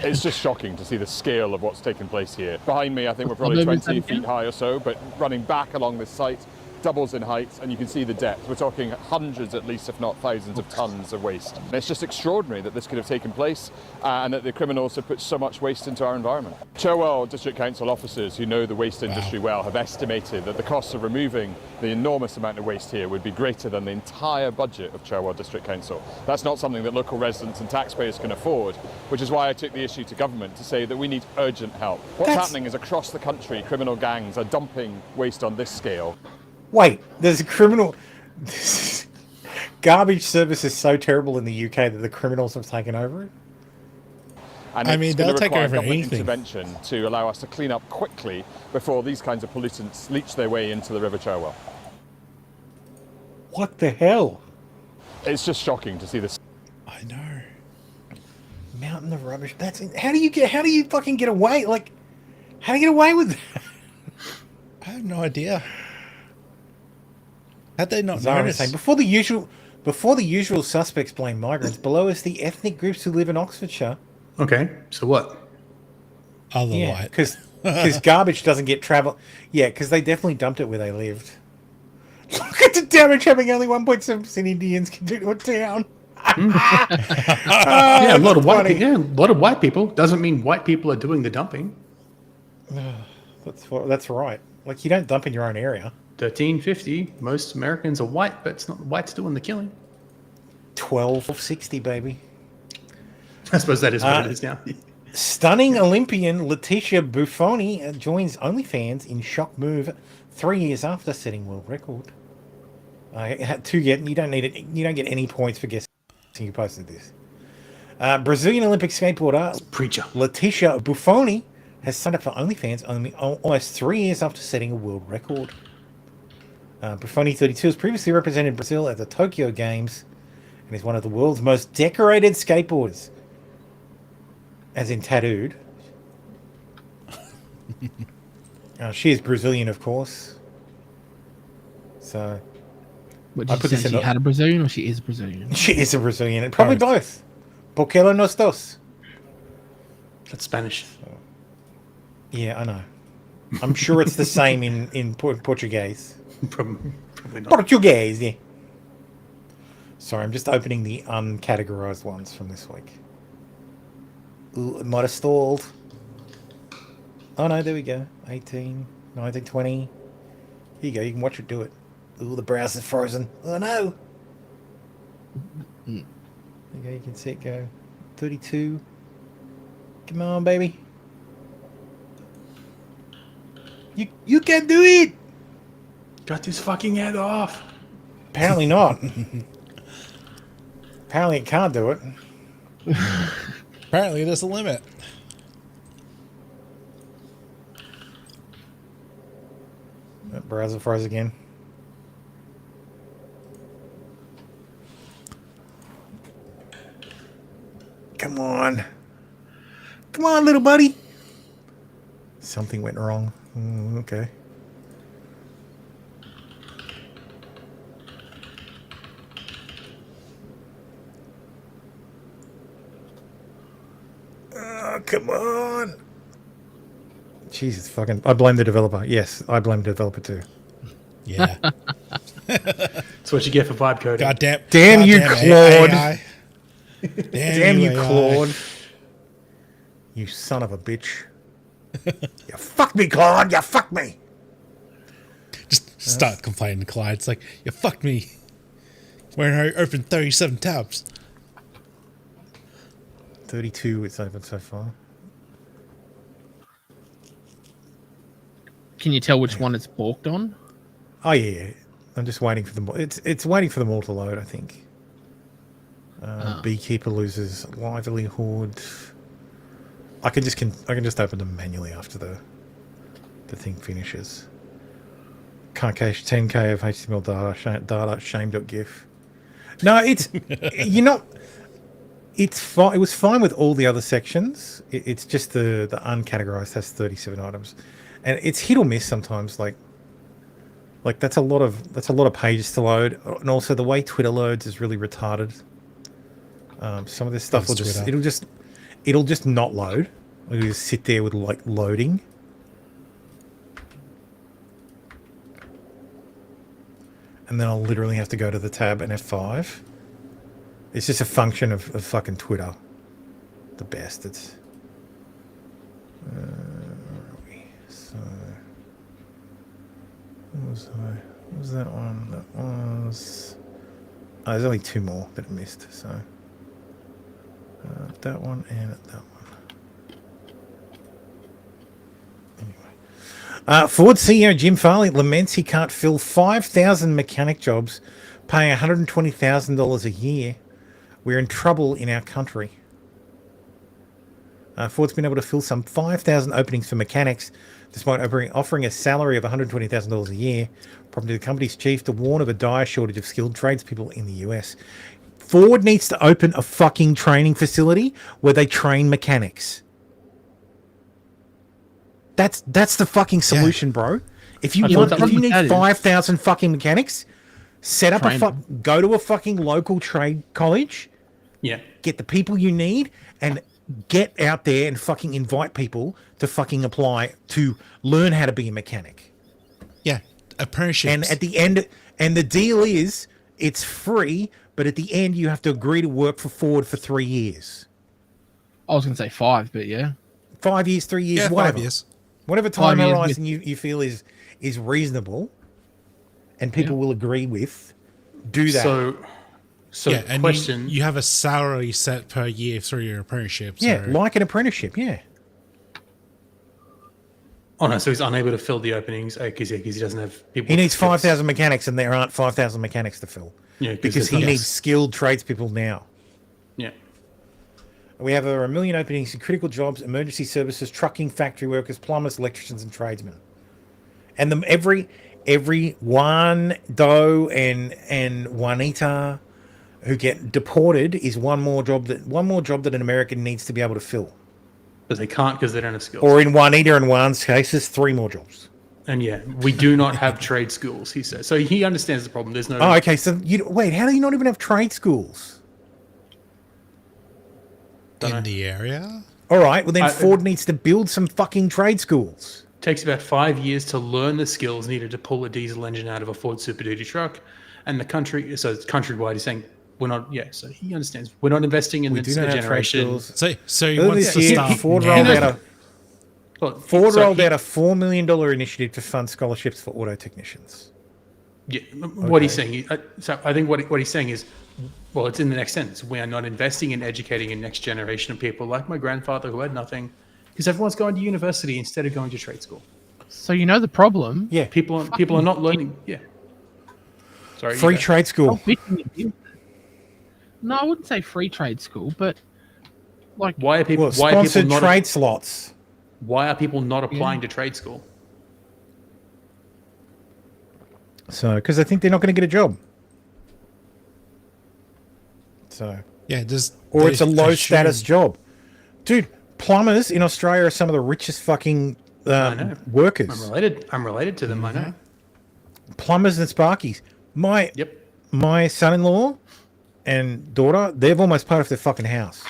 It's just shocking to see the scale of what's taken place here. Behind me, I think we're probably 20 feet high or so, but running back along this site, doubles in height, and you can see the depth. We're talking hundreds at least, if not thousands of tons of waste. And it's just extraordinary that this could have taken place and that the criminals have put so much waste into our environment. Cherwell District Council officers who know the waste industry well have estimated that the cost of removing the enormous amount of waste here would be greater than the entire budget of Cherwell District Council. That's not something that local residents and taxpayers can afford, which is why I took the issue to government to say that we need urgent help. What's happening is across the country, criminal gangs are dumping waste on this scale. Wait, there's a criminal... Garbage service is so terrible in the UK that the criminals have taken over it? And I mean, they'll take over anything. Intervention to allow us to clean up quickly before these kinds of pollutants leach their way into the River Cherwell. What the hell? It's just shocking to see this. I know. Mountain of rubbish. That's how do you fucking get away? Like, how do you get away with that? I have no idea. How'd they not Zara notice? saying, before the usual suspects blame migrants, below us the ethnic groups who live in Oxfordshire. Okay, so what? Other Yeah, white. because garbage doesn't get travel. Yeah, because they definitely dumped it where they lived. Look at the damage having only 1.7% Indians can do to a town. Yeah, a lot of white people doesn't mean white people are doing the dumping. That's right. Like, you don't dump in your own area. 1350. Most Americans are white, but it's not the whites doing the killing. 1260, baby. I suppose that is what it is now. Stunning Olympian Letitia Buffoni joins OnlyFans in shock move 3 years after setting world record. You don't need it. You don't get any points for guessing you posted this. Brazilian Olympic skateboarder Preacher Letitia Buffoni has signed up for OnlyFans almost 3 years after setting a world record. Buffoni, 32, has previously represented Brazil at the Tokyo Games and is one of the world's most decorated skateboarders. As in tattooed. She is Brazilian, of course. So... What did you say? She had a Brazilian or she is Brazilian? She is a Brazilian. Probably both. Porque los dos. That's Spanish. Yeah, I know. I'm sure it's the same in Portuguese. Probably not. Portuguese, yeah. Sorry, I'm just opening the uncategorized ones from this week. Ooh, it might have stalled. Oh no, there we go. 18, 19, 20. Here you go, you can watch it do it. Ooh, the browser's frozen. Oh no! There you go, you can see it go. 32. Come on, baby. You can do it! Got his fucking head off. Apparently not. Apparently it can't do it. Apparently there's a limit. That browser froze again. Come on. Come on, little buddy. Something went wrong. Okay. come on. Jesus fucking... I blame the developer. Yes, I blame the developer too. Yeah. That's what you get for vibe coding. Damn you, Claude. AI. Damn you, AI. Claude. You son of a bitch. You fucked me, Claude. You fucked me. Just start complaining to Clyde. It's like, you fucked me. When I opened 37 tabs. 32 it's open so far. Can you tell which one it's balked on? Oh yeah. I'm just waiting for them. It's waiting for them all to load, I think. Beekeeper loses livelihood. I can just open them manually after the thing finishes. Can't cache 10k of HTML data shame.gif. No, it's it's fine. It was fine with all the other sections. It's just the uncategorized has 37 items, and it's hit or miss sometimes. Like that's a lot of pages to load, and also the way Twitter loads is really retarded. Some of this stuff will it'll just not load. It'll just sit there with like loading. And then I'll literally have to go to the tab and F5. It's just a function of fucking Twitter. The bastards. Where are we? So, what was that one? That was... Oh, there's only two more that I missed, so... that one and that one. Ford CEO Jim Farley laments he can't fill 5,000 mechanic jobs, paying $120,000 a year. We're in trouble in our country. Ford's been able to fill some 5,000 openings for mechanics, despite offering a salary of $120,000 a year, prompting the company's chief to warn of a dire shortage of skilled tradespeople in the US. Ford needs to open a fucking training facility where they train mechanics. That's the fucking solution, bro. If you need 5,000 fucking mechanics, set up go to a fucking local trade college. Yeah. Get the people you need and get out there and fucking invite people to fucking apply to learn how to be a mechanic. Yeah. Apprenticeships. And at the end, and the deal is it's free, but at the end you have to agree to work for Ford for 3 years. I was going to say 5, but yeah. 5 years, 3 years, whatever. 5 years. Whatever time horizon you feel is reasonable and people will agree with, do that. So yeah, and question. You have a salary set per year through your apprenticeship. Yeah, like an apprenticeship, yeah. Oh no, so he's unable to fill the openings because he doesn't have people. He needs 5,000 mechanics and there aren't 5,000 mechanics to fill. Yeah, because he needs skilled tradespeople now. Yeah. We have over 1 million openings in critical jobs, emergency services, trucking, factory workers, plumbers, electricians, and tradesmen. And every Juan, Doe, and Juanita who get deported is one more job that an American needs to be able to fill. But they can't because they don't have skills. Or in Juanita and Juan's cases, 3 more jobs. And yeah, we do not have trade schools, he says. So he understands the problem. There's no... Oh, okay. So wait, how do you not even have trade schools? In the area? All right, well then Ford needs to build some fucking trade schools. Takes about 5 years to learn the skills needed to pull a diesel engine out of a Ford Super Duty truck. And the country, so it's countrywide, he's saying, we're not, so he understands. We're not investing in this generation. So he wants to start. Ford rolled out a $4 million initiative to fund scholarships for auto technicians. Yeah, what he's saying, so I think what he's saying is, well, it's in the next sentence. We are not investing in educating a next generation of people like my grandfather who had nothing, because everyone's going to university instead of going to trade school. So you know the problem. Yeah, people are not learning. Yeah. Sorry. Free trade school. No, I wouldn't say free trade school, but like why are people sponsored trade slots? Why are people not applying to trade school? So, because I think they're not going to get a job. So yeah, or it's a low status job, dude. Plumbers in Australia are some of the richest fucking workers. I'm related to them. Mm-hmm. I know. Plumbers and sparkies. My son-in-law and daughter, they've almost paid off their fucking house.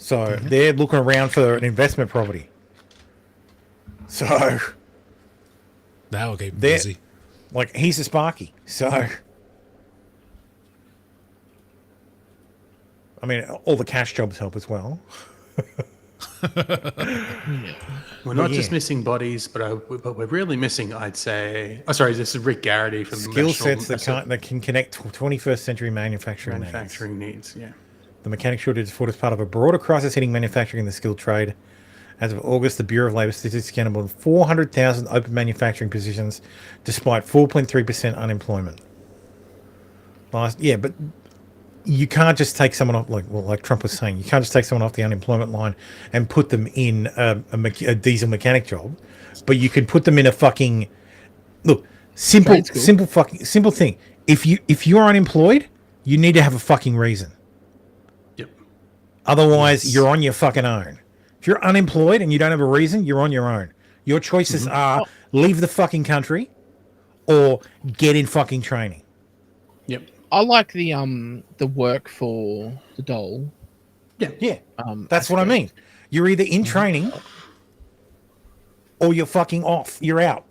So they're looking around for an investment property. So that'll keep busy. Like, he's a Sparky. So, I mean, all the cash jobs help as well. We're not just missing bodies, but we're really missing, I'd say. Oh, sorry, this is Rick Garrity from skill sets that can connect to 21st century manufacturing needs. Yeah. The mechanic shortage is fought as part of a broader crisis hitting manufacturing and the skilled trade. As of August, the Bureau of Labour Statistics counted more than 400,000 open manufacturing positions, despite 4.3% unemployment. But you can't just take someone off, like Trump was saying, you can't just take someone off the unemployment line and put them in a diesel mechanic job, but you could put them in a fucking simple thing. If you're unemployed, you need to have a fucking reason. Yep. Otherwise, you're on your fucking own. If you're unemployed and you don't have a reason, you're on your own. Your choices are leave the fucking country or get in fucking training. Yep. I like the work for the dole. Yeah. That's what I mean. You're either in training or you're fucking off. You're out.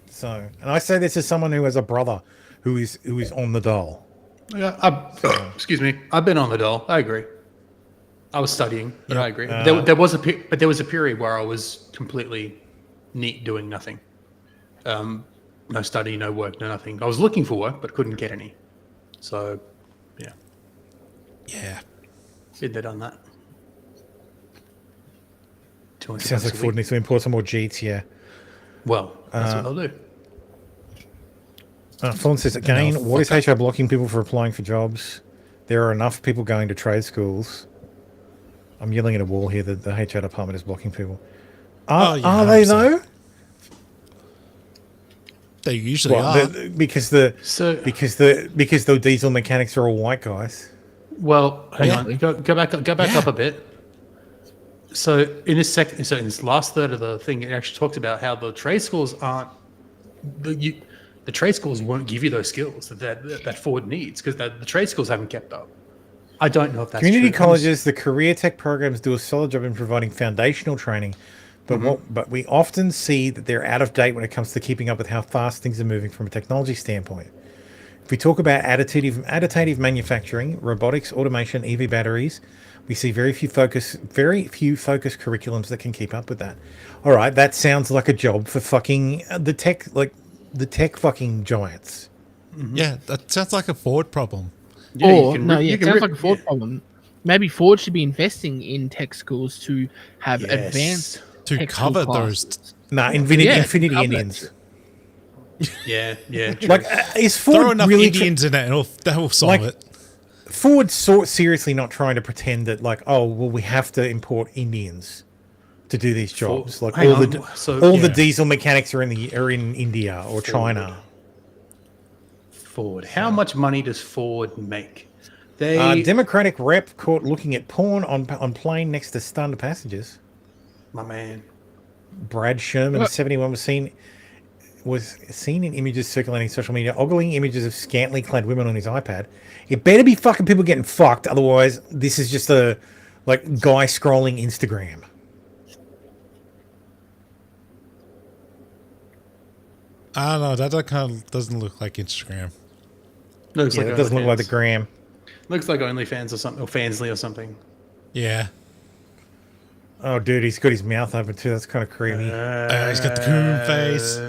So, and I say this as someone who has a brother who is on the dole. Yeah, excuse me. I've been on the dole. I agree. I was studying, but I agree. There was a period where I was completely neat doing nothing. No study, no work, no nothing. I was looking for work, but couldn't get any. So, yeah. Yeah. Been there, done that. Sounds like Ford needs to import some more Jeets, yeah. Well, that's what I'll do. Fawn says, again, what is HR blocking people for applying for jobs? There are enough people going to trade schools. I'm yelling at a wall here that the HR department is blocking people. Are they, though? They usually are. Because the diesel mechanics are all white guys. Well, hang on. Go back up a bit. So in this last third of the thing, it actually talks about how the trade schools aren't the trade schools won't give you those skills that Ford needs because the trade schools haven't kept up. I don't know if that's Community true. colleges, the career tech programs do a solid job in providing foundational training, but we often see that they're out of date when it comes to keeping up with how fast things are moving from a technology standpoint. If we talk about additive manufacturing, robotics, automation, EV batteries, we see very few focused curriculums that can keep up with that. All right, that sounds like a job for fucking the tech fucking giants. Yeah, that sounds like a Ford problem. Yeah, it sounds like a Ford problem. Maybe Ford should be investing in tech schools to have advanced to cover those. Infinity Indians. Yeah. Like, is Ford throw enough really Indians in it, and that will solve it. Ford's seriously not trying to pretend that, we have to import Indians to do these jobs. The diesel mechanics are in India or China. Ford. How much money does Ford make? Democratic rep caught looking at porn on plane next to stunned passengers. My man. Brad Sherman, 71, was seen in images circulating social media, ogling images of scantily clad women on his iPad. It better be fucking people getting fucked, otherwise this is just a guy scrolling Instagram. I don't know. That kind of doesn't look like Instagram. It doesn't look like the gram. Looks like OnlyFans or something, or Fansly or something. Yeah. Oh, dude, he's got his mouth open too. That's kind of creepy. He's got the coon face.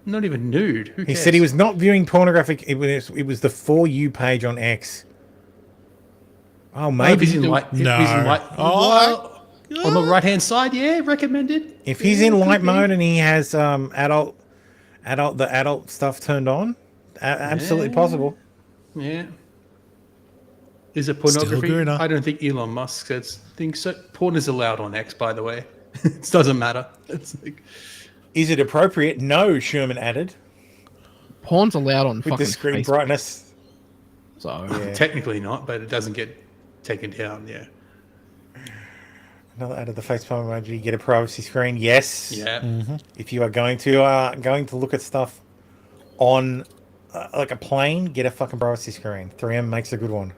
Not even nude. Who cares? He said he was not viewing pornographic. It was the For You page on X. Oh, maybe. On the right-hand side, yeah, recommended. If he's in light mode and he has adult stuff turned on, absolutely possible. Yeah. Is it pornography? I don't think Elon Musk thinks so. Porn is allowed on X, by the way. It doesn't matter. Is it appropriate? No, Sherman added. Porn's allowed on with the screen Facebook. Brightness. So technically not, but it doesn't get taken down. Yeah. Another ad of the facepalm emoji. Get a privacy screen. Yes. Yeah. Mm-hmm. If you are going to look at stuff on like a plane, get a fucking privacy screen. 3M makes a good one.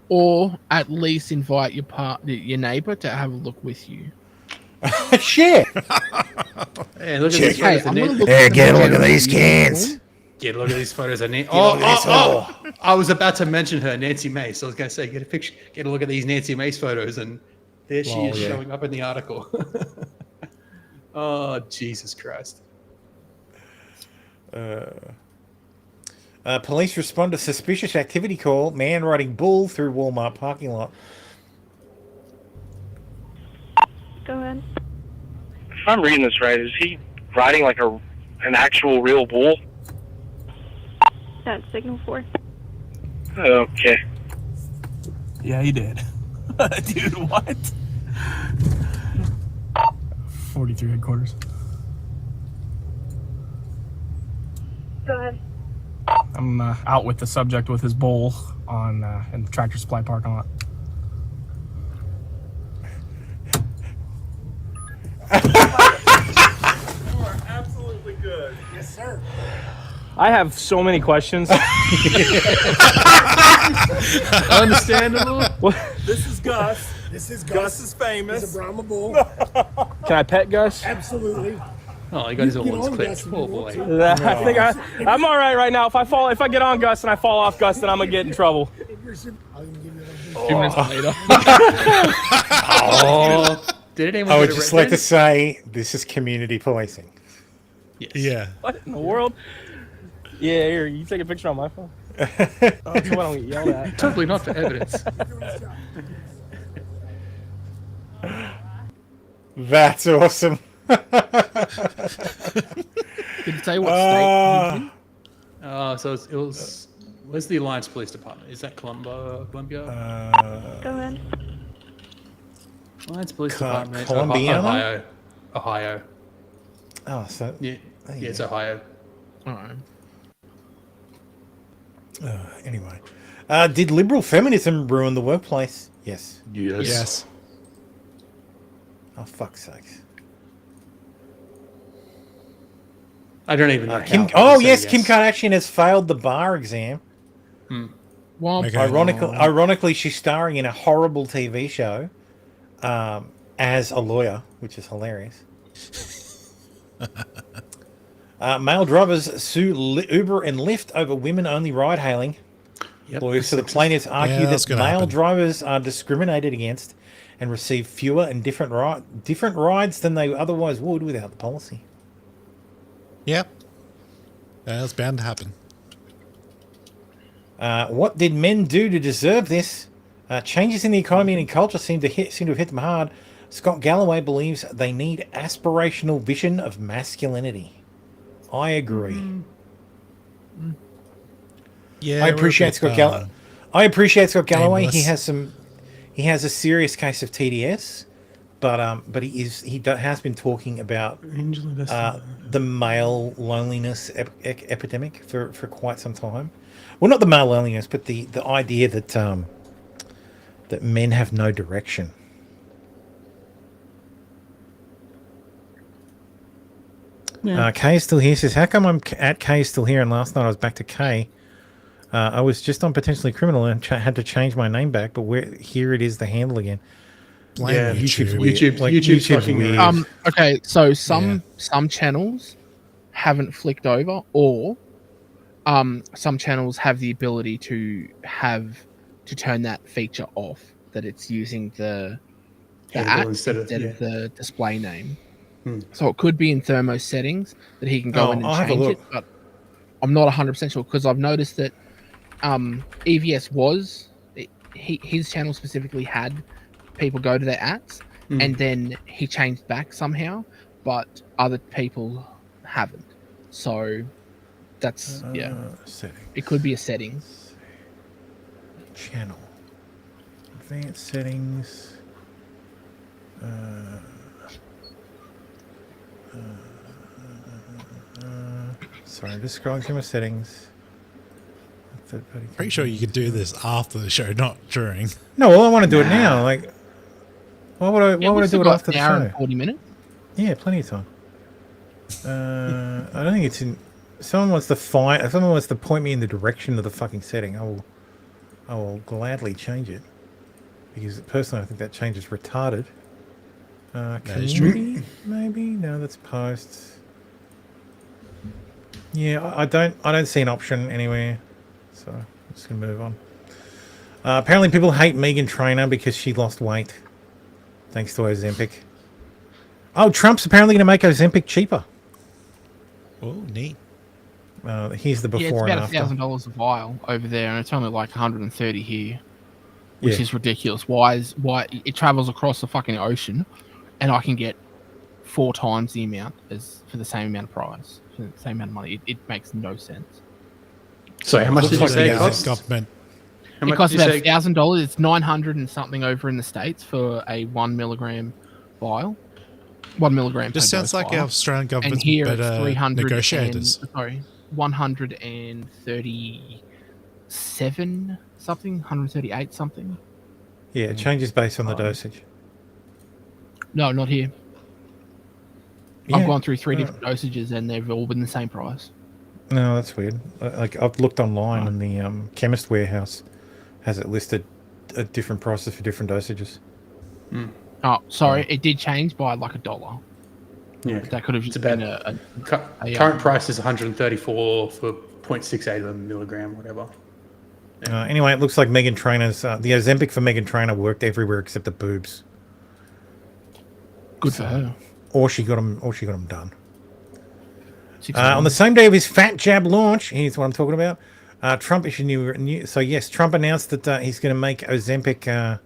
Or at least invite your neighbor to have a look with you. Shit. Hey, look at these photos. Get a look at these cans. Get a look at these photos. I I was about to mention her, Nancy Mace. I was going to say, get a look at these Nancy Mace photos, and there she is showing up in the article. Oh, Jesus Christ. Police respond to suspicious activity call. Man riding bull through Walmart parking lot. Go ahead. If I'm reading this right, is he riding like an actual real bull? That's signal 4. Okay. Yeah, he did. Dude, what? 43 headquarters. Go ahead. I'm out with the subject with his bull on in the Tractor Supply parking lot. You are absolutely good. Yes, sir. I have so many questions. Understandable. This is Gus. Gus is famous. He's a Brahma bull. Can I pet Gus? Absolutely. Oh, he got his own clipped. Oh boy. I think I'm all right now. If I get on Gus and I fall off Gus, then I'm gonna get in trouble. 2 minutes later. Oh. Did anyone I would just like to say this is community policing. Yes. Yeah. What in the world? Yeah, here, you take a picture on my phone. Oh, so I don't get yelled at. Totally not for evidence. That's awesome. Did it say what state he's in? So it was. Where's the Alliance Police Department? Is that Columbia? Go ahead. Alliance Police Department. Columbia? Ohio. Oh, so yeah, it's Ohio. All right. Anyway, did liberal feminism ruin the workplace? Yes. Yes. Oh, fuck's sakes. I don't even know. Kim Kardashian has failed the bar exam. Well, Okay. Ironically, she's starring in a horrible TV show as a lawyer, which is hilarious. Male drivers sue Uber and Lyft over women-only ride-hailing. Yep. Lawyers for the plaintiffs argue that's that gonna male happen. drivers are discriminated against and receive fewer and different rides than they otherwise would without the policy. Yep. That's bound to happen. What did men do to deserve this? Changes in the economy and in culture seem to have hit them hard. Scott Galloway believes they need aspirational vision of masculinity. I agree. Yeah, I appreciate Scott Galloway. I appreciate Scott Galloway. Aimless. He has a serious case of TDS, but he has been talking about the male loneliness epidemic for quite some time. Well, not the male loneliness, but the idea that that men have no direction. Yeah. Kay is still here. Says, how come I'm at Kay is still here? And last night I was back to Kay. I was just on potentially criminal and had to change my name back, but here it is, the handle again. Yeah, YouTube's fucking weird. Okay, so some channels haven't flicked over, or some channels have the ability to turn that feature off, that it's using the at instead of the display name. So it could be in Thermo's settings that he can go in and change it, but I'm not 100% sure because I've noticed that EVS his channel specifically had people go to their ads, and then he changed back somehow, but other people haven't. So that's settings. It could be a settings. Channel. Advanced settings. Sorry, I'm just scrolling through my settings. Pretty sure you could do this after the show, not during. No, well, I want to do it now. Like, why would I do it after the an hour show? and 40 minutes. Yeah, plenty of time. I don't think it's in. Someone wants to point me in the direction of the fucking setting. I will gladly change it. Because personally, I think that change is retarded. Community, maybe? No, that's posts. Yeah, I don't see an option anywhere. So I'm just gonna move on. Apparently people hate Meghan Trainor because she lost weight. Thanks to Ozempic. Oh, Trump's apparently gonna make Ozempic cheaper. Oh, neat. Here's the before and after. It's about $1,000 a vial over there, and it's only like 130 here, which Yeah. is ridiculous. Why it travels across the fucking ocean, and I can get 4 times the amount as for the same amount of price, for the same amount of money? It makes no sense. So how much did you say it costs? Government. It costs about $1,000. It's 900 and something over in the States for a 1 milligram vial. 1 milligram. Just sounds like our Australian government's and here better it's 300 negotiators. 137 something, 138 something. Yeah, it changes based on the dosage. No, not here. Yeah. I've gone through 3 different dosages and they've all been the same price. No, that's weird. Like I've looked online and the Chemist Warehouse has it listed at different prices for different dosages. Oh, sorry, it did change by like $1. Yeah, that could have just about been current price is 134 for 0.68 of a milligram, whatever. Anyway, it looks like Meghan Trainor's the Ozempic for Meghan Trainor worked everywhere except the boobs. Good for her. Or she got them done. On the same day of his fat jab launch, here's what I'm talking about. Trump issued new. So yes, Trump announced that he's going to make Ozempic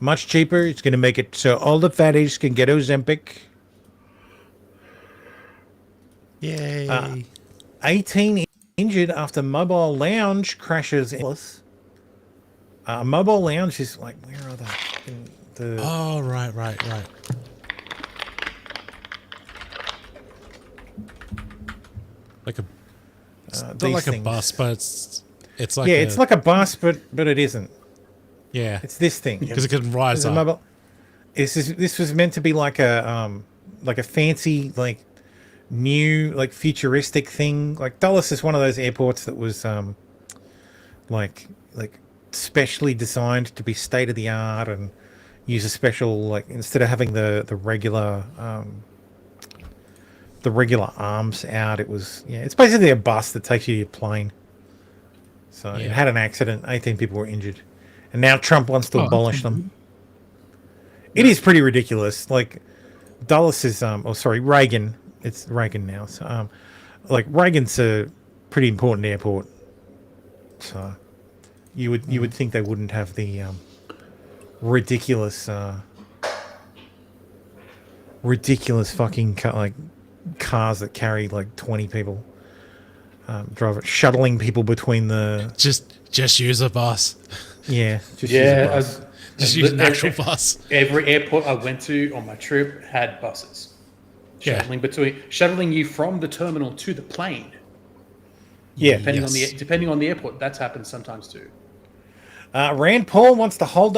much cheaper. It's going to make it so all the fatties can get Ozempic. Yay! 18 injured after mobile lounge crashes. Mobile lounge is like, where are they? Oh, right. Like a, it's not like a bus, but it's like it's like a bus, but it isn't. Yeah, it's this thing because it can rise up. Mobile, this was meant to be like a fancy new futuristic thing. Like Dulles is one of those airports that was like specially designed to be state of the art and use a special instead of having the regular arms out, it was it's basically a bus that takes you to your plane. So it had an accident, 18 people were injured, and now Trump wants to abolish them. It is pretty ridiculous. Like Dulles is Reagan. It's Reagan now. So Reagan's a pretty important airport. So you would think they wouldn't have the ridiculous fucking cars that carry 20 people, shuttling people between the. Just use a bus. Yeah, use a bus. Just use an actual bus. Every airport I went to on my trip had buses. Shuttling you from the terminal to the plane. Yeah, depending on the airport, that's happened sometimes too. Rand Paul wants to hold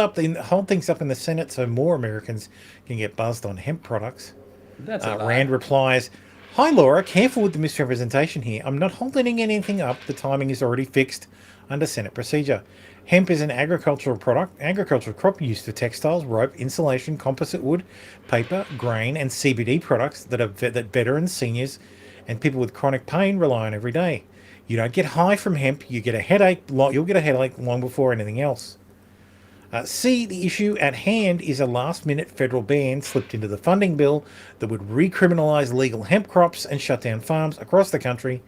things up in the Senate so more Americans can get buzzed on hemp products. That's a lie. Rand replies, "Hi Laura, careful with the misrepresentation here. I'm not holding anything up. The timing is already fixed under Senate procedure. Hemp is an agricultural crop used for textiles, rope, insulation, composite wood, paper, grain, and CBD products that veterans, seniors, and people with chronic pain rely on every day. You don't get high from hemp. You get a headache. You'll get a headache long before anything else. The issue at hand is a last-minute federal ban slipped into the funding bill that would recriminalize legal hemp crops and shut down farms across the country.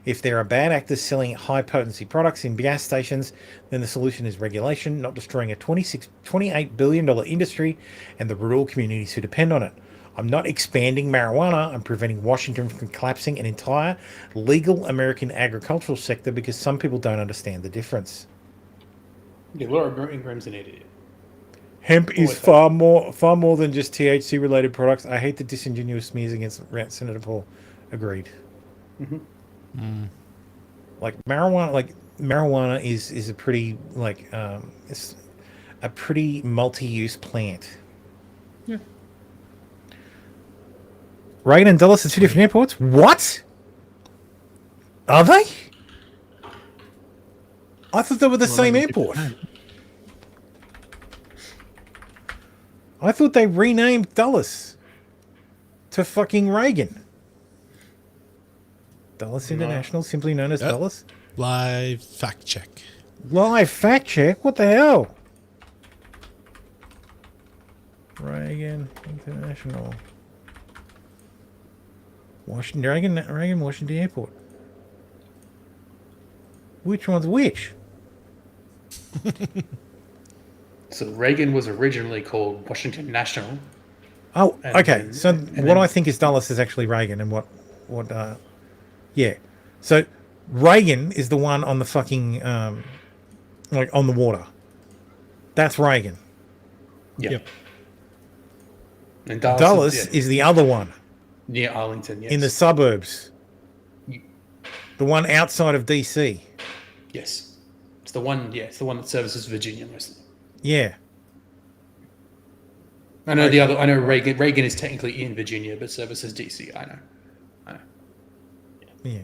If there are bad actors selling high-potency products in gas stations, then the solution is regulation, not destroying a $28 billion industry and the rural communities who depend on it. I'm not expanding marijuana. I'm preventing Washington from collapsing an entire legal American agricultural sector because some people don't understand the difference." Yeah, Laura Ingram's an idiot. Hemp is far more than just THC-related products. I hate the disingenuous smears against Senator Paul. Agreed. Mm-hmm. Marijuana is a pretty it's a pretty multi-use plant. Yeah. Reagan and Dulles are two different airports. What? Are they? I thought they were the same airport. I thought they renamed Dulles to fucking Reagan. Dulles International, simply known as Dulles. Live fact check. Live fact check? What the hell? Reagan International. Reagan Washington Airport. Which one's which? So Reagan was originally called Washington National. Oh, And okay. then- So and what then- I think is Dulles is actually Reagan, and yeah. So Reagan is the one on the fucking like on the water. That's Reagan. Yep. And Dulles is the other one near Arlington. Yes. in the suburbs. The one outside of DC. Yes. It's the one. Yeah, it's the one that services Virginia mostly. Yeah. I know the other. I know Reagan. Reagan is technically in Virginia, but services DC. I know. Yeah.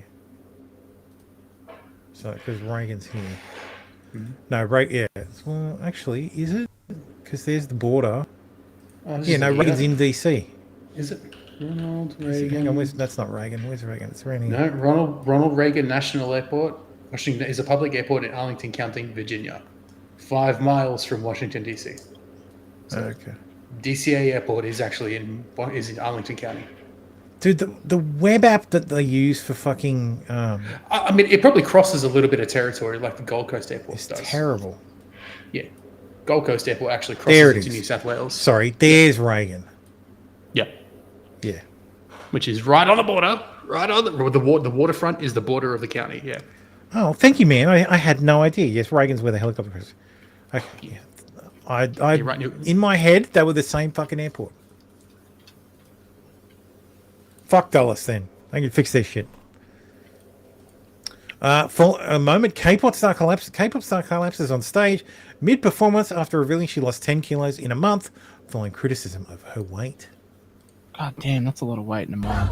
So because Reagan's here. Mm-hmm. No, yeah. Well, actually, is it? Because there's the border. Oh, this Yeah, is no, a- Reagan's in DC. Is it Ronald Hang on, Reagan? that's not Reagan. Where's Reagan? It's around here. No, Ronald Reagan National Airport, Washington, is a public airport in Arlington County, Virginia, 5 miles from Washington DC. So Okay. DCA Airport is actually in Arlington County. Dude, the web app that they use for fucking I mean, it probably crosses a little bit of territory, like the Gold Coast Airport does. terrible. Yeah, Gold Coast Airport actually There crosses it into is. New South Wales. Sorry, there's Reagan. Yeah, Yeah. which is right on the border. Right on the waterfront is the border of the county. Yeah. Oh, thank you, man. I had no idea. Yes, Reagan's where the helicopter is. Okay, yeah. I You're right, in my head they were the same fucking airport. Fuck Dulles then. They can fix their shit. For a moment, K-pop star collapses on stage mid-performance after revealing she lost 10 kilos in a month following criticism of her weight. God damn, that's a lot of weight in a month.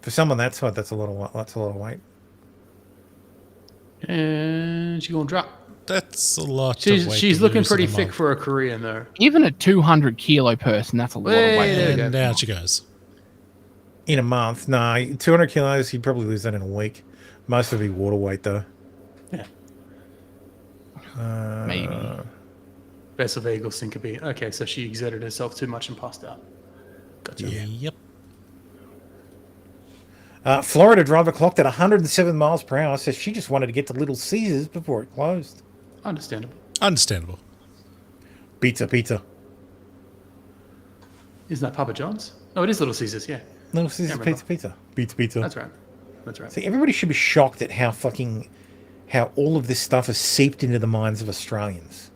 For someone that side, that's a lot of weight. And she's gonna drop. That's a lot. She's looking pretty thick for a Korean though. Even a 200 kilo person, that's a lot of weight. There you go. And down she goes. In a month? Nah, 200 kilos, you'd probably lose that in a week. Most would be water weight, though. Yeah. Maybe. Vessel vagal syncope. Okay, so she exerted herself too much and passed out. Gotcha. Yep. Florida driver clocked at 107 miles per hour, says she just wanted to get to Little Caesars before it closed. Understandable. Understandable. Pizza. Isn't that Papa John's? Oh, it is Little Caesars, yeah. Little Caesars remember. Pizza. That's right. That's right. See, everybody should be shocked at how all of this stuff has seeped into the minds of Australians.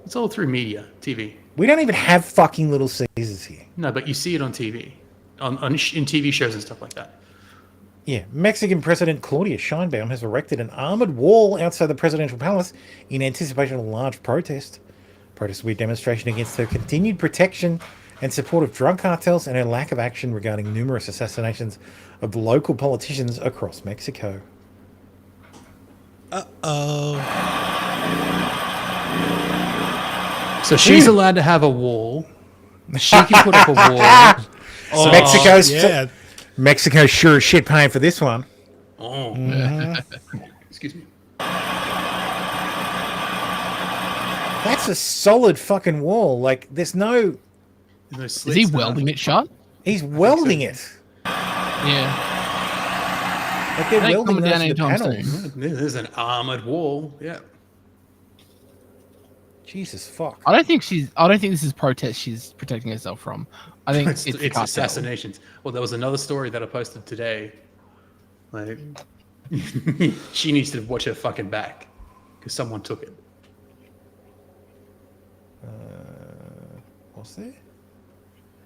It's all through media, TV. We don't even have fucking Little Caesars here. No, but you see it on TV, in TV shows and stuff like that. Yeah, Mexican President Claudia Sheinbaum has erected an armoured wall outside the presidential palace in anticipation of a large protest. Protest will be a demonstration against her continued protection and support of drug cartels and her lack of action regarding numerous assassinations of local politicians across Mexico. So she's allowed to have a wall. She can put up a wall. So Mexico's sure as shit paying for this one. Oh. Excuse me. That's a solid fucking wall. Like, there's no... Is he welding it shut? He's welding it. Yeah. Like they're It ain't welding coming down those to the anytime panels. soon. There's an armored wall. Yeah. Jesus fuck. I don't think this is protest she's protecting herself from. I think It's cartel. assassinations. Well, there was another story that I posted today. Like, she needs to watch her fucking back because someone took it. What's there?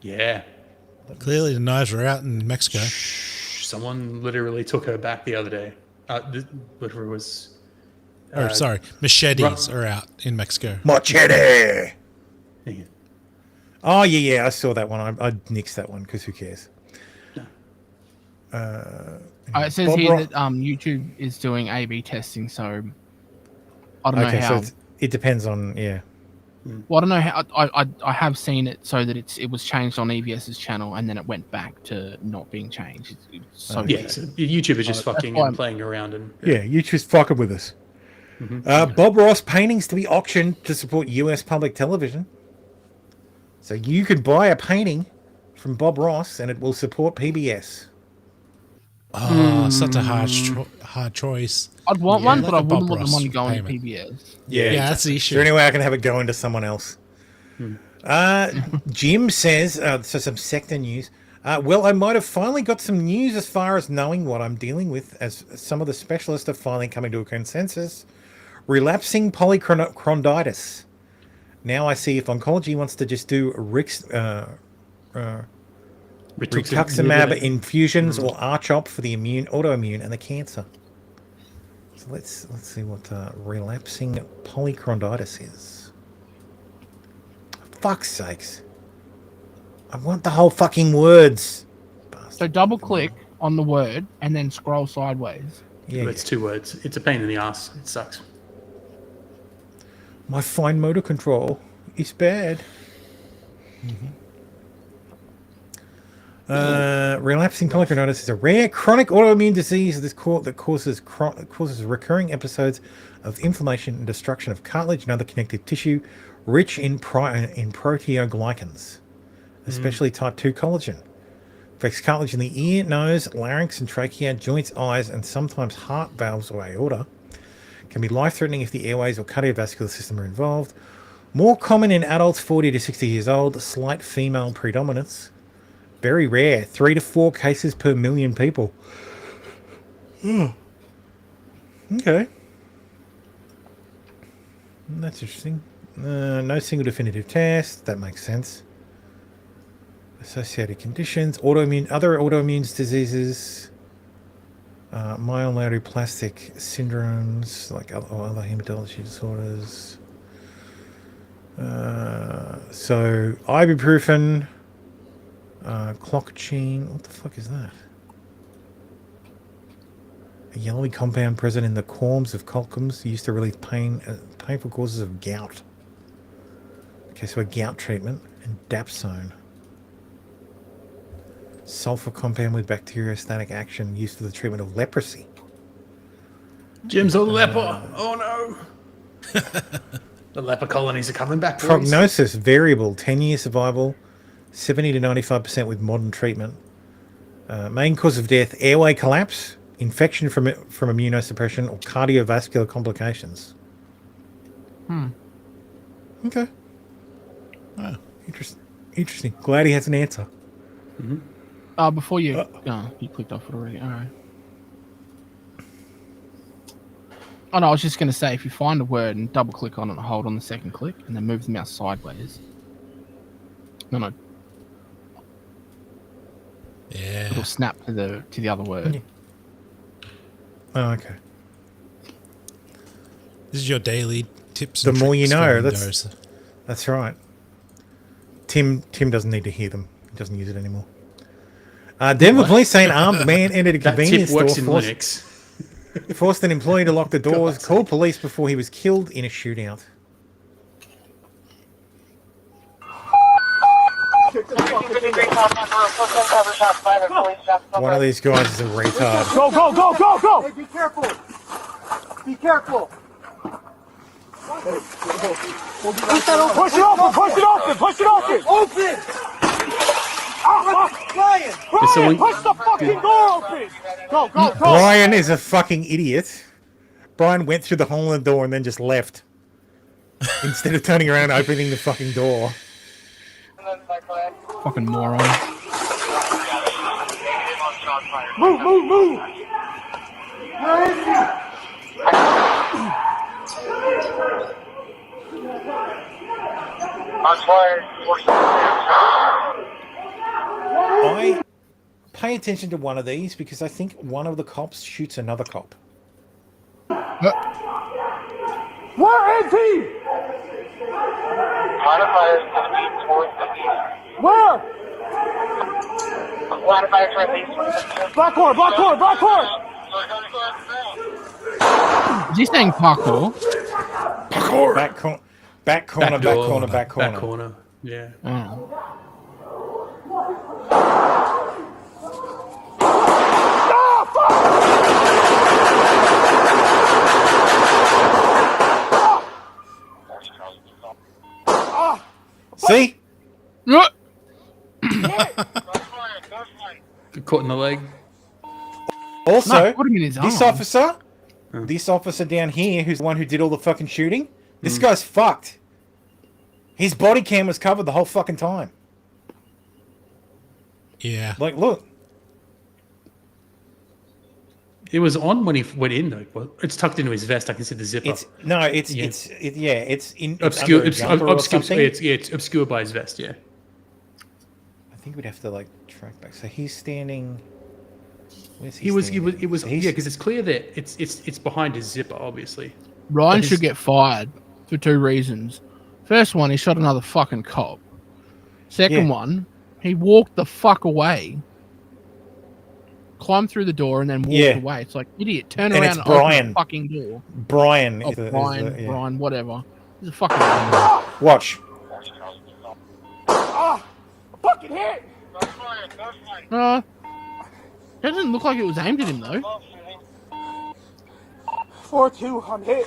Yeah. Clearly the knives are out in Mexico. Someone literally took her back the other day. Whatever it was. Sorry, machetes are out in Mexico. Machete! Oh, yeah, I saw that one. I nixed that one because who cares? It says Bob here Ross- that YouTube is doing A/B testing, so I don't know Okay, how. so it depends on Well, I don't know how. I have seen it so that it was changed on EBS's channel, and then it went back to not being changed. It's so Yeah, weird. so YouTube is just That's fucking why and playing around and Yeah, YouTube's fucking with us. Bob Ross paintings to be auctioned to support US public television. So you could buy a painting from Bob Ross and it will support PBS. Oh, such a hard choice. I'd want one, but I Bob wouldn't want the Ross money going payment. to PBS. Yeah, that's the Is issue. there any way I can have it go into someone else? Jim says, so some sector news. Well, I might have finally got some news as far as knowing what I'm dealing with, as some of the specialists are finally coming to a consensus. Relapsing polychondritis. Now I see if oncology wants to just do rituximab infusions or R-CHOP for the autoimmune and the cancer. So let's see what relapsing polychondritis is. Fuck's sakes. I want the whole fucking words. So double click on the word and then scroll sideways. Yeah, it's 2 words. It's a pain in the ass. It sucks. My fine motor control is bad. Relapsing polychondritis is a rare chronic autoimmune disease that causes recurring episodes of inflammation and destruction of cartilage and other connective tissue, rich in proteoglycans, especially type 2 collagen. Affects cartilage in the ear, nose, larynx, and trachea, joints, eyes, and sometimes heart valves or aorta. Can be life-threatening if the airways or cardiovascular system are involved. More common in adults 40 to 60 years old, slight female predominance. Very rare, 3 to 4 cases per million people. Okay. That's interesting. No single definitive test. That makes sense. Associated conditions, other autoimmune diseases, myelodysplastic syndromes, like other hematology disorders. So ibuprofen, clockchine. What the fuck is that? A yellowy compound present in the corms of colchicums used to relieve painful causes of gout. Okay, so a gout treatment and dapsone. Sulfur compound with bacteriostatic action used for the treatment of leprosy. Jim's a leper. Oh no. The leper colonies are coming back. Boys. Prognosis variable, 10-year survival, 70 to 95% with modern treatment. Main cause of death, airway collapse, infection from immunosuppression, or cardiovascular complications. Okay. Wow. Interesting. Glad he has an answer. Before you... you clicked off it already. All right. Oh, no, I was just going to say, if you find a word and double-click on it and hold on the second click, and then move the mouse sideways. No. Yeah. It'll snap to the other word. Yeah. Oh, okay. This is your daily tips. The and more you tricks for know. Windows. That's right. Tim doesn't need to hear them. He doesn't use it anymore. Denver police say an armed man entered a convenience store. Forced an employee to lock the doors. Called police before he was killed in a shootout. One of these guys is a retard. Go! Hey, be careful! Be careful! Push it open! Open! Brian, push the fucking door open! Go! Brian is a fucking idiot. Brian went through the hole in the door and then just left. Instead of turning around and opening the fucking door. Fucking moron. Move! Where is he? I pay attention to one of these because I think one of the cops shoots another cop. Where is he? Where? Black horse, black horse, black horse! Is he saying parkour? Parkour. Back corner, back corner, back corner, back corner. Back corner. Yeah. Oh. See? Look. Caught in the leg. Also, No, put him in his this arm. officer, this officer down here, who's the one who did all the fucking shooting, this guy's fucked. His body cam was covered the whole fucking time. Yeah. Like, look. It was on when he went in though. Well, it's tucked into his vest. I can see the zipper. It's in obscure. it's under a jumper or something. It's obscured by his vest. Yeah. I think we'd have to like track back. So he's standing. Where's It was yeah, because it's clear that it's behind his zipper, obviously. Ryan But should get fired for 2 reasons. First one, he shot another fucking cop. Second one, he walked the fuck away, climbed through the door, and then walked away. It's like, idiot, turn And around it's and open Brian. the fucking door. Brian. Oh, is the- Brian, is the- yeah. Brian, whatever. He's a fucking Watch. Ah! Fucking hit! It doesn't look like it was aimed at him, though. 4-2, I'm hit.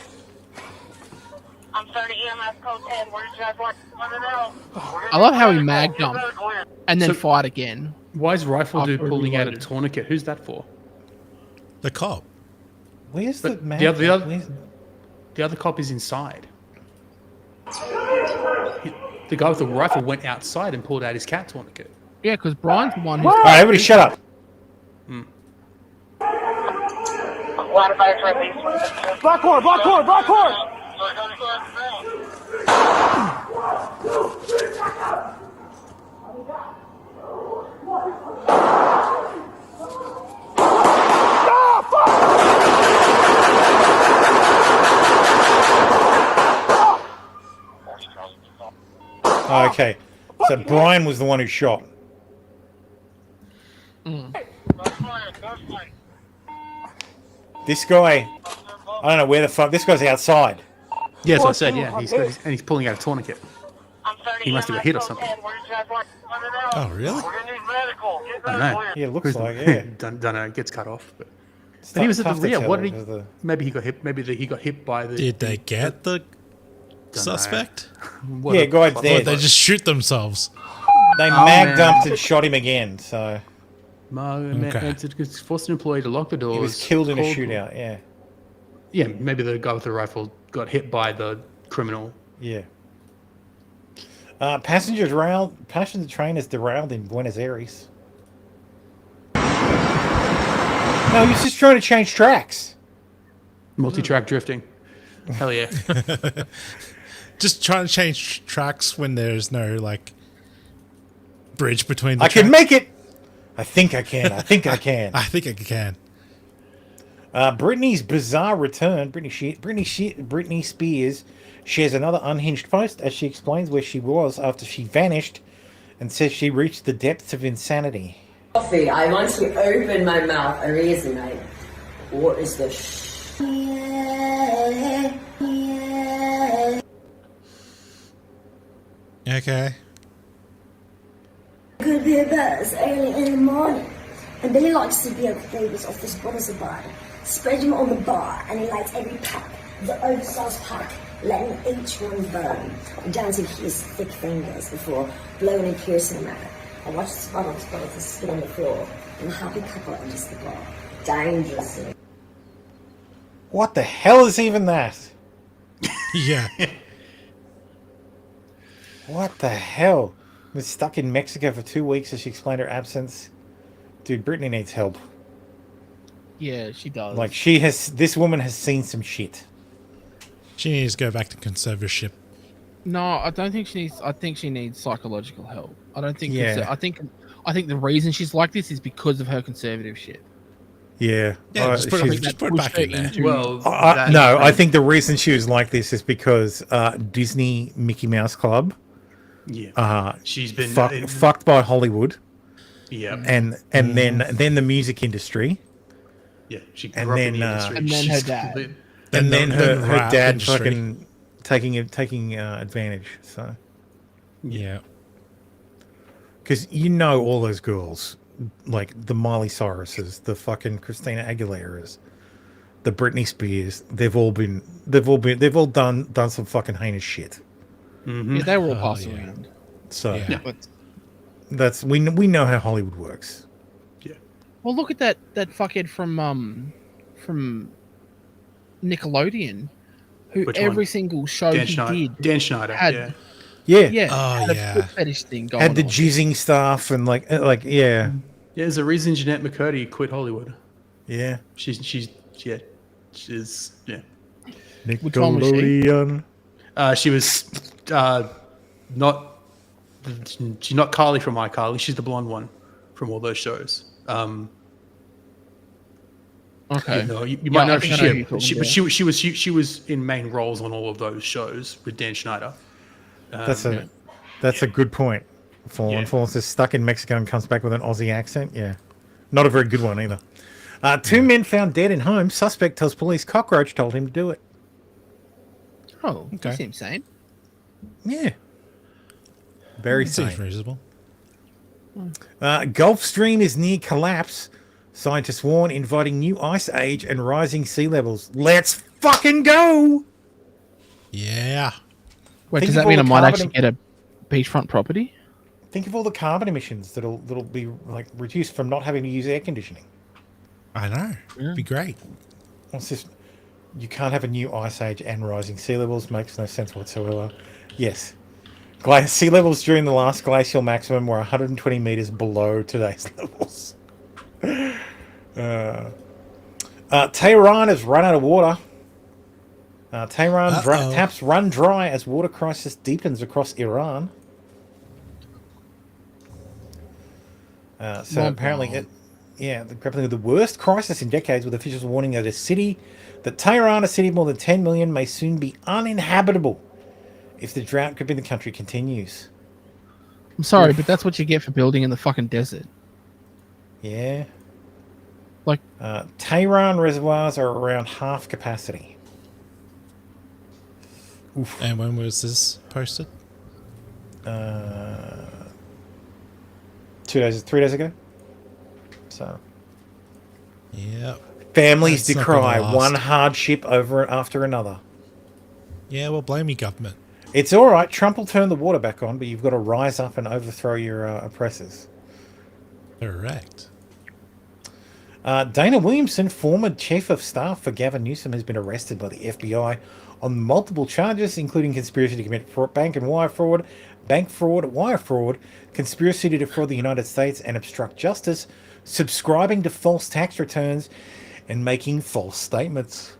I'm 30 EMS code 10. Where did you guys want to know? I love how he mag jumped and then So- fired again. Why is rifle dude After pulling out a reloaded. tourniquet? Who's that for? The cop. Where's the But man? the other cop is inside. The guy with the rifle went outside and pulled out his cat tourniquet. Yeah, because Brian's the one who's... All right, everybody shut up. Black horse, black horse, black horse! Okay, so Brian was the one who shot. This guy, I don't know where the fuck. This guy's outside. Yeah, that's what I said. Yeah, he's pulling out a tourniquet. He must have got hit or something. Oh, really? I don't know. Yeah, it looks like, yeah. don't know. It gets cut off. But he was at tough the to rear. What tell did he? with the- Maybe he got hit. Maybe he got hit by the. Did they get the suspect? What Yeah, a- guy's Or dead. they just shoot themselves? They Oh, mag man. dumped and shot him again. So Okay. It's forced an employee to lock the doors. he was killed in a called- shootout. Yeah, Yeah, maybe the guy with the rifle got hit by the criminal. yeah. Passenger train is derailed in Buenos Aires. No, he's just trying to change tracks. Multi-track drifting. Hell yeah. Just trying to change tracks when there's no, like, bridge between the I can tracks. make it. I think I can. I think I can. I think I can. Britney's bizarre return. Britney Spears shares another unhinged post as she explains where she was after she vanished and says she reached the depths of insanity. Coffee, I want to open my mouth and resonate. What is the Okay. Could be a buzz early in the morning, and Billy likes to be at the flavors of his brother's bar. Spread him on the bar, and he lights every pack, the oversized pack, letting each one burn down to his thick fingers before blowing and piercing them out. I watch the spot of spot spit on the floor, and the happy couple enters the bar, dangerously. What the hell is even that? Yeah. What the hell? Was stuck in Mexico for 2 weeks as she explained her absence. Dude, Britney needs help. Yeah, she does. Like, this woman has seen some shit. She needs to go back to conservatorship. No, I don't think she needs. I think she needs psychological help. I don't think. Yeah. I think the reason she's like this is because of her conservative shit. Yeah. Yeah, just put she's- it back in there. No, I think the reason she was like this is because Disney Mickey Mouse Club Yeah. She's been fucked by Hollywood. Yeah. And then the music industry. Yeah, she grew up in the industry. And then her dad. And then her rap dad industry. fucking taking advantage. So Yeah. because you know all those girls, like the Miley Cyruses, the fucking Christina Aguileras, the Britney Spears, they've all done some fucking heinous shit. Yeah, they were all passed around. So But, that's we know how Hollywood works. well, look at that fuckhead from Nickelodeon, who Which every one? single show Dan he Schneider. did Dan Schneider. had, Yeah. had a foot fetish thing going Had the on. jizzing stuff and like yeah. Yeah, there's a reason Jeanette McCurdy quit Hollywood. Yeah. She's yeah. Which one was she? Nickelodeon. She was not. She's not Carly from iCarly. She's the blonde one from all those shows. Okay. You might know if I think I know who you're she talking but she was in main roles on all of those shows with Dan Schneider. That's a good point. Fallen says stuck in Mexico and comes back with an Aussie accent. Yeah, not a very good one either. Two men found dead in home. Suspect tells police cockroach told him to do it. Oh, Okay. that seems sane. Yeah, very Seems sane. reasonable. Gulf Stream is near collapse. Scientists warn, inviting new ice age and rising sea levels. Let's fucking go! Yeah. Wait, Think does of that mean I all the might carbon actually get a beachfront property? Think of all the carbon emissions that'll be like reduced from not having to use air conditioning. I know. It'd be great. What's this? You can't have a new ice age and rising sea levels. Makes no sense whatsoever. Yes. Sea levels during the last glacial maximum were 120 meters below today's levels. Tehran has run out of water. Tehran taps run dry as water crisis deepens across Iran. Apparently, they're grappling with the worst crisis in decades, with officials warning that Tehran, a city of more than 10 million, may soon be uninhabitable if the drought gripping the country continues. I'm sorry, but that's what you get for building in the fucking desert. Yeah. Like, Tehran reservoirs are around half capacity. Oof. And when was this posted? 3 days ago. So. Yeah. Families That's not gonna decry last. one hardship after another. Yeah, well, blame your government. It's all right. Trump will turn the water back on, but you've got to rise up and overthrow your oppressors. Correct. Dana Williamson, former chief of staff for Gavin Newsom, has been arrested by the FBI on multiple charges, including conspiracy to commit bank wire fraud, conspiracy to defraud the United States and obstruct justice, subscribing to false tax returns, and making false statements.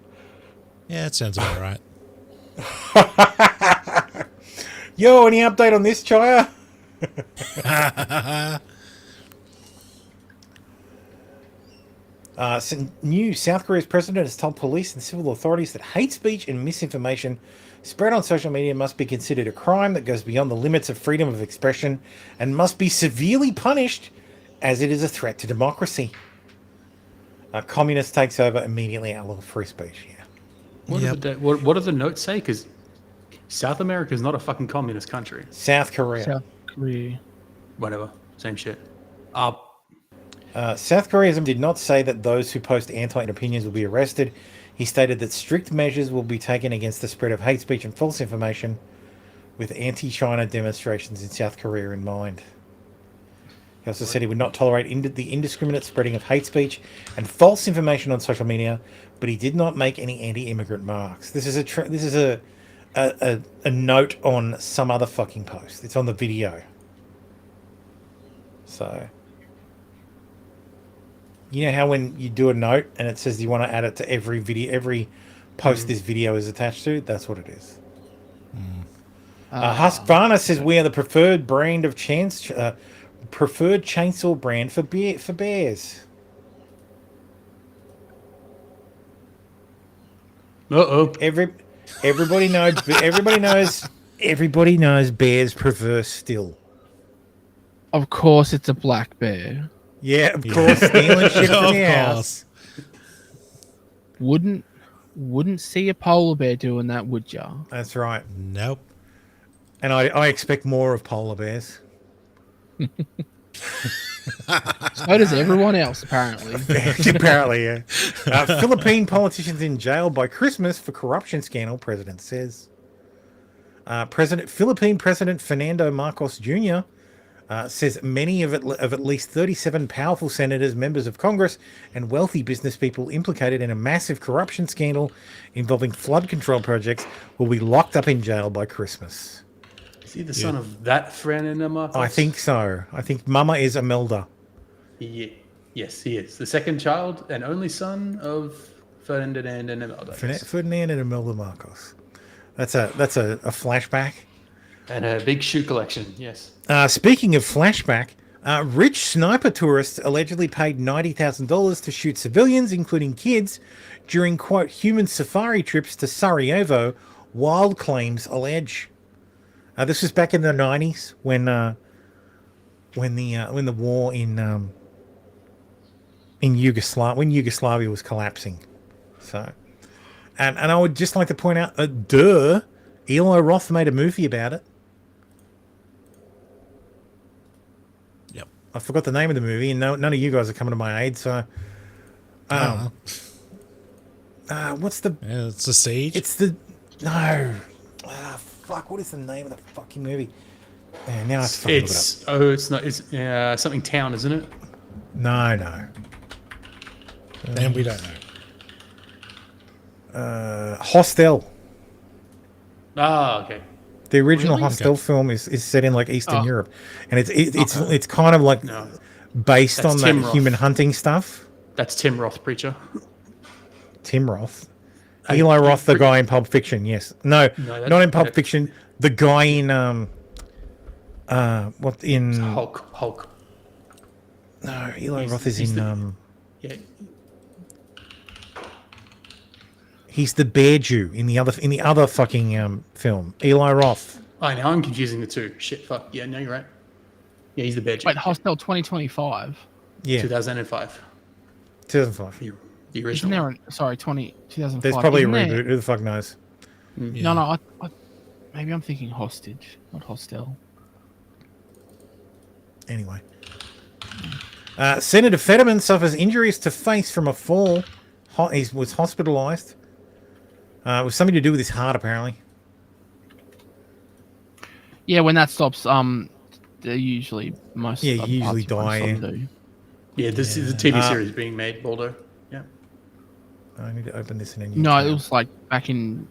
Yeah, that sounds about right. Yo, any update on this, Chaya? New South Korea's president has told police and civil authorities that hate speech and misinformation spread on social media must be considered a crime that goes beyond the limits of freedom of expression and must be severely punished as it is a threat to democracy. Communist takes over, immediately outlaw free speech. Yeah. What do the notes say? Because South America is not a fucking communist country. South Korea. South Korea. Whatever. Same shit. South Korea did not say that those who post anti opinions will be arrested. He stated that strict measures will be taken against the spread of hate speech and false information, with anti-China demonstrations in South Korea in mind. He also said he would not tolerate the indiscriminate spreading of hate speech and false information on social media, but he did not make any anti-immigrant remarks. This is a note on some other fucking post. It's on the video. So, you know how when you do a note and it says you want to add it to every video, every post this video is attached to? That's what it is. Husqvarna says we are the preferred brand of preferred chainsaw brand for bears. Everybody knows bears prefer steel. Of course, it's a black bear. Yeah, of course, stealing shit from the house. Wouldn't see a polar bear doing that, would ya? That's right. Nope. And I expect more of polar bears. So does everyone else, apparently. Apparently, yeah. Philippine politicians in jail by Christmas for corruption scandal, president says. Philippine President Fernando Marcos Jr. Says many of at least 37 powerful senators, members of Congress, and wealthy business people implicated in a massive corruption scandal involving flood control projects will be locked up in jail by Christmas. Is he the son of that Fernando Marcos? I think so. I think Mama is Imelda. Yes, he is. The second child and only son of Ferdinand and Imelda. Ferdinand and Imelda Marcos. That's a flashback. And a big shoe collection, yes. Speaking of flashback, rich sniper tourists allegedly paid $90,000 to shoot civilians, including kids, during, quote, human safari trips to Sarajevo, wild claims allege. This was back in the 90s when the war in Yugoslavia was collapsing. So, and I would just like to point out, Eli Roth made a movie about it. Yep. I forgot the name of the movie, and none of you guys are coming to my aid. So, what's the? It's The Siege. It's the fuck. What is the name of the fucking movie? Man, now it's something town, isn't it? No. And we don't know. Hostel. Ah, okay. The original Hostel film is set in like Eastern Europe, and it's kind of like based on that human hunting stuff. That's Tim Roth, preacher. Tim Roth. Eli Roth, the guy in Pulp Fiction, yes. No, not in Pulp Fiction. The guy in Hulk. No, Eli Roth is in He's the bear Jew in the other fucking film. Eli Roth. Oh, now I'm confusing the two. Shit, fuck. Yeah, no, you're right. Yeah, he's the bear Jew. Wait, Hostel 2025. Yeah. 2005. 2005. The original. 2005. There's probably a reboot. Who the fuck knows? Yeah. No, maybe I'm thinking Hostage, not Hostel. Anyway. Senator Fetterman suffers injuries to face from a fall. He was hospitalized. It was something to do with his heart, apparently. Yeah, when that stops, they usually you usually die. Yeah, this is a TV series being made, Baldo. Yeah. I need to open this in a new No, tab. it was like back in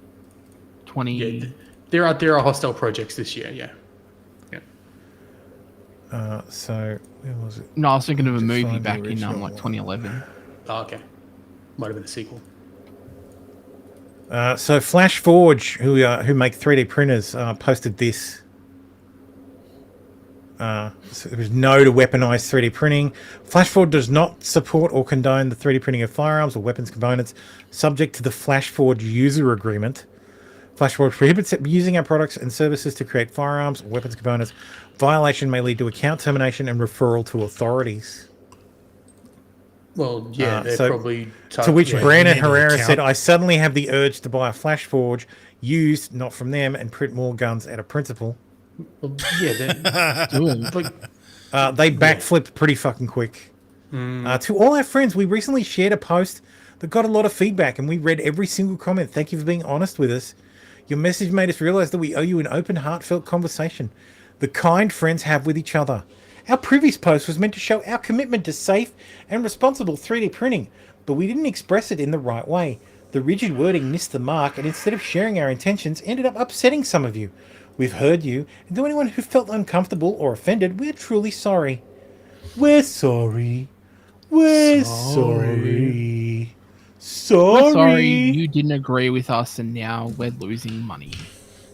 20. Yeah, there are Hostel projects this year. Yeah. So where was it? No, I was thinking of a movie back in like 2011. Oh, okay. Might have been a sequel. So FlashForge, who make 3D printers, posted this. So there was no to weaponized 3D printing. FlashForge does not support or condone the 3D printing of firearms or weapons components, subject to the FlashForge user agreement. FlashForge prohibits using our products and services to create firearms or weapons components. Violation may lead to account termination and referral to authorities. Well, yeah, they're probably... To which Brandon Herrera said, I suddenly have the urge to buy a FlashForge used, not from them, and print more guns out of principle. Well, yeah, they backflipped pretty fucking quick. To all our friends, we recently shared a post that got a lot of feedback, and we read every single comment. Thank you for being honest with us. Your message made us realize that we owe you an open, heartfelt conversation the kind friends have with each other. Our previous post was meant to show our commitment to safe and responsible 3D printing, but we didn't express it in the right way. The rigid wording missed the mark, and instead of sharing our intentions, ended up upsetting some of you. We've heard you, and to anyone who felt uncomfortable or offended, we're truly sorry. We're sorry. We're sorry. We're sorry you didn't agree with us, and now we're losing money.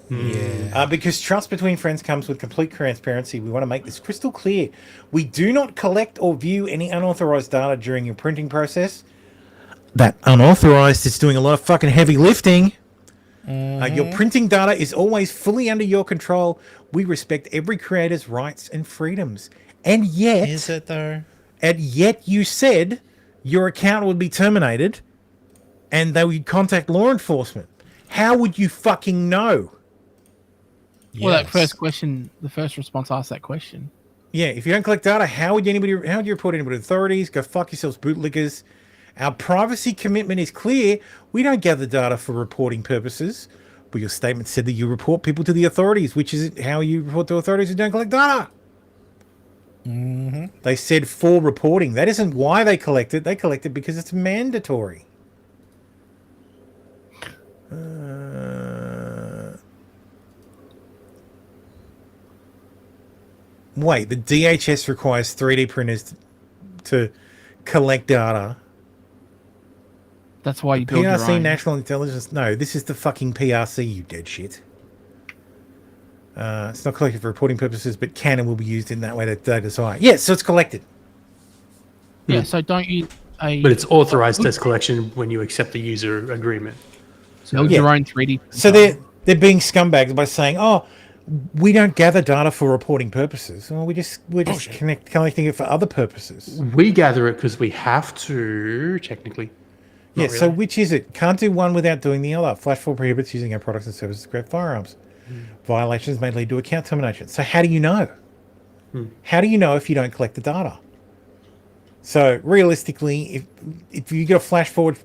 Yeah. Because trust between friends comes with complete transparency. We want to make this crystal clear. We do not collect or view any unauthorized data during your printing process. That unauthorized is doing a lot of fucking heavy lifting. Your printing data is always fully under your control. We respect every creator's rights and freedoms. And yet... Is it though? And yet you said your account would be terminated and they would contact law enforcement. How would you fucking know? Well, that first question, the first response asked that question. Yeah, if you don't collect data, how would you report anybody to authorities? Go fuck yourselves, bootlickers. Our privacy commitment is clear. We don't gather data for reporting purposes. But your statement said that you report people to the authorities, which is how you report to authorities who don't collect data. They said for reporting. That isn't why they collect it. They collect it because it's mandatory. Wait, the DHS requires 3D printers to collect data. That's why you build your PRC own. National Intelligence. No, this is the fucking PRC, you dead shit. It's not collected for reporting purposes, but can and will be used in that way that they desire. Yes, so it's collected. Yeah, so don't you... But it's authorized as collection when you accept the user agreement. So your own 3D printer. So they're being scumbags by saying, "Oh, we don't gather data for reporting purposes. Well, we're just collecting it for other purposes. We gather it because we have to, technically. Yeah, Not so really. which is it? Can't do one without doing the other. Flash 4 prohibits using our products and services to create firearms. Violations may lead to account termination. So how do you know? How do you know if you don't collect the data? So realistically, if you get a flash forward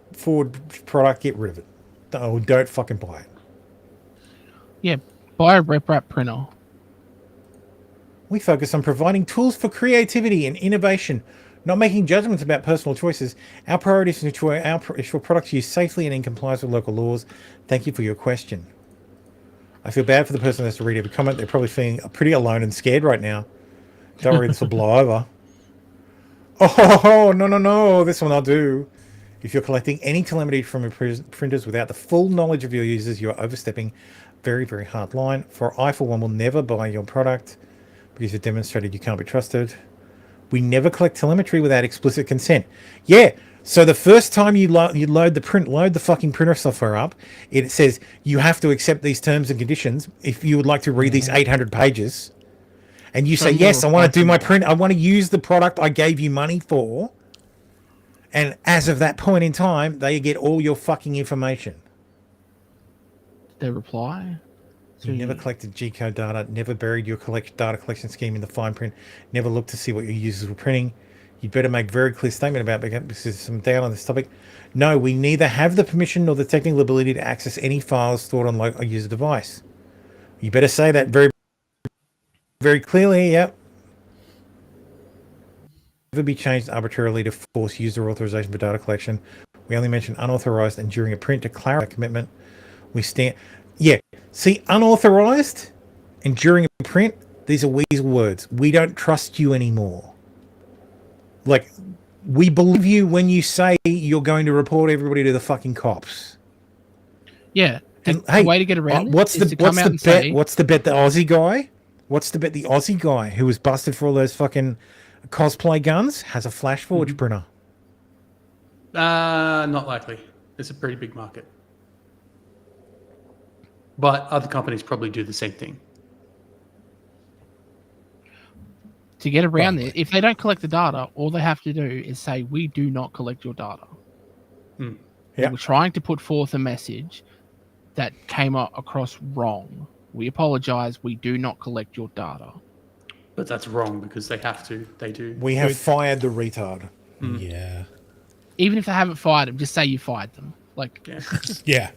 product, get rid of it. Don't fucking buy it. Yeah, buy a RepRap printer. We focus on providing tools for creativity and innovation, not making judgments about personal choices. Our priority is to ensure products used safely and in compliance with local laws. Thank you for your question. I feel bad for the person who has to read every comment. They're probably feeling pretty alone and scared right now. Don't worry, this will blow over. Oh, no. This one I'll do. If you're collecting any telemetry from your printers without the full knowledge of your users, you are overstepping very, very hard line. For one, will never buy your product because you've demonstrated you can't be trusted. We never collect telemetry without explicit consent. Yeah, so the first time you load the fucking printer software up, it says you have to accept these terms and conditions if you would like to read these 800 pages. And you say, yes, I want to do my print. I want to use the product I gave you money for. And as of that point in time, they get all your fucking information. They reply. You never collected G-code data, never buried your data collection scheme in the fine print, never looked to see what your users were printing. You'd better make a very clear statement about it because there's some doubt on this topic. No, we neither have the permission nor the technical ability to access any files stored on a user device. You better say that very, very clearly, yep. Never be changed arbitrarily to force user authorization for data collection. We only mention unauthorized and during a print to clarify commitment. We stand... Yeah, see, unauthorized and during a print, these are weasel words. We don't trust you anymore. Like, we believe you when you say you're going to report everybody to the fucking cops. Yeah, the way to get around what's it is to come out and say... What's the bet the Aussie guy who was busted for all those fucking cosplay guns has a flash forge printer? Not likely. It's a pretty big market. But other companies probably do the same thing. To get around it, if they don't collect the data, all they have to do is say, we do not collect your data. Yeah. We're trying to put forth a message that came across wrong. We apologize. We do not collect your data. But that's wrong because they have to. They do. We have fired the retard. Yeah. Even if they haven't fired them, just say you fired them. Like, yeah.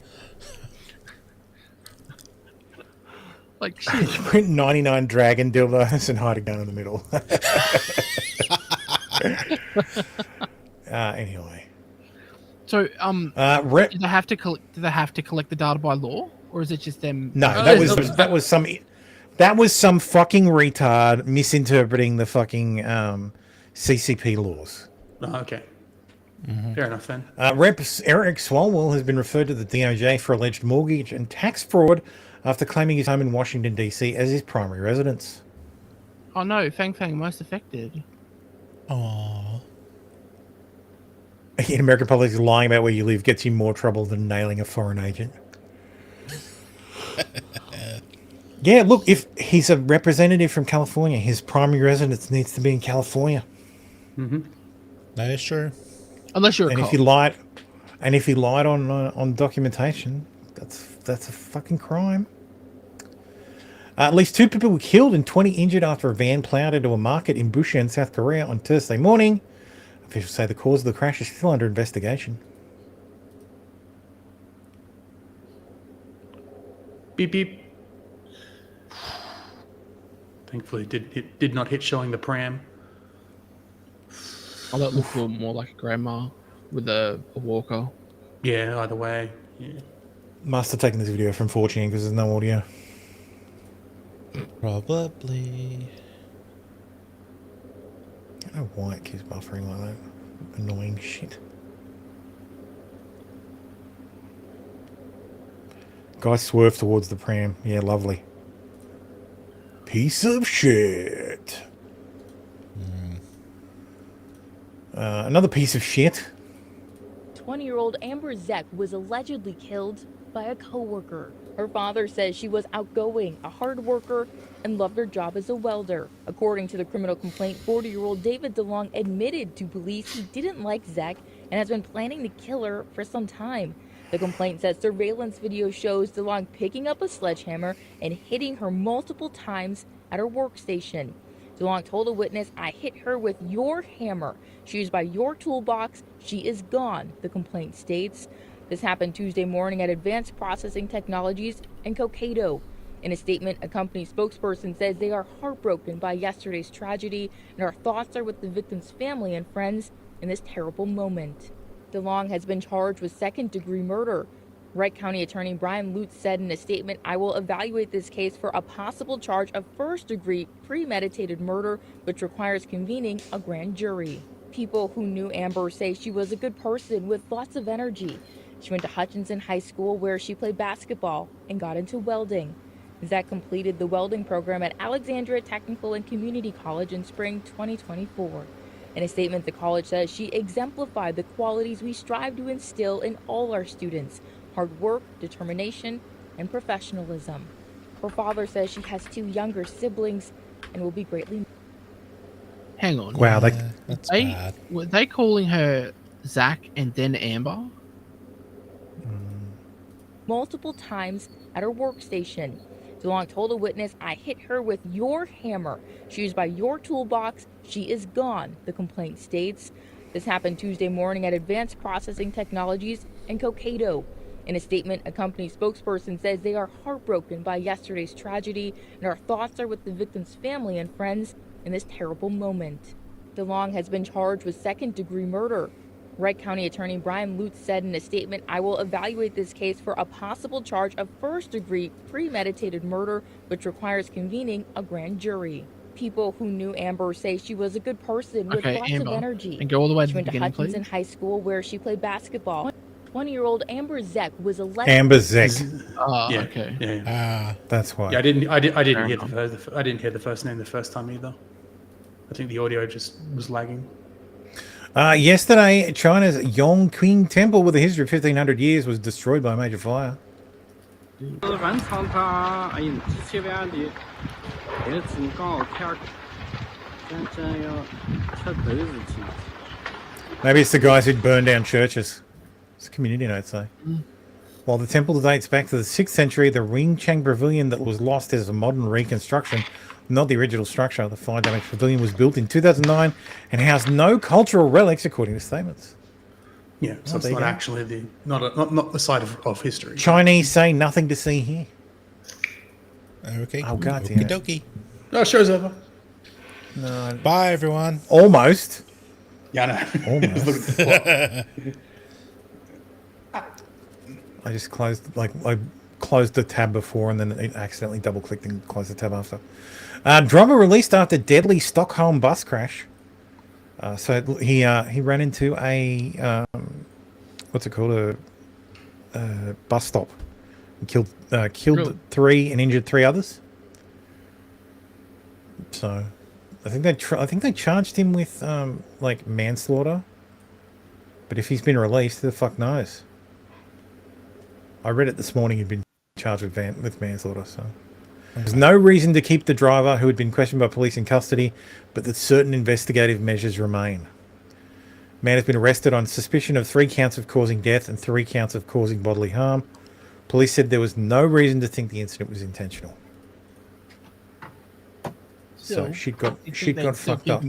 Like, shit. Print 99 dragon dildos and hide a gun in the middle. Anyway. So, do they have to collect? Do they have to collect the data by law, or is it just them? No, that was some fucking retard misinterpreting the fucking CCP laws. Oh, okay. Fair enough then. Rep Eric Swalwell has been referred to the DOJ for alleged mortgage and tax fraud after claiming his home in Washington, D.C. as his primary residence. Oh no, Fang most affected. Aww. In American politics, lying about where you live gets you more trouble than nailing a foreign agent. Yeah, look, if he's a representative from California, his primary residence needs to be in California. Mm-hmm. That is true. Unless you're a And cop. if he lied on documentation, that's a fucking crime. At least 2 people were killed and 20 injured after a van plowed into a market in Busan, South Korea on Thursday morning. Officials say the cause of the crash is still under investigation. Beep beep. Thankfully, it did not hit showing the pram. Oh, that looked a little more like a grandma with a walker. Yeah, either way. Yeah. Must have taken this video from 4chan because there's no audio. Probably. I don't know why it keeps buffering like that. Annoying shit. Guy swerved towards the pram. Yeah, lovely. Piece of shit. Another piece of shit. 20-year-old Amber Zeck was allegedly killed by a coworker. Her father says she was outgoing, a hard worker, and loved her job as a welder. According to the criminal complaint, 40-year-old David DeLong admitted to police he didn't like Zeck and has been planning to kill her for some time. The complaint says surveillance video shows DeLong picking up a sledgehammer and hitting her multiple times at her workstation. DeLong told a witness, "I hit her with your hammer. She was by your toolbox. She is gone," the complaint states. This happened Tuesday morning at Advanced Processing Technologies in Cokato. In a statement, a company spokesperson says they are heartbroken by yesterday's tragedy and our thoughts are with the victim's family and friends in this terrible moment. DeLong has been charged with second-degree murder. Wright County Attorney Brian Lutz said in a statement, "I will evaluate this case for a possible charge of first-degree premeditated murder, which requires convening a grand jury." People who knew Amber say she was a good person with lots of energy. She went to Hutchinson High School where she played basketball and got into welding. Zach completed the welding program at Alexandria Technical and Community College in spring 2024. In a statement, the college says she exemplified the qualities we strive to instill in all our students: hard work, determination, and professionalism. Her father says she has 2 younger siblings and will be greatly... Hang on. Wow, that's bad. Were they calling her Zach and then Amber? multiple times at her workstation. DeLong told a witness, "I hit her with your hammer. She was by your toolbox. She is gone," the complaint states. This happened Tuesday morning at Advanced Processing Technologies in Cokato. In a statement, a company spokesperson says they are heartbroken by yesterday's tragedy and our thoughts are with the victim's family and friends in this terrible moment. DeLong has been charged with second-degree murder. Wright County Attorney Brian Lutz said in a statement, "I will evaluate this case for a possible charge of first-degree premeditated murder, which requires convening a grand jury." People who knew Amber say she was a good person with lots Amber. of energy. And go all the way to She the went to beginning, Hutchinson please. High School where she played basketball. 20-year-old Amber Zeck was elected. Amber Zeck. Yeah, okay. Yeah. That's why. Yeah, I didn't Fair hear enough. I didn't hear the first name the first time either. I think the audio just was lagging. Yesterday, China's Yongqing Temple, with a history of 1,500 years, was destroyed by a major fire. Maybe it's the guys who'd burned down churches. It's a community note, say. While the temple dates back to the 6th century, the Ringchang Pavilion that was lost is a modern reconstruction, not the original structure. The fire-damaged pavilion was built in 2009 and housed no cultural relics, according to statements. Yeah, so it's there you not go. actually not the site of history. Chinese say nothing to see here. Okay. Oh, God Okie damn it. dokie. Oh, show's over. No. Bye, everyone. Almost. Yeah, I know. Almost. Look at the clock. I just I closed the tab before and then it accidentally double-clicked and closed the tab after. Drummer released after deadly Stockholm bus crash. So he ran into a what's it called, a bus stop, and killed Really? 3 and injured 3 others. So I think they charged him with like manslaughter. But if he's been released, who the fuck knows? I read it this morning. He'd been charged with manslaughter. So there's no reason to keep the driver, who had been questioned by police, in custody, but that certain investigative measures remain. Man has been arrested on suspicion of 3 counts of causing death and 3 counts of causing bodily harm. Police said there was no reason to think the incident was intentional. So she got fucked up.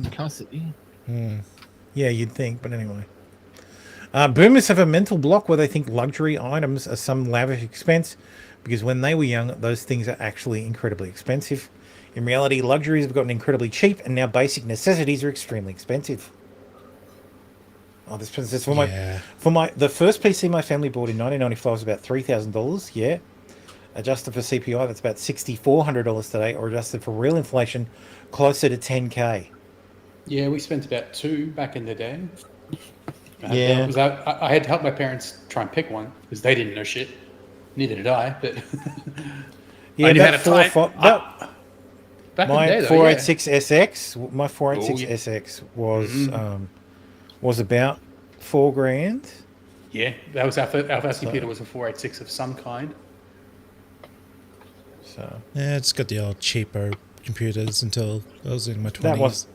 Yeah, you'd think, but anyway. Boomers have a mental block where they think luxury items are some lavish expense, because when they were young, those things are actually incredibly expensive. In reality, luxuries have gotten incredibly cheap, and now basic necessities are extremely expensive. Oh, this is for the first PC my family bought in 1995 was about $3,000. Yeah, adjusted for CPI, that's about $6,400 today, or adjusted for real inflation, closer to $10K. Yeah, we spent about $2 back in the day. Yeah, I had to help my parents try and pick one because they didn't know shit. Neither did I. But yeah, I knew how to my day, though, 486 SX. My 486 SX was about $4,000. Yeah, that was our first computer was a 486 of some kind. So yeah, it's got the old cheaper computers until I was in my 20s.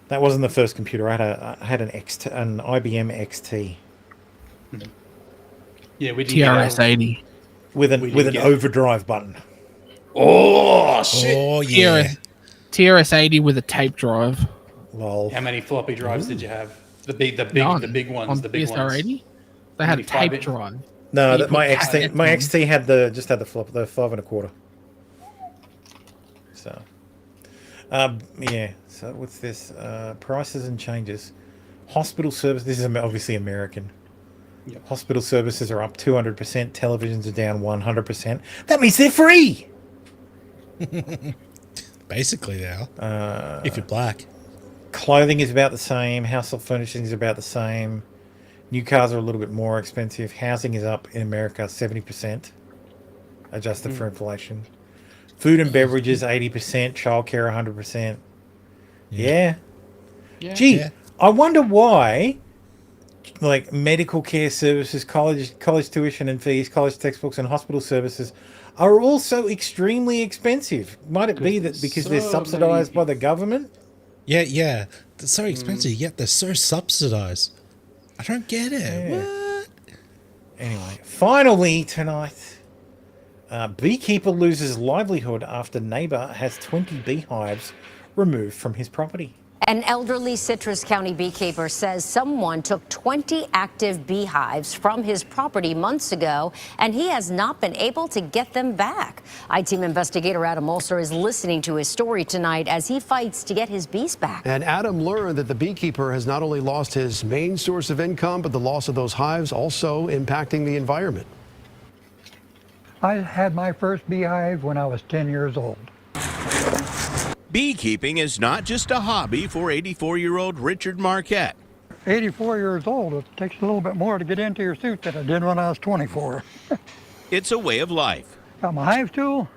That wasn't the first computer. I had an IBM XT. Yeah, we did TRS-80 with an overdrive button. Oh shit! Oh yeah, TRS-80 with a tape drive. Lol. How many floppy drives did you have? The big ones. On The big BSR-80? ones. They had a tape drive. No, my XT had the 5.25. So, yeah. So what's this? Prices and changes. Hospital service. This is obviously American. Yep. Hospital services are up 200%. Televisions are down 100%. That means they're free. Basically, now. If you're black. Clothing is about the same. Household furnishings is about the same. New cars are a little bit more expensive. Housing is up in America 70%, adjusted for inflation. Food and beverages 80%. Childcare 100%. Yeah. Gee, yeah. I wonder why, like medical care services, college tuition and fees, college textbooks, and hospital services are also extremely expensive. Might it be that because they're subsidized by the government? Yeah. They're so expensive, yet they're so subsidized. I don't get it. Yeah. What? Anyway, finally tonight, beekeeper loses livelihood after neighbor has 20 beehives removed from his property. An elderly Citrus County beekeeper says someone took 20 active beehives from his property months ago, and he has not been able to get them back. I-Team investigator Adam Ulster is listening to his story tonight as he fights to get his bees back. And Adam learned that the beekeeper has not only lost his main source of income, but the loss of those hives also impacting the environment. I had my first beehive when I was 10 years old. Beekeeping is not just a hobby for 84-year-old Richard Marquette. 84 years old, it takes a little bit more to get into your suit than it did when I was 24. It's a way of life. Got my hive tool,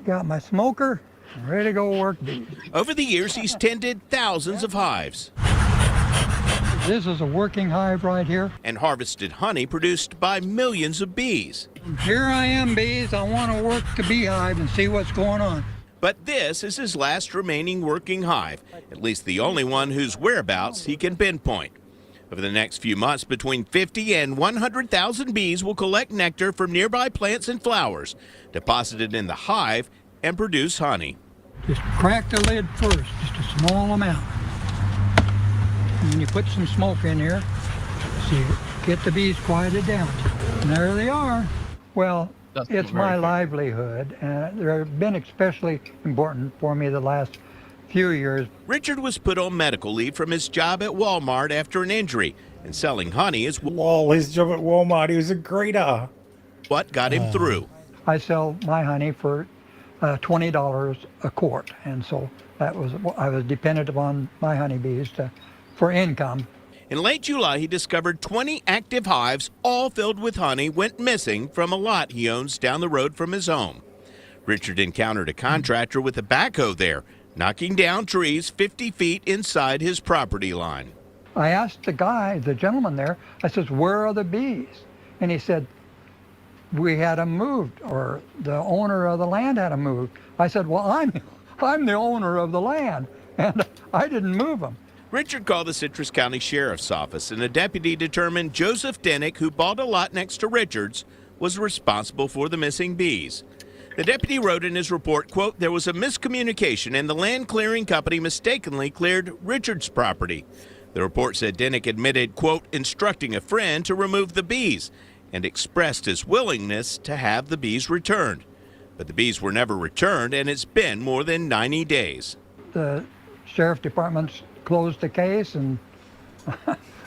got my smoker, ready to go work bees. Over the years, he's tended thousands of hives. This is a working hive right here. And harvested honey produced by millions of bees. Here I am, bees. I want to work the beehive and see what's going on. But this is his last remaining working hive, at least the only one whose whereabouts he can pinpoint. Over the next few months, between 50 and 100,000 bees will collect nectar from nearby plants and flowers, deposit it in the hive, and produce honey. Just crack the lid first, just a small amount. And then you put some smoke in here, so you get the bees quieted down. And there they are. Well, it's my livelihood, and they've been especially important for me the last few years. Richard was put on medical leave from his job at Walmart after an injury, and selling honey is his job at Walmart. He was a greeter. What got him through. I sell my honey for $20 a quart, and so I was dependent upon my honeybees for income. In late July, he discovered 20 active hives, all filled with honey, went missing from a lot he owns down the road from his home. Richard encountered a contractor with a backhoe there, knocking down trees 50 feet inside his property line. I asked the gentleman there, I says, where are the bees? And he said, we had them moved, or the owner of the land had them moved. I said, well, I'm the owner of the land, and I didn't move them. Richard called the Citrus County Sheriff's Office, and a deputy determined Joseph Denick, who bought a lot next to Richard's, was responsible for the missing bees. The deputy wrote in his report, quote, there was a miscommunication and the land clearing company mistakenly cleared Richard's property. The report said Denick admitted, quote, instructing a friend to remove the bees and expressed his willingness to have the bees returned. But the bees were never returned, and it's been more than 90 days. The sheriff department's closed the case, and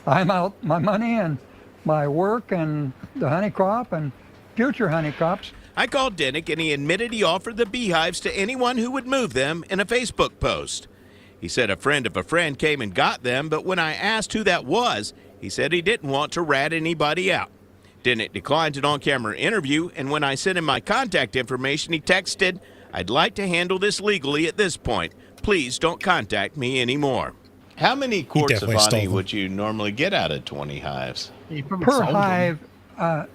I'm out my money and my work and the honey crop and future honey crops. I called Denick, and he admitted he offered the beehives to anyone who would move them in a Facebook post. He said a friend of a friend came and got them, but when I asked who that was, he said he didn't want to rat anybody out. Denick declined an on-camera interview, and when I sent him my contact information, he texted, I'd like to handle this legally at this point. Please don't contact me anymore. How many quarts of honey would you normally get out of 20 hives? Per hive,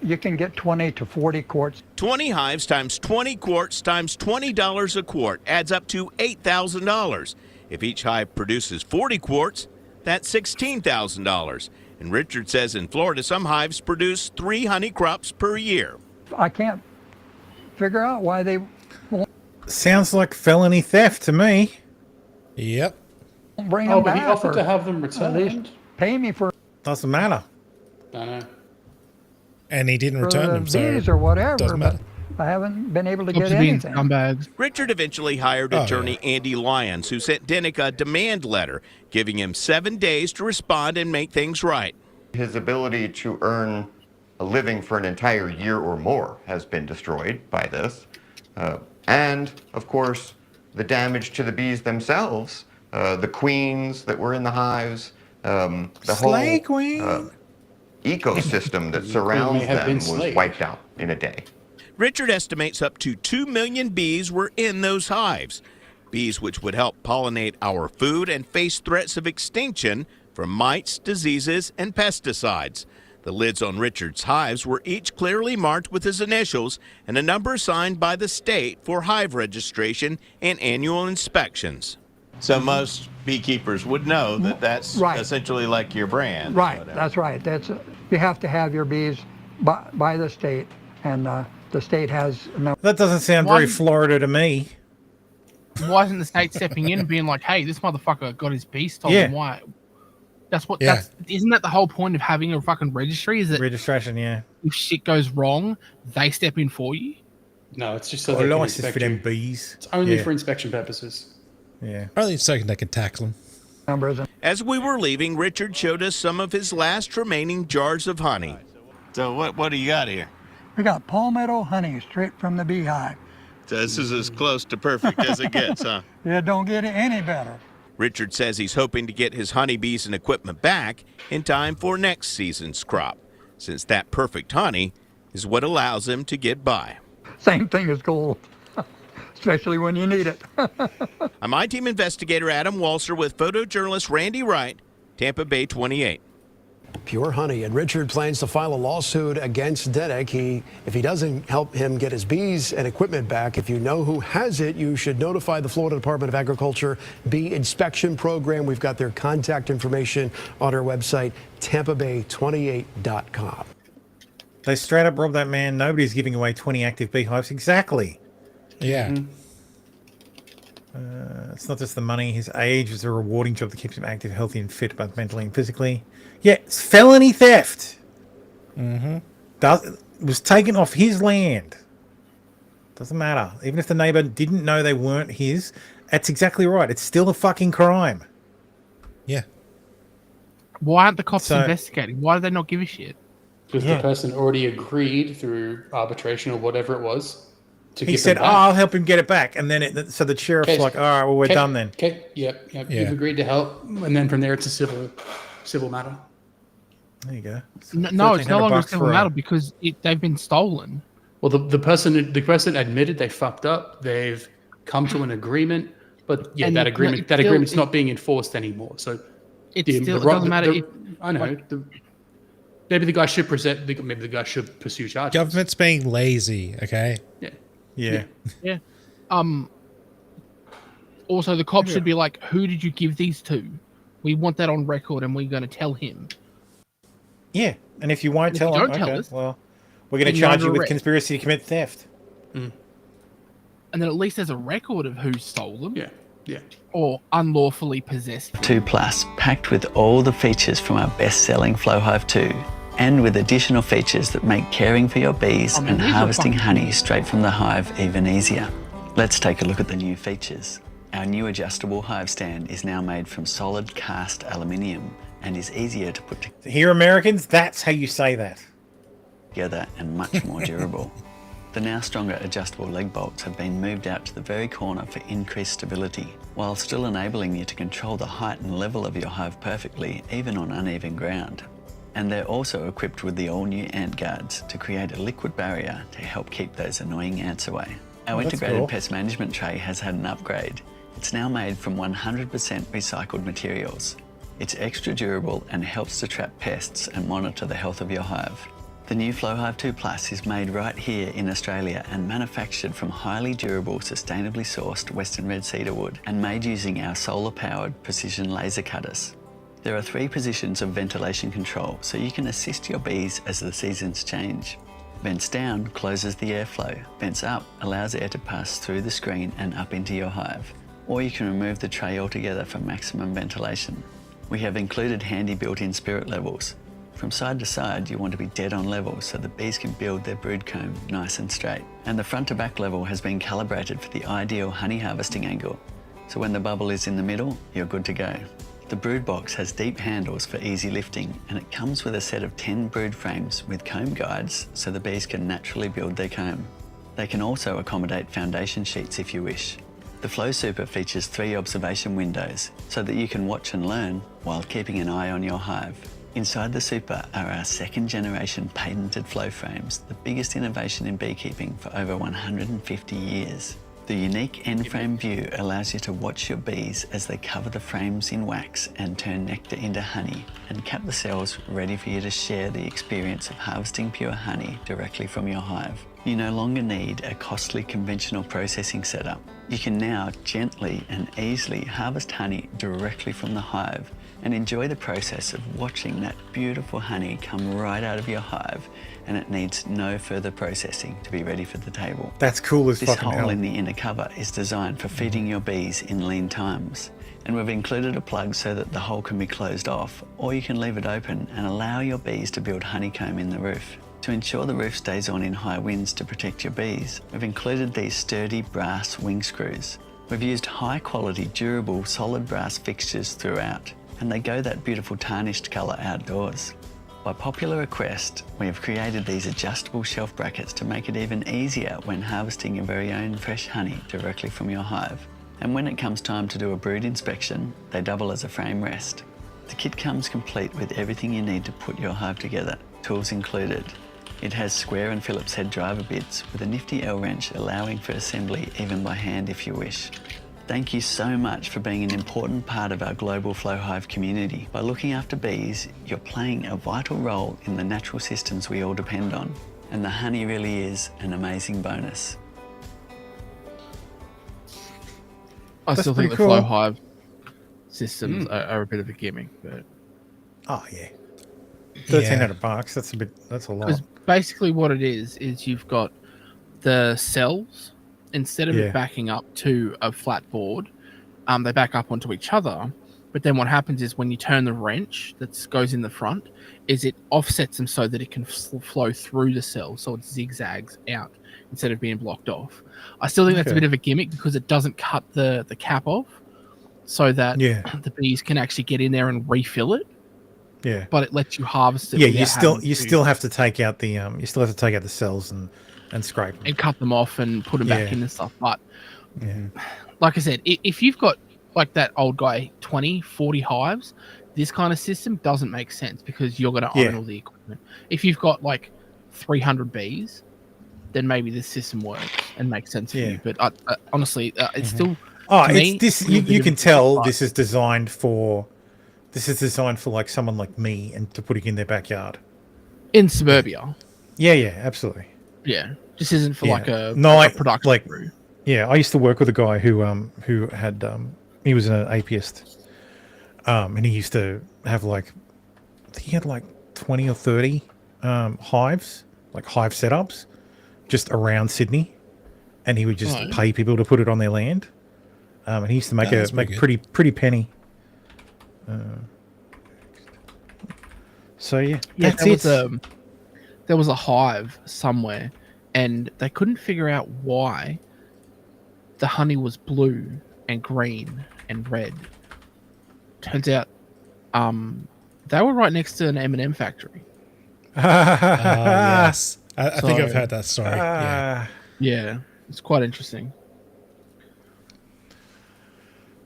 you can get 20 to 40 quarts. 20 hives times 20 quarts times $20 a quart adds up to $8,000. If each hive produces 40 quarts, that's $16,000. And Richard says in Florida, some hives produce 3 honey crops per year. I can't figure out why they won't. Sounds like felony theft to me. Yep. Bring them but back. he offered to have them returned. At least pay me for. Doesn't matter. I know. And he didn't return them, so bees or whatever. doesn't matter. I haven't been able to get anything. Richard eventually hired attorney Andy Lyons, who sent Denick a demand letter, giving him 7 days to respond and make things right. His ability to earn a living for an entire year or more has been destroyed by this. And, of course, the damage to the bees themselves, the queens that were in the hives, the whole ecosystem that surrounds them was wiped out in a day. Richard estimates up to 2 million bees were in those hives. Bees which would help pollinate our food and face threats of extinction from mites, diseases, and pesticides. The lids on Richard's hives were each clearly marked with his initials and a number assigned by the state for hive registration and annual inspections. So most beekeepers would know that that's essentially like your brand. Right, that's right. You have to have your bees by the state, and the state has a number. That doesn't sound very Florida to me. Why isn't the state stepping in and being like, hey, this motherfucker got his bees stolen? Why? Isn't that the whole point of having a fucking registry? Is that registration? Yeah. If shit goes wrong, they step in for you. No, it's just so they can inspect for them you. bees. It's only for inspection purposes. Yeah. Only so they can tackle them. As we were leaving, Richard showed us some of his last remaining jars of honey. So what do you got here? We got palmetto honey straight from the beehive. So this is as close to perfect as it gets, huh? It don't get any better. Richard says he's hoping to get his honeybees and equipment back in time for next season's crop, since that perfect honey is what allows him to get by. Same thing as gold, especially when you need it. I'm I-Team investigator Adam Walser with photojournalist Randy Wright, Tampa Bay 28. Pure honey, and Richard plans to file a lawsuit against Denick. If he doesn't help him get his bees and equipment back, if you know who has it, you should notify the Florida Department of Agriculture Bee Inspection Program. We've got their contact information on our website, tampabay28.com. They straight up robbed that man. Nobody's giving away 20 active beehives. Exactly. Yeah. It's not just the money. His age is a rewarding job that keeps him active, healthy, and fit, both mentally and physically. Yeah, it's felony theft. Mm-hmm. It was taken off his land. Doesn't matter. Even if the neighbor didn't know they weren't his, that's exactly right. It's still a fucking crime. Yeah. Why aren't the cops investigating? Why do they not give a shit? Because the person already agreed through arbitration or whatever it was. He said, I'll help him get it back. And then so the sheriff's like, all right, well, we're done then. Yep. You've agreed to help. And then from there, it's a civil matter. There you go. No, it's no longer a civil matter because they've been stolen. Well, the person admitted they fucked up. They've come to an agreement. But yeah, that agreement's not being enforced anymore. So it doesn't matter. I know. Maybe the guy should maybe the guy should pursue charges. Government's being lazy, okay? Yeah. Yeah. Also, the cops should be like, who did you give these to? We want that on record, and we're going to tell him. Yeah, and if you won't And if tell you him, don't tell okay, us, well, we're going to then you're charge you under with arrest. conspiracy to commit theft. And then at least there's a record of who stole them. Yeah. Or unlawfully possessed them. 2 Plus, packed with all the features from our best-selling Flowhive 2, and with additional features that make caring for your bees and these are harvesting fucking honey straight from the hive even easier. Let's take a look at the new features. Our new adjustable hive stand is now made from solid cast aluminium and is easier to put Here, Americans, that's how you say that. together and much more durable. The now stronger adjustable leg bolts have been moved out to the very corner for increased stability, while still enabling you to control the height and level of your hive perfectly, even on uneven ground. And they're also equipped with the all-new ant guards to create a liquid barrier to help keep those annoying ants away. Our that's integrated cool. pest management tray has had an upgrade. It's now made from 100% recycled materials. It's extra durable and helps to trap pests and monitor the health of your hive. The new Flowhive 2 Plus is made right here in Australia and manufactured from highly durable, sustainably sourced Western red cedar wood and made using our solar-powered precision laser cutters. There are 3 positions of ventilation control, so you can assist your bees as the seasons change. Vents down closes the airflow. Vents up allows air to pass through the screen and up into your hive. Or you can remove the tray altogether for maximum ventilation. We have included handy built-in spirit levels. From side to side, you want to be dead on level so the bees can build their brood comb nice and straight. And the front to back level has been calibrated for the ideal honey harvesting angle. So when the bubble is in the middle, you're good to go. The brood box has deep handles for easy lifting, and it comes with a set of 10 brood frames with comb guides so the bees can naturally build their comb. They can also accommodate foundation sheets if you wish. The Flow Super features 3 observation windows so that you can watch and learn while keeping an eye on your hive. Inside the Super are our 2nd generation patented flow frames, the biggest innovation in beekeeping for over 150 years. The unique end frame view allows you to watch your bees as they cover the frames in wax and turn nectar into honey and cap the cells ready for you to share the experience of harvesting pure honey directly from your hive. You no longer need a costly conventional processing setup. You can now gently and easily harvest honey directly from the hive and enjoy the process of watching that beautiful honey come right out of your hive, and it needs no further processing to be ready for the table. That's cool as This fucking hole hell. in the inner cover is designed for feeding your bees in lean times, and we've included a plug so that the hole can be closed off, or you can leave it open and allow your bees to build honeycomb in the roof. To ensure the roof stays on in high winds to protect your bees, we've included these sturdy brass wing screws. We've used high quality, durable, solid brass fixtures throughout, and they go that beautiful tarnished colour outdoors. By popular request, we have created these adjustable shelf brackets to make it even easier when harvesting your very own fresh honey directly from your hive. And when it comes time to do a brood inspection, they double as a frame rest. The kit comes complete with everything you need to put your hive together, tools included. It has square and Phillips head driver bits with a nifty L wrench allowing for assembly even by hand if you wish. Thank you so much for being an important part of our global Flow Hive community. By looking after bees, you're playing a vital role in the natural systems we all depend on, and the honey really is an amazing bonus. I That's still think the pretty Flow cool. Hive systems are a bit of a gimmick, but Oh yeah, $1,300. That's a lot. because basically what it is you've got the cells. Instead of Yeah. it backing up to a flat board, they back up onto each other. But then what happens is when you turn the wrench that goes in the front, is it offsets them so that it can flow through the cell, so it zigzags out instead of being blocked off. I still think that's a Okay. bit of a gimmick because it doesn't cut the cap off, so that the bees can actually get in there and refill it. Yeah. But it lets you harvest it. Yeah, without you still have to take out the the cells and scrape them. and cut them off and put them back Yeah. in and stuff. But Yeah. like I said, if you've got like that old guy 20, 40 hives, this kind of system doesn't make sense because you're going to own Yeah. all the equipment. If you've got like 300 bees, then maybe this system works and makes sense for you. But honestly, it's still. Oh, to me, it's this. You can tell this is designed for like someone like me and to put it in their backyard. in suburbia. Yeah, absolutely. Yeah, this isn't for like a production crew. Yeah, I used to work with a guy who had he was an apiist, and he used to have like, I think he had like 20 or 30 hives, like hive setups, just around Sydney, and he would just pay people to put it on their land, and he used to make a pretty penny. So yeah, that's it. There was a hive somewhere, and they couldn't figure out why the honey was blue and green and red. Turns out, they were right next to an M&M factory. Yes, I think I've heard that story. Yeah, it's quite interesting.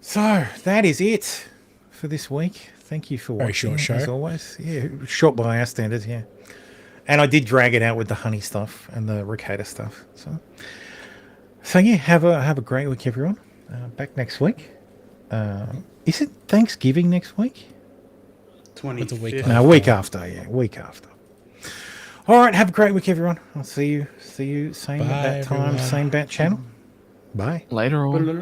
So that is it for this week. Thank you for watching. Very short show, as always. Yeah, short by our standards. Yeah, and I did drag it out with the honey stuff and the ricada stuff. So yeah, have a great week, everyone. Back next week. Is it Thanksgiving next week? 25th. No, week after. Yeah, week after. All right, have a great week, everyone. I'll see you same at that time, same bat channel. Bye. Later on.